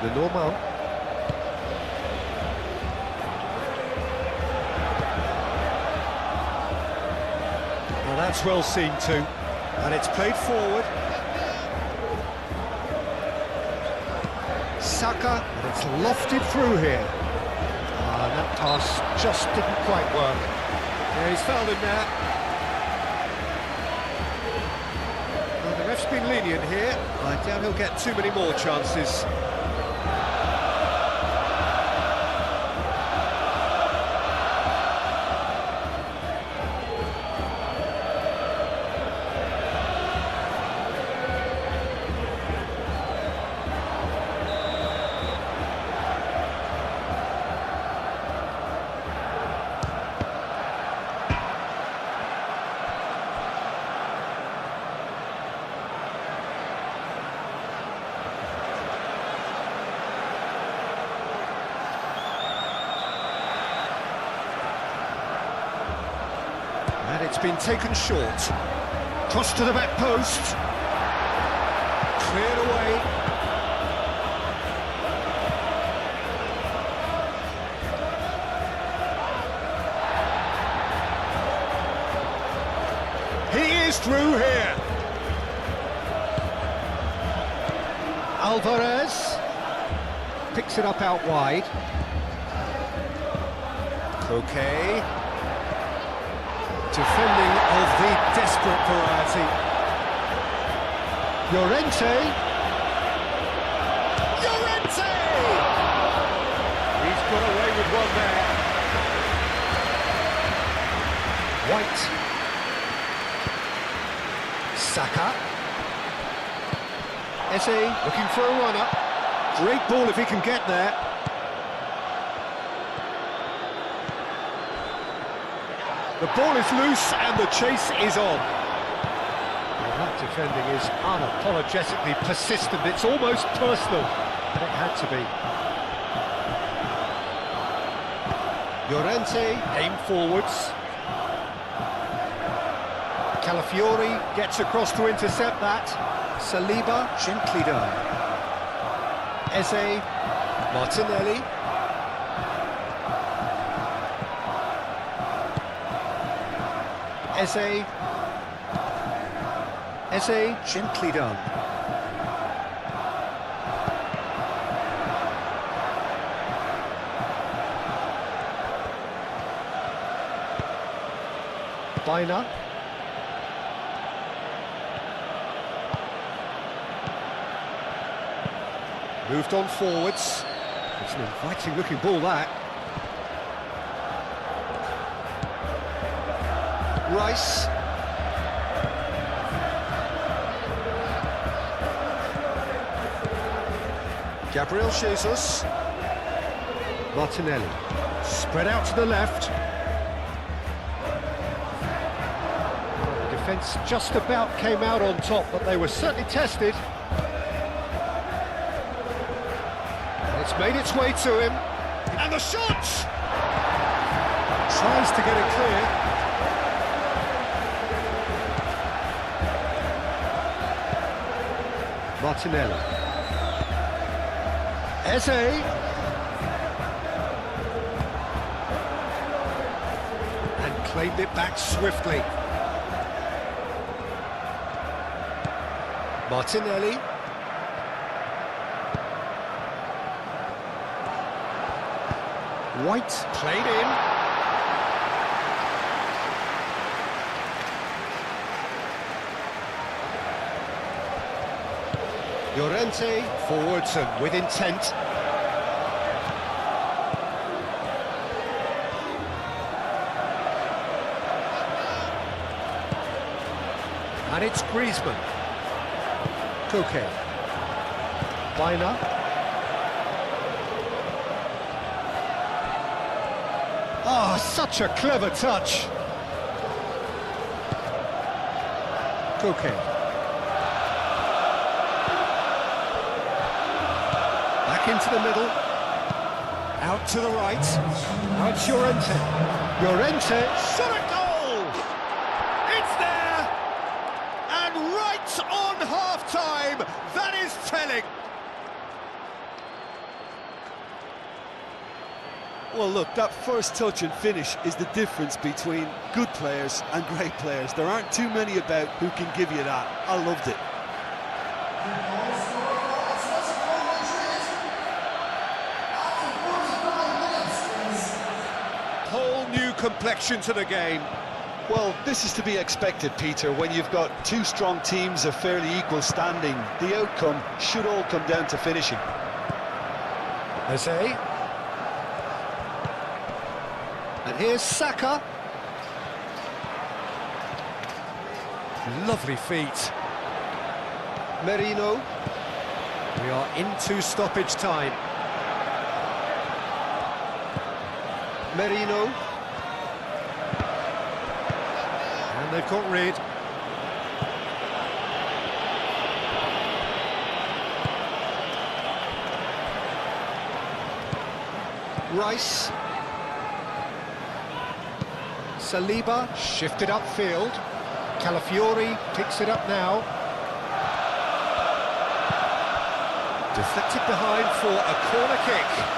Lenormand. Well, that's well seen too. And it's played forward. Saka, and it's lofted through here. That pass just didn't quite work. Yeah, he's fouled him now. Well, the ref's been lenient here. I doubt he'll get too many more chances. And it's been taken short. Cross to the back post. Cleared away. He is through here. Alvarez picks it up out wide. Koke. Defending of the desperate variety. Llorente! He's got away with one there. White. Saka. Eze looking for a runner. Great ball if he can get there. The ball is loose and the chase is on. Well, that defending is unapologetically persistent. It's almost personal, but it had to be. Llorente, aim forwards. Calafiori gets across to intercept that. Saliba, gently done. Eze, Martinelli. Eze, gently done. Bina. Moved on forwards. It's an inviting looking ball, that. Rice. Gabriel Jesus. Martinelli. Spread out to the left. The defence just about came out on top, but they were certainly tested. And it's made its way to him. And the shot! Tries to get it clear. Martinelli. Eze. And claimed it back swiftly. Martinelli. White, played in. Llorente, forwards and with intent. And it's Griezmann. Koke. Bina. Oh, such a clever touch. Koke. Back into the middle. Out to the right. Now it's Llorente. Llorente. Shot a goal! It's there! And right on half-time! That is telling! Well, look, that first touch and finish is the difference between good players and great players. There aren't too many about who can give you that. I loved it. Whole new complexion to the game. Well, this is to be expected, Peter. When you've got two strong teams of fairly equal standing, the outcome should all come down to finishing. Jose. And here's Saka. Lovely feet. Merino. We are into stoppage time. Merino. And they've got rid. Rice. Saliba shifted upfield. Calafiori picks it up now. Deflected behind for a corner kick.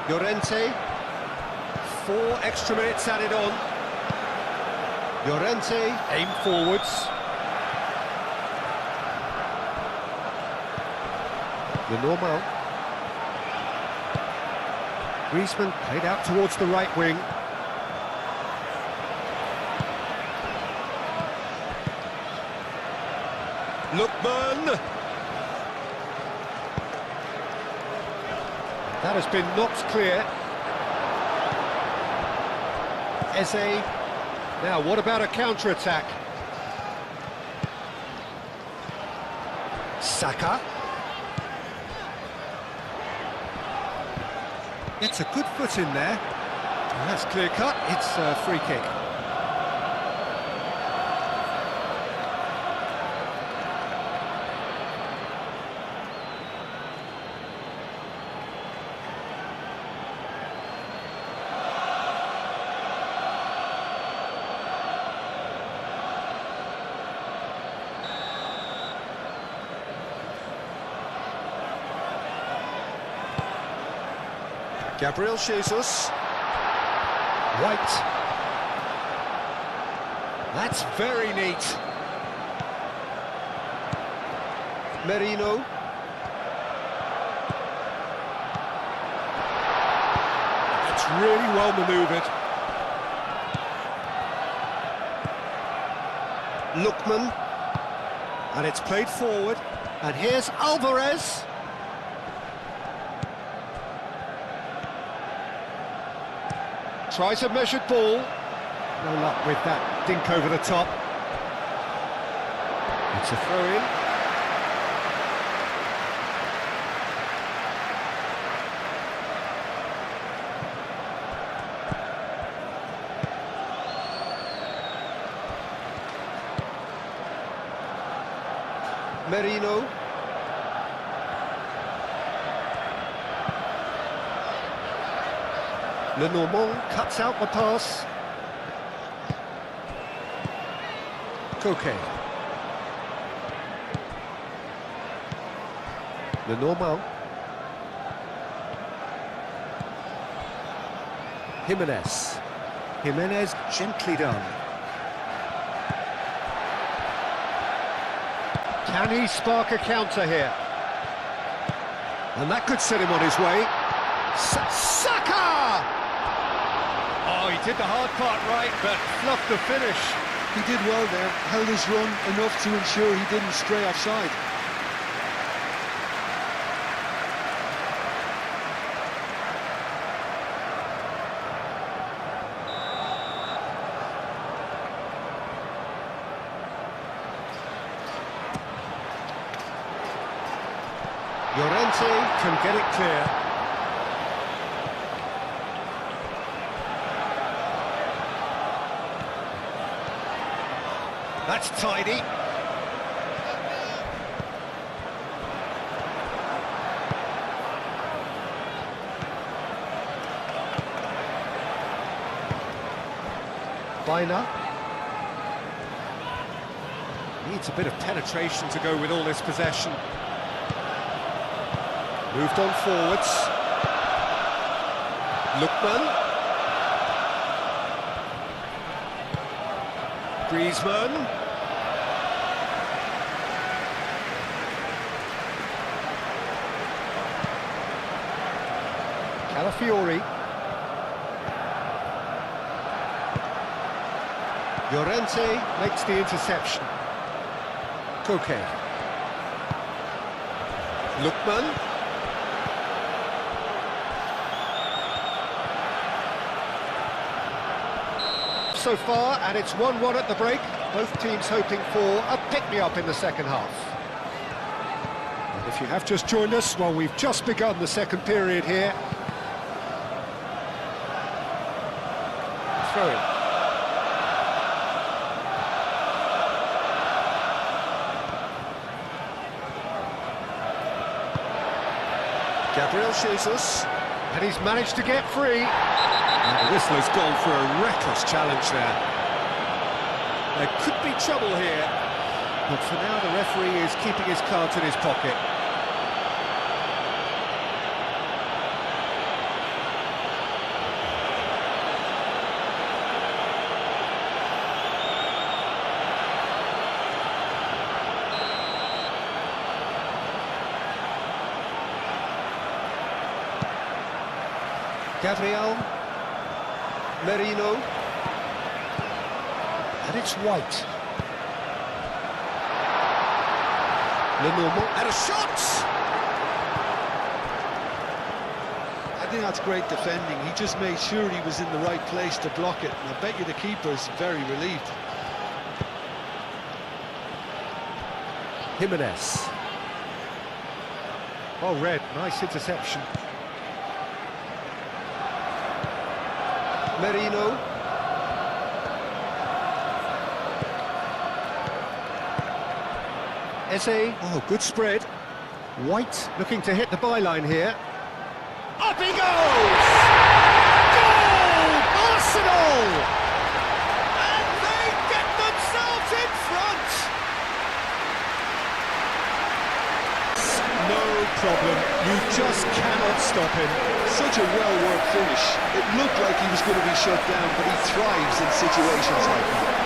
Llorente, 4 extra minutes added on. Llorente, aim forwards. The normal. Griezmann played out towards the right wing. Lookman. That has been knocked clear. Eze. Now, what about a counter-attack? Saka. It's a good foot in there. That's clear-cut. It's a free kick. Gabriel Jesus. White. That's very neat. Merino. That's really well manoeuvred. Lookman. And it's played forward. And here's Alvarez. Tries a measured ball. No luck with that dink over the top. It's a throw-in. Merino. Lenormand cuts out the pass. Koke. Le Normand. Jimenez. Jimenez gently done. Can he spark a counter here? And that could set him on his way. Saka! Oh, he did the hard part right, but fluffed the finish. He did well there, held his run enough to ensure he didn't stray offside. Llorente can get it clear. That's tidy. Bina. Needs a bit of penetration to go with all this possession. Moved on forwards. Lookman. Griezmann. Calafiori. Llorente makes the interception. Koke. Lookman. So far, and it's 1-1 at the break. Both teams hoping for a pick-me-up in the second half. And if you have just joined us, well, we've just begun the second period here. Throw in. Gabriel Jesus, and he's managed to get free. And the whistle has gone for a reckless challenge there. There could be trouble here, but for now the referee is keeping his cards in his pocket. Gabriel Merino, and it's White. Le Normand, and a shot! I think that's great defending. He just made sure he was in the right place to block it, and I bet you the keeper's very relieved. Jimenez. Oh, Red, nice interception. Merino. Eze. Oh, good spread. White looking to hit the byline here. Up he goes! Goal! Arsenal! And they get themselves in front! No problem. You just cannot stop him. Such a well-worked finish. It looked like he was going to be shut down, but he thrives in situations like that.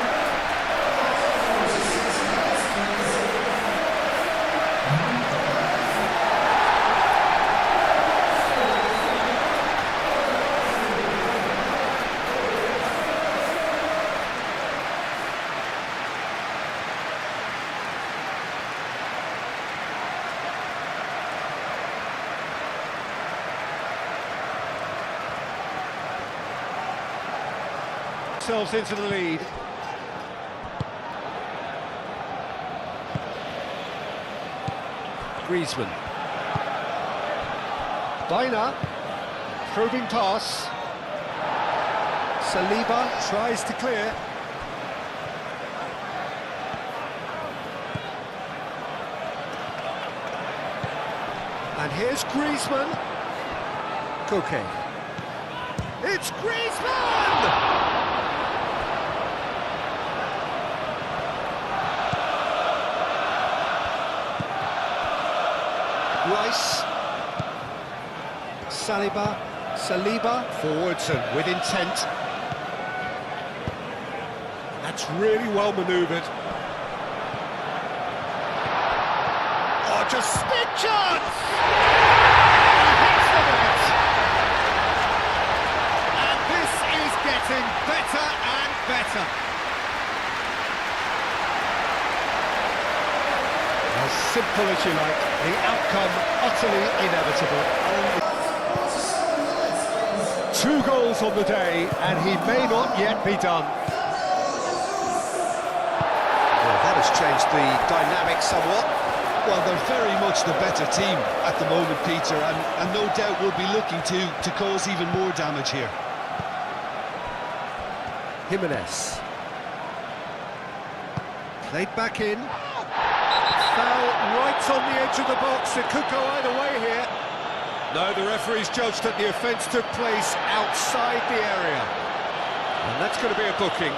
Themselves into the lead. Griezmann. Bina. Probing pass. Saliba tries to clear. And here's Griezmann. Koke. It's Griezmann! Rice. Saliba, forwards and with intent. That's really well manoeuvred. Oh, just stick chance! He hits the net! And this is getting better and better. As simple as you like, the outcome utterly inevitable. 2 goals on the day, and he may not yet be done. Well, that has changed the dynamic somewhat. Well, they're very much the better team at the moment, Peter, and no doubt will be looking to cause even more damage here. Jimenez. Played back in. Foul right on the edge of the box. It could go either way here. No, the referee's judged that the offence took place outside the area. And that's going to be a booking.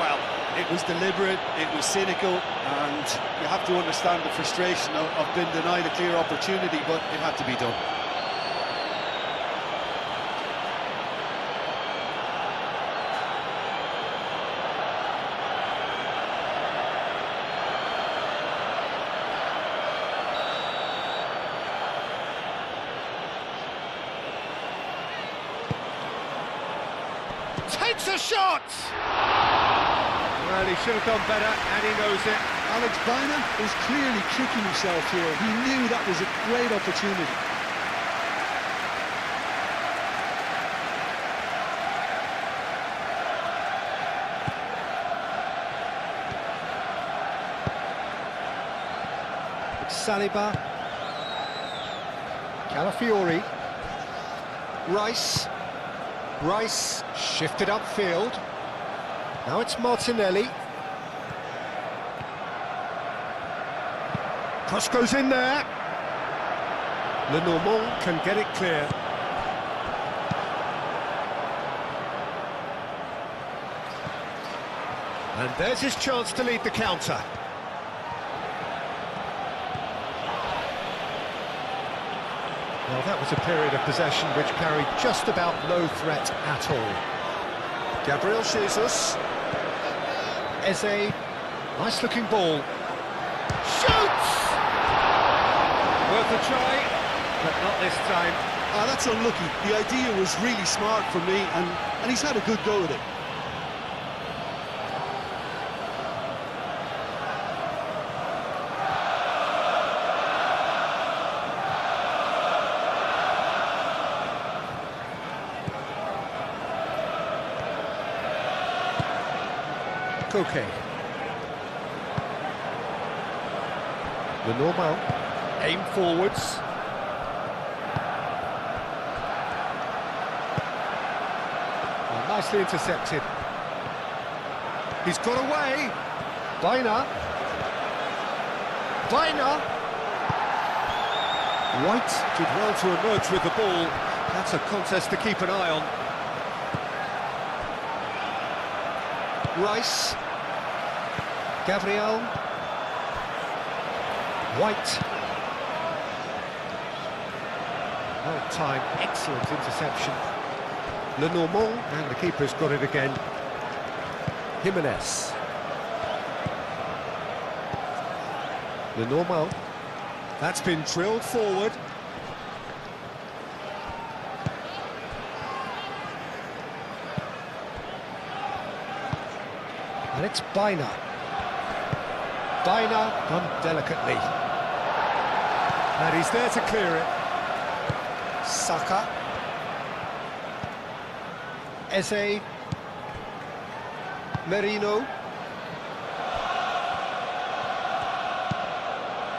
Well, it was deliberate, it was cynical, and you have to understand the frustration of being denied a clear opportunity, but it had to be done. Takes a shot! Well, he should have done better, and he knows it. Alex Baina is clearly kicking himself here. He knew that was a great opportunity. Saliba. Calafiori. Rice shifted upfield. Now it's Martinelli. Cross goes in there. Lenormand can get it clear. And there's his chance to lead the counter. Well, that was a period of possession which carried just about no threat at all. Gabriel Jesus. Eze. Nice-looking ball. Shoots! Worth a try, but not this time. That's unlucky. The idea was really smart from me, and he's had a good go at it. Koke. Lenormand. Aim forwards. Well, nicely intercepted. He's got away. Baina. White did well to emerge with the ball. That's a contest to keep an eye on. Rice. Gabriel. White. Well timed, excellent interception. Lenormand, and the keeper's got it again. Jimenez. Lenormand. That's been drilled forward. And it's Baina. Done delicately. And he's there to clear it. Saka. Eze. Merino.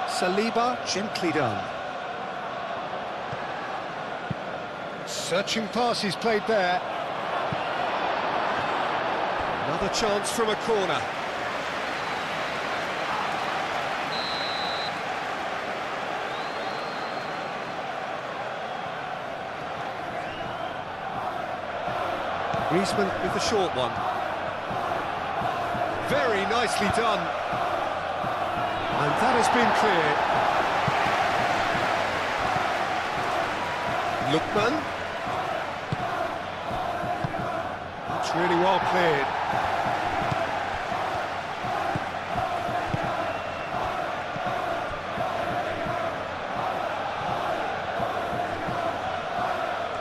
Saliba, gently done. Searching pass he's played there. Another chance from a corner. Griezmann with the short one. Very nicely done. And that has been cleared. Lookman. That's really well cleared.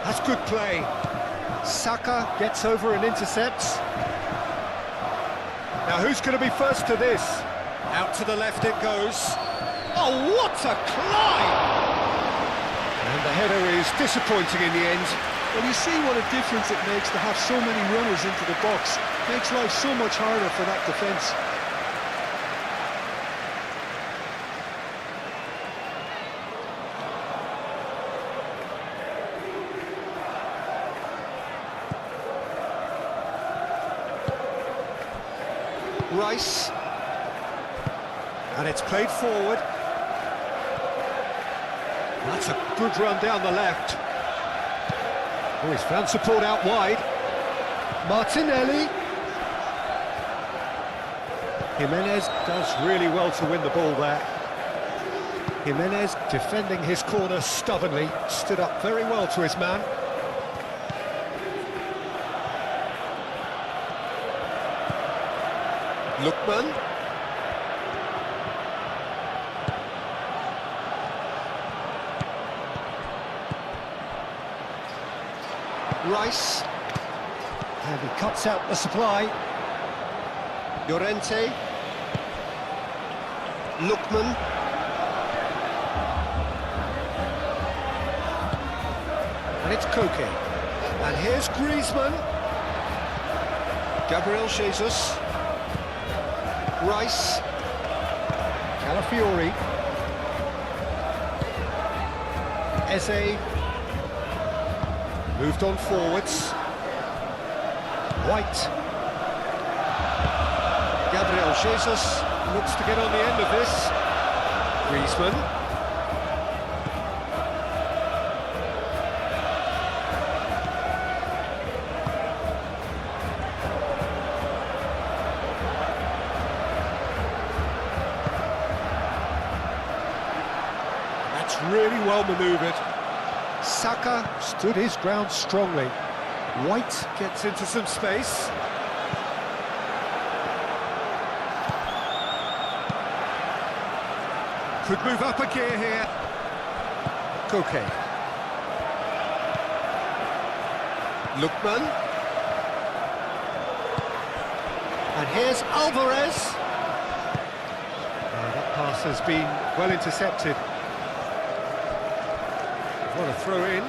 That's good play. Saka gets over and intercepts. Now who's going to be first to this? Out to the left it goes. Oh, what a climb! And the header is disappointing in the end. Well, you see what a difference it makes to have so many runners into the box. Makes life so much harder for that defence. Rice, and it's played forward. That's a good run down the left. Oh, he's found support out wide. Martinelli. Jimenez does really well to win the ball there. Jimenez defending his corner stubbornly, stood up very well to his man. Lookman. Rice. And he cuts out the supply. Llorente. Lookman. And it's Koke. And here's Griezmann. Gabriel Jesus. Rice, Calafiori, Eze, moved on forwards, White, Gabriel Jesus looks to get on the end of this, Griezmann, really well manoeuvred. Saka stood his ground strongly. White gets into some space. Could move up a gear here. Koke. Lookman. And here's Alvarez. That pass has been well intercepted. What a throw in.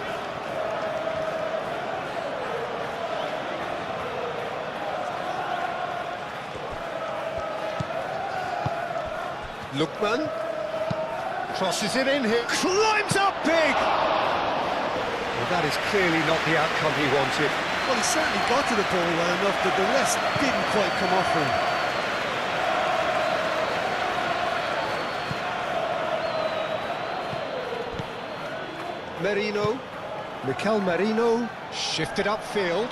Lookman crosses it in here, climbs up big! Well, that is clearly not the outcome he wanted. Well, he certainly got to the ball well enough, but the rest didn't quite come off for him. Merino, Mikel Merino, shifted upfield.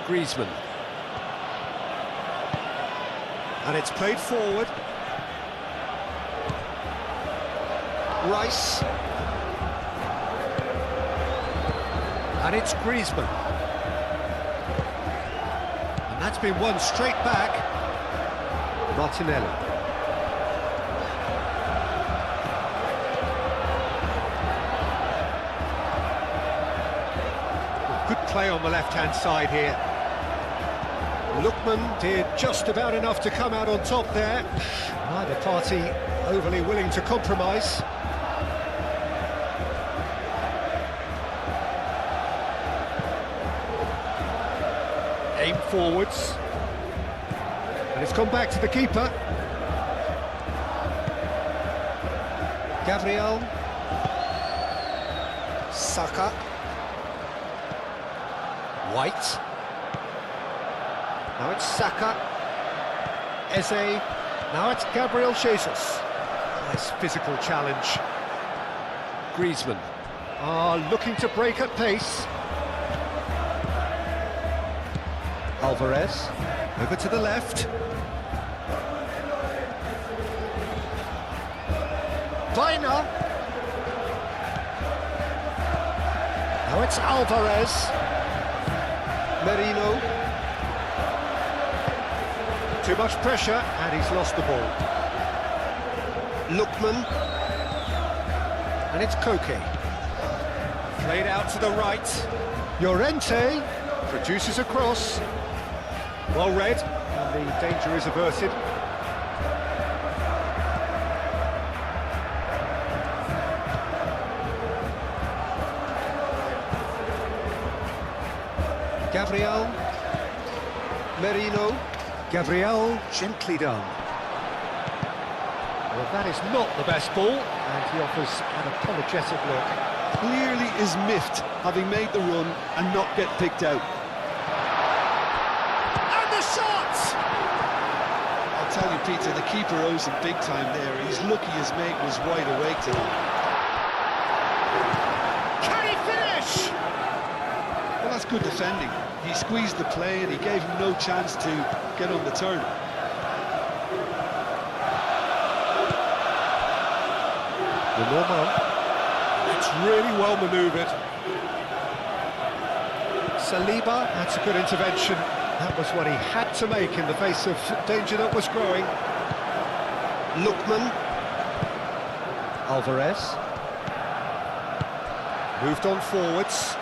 Griezmann. And it's played forward. Rice. And it's Griezmann. And that's been won straight back. Martinelli. Good play on the left-hand side here. Lookman did just about enough to come out on top there. Neither party overly willing to compromise. Aim forwards. And it's gone back to the keeper. Gabriel. Saka. White. Now it's Saka. Eze. Now it's Gabriel Jesus. Nice physical challenge. Griezmann. Looking to break at pace. Alvarez. Over to the left. Baina. Now it's Alvarez. Merino. Too much pressure, and he's lost the ball. Lookman. And it's Koke. Played out to the right. Llorente produces a cross. Well read, and the danger is averted. Gabriel. Merino. Gabriel, gently done. Well, that is not the best ball, and he offers an apologetic look. Clearly is miffed, having made the run and not get picked out. And the shot! I'll tell you, Peter, the keeper owes him big time there. He's lucky his mate was wide awake to him. Can he finish? Well, that's good defending. He squeezed the play and he gave him no chance to get on the turn. The normal. It's really well manoeuvred. Saliba, that's a good intervention. That was what he had to make in the face of danger that was growing. Lookman. Alvarez. Moved on forwards.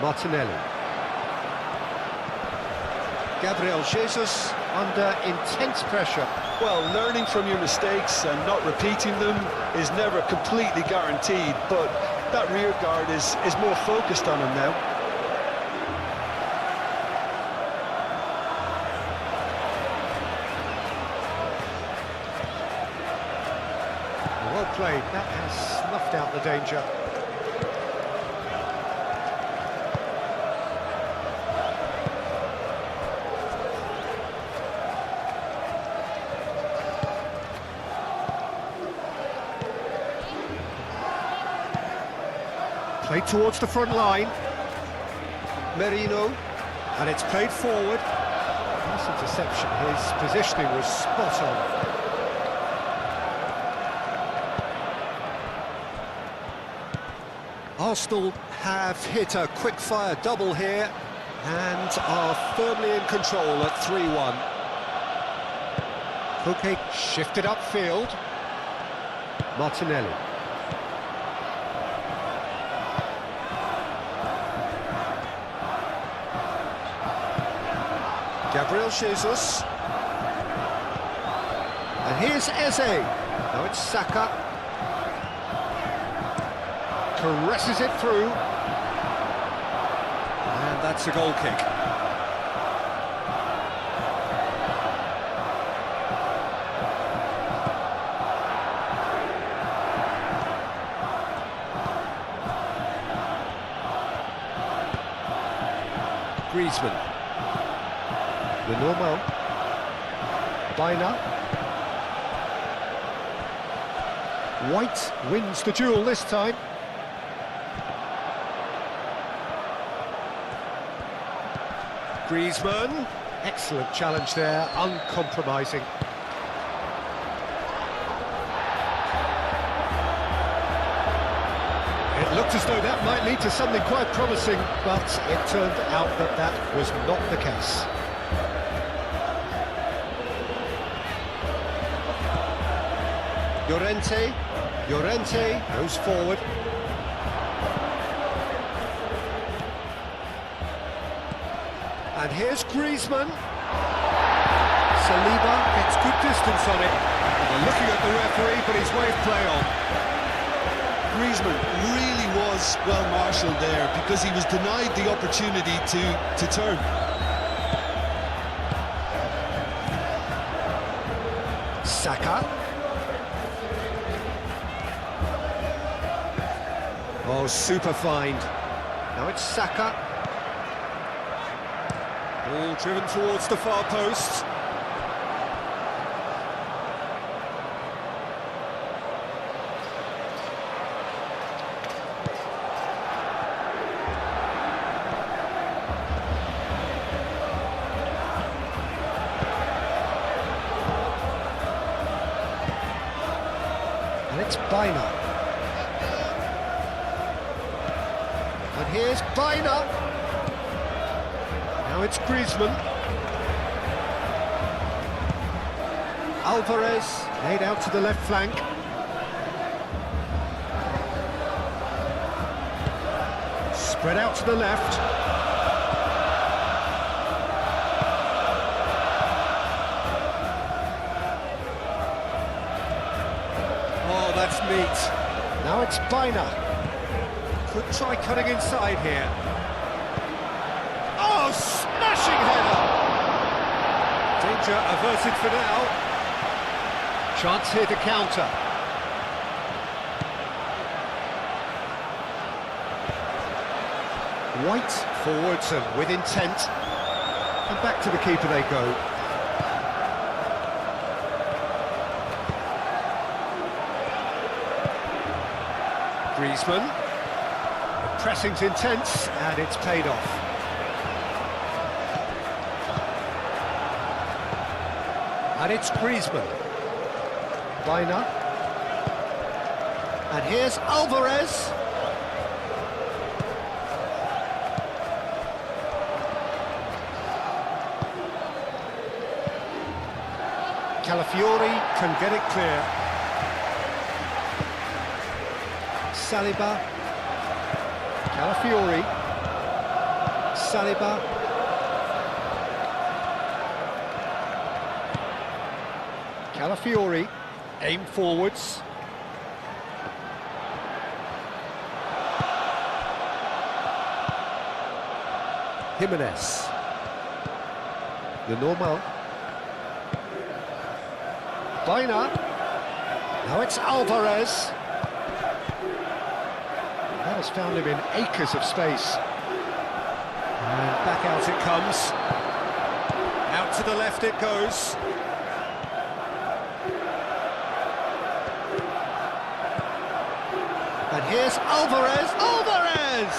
Martinelli. Gabriel Jesus under intense pressure. Well, learning from your mistakes and not repeating them is never completely guaranteed, but that rear guard is more focused on him now. Well played, that has snuffed out the danger. Played towards the front line. Merino, and it's played forward. Nice interception, his positioning was spot on. Arsenal have hit a quick-fire double here and are firmly in control at 3-1. Koke shifted upfield. Martinelli. Gabriel Jesus. And here's Eze. Now it's Saka. Caresses it through. And that's a goal kick. Griezmann. The normal. Baina. White wins the duel this time. Griezmann. Excellent challenge there, uncompromising. It looked as though that might lead to something quite promising, but it turned out that that was not the case. Llorente goes forward. And here's Griezmann. Saliba gets good distance on it. They're looking at the referee, but he's waved play on. Griezmann really was well marshalled there because he was denied the opportunity to turn. Saka. Oh, super find. Now it's Saka. Ball driven towards the far post. And it's Bina. And here's Bina. Now it's Griezmann. Alvarez laid out to the left flank. Spread out to the left. Oh, that's neat. Now it's Bina. Could try cutting inside here. Oh, smashing header! Danger averted for now. Chance here to counter. White forwards and with intent. And back to the keeper they go. Griezmann. The pressing's intense and it's paid off. And it's Griezmann. Bina. And here's Alvarez. Calafiori can get it clear. Saliba. Calafiori. Saliba. Calafiori. Aim forwards. Jimenez. The normal. Bina. Now it's Alvarez. That has found him in acres of space. And back out it comes. Out to the left it goes. And here's Alvarez. Alvarez!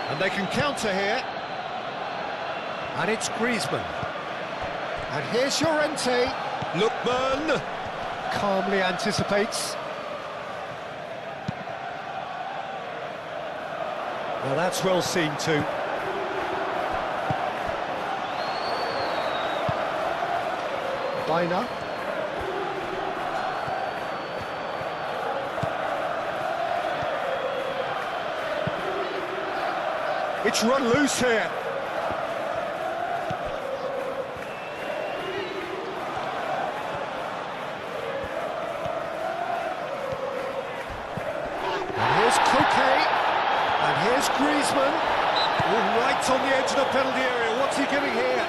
And they can counter here. And it's Griezmann. And here's Llorente. Lookman calmly anticipates. Well, that's well seen too. Bina. It's run loose here. And here's Coquet. And here's Griezmann. Oh, right on the edge of the penalty area. What's he giving here?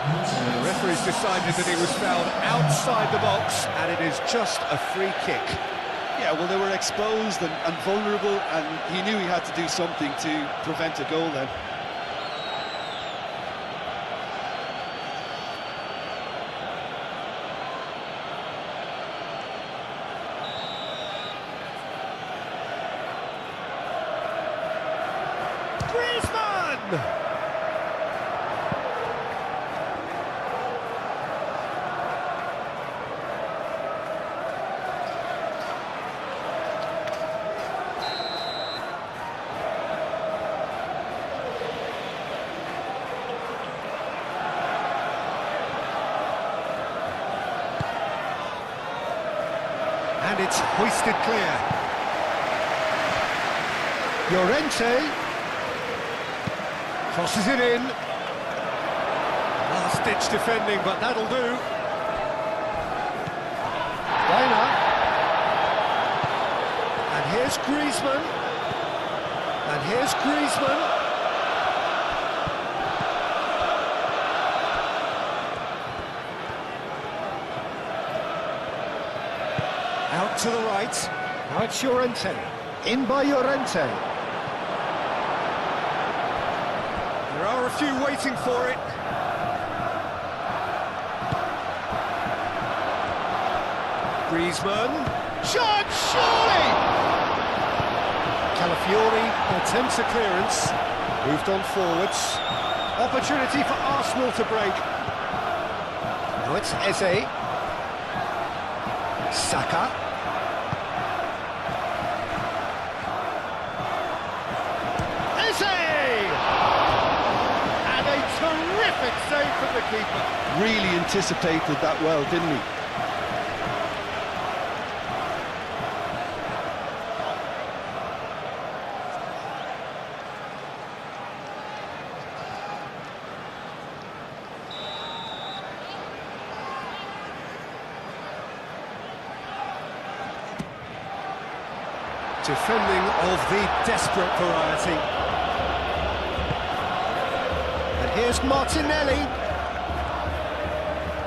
The referee's decided that he was fouled outside the box, and it is just a free kick. Yeah, well, they were exposed and vulnerable, and he knew he had to do something to prevent a goal then. Griezmann! And it's hoisted clear. Llorente crosses it in. Last-ditch defending, but that'll do. Bina. And here's Griezmann. And here's Griezmann. Out to the right. Now it's Llorente. In by Llorente. There are a few waiting for it. Griezmann. Shot, surely! Calafiori attempts a clearance. Moved on forwards. Opportunity for Arsenal to break. Now it's Eze. Saka. Eze! And a terrific save from the keeper. Really anticipated that well, didn't he? Defending of the desperate variety. And here's Martinelli.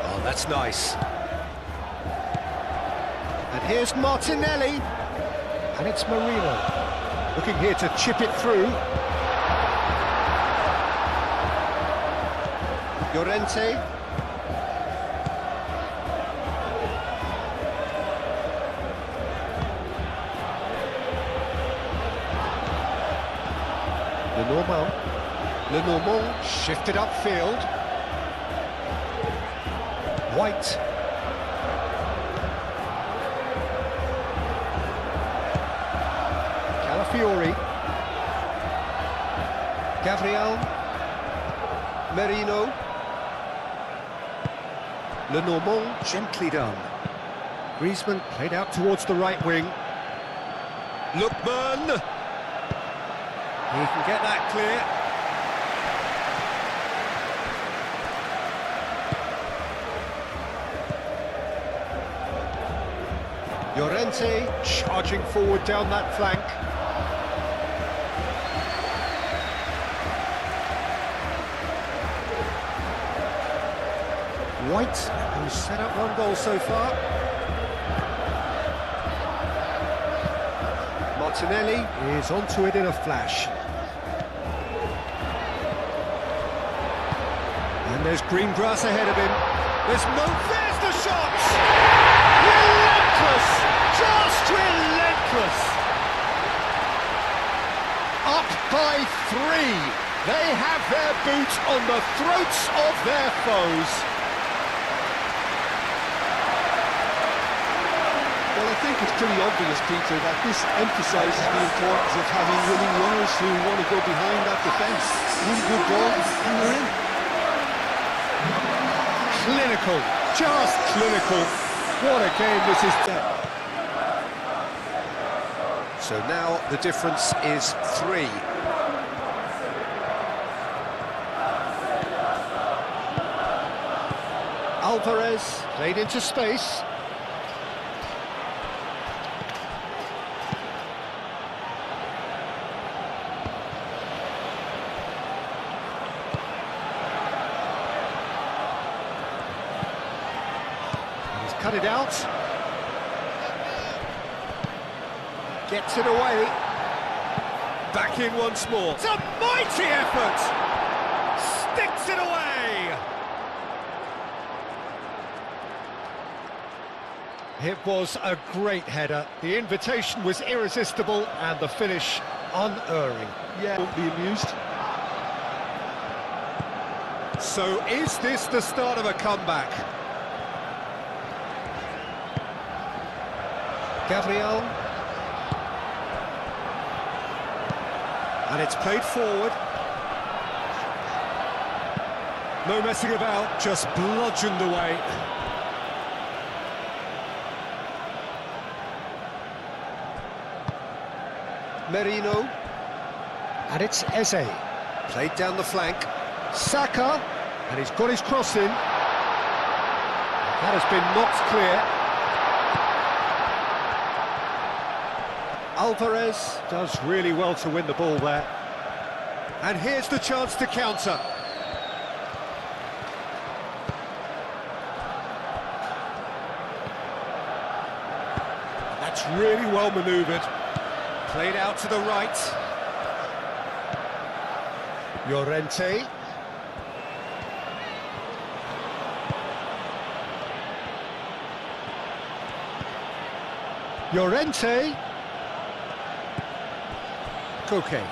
Oh, that's nice. And here's Martinelli. And it's Marino. Looking here to chip it through. Llorente. Lenormand shifted upfield. White. Calafiori. Gabriel. Merino. Lenormand gently done. Griezmann played out towards the right wing. Lookman. He can get that clear. Llorente charging forward down that flank. White, who's set up one goal so far. Martinelli is onto it in a flash. And there's green grass ahead of him. There's the shot! Relentless! Just relentless! Up by 3. They have their boot on the throats of their foes. Well, I think it's pretty obvious, Peter, that this emphasises the importance of having winning runners who want to go behind that defence. Win good ball and they're in. Clinical, just clinical. What a game this is. So now the difference is 3. Alvarez played into space. Cut it out. Gets it away. Back in once more. It's a mighty effort! Sticks it away! It was a great header. The invitation was irresistible and the finish unerring. Yeah, won't be amused. So is this the start of a comeback? Gabriel. And it's played forward. No messing about, just bludgeoned away. Merino. And it's Eze. Played down the flank. Saka. And he's got his cross in. That has been knocked clear. Alvarez does really well to win the ball there. And here's the chance to counter. That's really well manoeuvred. Played out to the right. Llorente. Koke.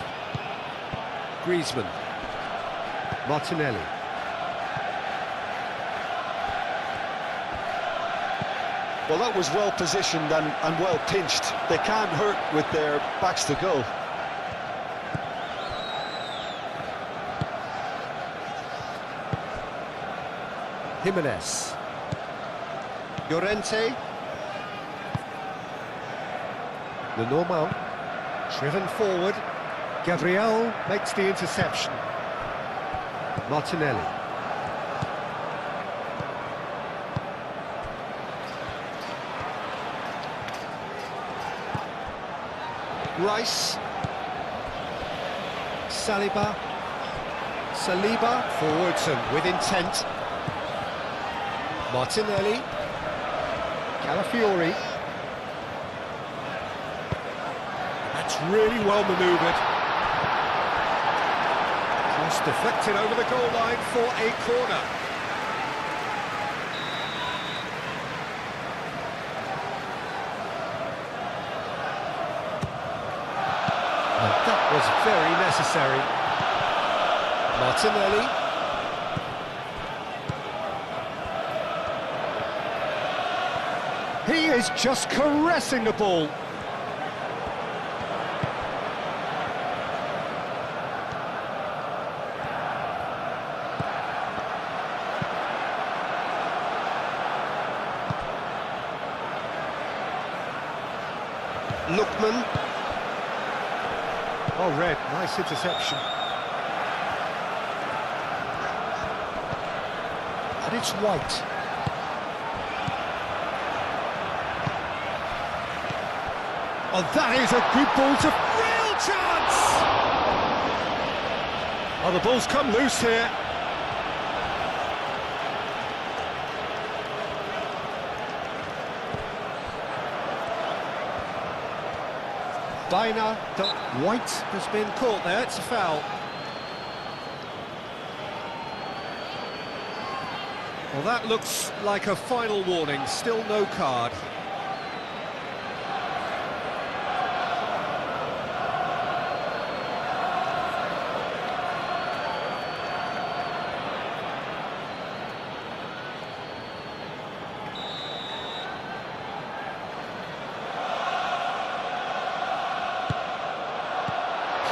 Griezmann. Martinelli. Well, that was well positioned and well pinched. They can't hurt with their backs to goal. Jimenez. Llorente. Lenormand. Driven forward. Gabriel makes the interception. Martinelli. Rice. Saliba. Forwards and with intent. Martinelli. Calafiori. That's really well manoeuvred. Cross deflected over the goal line for a corner. And that was very necessary. Martinelli. He is just caressing the ball. Lookman. Oh, Red, nice interception. And it's White. Oh, that is a good ball to... Real chance! Oh, the ball's come loose here. Baina, White has been caught there, it's a foul. Well, that looks like a final warning, still no card.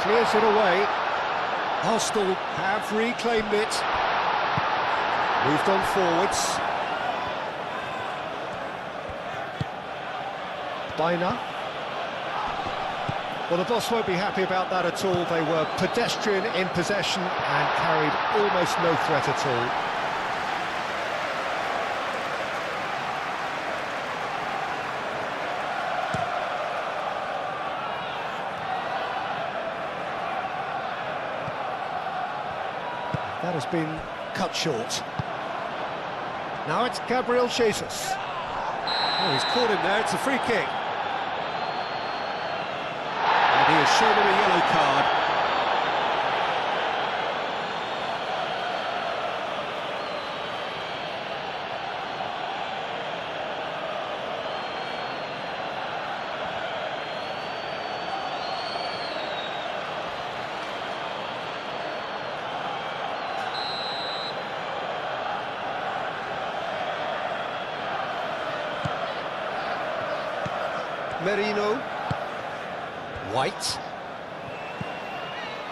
Clears it away. Arsenal have reclaimed it. Moved on forwards. Baina. Well, the boss won't be happy about that at all. They were pedestrian in possession and carried almost no threat at all. That has been cut short. Now it's Gabriel Jesus. Oh, he's caught him there, it's a free kick. And he has shown him a yellow card. Merino. White.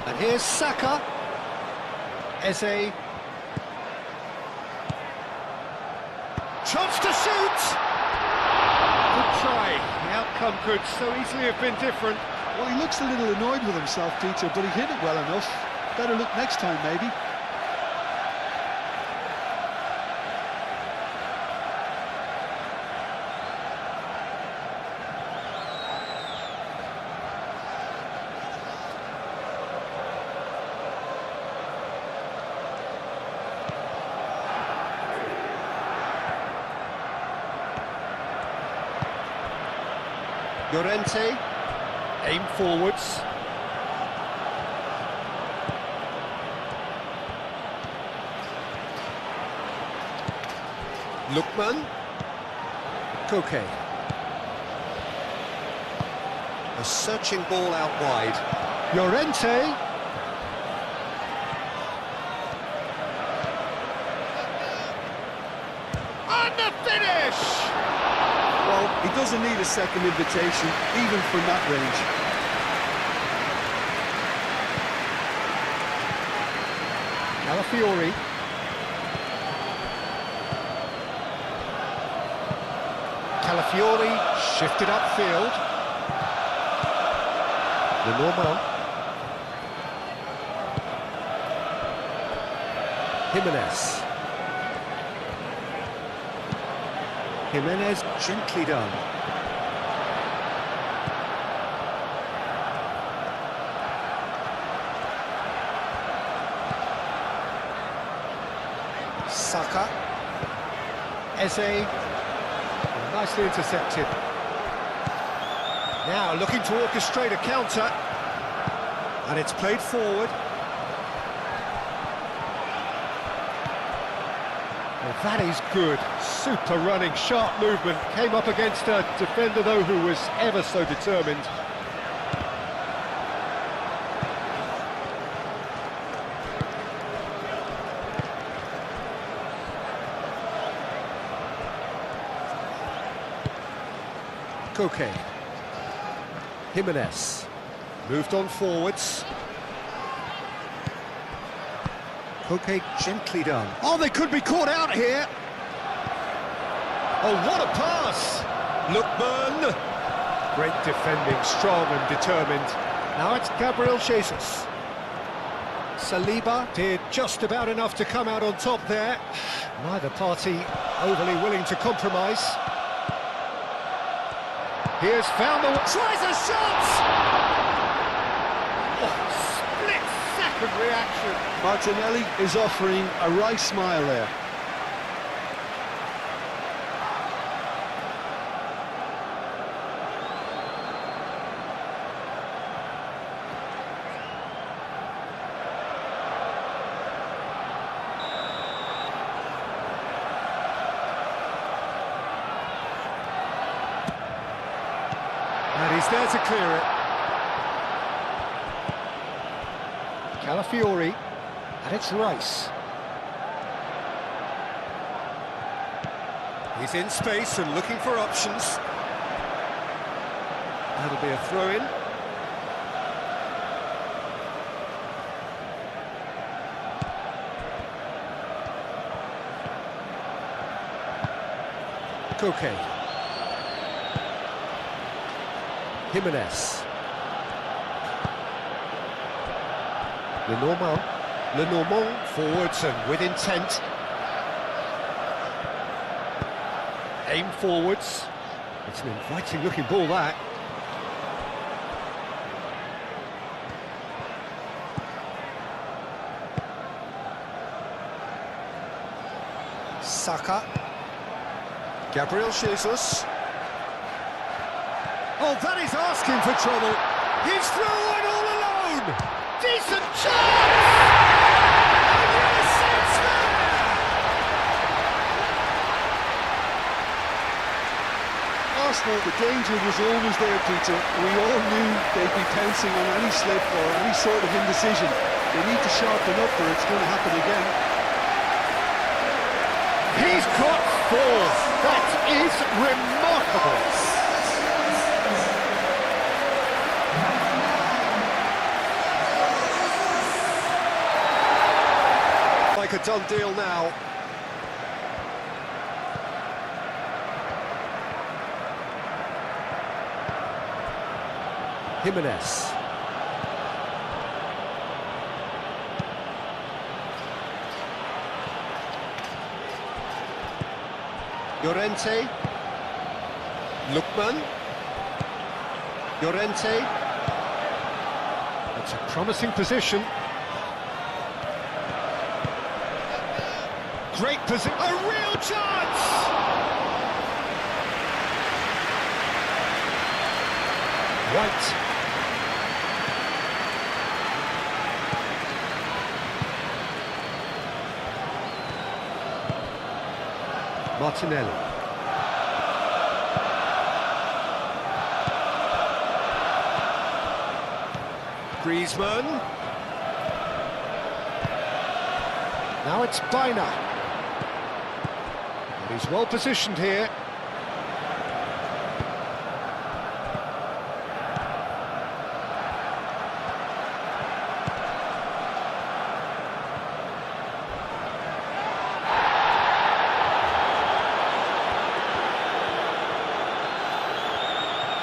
And here's Saka. Eze. Chance to shoot! Good try. The outcome could so easily have been different. Well, he looks a little annoyed with himself, Peter, but he hit it well enough. Better look next time, maybe. Llorente, aim forwards. Lookman, Koke. A searching ball out wide. Llorente. And the finish! Well, he doesn't need a second invitation, even from that range. Calafiori. Calafiori shifted upfield. The normal. Jimenez. Jimenez, gently done. Saka. Eze. Nicely intercepted. Now looking to orchestrate a counter. And it's played forward. Well, that is good. Super running, sharp movement. Came up against a defender, though, who was ever so determined. Koke. Jimenez. Moved on forwards. Koke gently done. Oh, they could be caught out here. Oh, what a pass! Lookman. Great defending, strong and determined. Now it's Gabriel Jesus. Saliba did just about enough to come out on top there. Neither party overly willing to compromise. He has found the... Tries a shot! Oh, split-second reaction. Martinelli is offering a wry smile there. And he's there to clear it. Calafiori, and it's Rice. He's in space and looking for options. That'll be a throw-in. Koke. Jimenez. Lenormand forwards and with intent. Aim forwards. It's an inviting looking ball, that. Saka. Gabriel Jesus. Oh, that is asking for trouble. He's through and all alone. Decent chance! And yes, it's there! Arsenal, the danger was always there, Peter. We all knew they'd be pouncing on any slip or any sort of indecision. They need to sharpen up or it's going to happen again. He's got four. That is remarkable. Like a done deal now. Jimenez. Llorente. Lookman. Llorente. That's a promising position. Great position. A real chance! White. Martinelli. Griezmann. Now it's Biner. And he's well positioned here.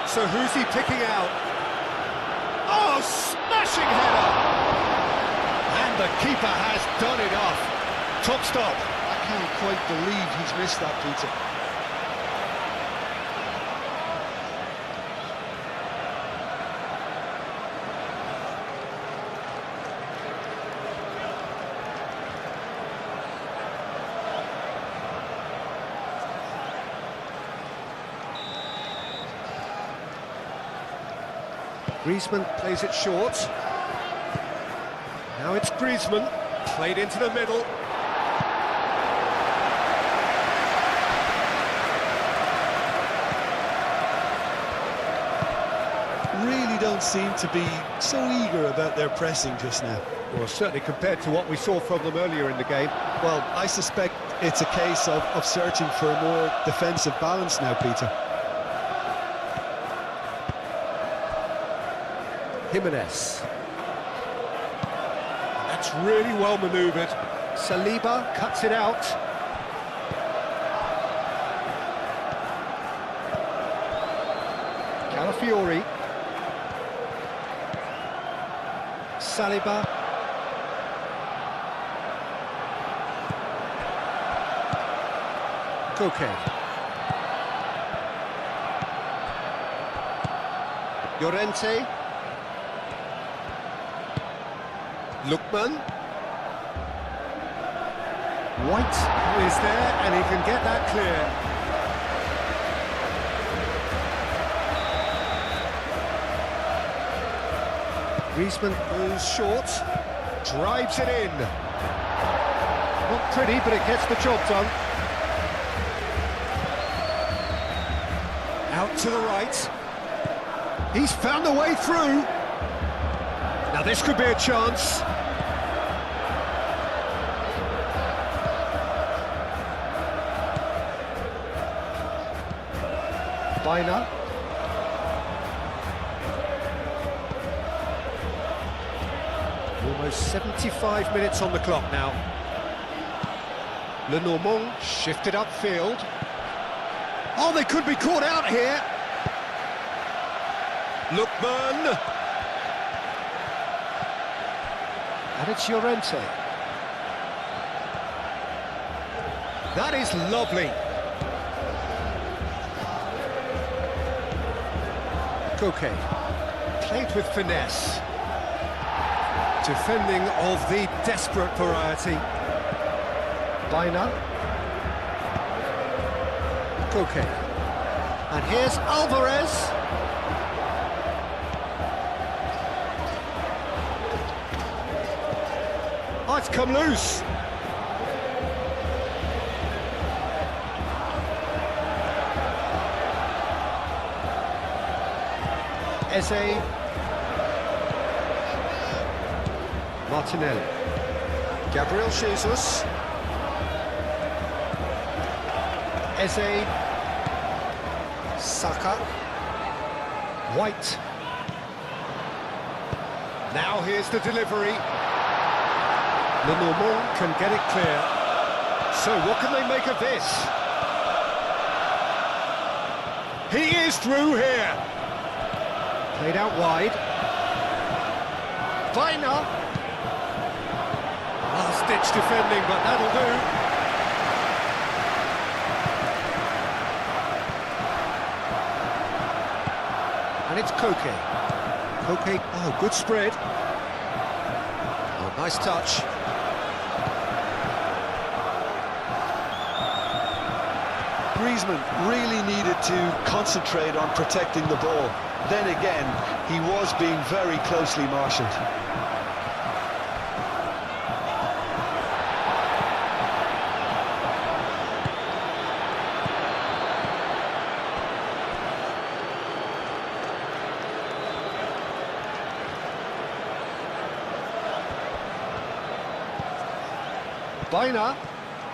So who's he picking out? Oh, smashing header! And the keeper has done it off. Top stop. I can't quite believe he's missed that, Peter. Griezmann plays it short. Now it's Griezmann, played into the middle. Really don't seem to be so eager about their pressing just now. Well, certainly compared to what we saw from them earlier in the game. Well, I suspect it's a case of searching for a more defensive balance now, Peter. Jimenez. That's really well manoeuvred. Saliba cuts it out. Calafiori. Saliba. Koke. Llorente. Lookman. White is there and he can get that clear. Griezmann goes short, drives it in. Not pretty, but it gets the job done. Out to the right. He's found a way through. Now this could be a chance. Biner. Almost 75 minutes on the clock now. Lenormand shifted upfield. Oh, they could be caught out here. Lookman. And it's Llorente. That is lovely. Koke. Played with finesse. Defending of the desperate variety. Biner. Koke. And here's Alvarez. Oh, it's come loose. Eze. Martinelli. Gabriel Jesus. Eze. Saka. White. Now here's the delivery. Lenormand can get it clear. So what can they make of this? He is through here. Played out wide. Biner. Last-ditch defending, but that'll do. And it's Koke. Koke, oh, good spread. Oh, nice touch. Griezmann really needed to concentrate on protecting the ball. Then again, he was being very closely marshalled. Baina.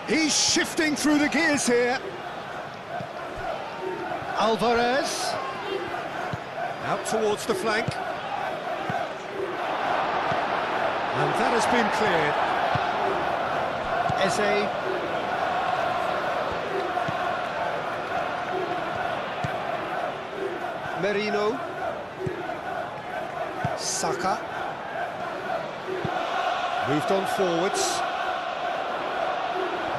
He's shifting through the gears here. Alvarez. Out towards the flank. And that has been cleared. Eze. Merino. Saka. Moved on forwards.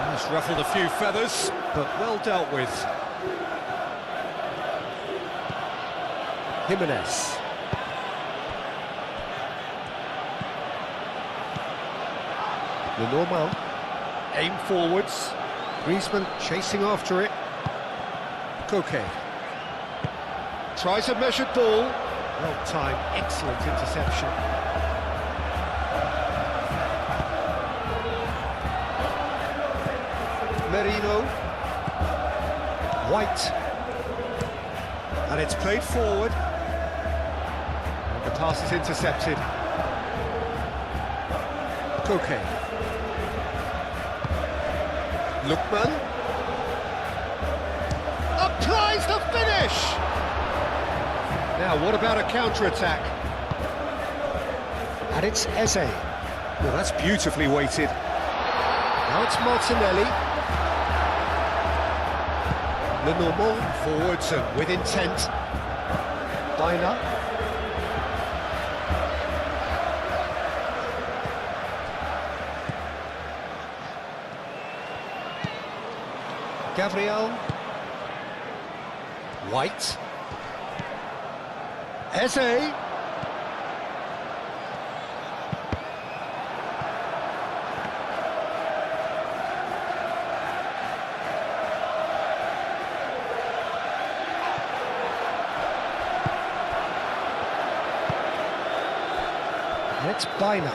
Has ruffled a few feathers, but well dealt with. Jimenez. The normal. Aim forwards. Griezmann chasing after it. Koke. Tries a measured ball. Well timed, excellent interception. Merino. White. And it's played forward. And the pass is intercepted. Koke. Lookman. Applies the finish! Now, what about a counter-attack? And it's Eze. Well, that's beautifully weighted. Now it's Martinelli. Lenormand forwards and with intent. Baina. Gabriel. White. Eze. It's Baina.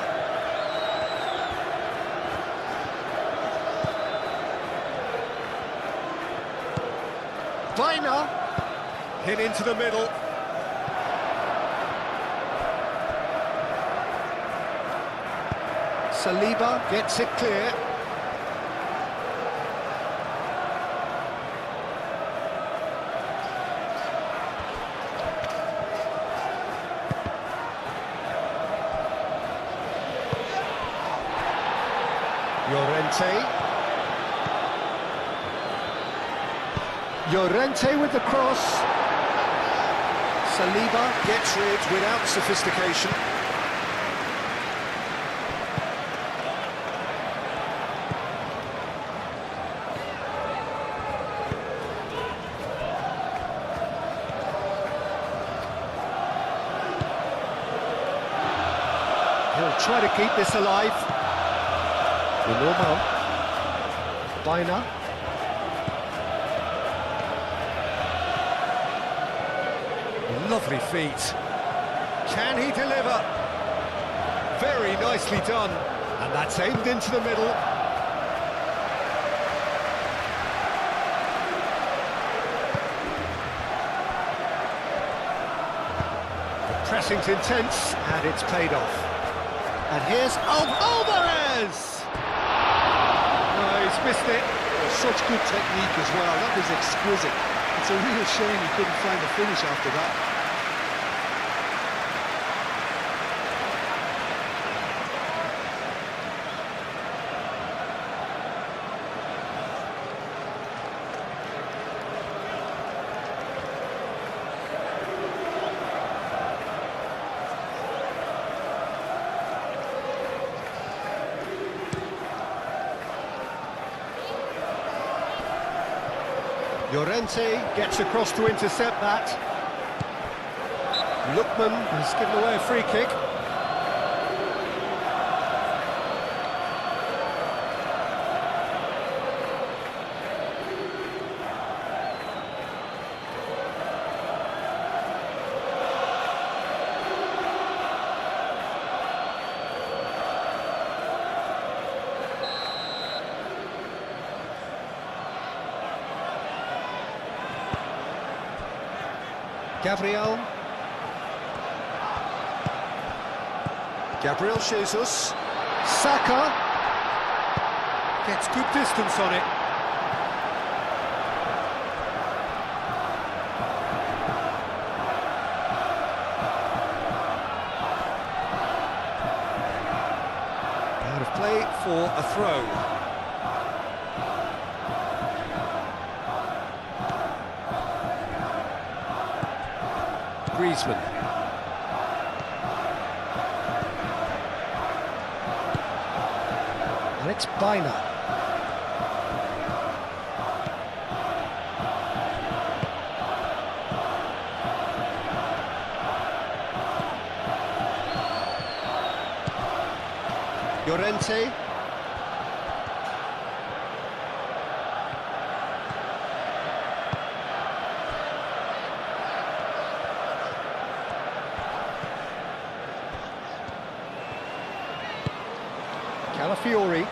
Baina hit into the middle. Saliba gets it clear. Llorente with the cross. Saliba gets rid without sophistication. He'll try to keep this alive. Normal. Baina. Lovely feet. Can he deliver? Very nicely done. And that's aimed into the middle. The pressing's intense, and it's paid off. And here's Alvarez! Oh, he's missed it. Such good technique as well. That was exquisite. It's a real shame he couldn't find a finish after that. Llorente gets across to intercept that. Lookman has given away a free kick. Gabriel. Gabriel Jesus. Saka. Gets good distance on it. Out of play for a throw. Griezmann. And it's Bina. Llorente. Calafiori.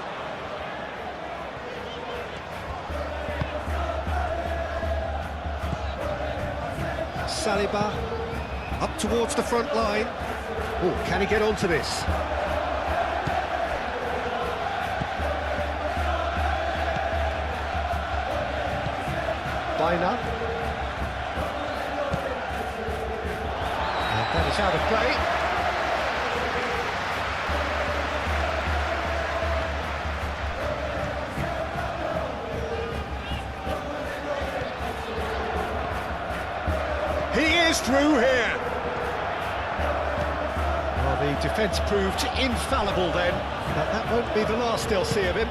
Saliba. Up towards the front line. Oh, can he get onto this? Bina. And that is out of play. He is through here. Well, the defence proved infallible then, but that won't be the last they'll see of him.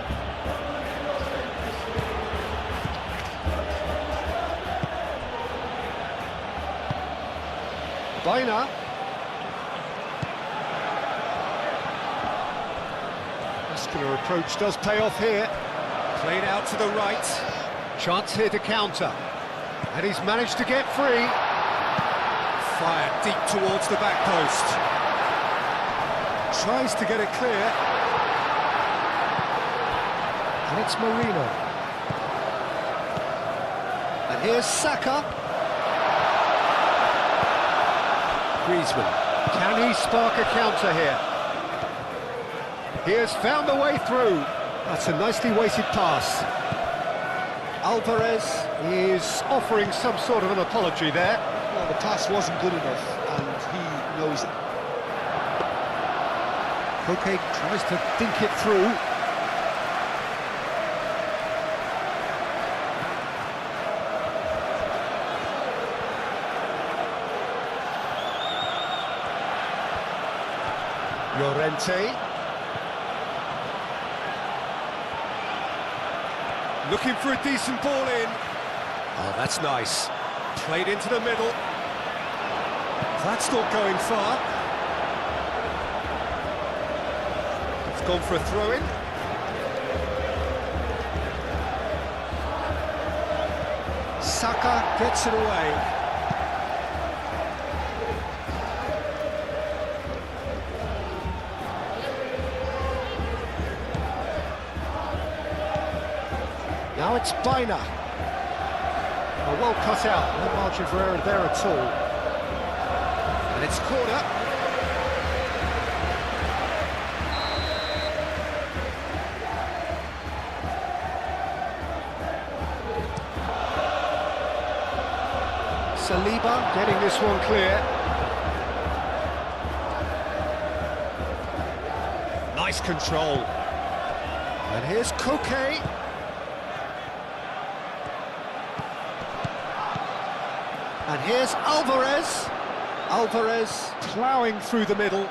Bina. Muscular approach does pay off here. Played out to the right. Chance here to counter. And he's managed to get free. Fired deep towards the back post. Tries to get it clear. And it's Marino. And here's Saka. Griezmann. Can he spark a counter here? He has found a way through. That's a nicely weighted pass. Alvarez is offering some sort of an apology there. Well, the pass wasn't good enough, and he knows it. Koke tries to think it through. Llorente. Looking for a decent ball in. Oh, that's nice. Played into the middle. That's not going far. It's gone for a throw-in. Saka gets it away. Now it's Bina. Oh, well cut out, no margin for error there at all. And it's corner. Saliba getting this one clear. Nice control. And here's Koke. And here's Alvarez. Alvarez ploughing through the middle.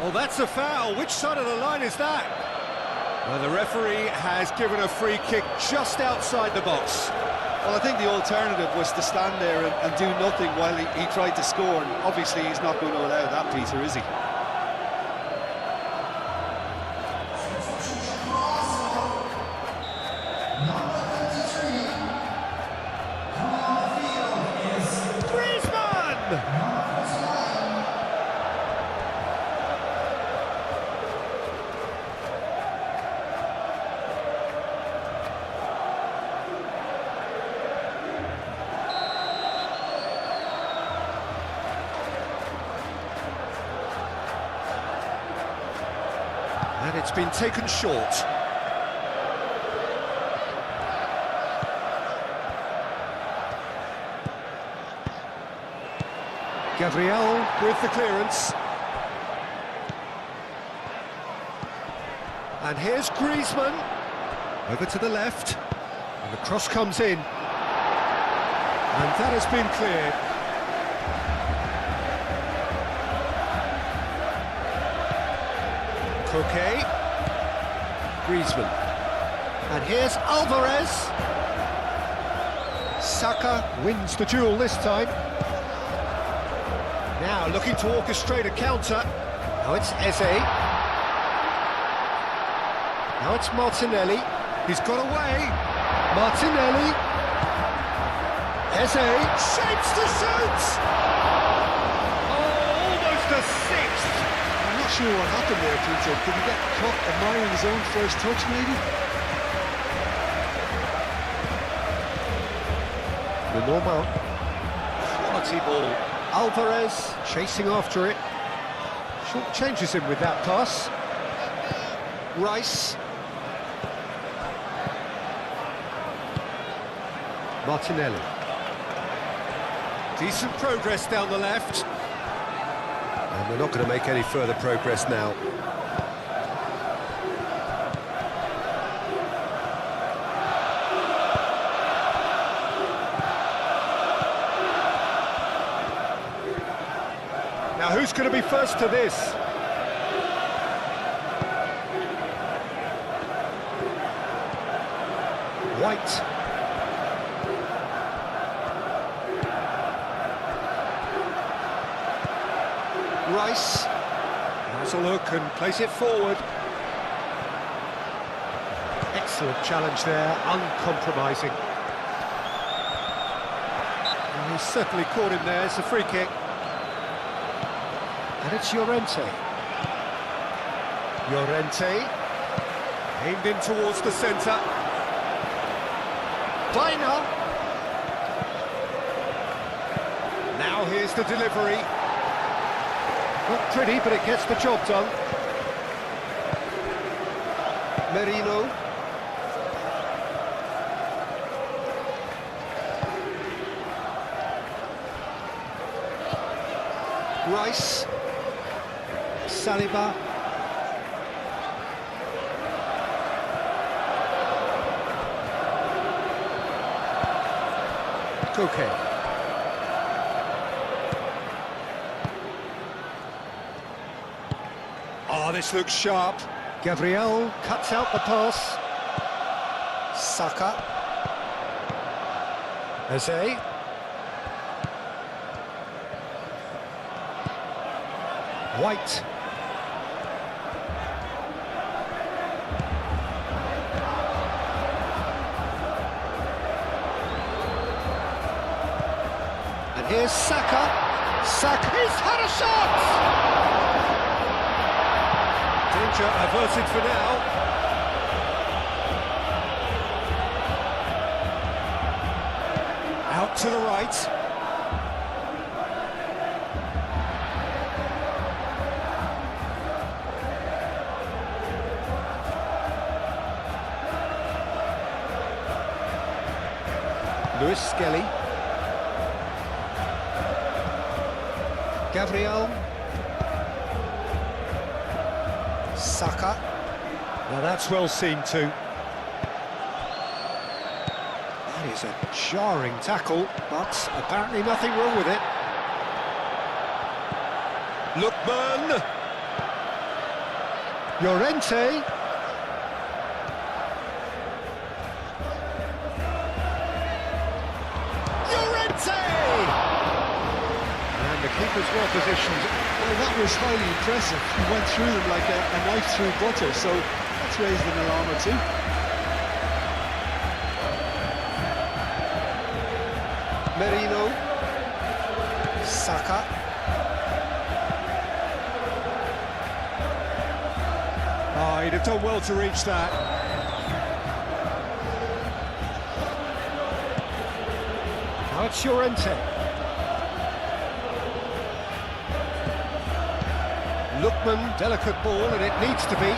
Oh, that's a foul. Which side of the line is that? Well, the referee has given a free kick just outside the box. Well, I think the alternative was to stand there and do nothing while he tried to score. And obviously, he's not going to allow that, Peter, is he? And it's been taken short. Gabriel with the clearance. And here's Griezmann. Over to the left. And the cross comes in. And that has been cleared. Coquet. Griezmann. And here's Alvarez. Saka wins the duel this time. Now looking to orchestrate a counter. Now it's Eze. Now it's Martinelli. He's got away. Martinelli. Eze shapes to shoot. Oh, almost a sixth. I'm not sure what happened there, Peter. Did he get caught admiring his own first touch, maybe? The normal. Quality ball. Alvarez chasing after it. Short changes him with that pass. Rice. Martinelli. Decent progress down the left. And they're not going to make any further progress now. Now who's going to be first to this? White. Rice has a look and plays it forward. Excellent challenge there, uncompromising. And he's certainly caught him there, it's a free kick. And it's Llorente. Llorente, aimed in towards the centre. Baina. Now here's the delivery. Not pretty, but it gets the job done. Merino. Rice. Saliba. Coquet. Oh, this looks sharp. Gabriel cuts out the pass. Saka. Eze. White. And here's Saka. Saka's had a shot! Danger averted for now. Out to the right. Lewis Skelly. Gabriel. Saka. Now that's well seen too. That is a jarring tackle, but apparently nothing wrong with it. Lookman. Llorente. And the keeper's well positioned. Well, that was highly impressive. He went through them like a knife through butter, so that's raised an alarm or two. Merino. Saka. Oh, he'd have done well to reach that. Now it's Llorente. Lookman, delicate ball, and it needs to be.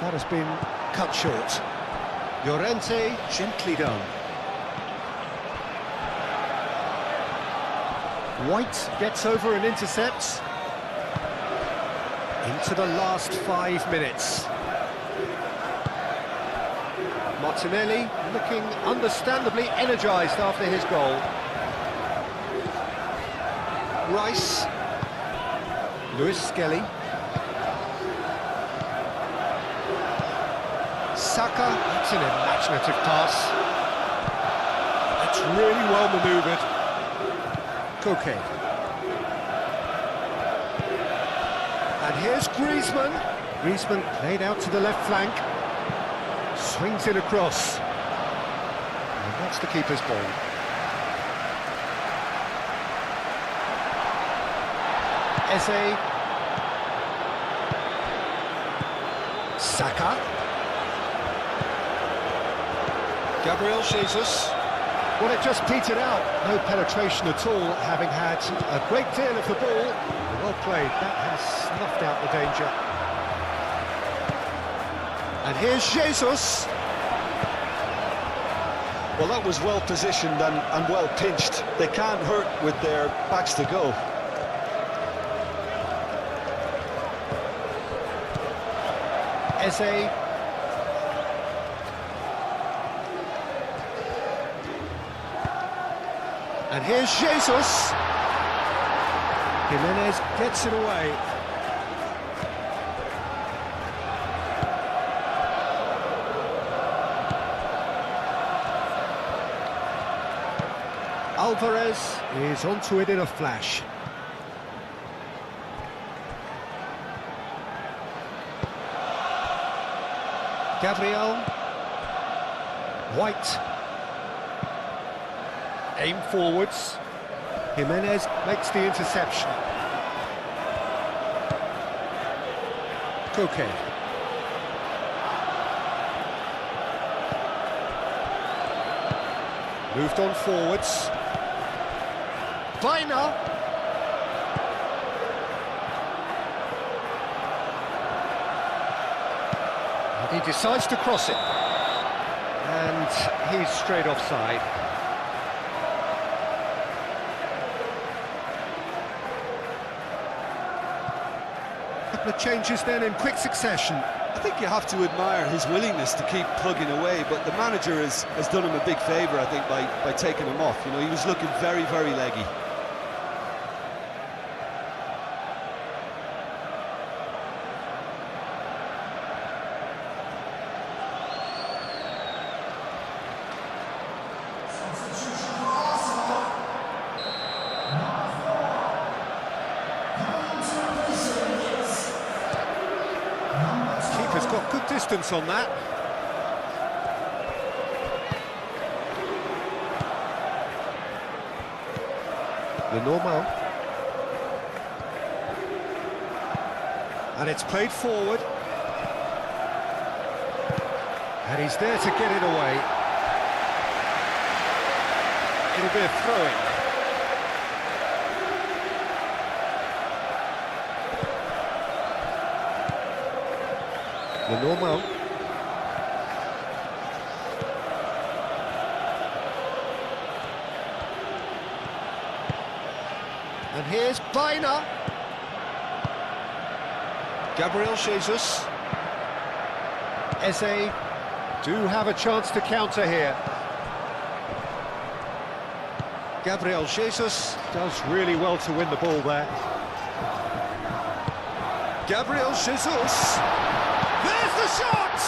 that has been cut short. Llorente, gently done. White gets over and intercepts. Into the last 5 minutes. Martinelli looking understandably energised after his goal. Rice. Lewis Skelly. Saka, that's an imaginative pass. That's really well manoeuvred. Koke. And here's Griezmann. Griezmann played out to the left flank. Swings it across. And that's the keeper's ball. Eze. Saka. Gabriel Jesus. Well, it just petered out. No penetration at all, having had a great deal of the ball. Well played. That has snuffed out the danger. And here's Jesus. Well, that was well positioned and well pinched. They can't hurt with their backs to go. Eze. And here's Jesus. Jimenez gets it away. Alvarez is onto it in a flash. Gabriel. White. Aim forwards. Jimenez makes the interception. Koke. Moved on forwards. Viner. And he decides to cross it. And he's straight offside. Couple of changes then in quick succession. I think you have to admire his willingness to keep plugging away, but the manager has done him a big favour, I think, by taking him off. You know, he was looking very, very leggy. Substitution for Arsenal. Number 4. Coming to replace him is number 12. Keeper's got good distance on that. The normal. And it's played forward. And he's there to get it away. It'll be a throw-in. The normal. And here's Viner. Gabriel Jesus. Eze do have a chance to counter here. Gabriel Jesus does really well to win the ball there. Gabriel Jesus. There's the shot!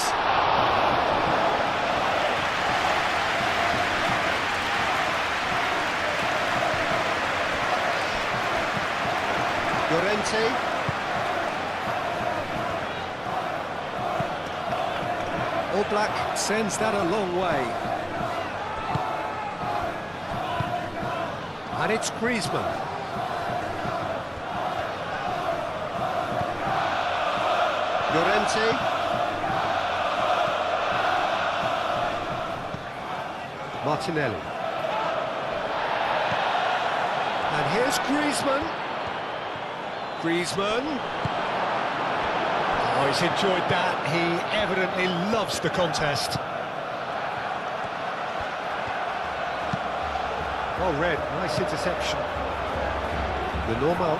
Llorente. Oblak sends that a long way. And it's Griezmann. Llorente. Martinelli. And here's Griezmann. Griezmann. Oh, Oh, he's enjoyed that. He evidently loves the contest. Well read, nice interception. The normal.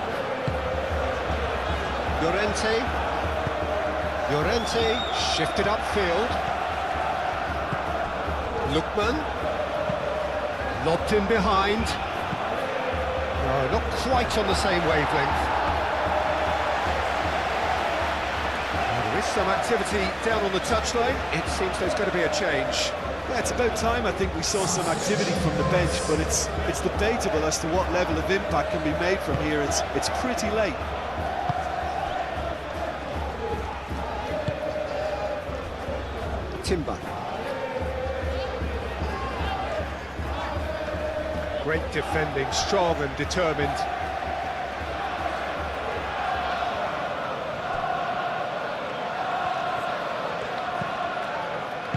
Llorente shifted upfield. Lookman lobbed in behind. No, not quite on the same wavelength. There is some activity down on the touchline. It seems there's going to be a change. Yeah, it's about time I think we saw some activity from the bench, but it's debatable as to what level of impact can be made from here. It's pretty late. Timber. Great defending, strong and determined.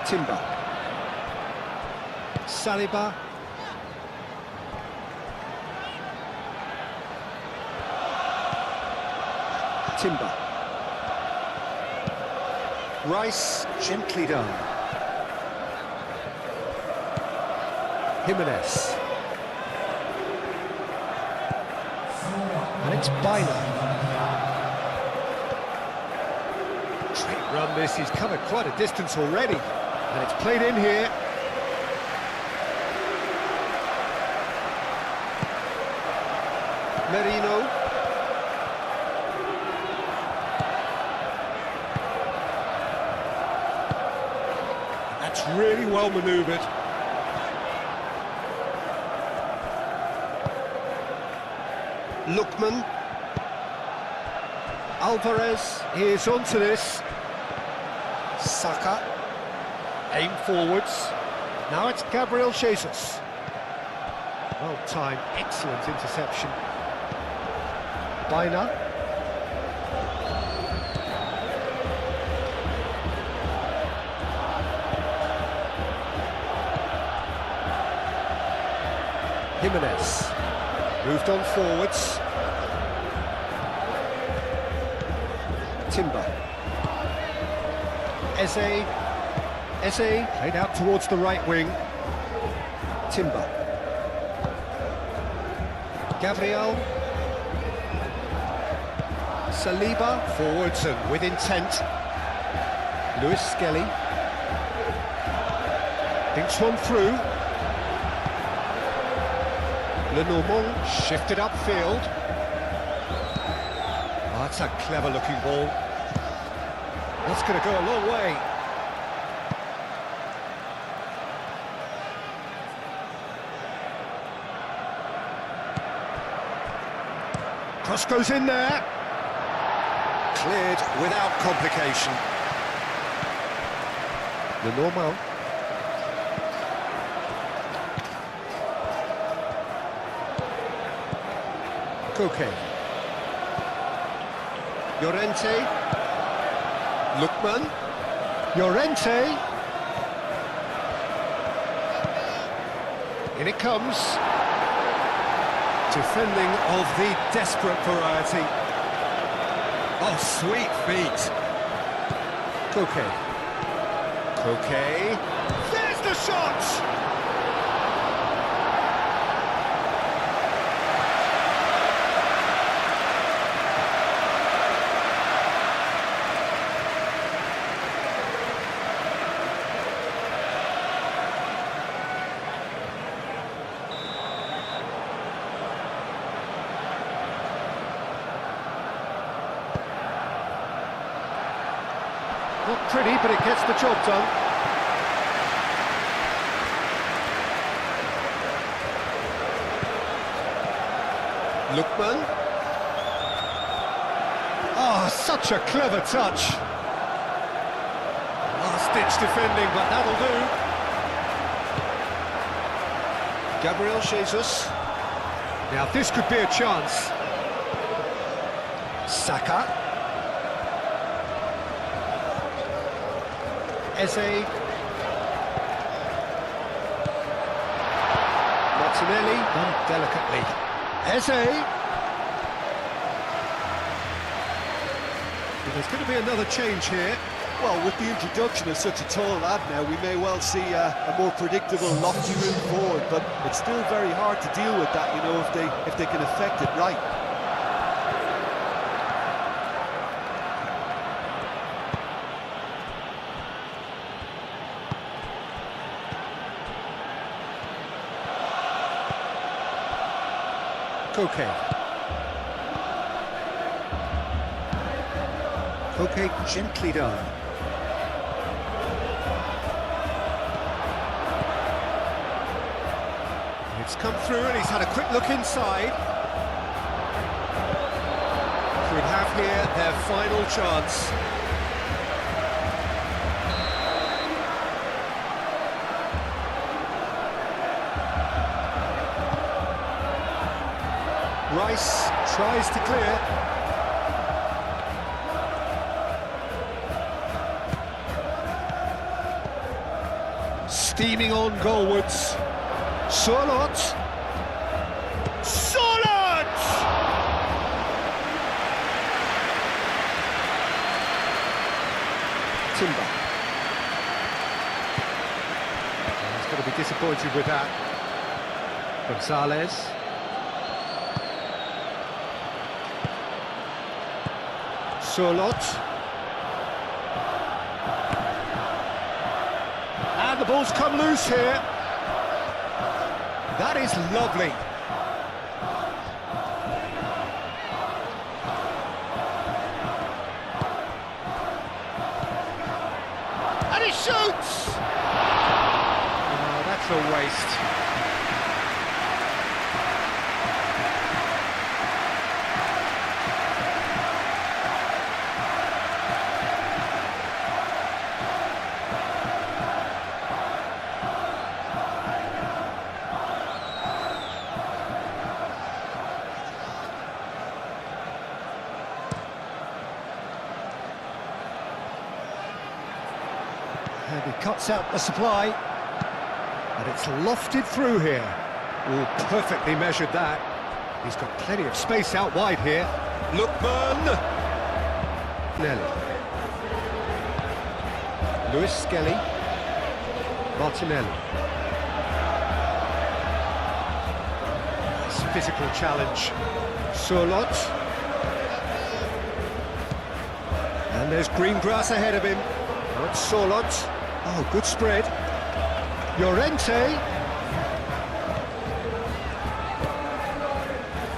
Timber. Saliba. Timber. Rice, gently done. Jimenez. And it's Biner. Great run this, he's covered quite a distance already. And it's played in here. Merino. That's really well manoeuvred. Lookman. Alvarez, here's onto this. Saka. Aim forwards. Now it's Gabriel Jesus. Well timed, excellent interception. Biner. Jimenez. Moved on forwards. Timber. Eze played out towards the right wing. Timber. Gabriel. Saliba, forwards and with intent. Lewis Skelly. Thinks one through. Lenormand shifted upfield. Oh, that's a clever-looking ball. That's going to go a long way. Cross goes in there. Cleared without complication. Lenormand. Koke. Llorente. Lookman. Llorente. In it comes. Defending of the desperate variety. Oh, sweet feet. Koke. There's the shot! Not pretty, but it gets the job done. Lookman. Oh, such a clever touch. Last-ditch defending, but that'll do. Gabriel Jesus. Now, this could be a chance. Saka. Eze. Martinelli, done delicately. Eze. With There's going to be another change here. Well, with the introduction of such a tall lad now, we may well see a more predictable, lofty route forward, but it's still very hard to deal with that, you know, if they can affect it right. Koke gently done. It's come through and he's had a quick look inside. Could have here their final chance. Rice tries to clear. Steaming on goalwards. Sorlot. Sorlot! Timber. He's going to be disappointed with that. Gonzalez. Sorlot. And the ball's come loose here. That is lovely. And he shoots! Oh, that's a waste. And he cuts out the supply, and it's lofted through here. Oh, perfectly measured that. He's got plenty of space out wide here. Lookman! Nelly. Lewis Skelly. Martinelli. Nice physical challenge. Sorlot. And there's green grass ahead of him. That's Sorlot. Oh, good spread. Llorente.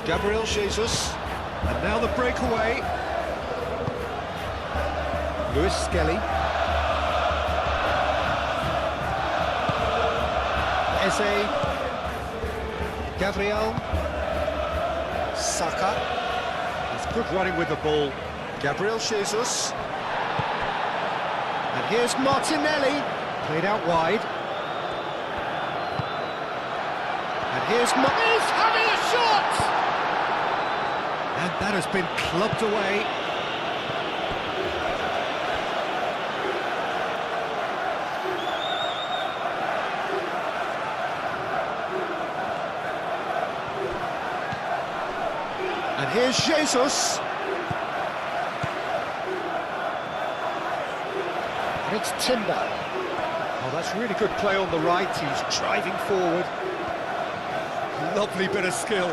Gabriel Jesus. And now the breakaway. Lewis Skelly. Eze. Gabriel. Saka. He's good running with the ball. Gabriel Jesus. And here's Martinelli, played out wide. And here's he's having a shot! And that has been clubbed away. And here's Jesus. It's Timber. Oh, that's really good play on the right. He's driving forward. Lovely bit of skill.